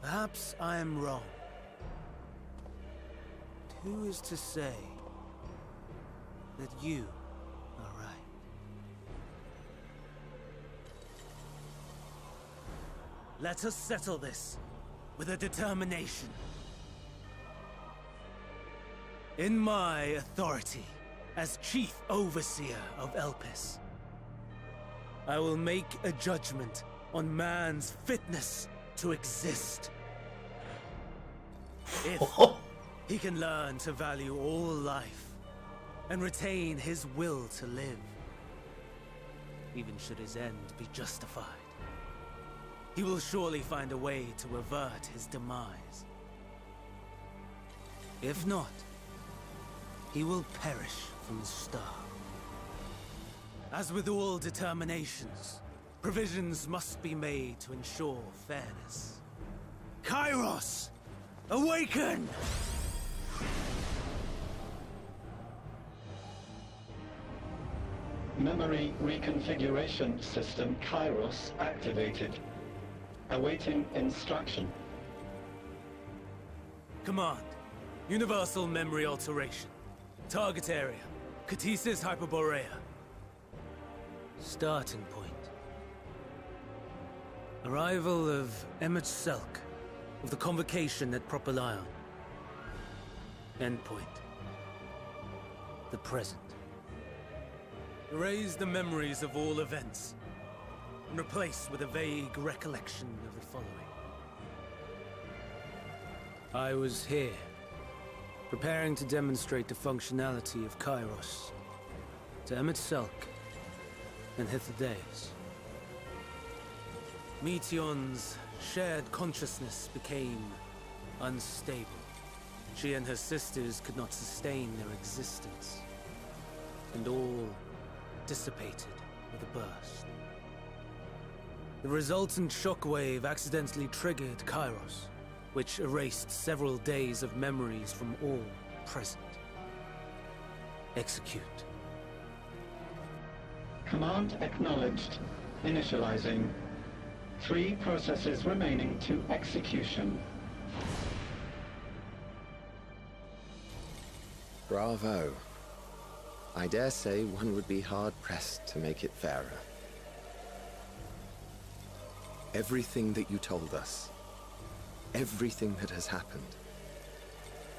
Perhaps I am wrong. But who is to say that you are right? Let us settle this with a determination. In my authority as Chief Overseer of Elpis, I will make a judgment on man's fitness to exist. If he can learn to value all life and retain his will to live, even should his end be justified, he will surely find a way to avert his demise. If not, he will perish from the start. As with all determinations, provisions must be made to ensure fairness. Kairos! Awaken! Memory reconfiguration system Kairos activated. Awaiting instruction. Command. Universal memory alteration. Target area. Catesis Hyperborea. Starting point. Arrival of Amon-Rellik of the Convocation at Propylion. Endpoint. The present. Erase the memories of all events, and replace with a vague recollection of the following. I was here, preparing to demonstrate the functionality of Kairos to Amon-Rellik and Hythlodaeus. Meteion's shared consciousness became unstable. She and her sisters could not sustain their existence, and all dissipated with a burst. The resultant shockwave accidentally triggered Kairos, which erased several days of memories from all present. Execute. Command acknowledged. Initializing. 3 processes remaining to execution. Bravo. I dare say one would be hard-pressed to make it fairer. Everything that you told us, everything that has happened,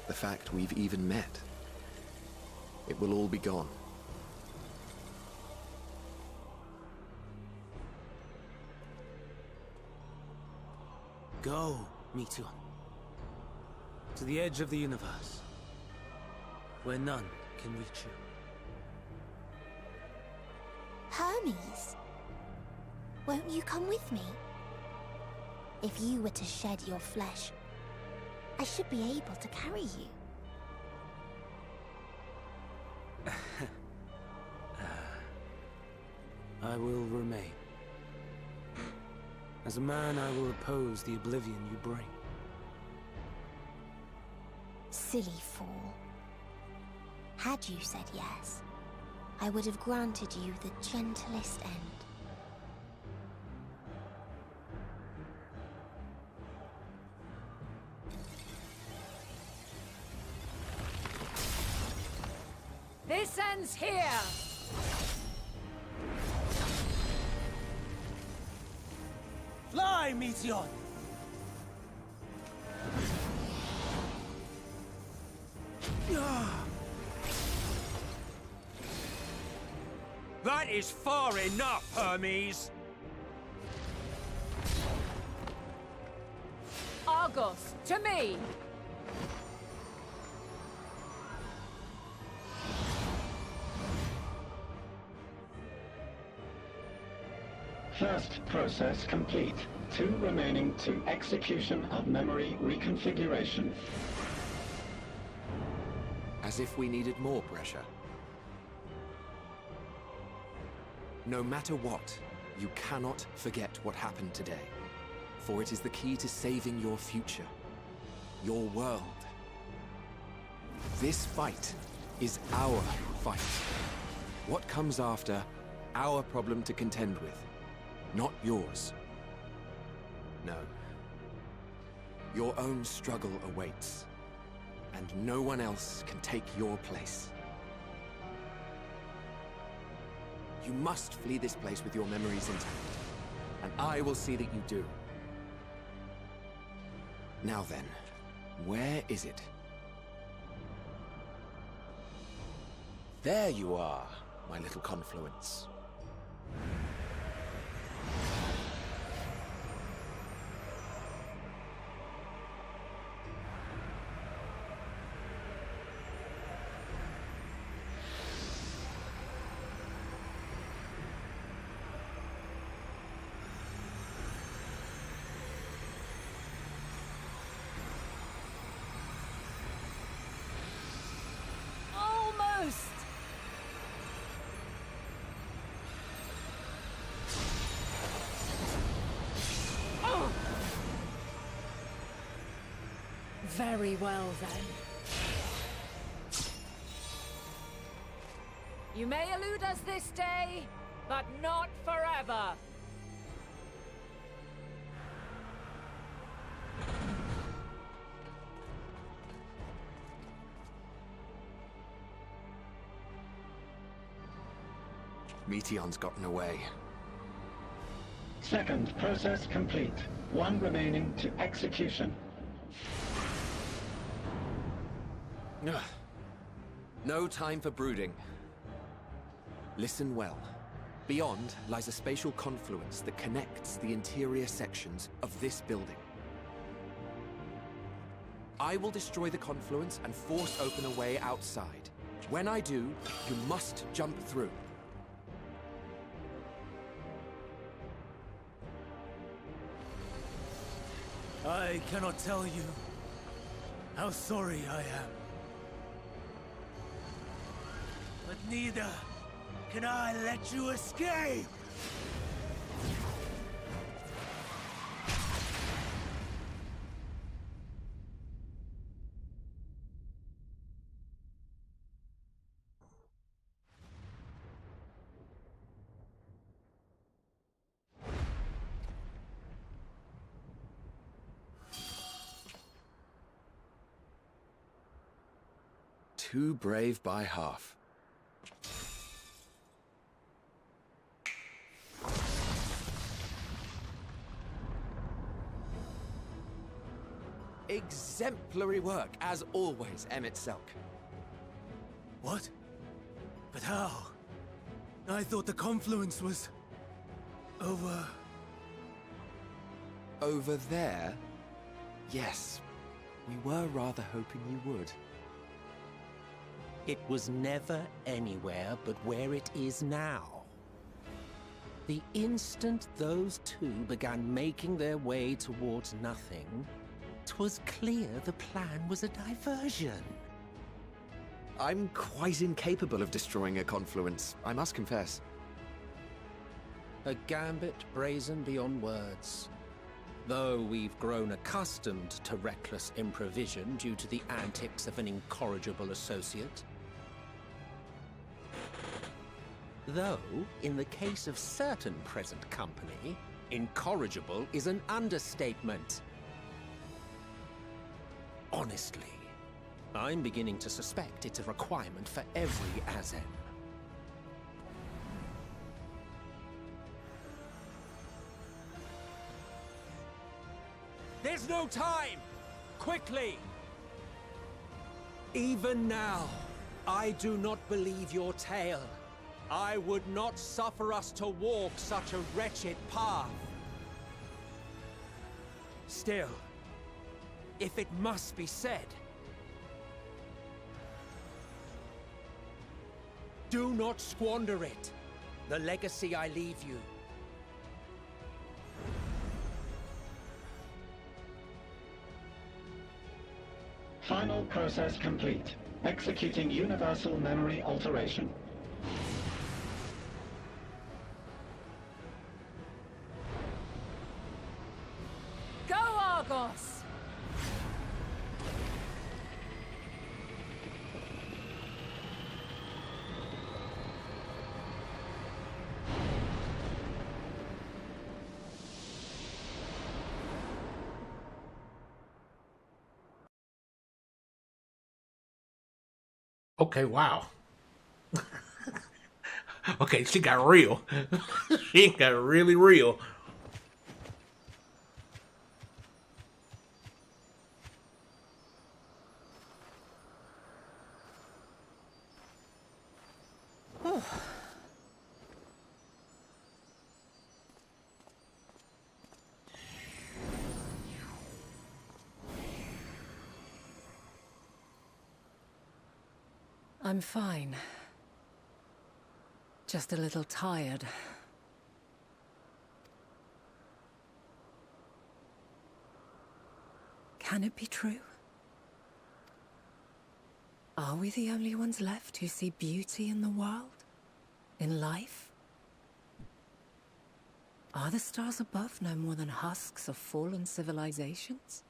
the fact we've even met, it will all be gone. Go, Meteion. To the edge of the universe. where none can reach you. Hermes? Won't you come with me? If you were to shed your flesh, I should be able to carry you. I will remain. As a man, I will oppose the Oblivion you bring. Silly fool. Had you said yes, I would have granted you the gentlest end. This ends here! Fly, Meteion! That is far enough, Hermes! Argos, to me! First process complete. 2 remaining to execution of memory reconfiguration. As if we needed more pressure. No matter what, you cannot forget what happened today. For it is the key to saving your future. Your world. This fight is our fight. What comes after, our problem to contend with. Not yours. No. Your own struggle awaits. And no one else can take your place. You must flee this place with your memories intact. And I will see that you do. Now then, where is it? There you are, my little confluence. Very well, then. You may elude us this day, but not forever. Meteion's gotten away. Second process complete. 1 remaining to execution. Ugh. No time for brooding. Listen well. Beyond lies a spatial confluence that connects the interior sections of this building. I will destroy the confluence and force open a way outside. When I do, you must jump through. I cannot tell you how sorry I am. But neither can I let you escape! Too brave by half. Exemplary work, as always, Selk. What? But how? I thought the confluence was... over... Over there? Yes. We were rather hoping you would. It was never anywhere but where it is now. The instant those two began making their way towards nothing, 'twas clear the plan was a diversion. I'm quite incapable of destroying a confluence, I must confess. A gambit brazen beyond words. Though we've grown accustomed to reckless improvision due to the antics of an incorrigible associate. Though, in the case of certain present company, incorrigible is an understatement. Honestly, I'm beginning to suspect it's a requirement for every Azen. There's no time! Quickly! Even now, I do not believe your tale. I would not suffer us to walk such a wretched path. Still, if it must be said, do not squander it. The legacy I leave you. Final process complete. Executing universal memory alteration. Go, Argos! Okay, wow. Okay, she got real. She got really real. I'm fine. Just a little tired. Can it be true? Are we the only ones left who see beauty in the world? In life? Are the stars above no more than husks of fallen civilizations?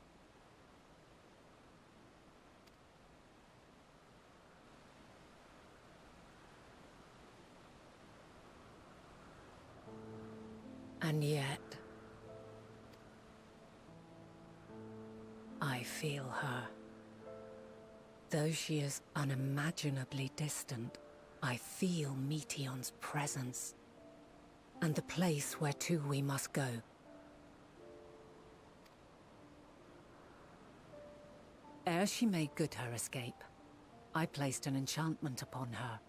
And yet, I feel her. Though she is unimaginably distant, I feel Meteion's presence, and the place where to we must go. Ere she made good her escape, I placed an enchantment upon her,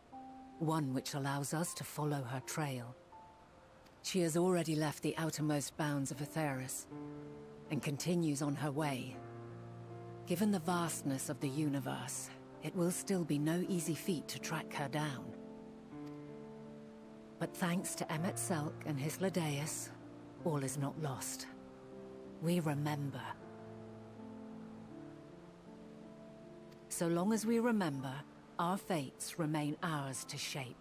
one which allows us to follow her trail. She has already left the outermost bounds of Aetheris, and continues on her way. Given the vastness of the universe, it will still be no easy feat to track her down. But thanks to Emet-Selch and Hythlodaeus, all is not lost. We remember. So long as we remember, our fates remain ours to shape.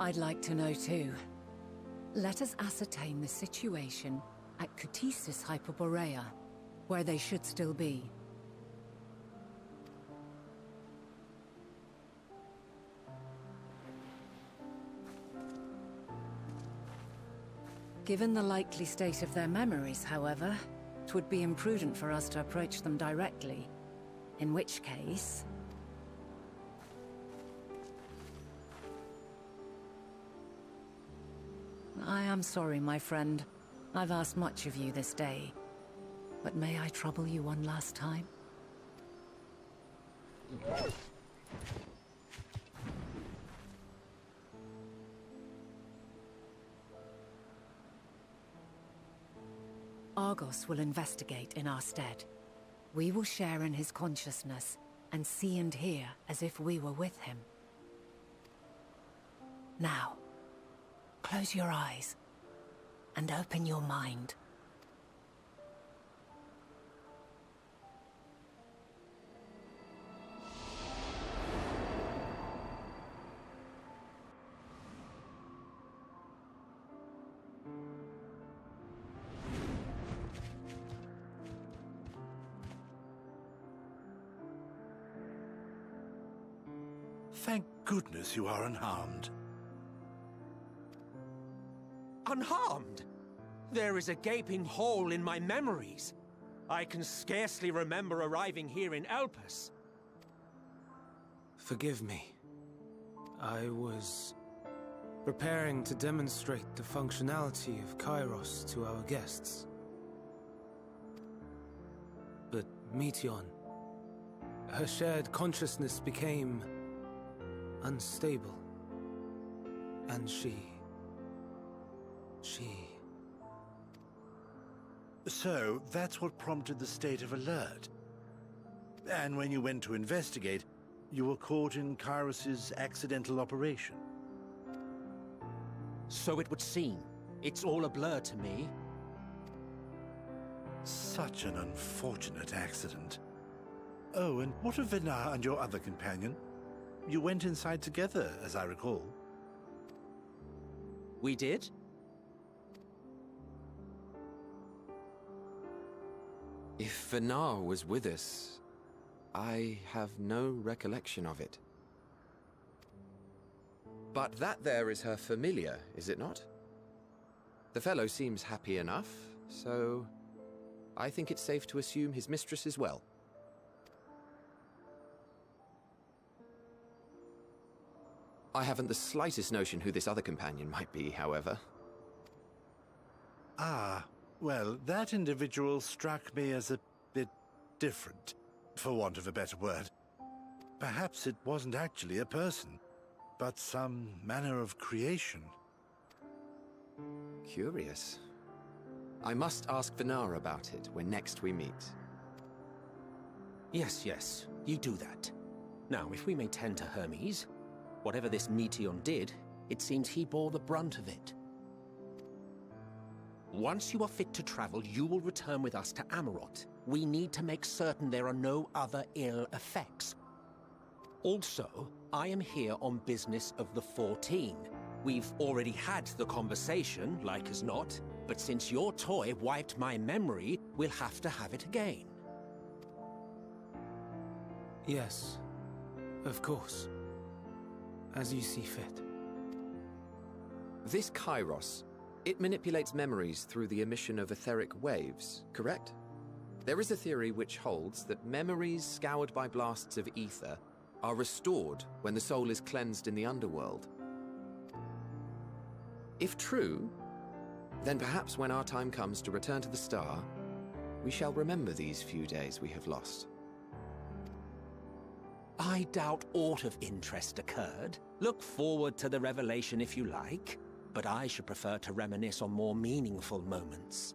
I'd like to know too. Let us ascertain the situation at Kutisis Hyperborea, where they should still be. Given the likely state of their memories, however, it would be imprudent for us to approach them directly. In which case... I am sorry, my friend. I've asked much of you this day. But may I trouble you one last time? Argos will investigate in our stead. We will share in his consciousness and see and hear as if we were with him. Now, close your eyes and open your mind. Thank goodness you are unharmed. Unharmed? There is a gaping hole in my memories. I can scarcely remember arriving here in Elpis. Forgive me. I was preparing to demonstrate the functionality of Kairos to our guests. But Meteon, her shared consciousness became unstable. And she... So, that's what prompted the state of alert. And when you went to investigate, you were caught in Kairos's accidental operation. So it would seem. It's all a blur to me. Such an unfortunate accident. Oh, and what of Venar and your other companion? You went inside together, as I recall. We did? If Venar was with us, I have no recollection of it. But that there is her familiar, is it not? The fellow seems happy enough, so I think it's safe to assume his mistress is well. I haven't the slightest notion who this other companion might be, however. Ah, well, that individual struck me as a bit different, for want of a better word. Perhaps it wasn't actually a person, but some manner of creation. Curious. I must ask Venar about it when next we meet. Yes, you do that. Now, if we may tend to Hermes, whatever this Meteon did, it seems he bore the brunt of it. Once you are fit to travel, you will return with us to Amarot. We need to make certain there are no other ill effects. Also, I am here on business of the 14. We've already had the conversation, like as not, but since your toy wiped my memory, we'll have to have it again. Yes, of course. As you see fit. This Kairos, it manipulates memories through the emission of etheric waves, correct? There is a theory which holds that memories scoured by blasts of ether are restored when the soul is cleansed in the underworld. If true, then perhaps when our time comes to return to the star, we shall remember these few days we have lost. I doubt aught of interest occurred. Look forward to the revelation if you like, but I should prefer to reminisce on more meaningful moments.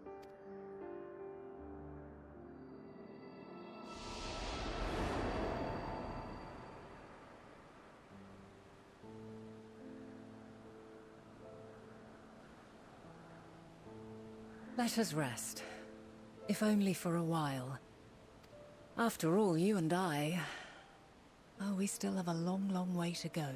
Let us rest. If only for a while. After all, you and I... Oh, we still have a long, long way to go.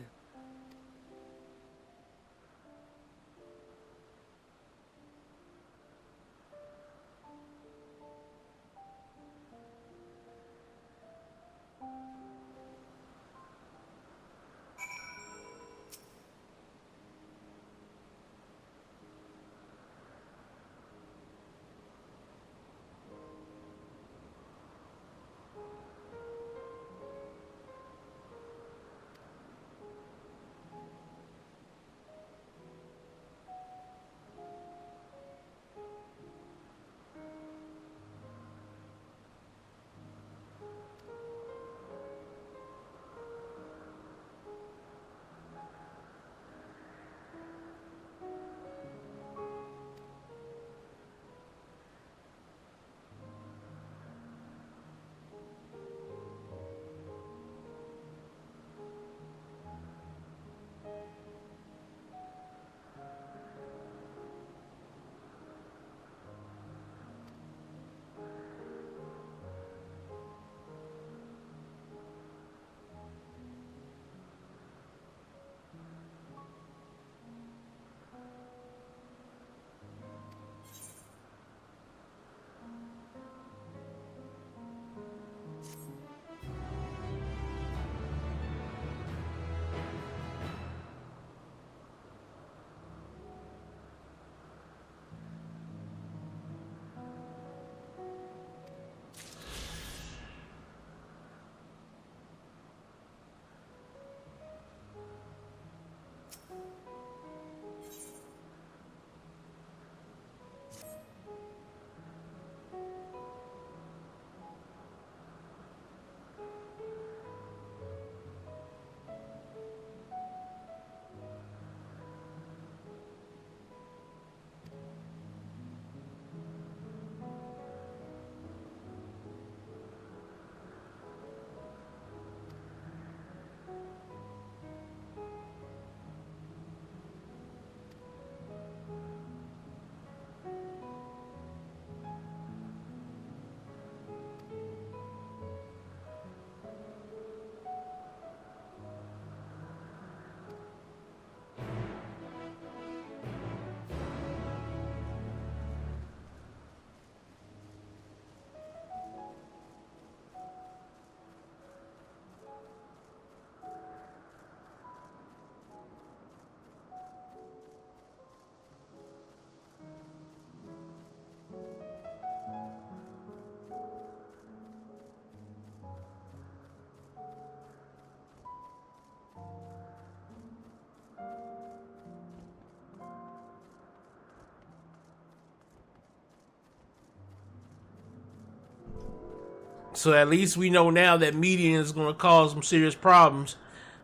So at least we know now that median is going to cause some serious problems.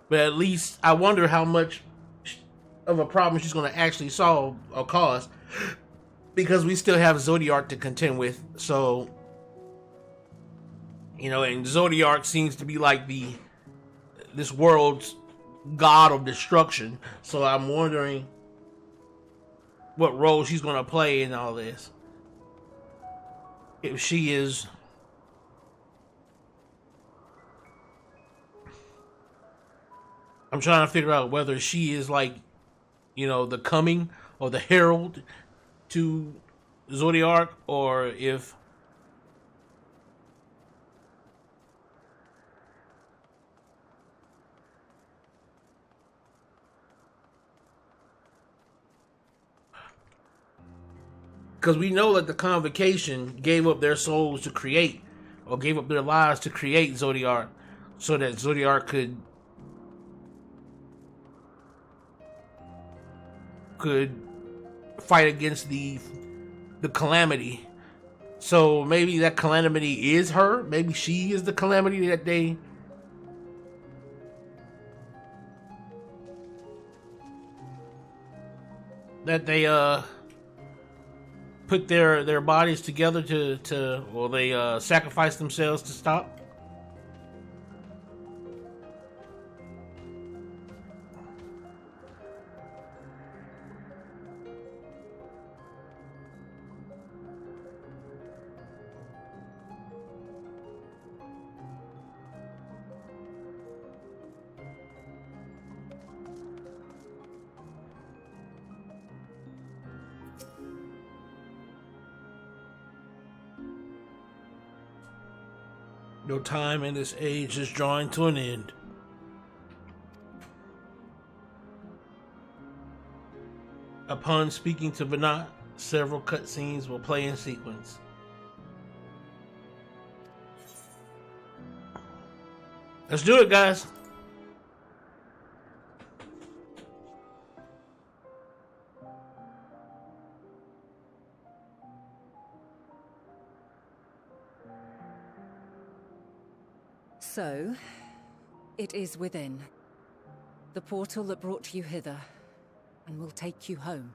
But at least I wonder how much of a problem she's going to actually solve or cause. Because we still have Zodiac to contend with. So, you know, and Zodiac seems to be like this world's god of destruction. So I'm wondering what role she's going to play in all this. If she is... I'm trying to figure out whether she is like, you know, the coming or the herald to Zodiac, or if because we know that the Convocation gave up their souls to create, or gave up their lives to create Zodiac, so that Zodiac could fight against the calamity. So maybe that calamity is her. Maybe she is the calamity that they put their bodies together to or they sacrifice themselves to stop. No time in this age is drawing to an end. Upon speaking to Banat, several cutscenes will play in sequence. Let's do it, guys. So, it is within. The portal that brought you hither, and will take you home.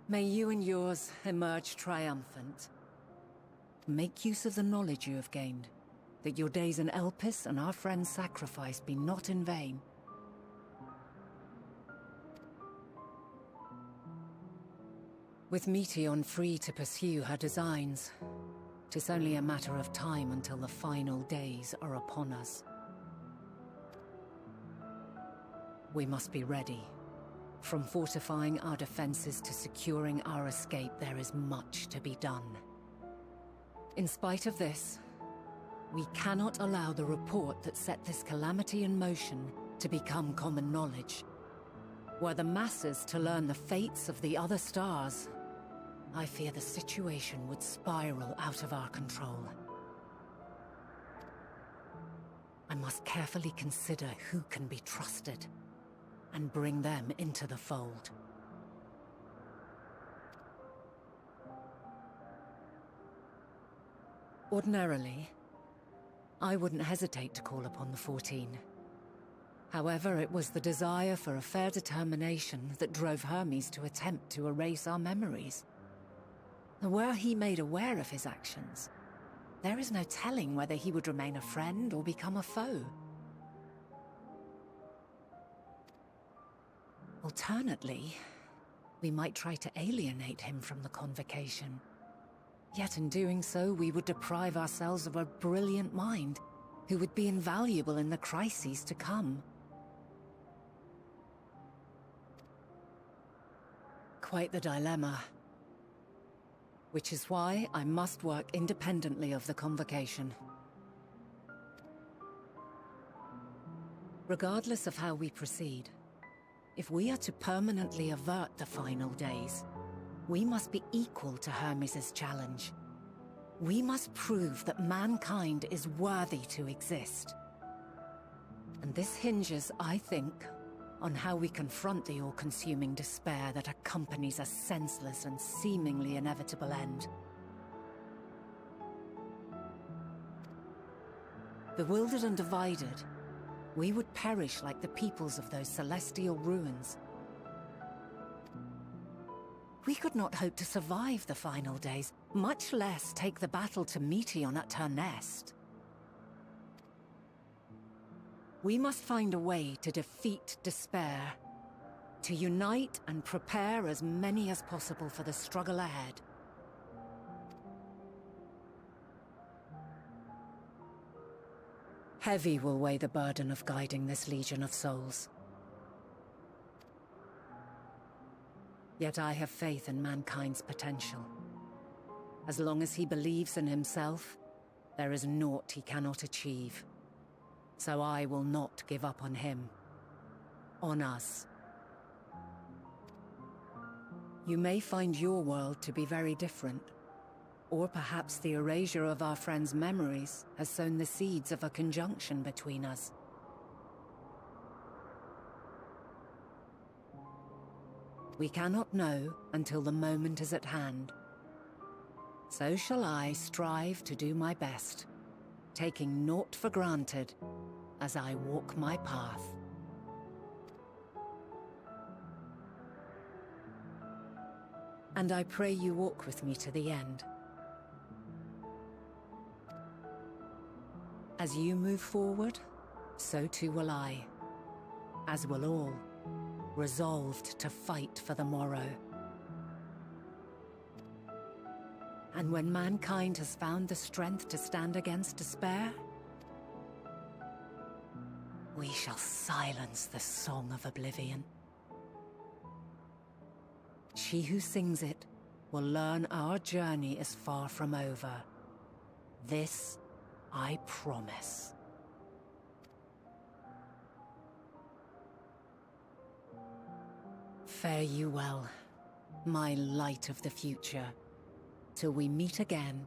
May you and yours emerge triumphant. Make use of the knowledge you have gained, that your days in Elpis and our friend's sacrifice be not in vain. With Meteion free to pursue her designs, 'tis only a matter of time until the final days are upon us. We must be ready. From fortifying our defenses to securing our escape, there is much to be done. In spite of this, we cannot allow the report that set this calamity in motion to become common knowledge. Were the masses to learn the fates of the other stars, I fear the situation would spiral out of our control. I must carefully consider who can be trusted and bring them into the fold. Ordinarily, I wouldn't hesitate to call upon the 14. However, it was the desire for a fair determination that drove Hermes to attempt to erase our memories. And were he made aware of his actions, there is no telling whether he would remain a friend or become a foe. Alternately, we might try to alienate him from the Convocation. Yet in doing so, we would deprive ourselves of a brilliant mind, who would be invaluable in the crises to come. Quite the dilemma. Which is why I must work independently of the Convocation. Regardless of how we proceed, If we are to permanently avert the final days, we must be equal to Hermes' challenge. We must prove that mankind is worthy to exist. And this hinges, I think, on how we confront the all-consuming despair that accompanies a senseless and seemingly inevitable end. Bewildered and divided, we would perish like the peoples of those celestial ruins. We could not hope to survive the final days, much less take the battle to Meteion at her nest. We must find a way to defeat despair, to unite and prepare as many as possible for the struggle ahead. Heavy will weigh the burden of guiding this legion of souls. Yet I have faith in mankind's potential. As long as he believes in himself, there is naught he cannot achieve. So I will not give up on him. On us. You may find your world to be very different. Or perhaps the erasure of our friends' memories has sown the seeds of a conjunction between us. We cannot know until the moment is at hand. So shall I strive to do my best, taking naught for granted as I walk my path. And I pray you walk with me to the end. As you move forward, so too will I, as will all, resolved to fight for the morrow. And when mankind has found the strength to stand against despair, we shall silence the song of Oblivion. She who sings it will learn our journey is far from over. This I promise. Fare you well, my light of the future, till we meet again.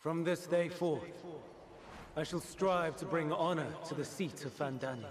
From this day forth, I shall strive to bring honor to the seat of Fandaniel.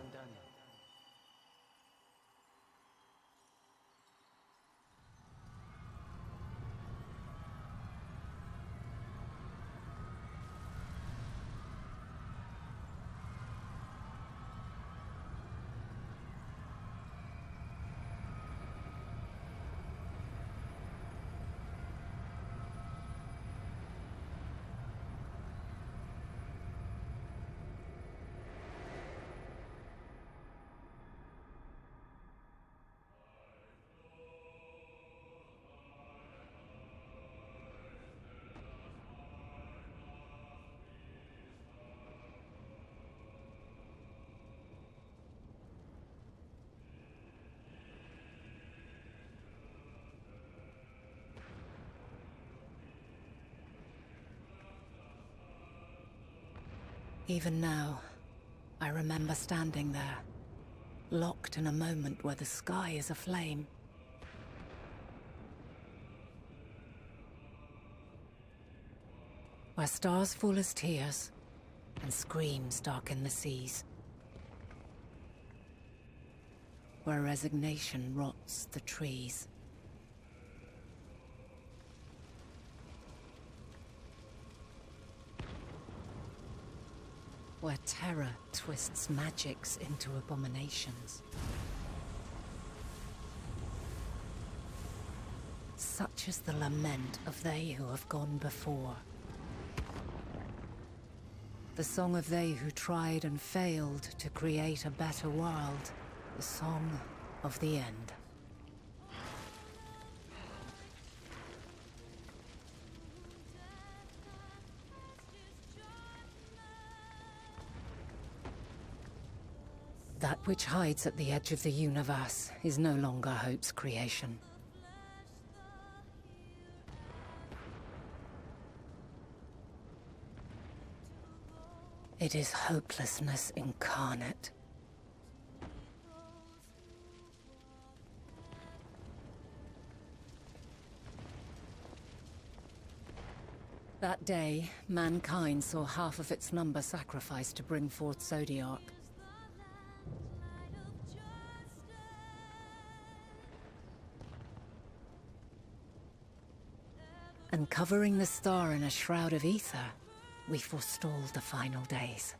Even now, I remember standing there, locked in a moment where the sky is aflame. Where stars fall as tears, and screams darken the seas. Where resignation rots the trees. where terror twists magics into abominations. Such is the lament of they who have gone before. The song of they who tried and failed to create a better world. The song of the end. That which hides at the edge of the universe is no longer Hope's creation. It is hopelessness incarnate. That day, mankind saw half of its number sacrificed to bring forth Zodiark. And covering the star in a shroud of ether, we forestalled the final days.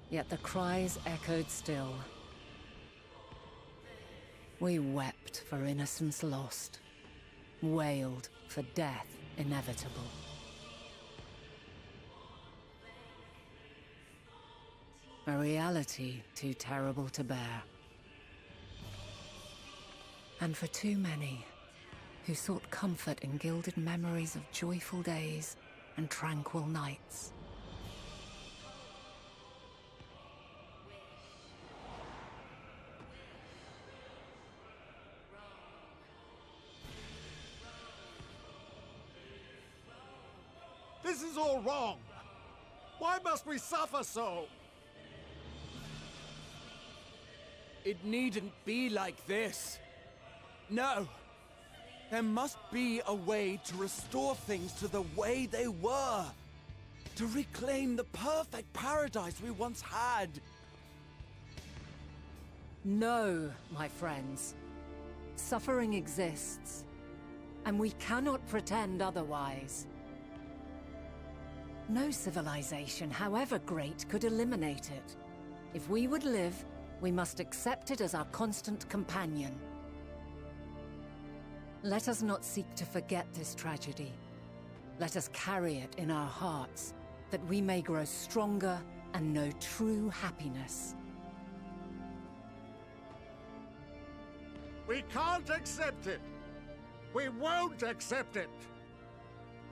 Yet the cries echoed still. We wept for innocence lost, wailed for death inevitable. A reality too terrible to bear. And for too many who sought comfort in gilded memories of joyful days and tranquil nights. This is all wrong! Why must we suffer so? It needn't be like this. No. There must be a way to restore things to the way they were. To reclaim the perfect paradise we once had. No, my friends. Suffering exists, and we cannot pretend otherwise. No civilization, however great, could eliminate it. If we would live, we must accept it as our constant companion. Let us not seek to forget this tragedy. Let us carry it in our hearts, that we may grow stronger and know true happiness. We can't accept it! We won't accept it!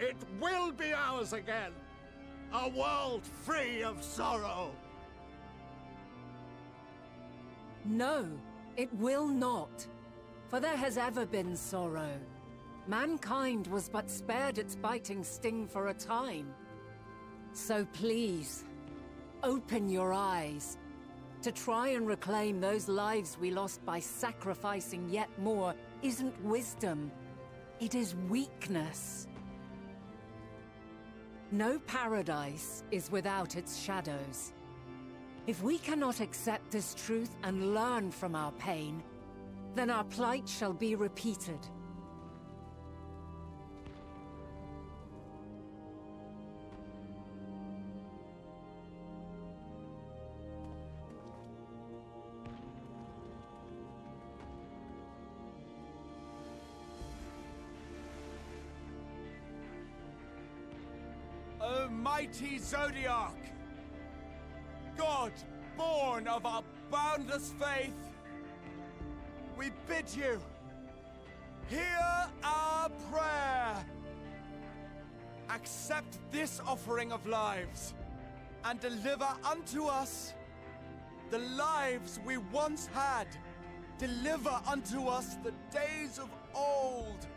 It will be ours again! A world free of sorrow! No, it will not. For there has ever been sorrow. Mankind was but spared its biting sting for a time. So please, open your eyes. To try and reclaim those lives we lost by sacrificing yet more isn't wisdom. It is weakness. No paradise is without its shadows. If we cannot accept this truth and learn from our pain, then our plight shall be repeated. O mighty Zodiark! God, born of our boundless faith, we bid you, hear our prayer. Accept this offering of lives, and deliver unto us the lives we once had. Deliver unto us the days of old,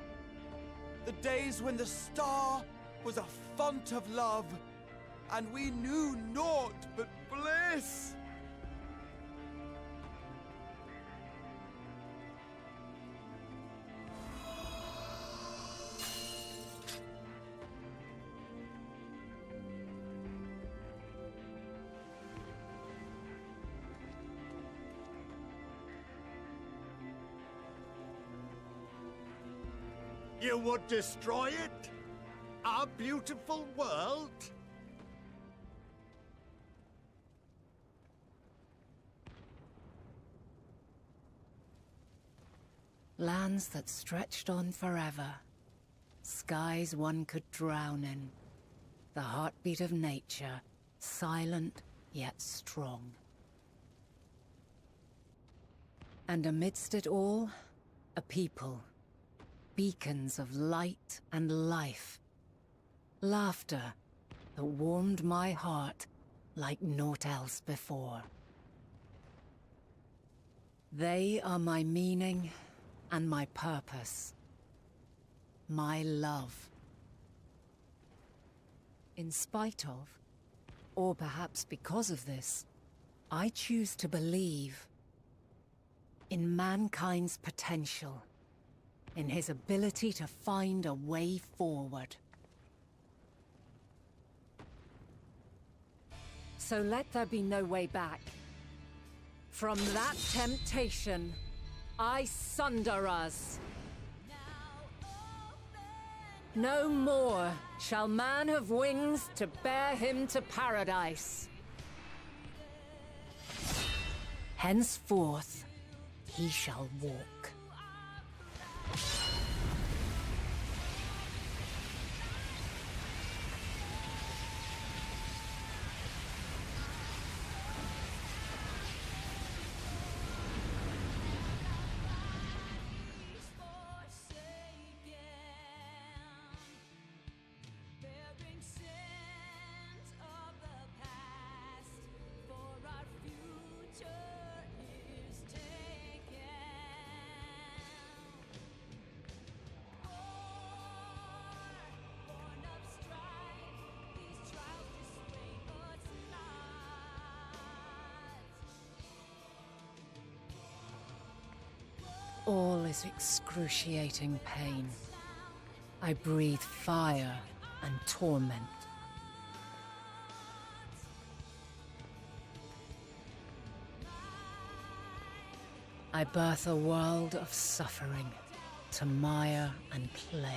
the days when the star was a font of love, and we knew naught but bliss. You would destroy it? Our beautiful world? Lands that stretched on forever. Skies one could drown in. The heartbeat of nature, silent yet strong. And amidst it all, a people. Beacons of light and life. Laughter that warmed my heart like naught else before. They are my meaning and my purpose. My love. In spite of, or perhaps because of this, I choose to believe in mankind's potential, in his ability to find a way forward. So let there be no way back. From that temptation, I sunder us. No more shall man have wings to bear him to paradise. Henceforth, he shall walk. All is excruciating pain. I breathe fire and torment. I birth a world of suffering, to mire and plague.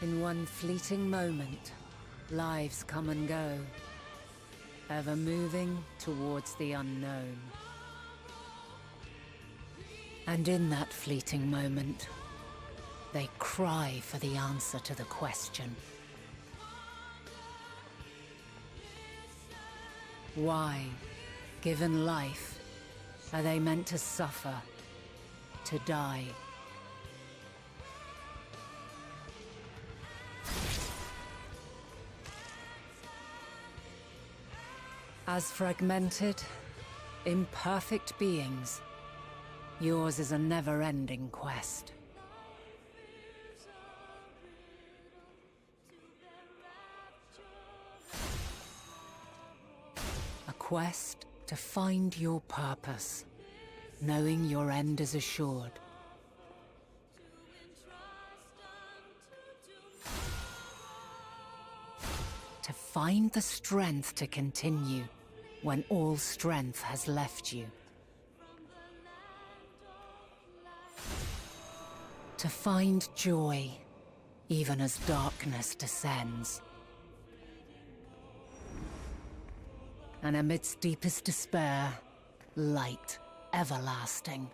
In one fleeting moment, lives come and go, ever moving towards the unknown. And in that fleeting moment, they cry for the answer to the question. Why, given life, are they meant to suffer, to die? As fragmented, imperfect beings, yours is a never-ending quest. A quest to find your purpose, knowing your end is assured. To find the strength to continue when all strength has left you. To find joy even as darkness descends. And amidst deepest despair, light everlasting.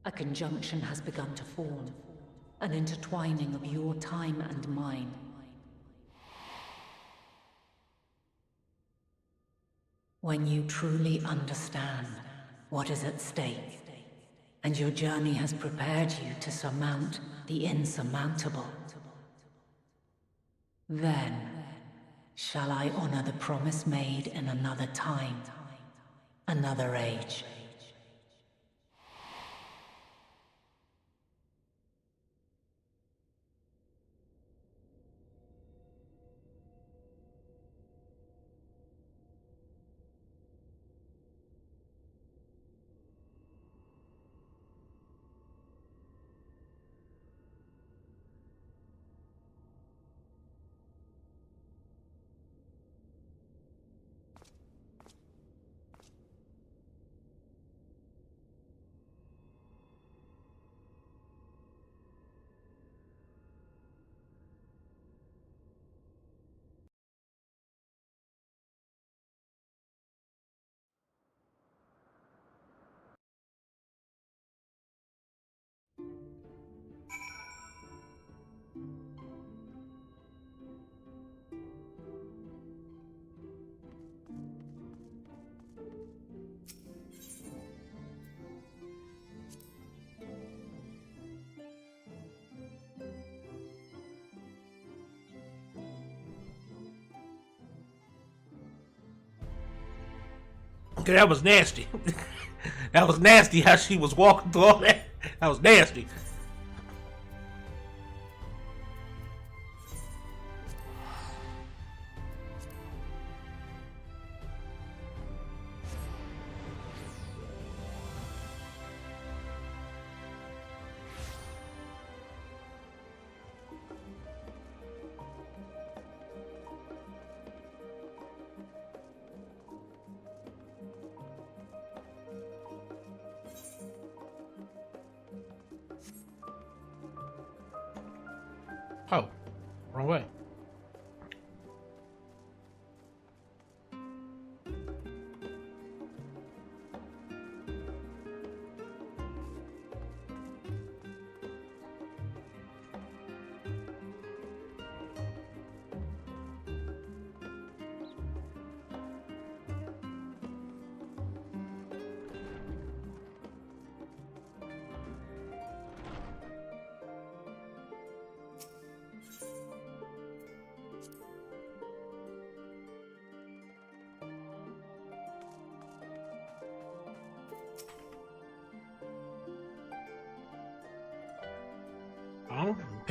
A conjunction has begun to form, an intertwining of your time and mine. When you truly understand what is at stake, and your journey has prepared you to surmount the insurmountable, then shall I honor the promise made in another time, another age. Okay, that was nasty. That was nasty how she was walking through all that. That was nasty. Oh, wrong way.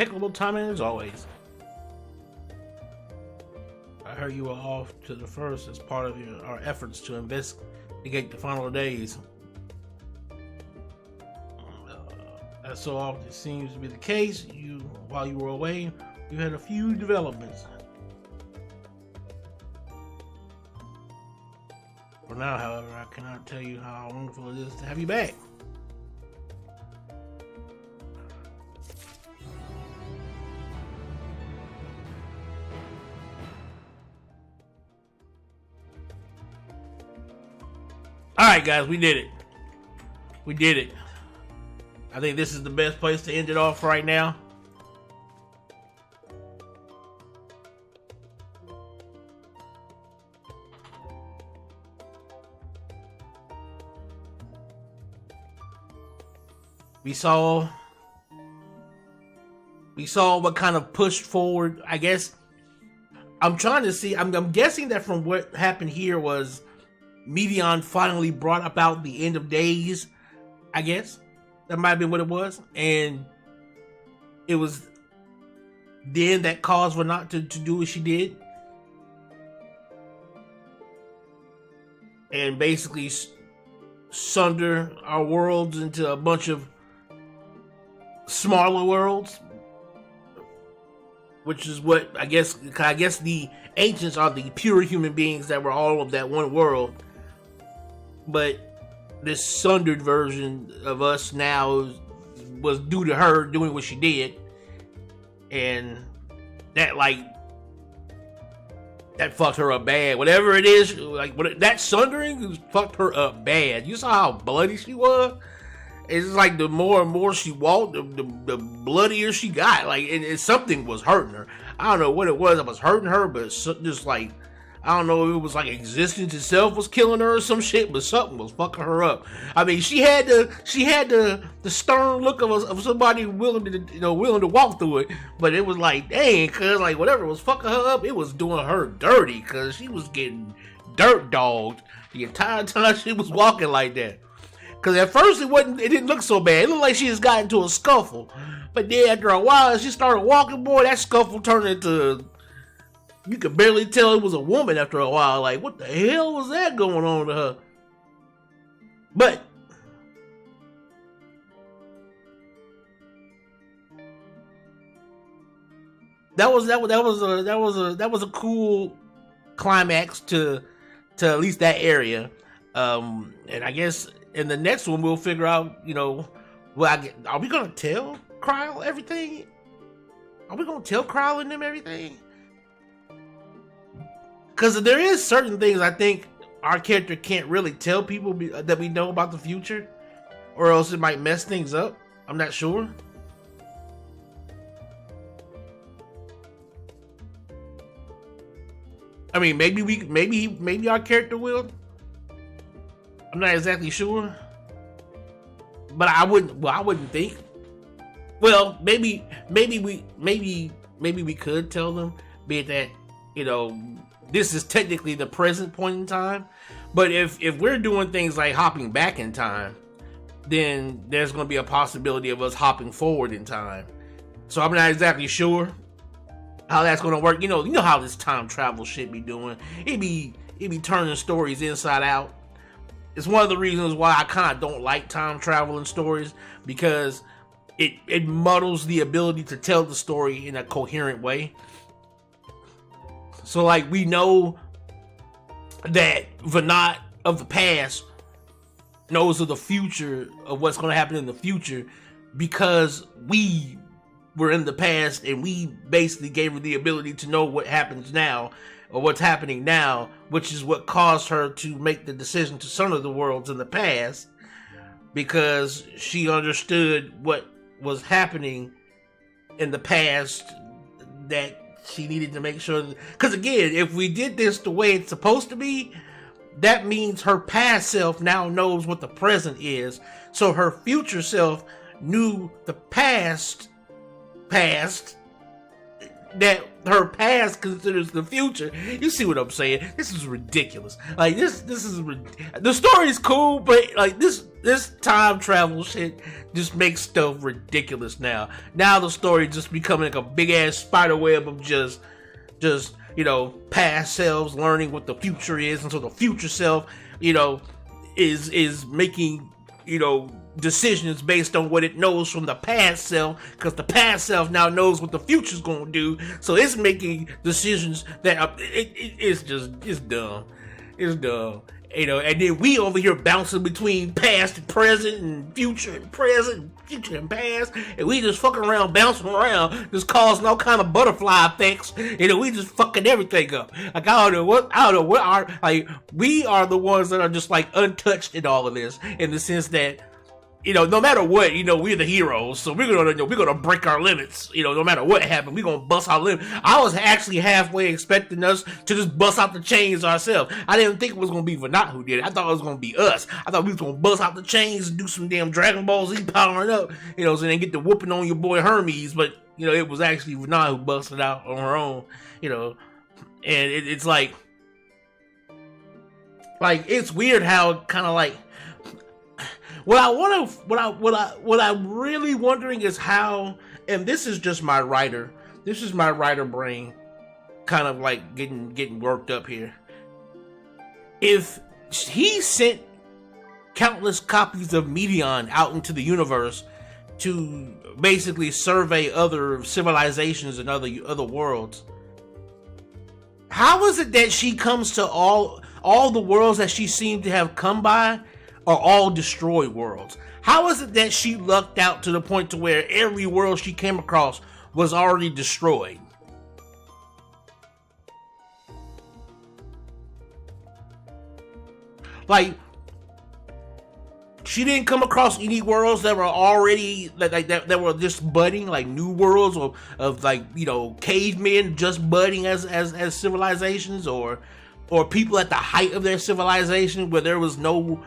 Impeccable timing as always. I heard you were off to the first as part of our efforts to investigate the final days. As so often seems to be the case, while you were away, you had a few developments. For now, however, I cannot tell you how wonderful it is to have you back. Alright guys, we did it. We did it. I think this is the best place to end it off right now. We saw what kind of pushed forward, I guess. I'm trying to see, I'm guessing that from what happened here was Medion finally brought about the end of days, I guess. That might have been what it was. And it was then that caused her not to do what she did. And basically sunder our worlds into a bunch of smaller worlds. Which is what, I guess the ancients are the pure human beings that were all of that one world. But this sundered version of us now was due to her doing what she did. And that fucked her up bad. Whatever it is, that sundering fucked her up bad. You saw how bloody she was? It's like the more and more she walked, the bloodier she got. Like, something was hurting her. I don't know what it was that was hurting her, but just like, I don't know if it was like existence itself was killing her or some shit, but something was fucking her up. I mean, she had the stern look of somebody willing to walk through it, but it was like, dang, cause like whatever was fucking her up, it was doing her dirty, cause she was getting dirt dogged the entire time she was walking like that. Cause at first it didn't look so bad. It looked like she just got into a scuffle, but then after a while, as she started walking, boy, that scuffle turned into, you could barely tell it was a woman after a while. Like, what the hell was that going on to her? But that was a cool climax to at least that area. And I guess in the next one we'll figure out, are we gonna tell Kryl everything? Are we gonna tell Kryl and them everything? Because there is certain things I think our character can't really tell people that we know about the future, or else it might mess things up. I'm not sure. I mean, maybe our character will. I'm not exactly sure, but I wouldn't think. Well, maybe we could tell them, be it that this is technically the present point in time, but if we're doing things like hopping back in time, then there's going to be a possibility of us hopping forward in time. So I'm not exactly sure how that's going to work. You know how this time travel shit be doing. It be turning stories inside out. It's one of the reasons why I kind of don't like time traveling stories, because it muddles the ability to tell the story in a coherent way. So, like, we know that Venat of the past knows of the future, of what's going to happen in the future, because we were in the past and we basically gave her the ability to know what happens now, or what's happening now, which is what caused her to make the decision to sunder the worlds in the past, because she understood what was happening in the past, that she needed to make sure, because again, if we did this the way it's supposed to be, that means her past self now knows what the present is. So her future self knew the past that her past considers the future. You see what I'm saying? This is ridiculous. Like, this is the story's cool, but like this time travel shit just makes stuff ridiculous now. Now the story just becoming like a big ass spider web of just past selves learning what the future is, and so the future self is making decisions based on what it knows from the past self, because the past self now knows what the future's gonna do, so it's making decisions that it's dumb. It's dumb. And then we over here bouncing between past and present and future and present, future and past, and we just fucking around, bouncing around, just causing all kind of butterfly effects. We just fucking everything up. Like, I don't know what we are the ones that are just like untouched in all of this, in the sense that no matter what, we're the heroes, so we're gonna break our limits. No matter what happened, we're gonna bust our limits. I was actually halfway expecting us to just bust out the chains ourselves. I didn't think it was gonna be Venat who did it. I thought it was gonna be us. I thought we was gonna bust out the chains and do some damn Dragon Ball Z powering up, so then get the whooping on your boy Hermes. But it was actually Venat who busted out on her own. And it's like it's weird how kind of like. What I'm really wondering is how, and this is just my writer brain kind of like getting worked up here. If he sent countless copies of Medion out into the universe to basically survey other civilizations and other worlds, how is it that she comes to all the worlds that she seemed to have come by are all destroyed worlds? How is it that she lucked out to the point to where every world she came across was already destroyed? Like, she didn't come across any worlds that were already that were just budding, like new worlds of cavemen just budding as civilizations, or or people at the height of their civilization where there was no,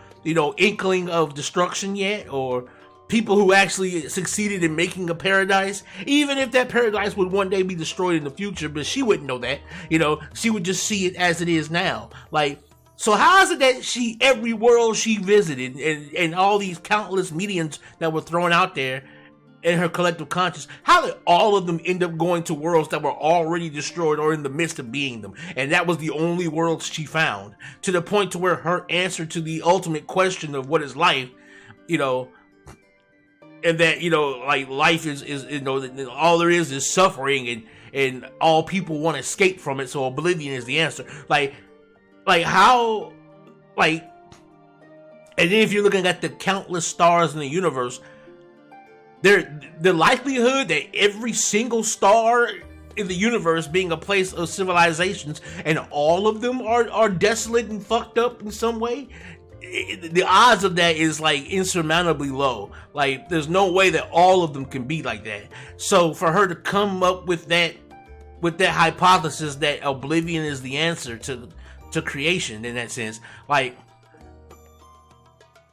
inkling of destruction yet, or people who actually succeeded in making a paradise, even if that paradise would one day be destroyed in the future, but she wouldn't know that, she would just see it as it is now. Like, so how is it that every world she visited and all these countless mediums that were thrown out there in her collective conscious, how did all of them end up going to worlds that were already destroyed or in the midst of being them? And that was the only worlds she found, to the point to where her answer to the ultimate question of what is life, and that, like life is all there is suffering, and all people want to escape from it, so oblivion is the answer. Like how, and then if you're looking at the countless stars in the universe, the likelihood that every single star in the universe being a place of civilizations and all of them are desolate and fucked up in some way, the odds of that is like insurmountably low. Like, there's no way that all of them can be like that. So for her to come up with that hypothesis that oblivion is the answer to creation, in that sense, like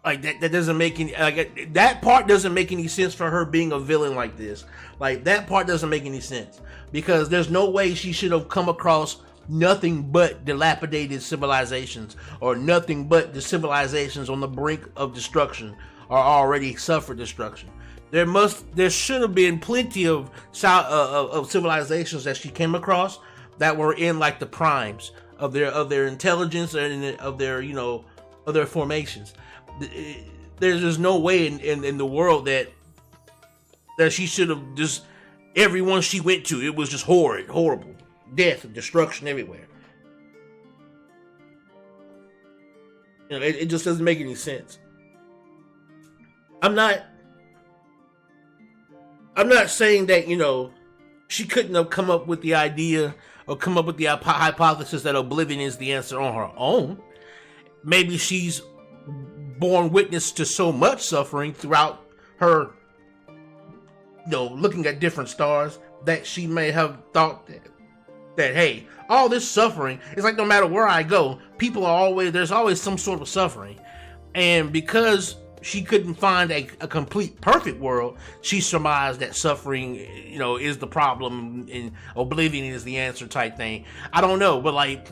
that doesn't make any, that part doesn't make any sense for her being a villain like this. Like, that part doesn't make any sense, because there's no way she should have come across nothing but dilapidated civilizations, or nothing but the civilizations on the brink of destruction or already suffered destruction. There should have been plenty of civilizations that she came across that were in like the primes of their intelligence and of their formations. There's no way in the world that she should have just, everyone she went to, it was just horrible, death and destruction everywhere. It just doesn't make any sense. I'm not saying that she couldn't have come up with the idea or come up with the hypothesis that oblivion is the answer on her own. Maybe she's borne witness to so much suffering throughout her, looking at different stars, that she may have thought that hey, all this suffering, it's like no matter where I go, there's always some sort of suffering. And because she couldn't find a complete perfect world, she surmised that suffering, is the problem and oblivion is the answer type thing. I don't know, but like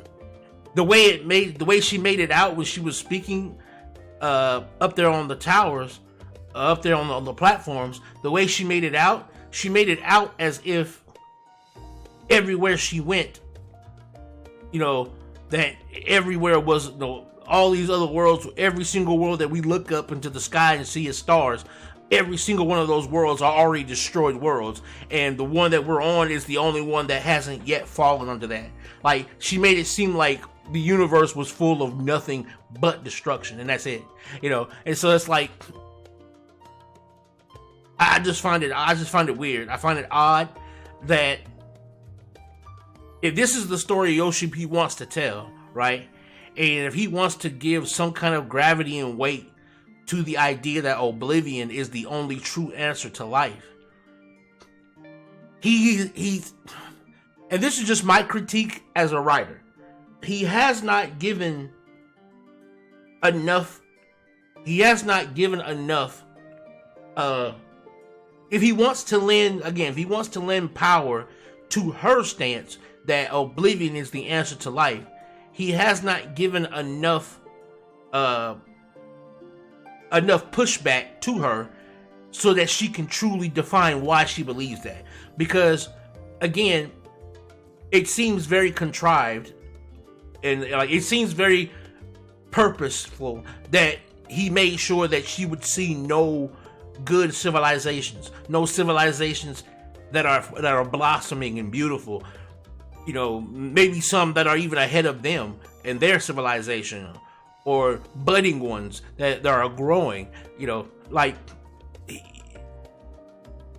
the way she made it out when she was speaking up there on the towers, up there on the platforms, the way she made it out as if everywhere she went, that everywhere was, all these other worlds, every single world that we look up into the sky and see as stars, every single one of those worlds are already destroyed worlds, and the one that we're on is the only one that hasn't yet fallen under that. Like, she made it seem like the universe was full of nothing but destruction, and that's it, and so it's like, I just find it weird. I find it odd that if this is the story Yoshi P wants to tell, right, and if he wants to give some kind of gravity and weight to the idea that oblivion is the only true answer to life, he and this is just my critique as a writer, he has not given enough. If he wants to lend power to her stance that oblivion is the answer to life, he has not given enough pushback to her so that she can truly define why she believes that. Because again, it seems very contrived and it seems very purposeful that he made sure that she would see no good civilizations, no civilizations that are blossoming and beautiful, maybe some that are even ahead of them in their civilization, or budding ones that are growing, like,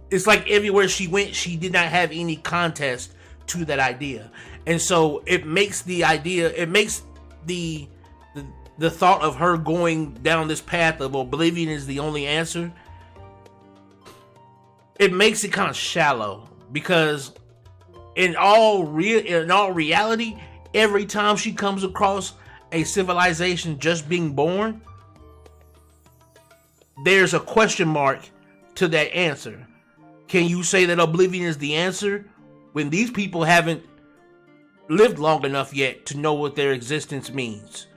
it's like everywhere she went, she did not have any contest to that idea. And so it makes the thought of her going down this path of oblivion is the only answer, it makes it kind of shallow, because in all reality, every time she comes across a civilization just being born, there's a question mark to that answer. Can you say that Oblivion is the answer when these people haven't lived long enough yet to know what their existence means?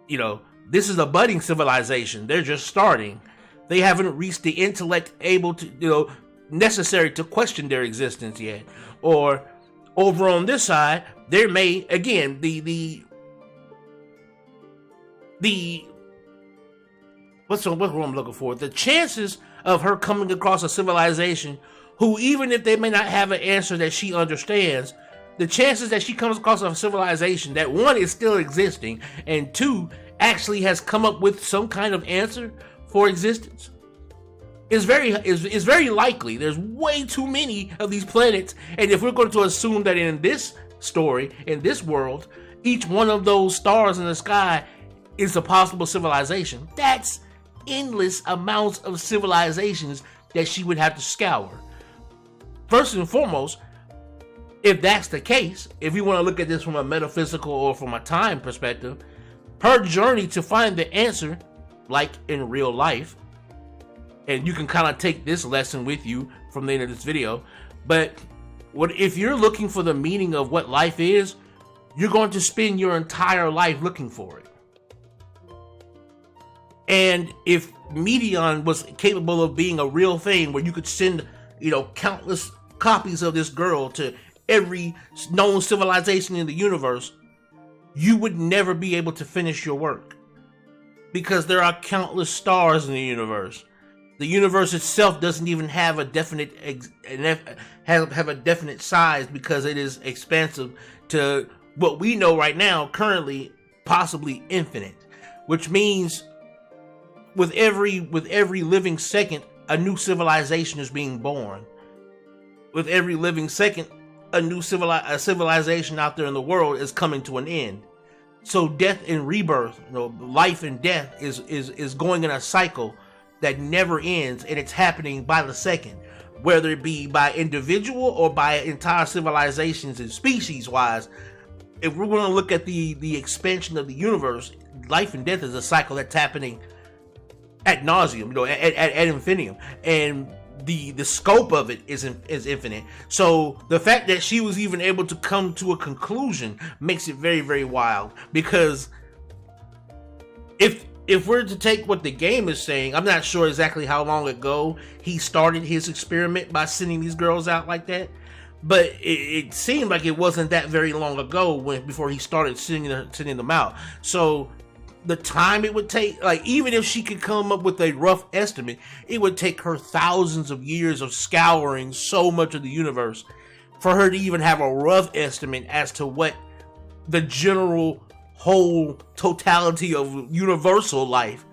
You know, this is a budding civilization. They're just starting. They haven't reached the intellect able to, you know, necessary to question their existence yet. Or over on this side, there may, again, what's what I'm looking for? The chances of her coming across a civilization who, even if they may not have an answer that she understands, the chances that she comes across a civilization that, one, is still existing, and two, actually has come up with some kind of answer for existence is very likely. There's way too many of these planets, and if we're going to assume that in this story, in this world, each one of those stars in the sky is a possible civilization, that's endless amounts of civilizations that she would have to scour. First and foremost, if that's the case, if we want to look at this from a metaphysical or from a time perspective, her journey to find the answer, like in real life, and you can kind of take this lesson with you from the end of this video, but if you're looking for the meaning of what life is, you're going to spend your entire life looking for it. And if Medion was capable of being a real thing where you could send, you know, countless copies of this girl to every known civilization in the universe, you would never be able to finish your work, because there are countless stars in the universe. The universe itself doesn't even have a definite have a definite size, because it is expansive to what we know right now, currently possibly infinite, which means with every living second, a new civilization is being born. With every living second, a new civilization out there in the world is coming to an end. So death and rebirth, you know, life and death is going in a cycle that never ends, and it's happening by the second, whether it be by individual or by entire civilizations and species wise. If we're going to look at the expansion of the universe, life and death is a cycle that's happening ad nauseum, you know, at infinitum, and the scope of it is infinite. So the fact that she was even able to come to a conclusion makes it very, very wild, because if we're to take what the game is saying, I'm not sure exactly how long ago he started his experiment by sending these girls out like that, but it seemed like it wasn't that very long ago before he started sending them out. So the time it would take, like, even if she could come up with a rough estimate, it would take her thousands of years of scouring so much of the universe for her to even have a rough estimate as to what the general whole totality of universal life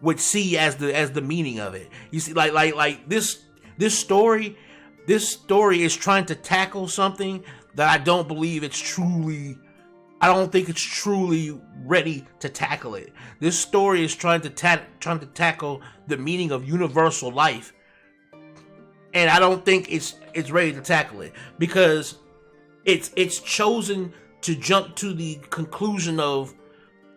would see as the meaning of it. You see, like this story is trying to tackle something that I don't think it's truly ready to tackle it. This story is trying to tackle the meaning of universal life, and I don't think it's ready to tackle it, because it's chosen to jump to the conclusion of,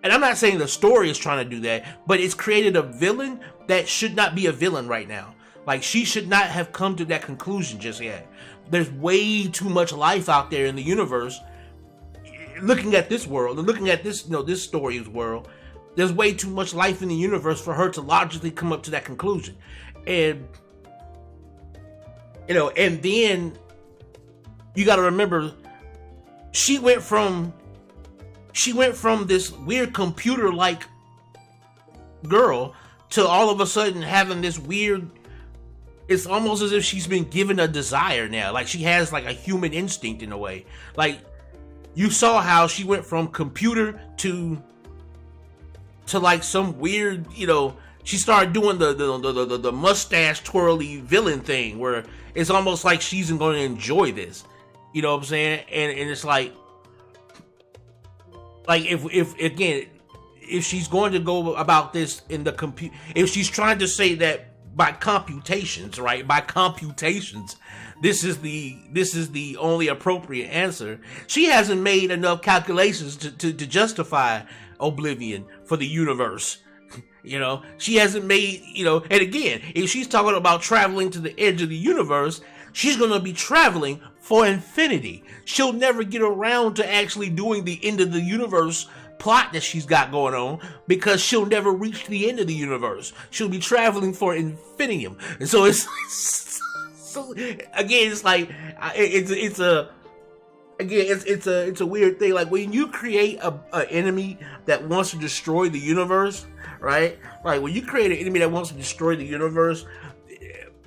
and I'm not saying the story is trying to do that, but it's created a villain that should not be a villain right now. Like, she should not have come to that conclusion just yet. There's way too much life out there in the universe. Looking at this world and looking at this, you know, this story's world, there's way too much life in the universe for her to logically come up to that conclusion. And, you know, and then you got to remember, she went from this weird computer-like girl to all of a sudden having this weird, it's almost as if she's been given a desire now. Like, she has like a human instinct in a way. Like, you saw how she went from computer to like some weird, you know, she started doing the mustache twirly villain thing where it's almost like she's going to enjoy this. You know what I'm saying? And it's like if she's going to go about this in the if she's trying to say that by computations, right? By computations, this is the only appropriate answer. She hasn't made enough calculations to justify Oblivion for the universe. You know, she hasn't made, you know, and again, if she's talking about traveling to the edge of the universe, she's going to be traveling for infinity. She'll never get around to actually doing the end of the universe plot that she's got going on, because she'll never reach the end of the universe. She'll be traveling for infinitum. And so it's so again, it's like it's a weird thing. Like when you create a enemy that wants to destroy the universe, right? Like when you create an enemy that wants to destroy the universe,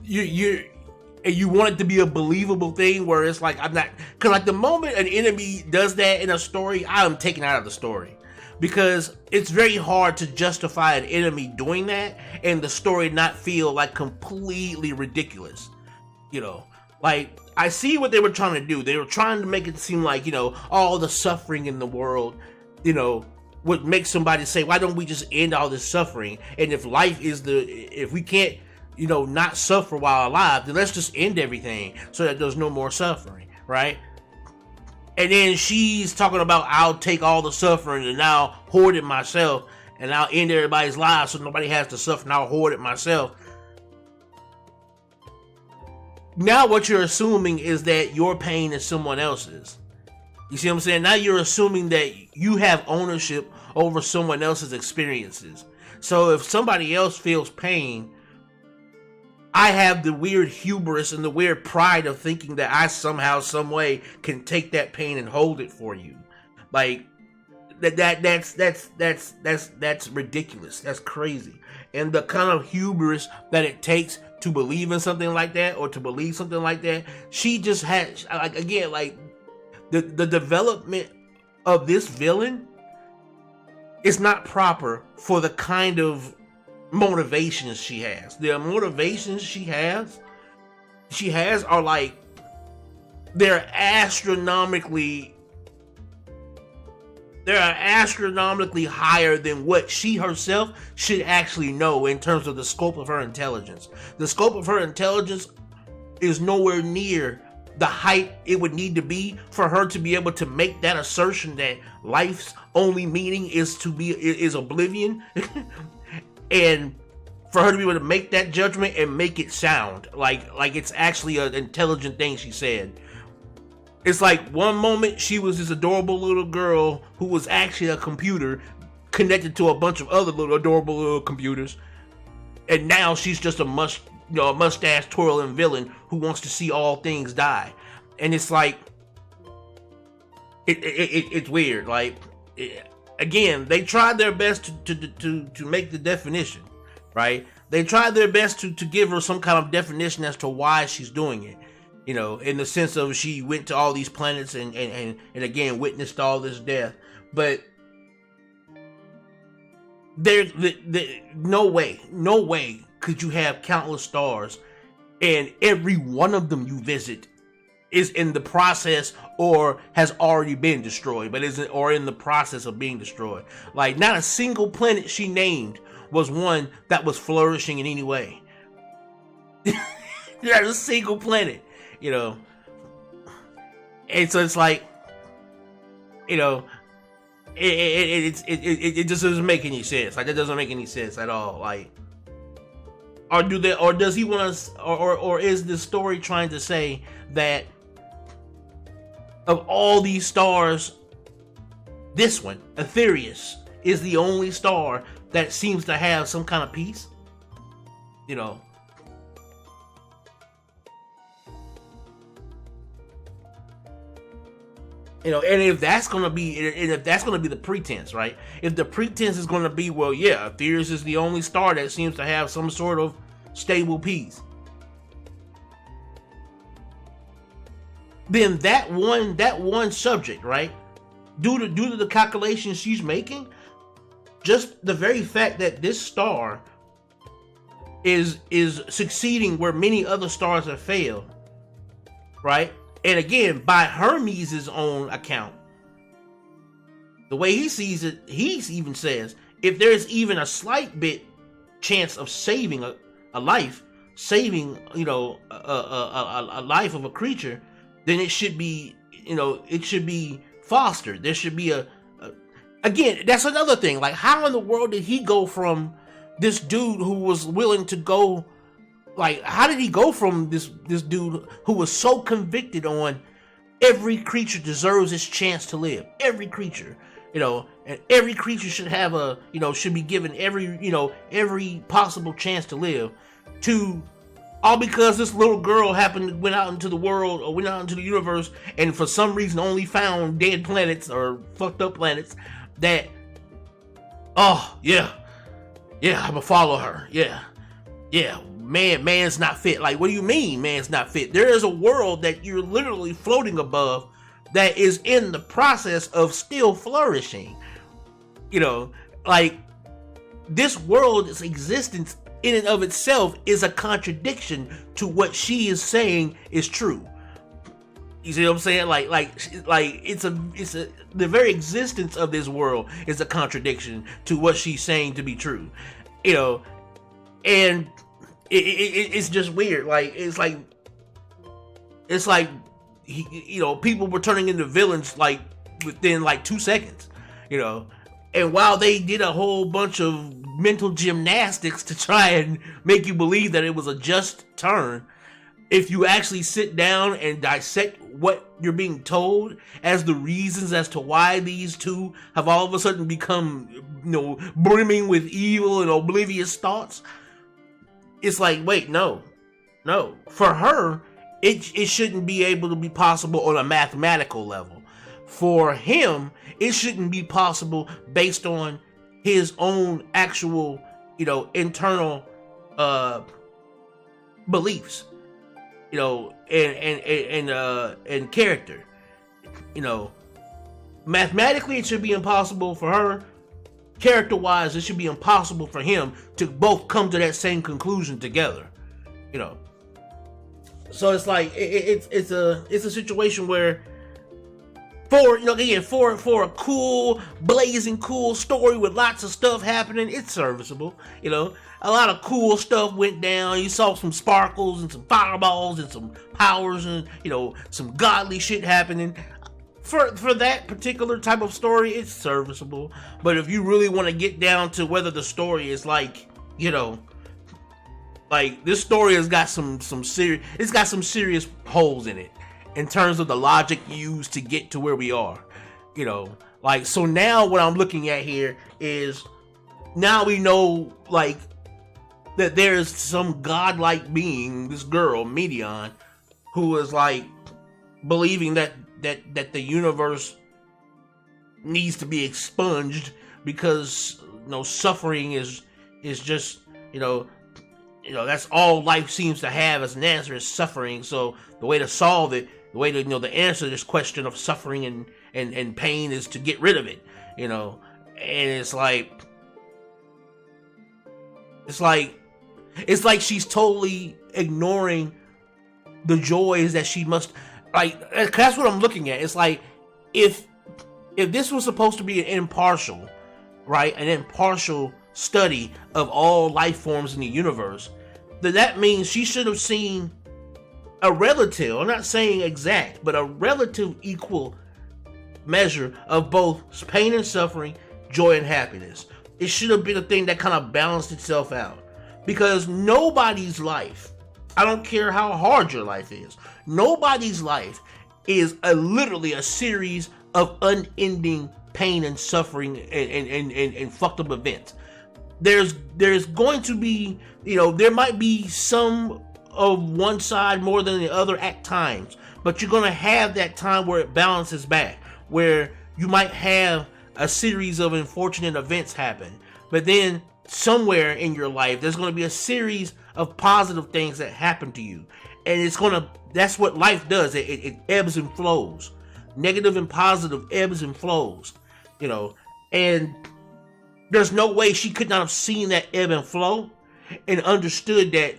you want it to be a believable thing where it's like, I'm not, because like the moment an enemy does that in a story, I am taken out of the story, because it's very hard to justify an enemy doing that and the story not feel like completely ridiculous. You know, like I see what they were trying to do. They were trying to make it seem like, you know, all the suffering in the world, you know, would make somebody say, why don't we just end all this suffering? And if if we can't, you know, not suffer while alive, then let's just end everything so that there's no more suffering, right? And then she's talking about, I'll take all the suffering and I'll hoard it myself and I'll end everybody's lives so nobody has to suffer and I'll hoard it myself. Now what you're assuming is that your pain is someone else's. You see what I'm saying? Now you're assuming that you have ownership over someone else's experiences. So if somebody else feels pain, I have the weird hubris and the weird pride of thinking that I somehow, some way can take that pain and hold it for you. Like that's ridiculous. That's crazy. And the kind of hubris that it takes to believe in something like that, or to believe something like that, she just had, like, again, like the development of this villain is not proper for the kind of motivations she has. The motivations she has are like, they're astronomically higher than what she herself should actually know in terms of the scope of her intelligence. The scope of her intelligence is nowhere near the height it would need to be for her to be able to make that assertion that life's only meaning is oblivion. And for her to be able to make that judgment and make it sound like it's actually an intelligent thing she said. It's like one moment she was this adorable little girl who was actually a computer connected to a bunch of other little adorable little computers, and now she's just a mustache twirling villain who wants to see all things die. And it's like it's weird. Like, again, they tried their best to make the definition, right? They tried their best to give her some kind of definition as to why she's doing it. You know, in the sense of she went to all these planets and again witnessed all this death. But no way could you have countless stars and every one of them you visit is in the process or has already been destroyed, but or in the process of being destroyed. Like, not a single planet she named was one that was flourishing in any way. Not a single planet. You know, and so it's like, you know, it just doesn't make any sense. Like, that doesn't make any sense at all. Like, or does he want us, or is the story trying to say that of all these stars, this one, Aetherius, is the only star that seems to have some kind of peace? You know. You know, and if that's gonna be the pretense, right? If the pretense is gonna be, well, yeah, Aetherius is the only star that seems to have some sort of stable peace, then that one subject, right? Due to the calculations she's making, just the very fact that this star is succeeding where many other stars have failed, right? And again, by Hermes' own account, the way he sees it, he even says, if there's even a slight bit chance of saving a life, saving, you know, a life of a creature, then it should be, you know, it should be fostered. There should be again, that's another thing. Like, how in the world did he go from this dude who was willing to go, like, how did he go from this dude who was so convicted on every creature deserves its chance to live, every creature, you know, and every creature should have a, you know, should be given every, you know, every possible chance to live, to all because this little girl happened to went out into the world or went out into the universe and for some reason only found dead planets or fucked up planets that, oh yeah, I'm gonna follow her, yeah, man's not fit. Like, what do you mean man's not fit? There is a world that you're literally floating above that is in the process of still flourishing. You know, like, this world's existence in and of itself is a contradiction to what she is saying is true. You see what I'm saying? Like it's the very existence of this world is a contradiction to what she's saying to be true. You know, and it's just weird. Like, it's like you know, people were turning into villains like within like 2 seconds, you know, and while they did a whole bunch of mental gymnastics to try and make you believe that it was a just turn, if you actually sit down and dissect what you're being told as the reasons as to why these two have all of a sudden become, you know, brimming with evil and oblivious thoughts, it's like, wait, no. For her, it shouldn't be able to be possible on a mathematical level. For him, it shouldn't be possible based on his own actual, you know, internal beliefs, you know, and character. You know, mathematically it should be impossible for her. Character-wise, it should be impossible for him to both come to that same conclusion together. You know, so it's like it's a situation where, for, you know, again, for a cool, blazing cool story with lots of stuff happening, it's serviceable. You know, a lot of cool stuff went down. You saw some sparkles and some fireballs and some powers and, you know, some godly shit happening. For that particular type of story, it's serviceable. But if you really want to get down to whether the story is like, you know, like, this story has got some serious holes in it in terms of the logic used to get to where we are, you know. Like, so now what I'm looking at here is, now we know, like, that there's some godlike being, this girl, Medion, who is, like, believing that the universe needs to be expunged because, you know, suffering is just, you know, that's all life seems to have as an answer is suffering. So the way to solve it, the way to, you know, the answer to this question of suffering and pain is to get rid of it, you know. And it's like she's totally ignoring the joys that she must, like, that's what I'm looking at. It's like, if this was supposed to be an impartial, right, an impartial study of all life forms in the universe, then that means she should have seen a relative, I'm not saying exact, but a relative equal measure of both pain and suffering, joy and happiness. It should have been a thing that kind of balanced itself out. Because nobody's life, I don't care how hard your life is, nobody's life is literally a series of unending pain and suffering and fucked up events. There's going to be, you know, there might be some of one side more than the other at times, but you're going to have that time where it balances back, where you might have a series of unfortunate events happen, but then somewhere in your life there's going to be a series of positive things that happen to you, and that's what life does. It ebbs and flows. Negative and positive ebbs and flows, you know. And there's no way she could not have seen that ebb and flow and understood that,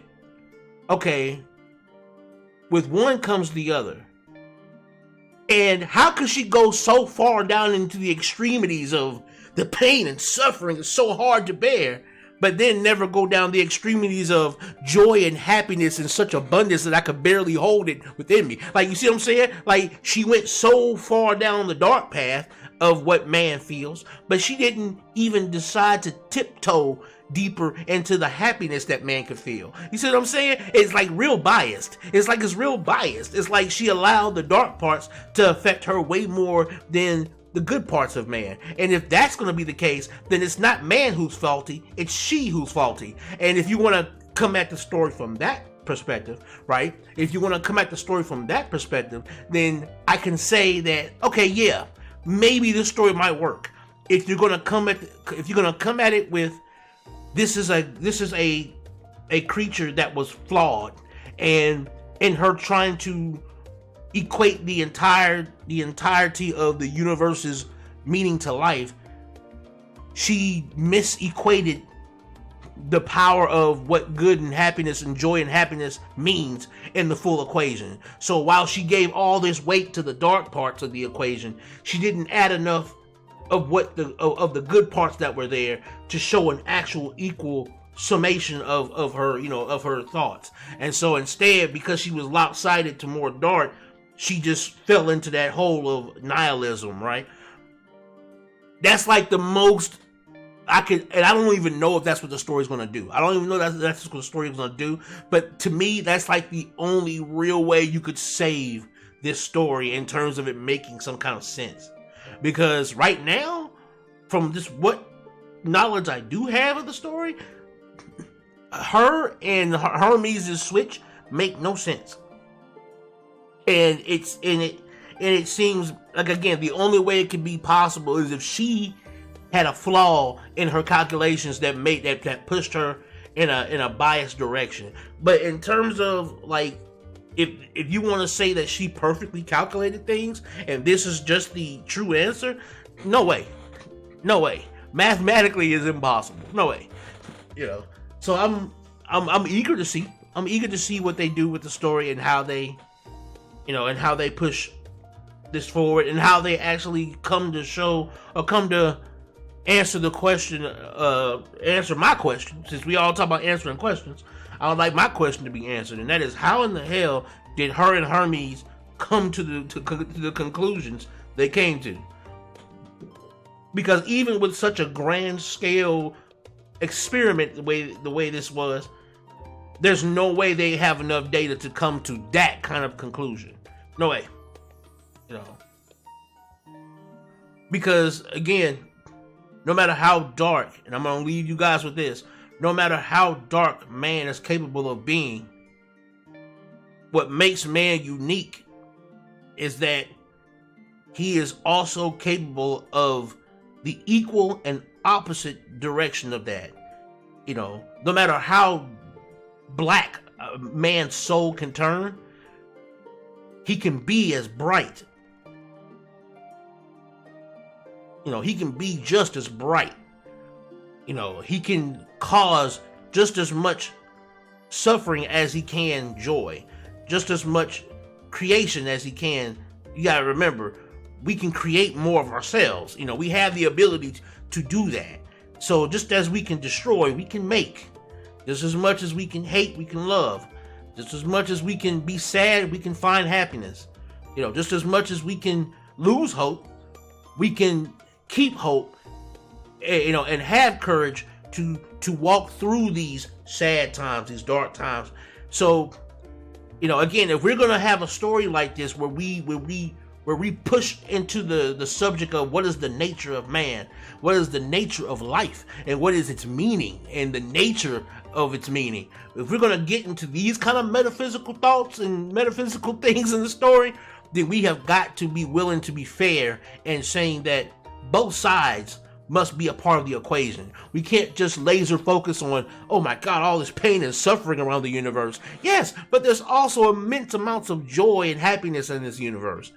okay, with one comes the other. And how could she go so far down into the extremities of the pain and suffering is so hard to bear, but then never go down the extremities of joy and happiness in such abundance that I could barely hold it within me. Like, you see what I'm saying? Like, she went so far down the dark path of what man feels, but she didn't even decide to tiptoe deeper into the happiness that man could feel. You see what I'm saying? It's like real biased. It's real biased. It's like she allowed the dark parts to affect her way more than the good parts of man. And if that's going to be the case, then it's not man who's faulty, it's she who's faulty. And if you want to come at the story from that perspective, right? If you want to come at the story from that perspective, then I can say that, okay, yeah, maybe this story might work. If you're going to come at it with this is a creature that was flawed, and in her trying to equate the entirety of the universe's meaning to life, she misequated the power of what good and happiness and joy and happiness means in the full equation. So while she gave all this weight to the dark parts of the equation, she didn't add enough of the good parts that were there to show an actual equal summation of her, of her thoughts. And so instead, because she was lopsided to more dark, she just fell into that hole of nihilism, right? That's like the most and I don't even know if that's what the story's going to do. I don't even know that's what the story is going to do. But to me, that's like the only real way you could save this story in terms of it making some kind of sense. Because right now, from just what knowledge I do have of the story, her and Hermes' switch make no sense. And it seems like, again, the only way it could be possible is if she had a flaw in her calculations that pushed her in a biased direction. But in terms of, like, if you want to say that she perfectly calculated things and this is just the true answer, no way. Mathematically is impossible. No way. So I'm eager to see. I'm eager to see what they do with the story and how they push this forward and how they actually come to answer the question, answer my question. Since we all talk about answering questions, I would like my question to be answered, and that is, how in the hell did her and Hermes come to the conclusions they came to? Because even with such a grand scale experiment, the way this was, there's no way they have enough data to come to that kind of conclusion. No way. Because again, no matter how dark, and I'm gonna leave you guys with this, no matter how dark man is capable of being, what makes man unique is that he is also capable of the equal and opposite direction of that. No matter how black a man's soul can turn, he can be as bright. He can be just as bright. He can cause just as much suffering as he can joy, just as much creation as he can. You gotta remember, we can create more of ourselves. We have the ability to do that. So just as we can destroy, we can make. Just as much as we can hate, we can love. Just as much as we can be sad, we can find happiness. Just as much as we can lose hope, we can keep hope, and have courage to walk through these sad times, these dark times. So, again, if we're gonna have a story like this where we push into the subject of what is the nature of man, what is the nature of life, and what is its meaning and the nature of its meaning. If we're gonna get into these kind of metaphysical thoughts and metaphysical things in the story, then we have got to be willing to be fair and saying that both sides must be a part of the equation. We can't just laser focus on, oh my God, all this pain and suffering around the universe. Yes, but there's also immense amounts of joy and happiness in this universe.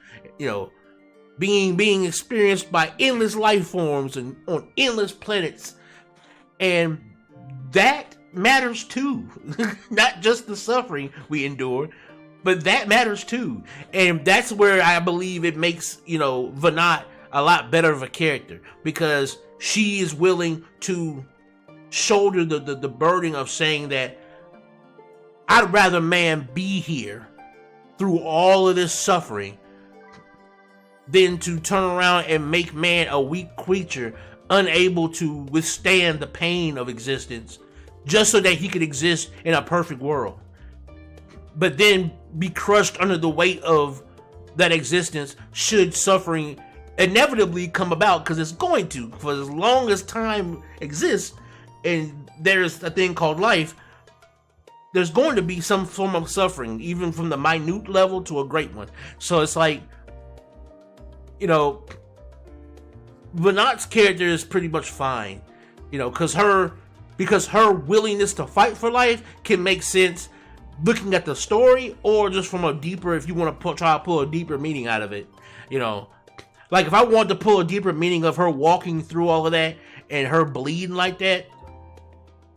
Being experienced by endless life forms and on endless planets. And that matters too. Not just the suffering we endure, but that matters too. And that's where I believe it makes, Vanat a lot better of a character, because she is willing to shoulder the burden of saying that I'd rather man be here through all of this suffering than to turn around and make man a weak creature unable to withstand the pain of existence just so that he could exist in a perfect world, but then be crushed under the weight of that existence should suffering inevitably come about, because it's going to, for as long as time exists and there's a thing called life, there's going to be some form of suffering, even from the minute level to a great one. So it's like, you know, Vanat's character is pretty much fine, you know, because her willingness to fight for life can make sense looking at the story, or just from a deeper, if you want to try to pull a deeper meaning out of it, you know. Like if I wanted to pull a deeper meaning of her walking through all of that and her bleeding like that,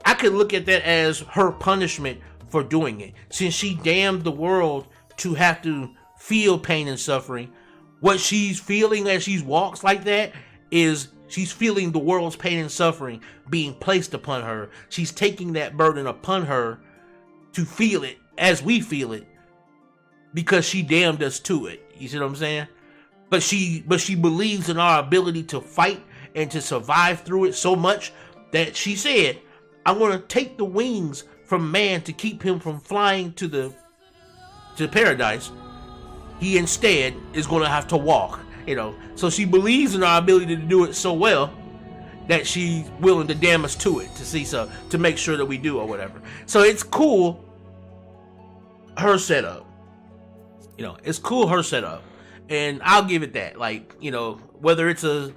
I could look at that as her punishment for doing it. Since she damned the world to have to feel pain and suffering, what she's feeling as she walks like that is she's feeling the world's pain and suffering being placed upon her. She's taking that burden upon her to feel it as we feel it, because she damned us to it. You see what I'm saying? But she believes in our ability to fight and to survive through it so much that she said, I want to take the wings from man to keep him from flying to paradise. He instead is going to have to walk, you know. So she believes in our ability to do it so well that she's willing to damn us to it, to make sure that we do or whatever. So it's cool, her setup. You know, it's cool, her setup. And I'll give it that. Like, you know, whether it's a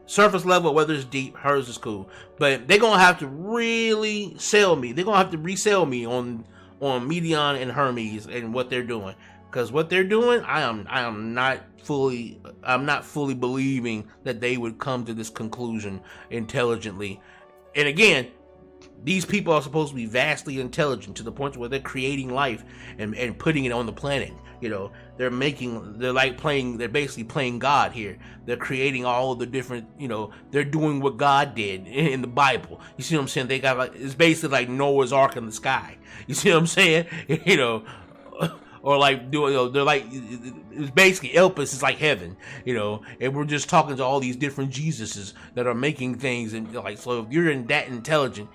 surface level, whether it's deep, hers is cool. But they're going to have to really sell me. They're going to have to resell me on Medion and Hermes and what they're doing. Because what they're doing, I'm not fully believing that they would come to this conclusion intelligently. And again, these people are supposed to be vastly intelligent to the point where they're creating life and putting it on the planet. You know, they're basically playing God here. They're creating all of the different, you know, they're doing what God did in the Bible. You see what I'm saying? They got it's basically like Noah's Ark in the sky. You see what I'm saying? You know, or like doing, you know, they're like, it's basically Elpis is like heaven, you know, and we're just talking to all these different Jesuses that are making things, and like, so if you're that intelligent,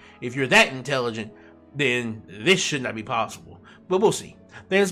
then this should not be possible. But we'll see. Thanks.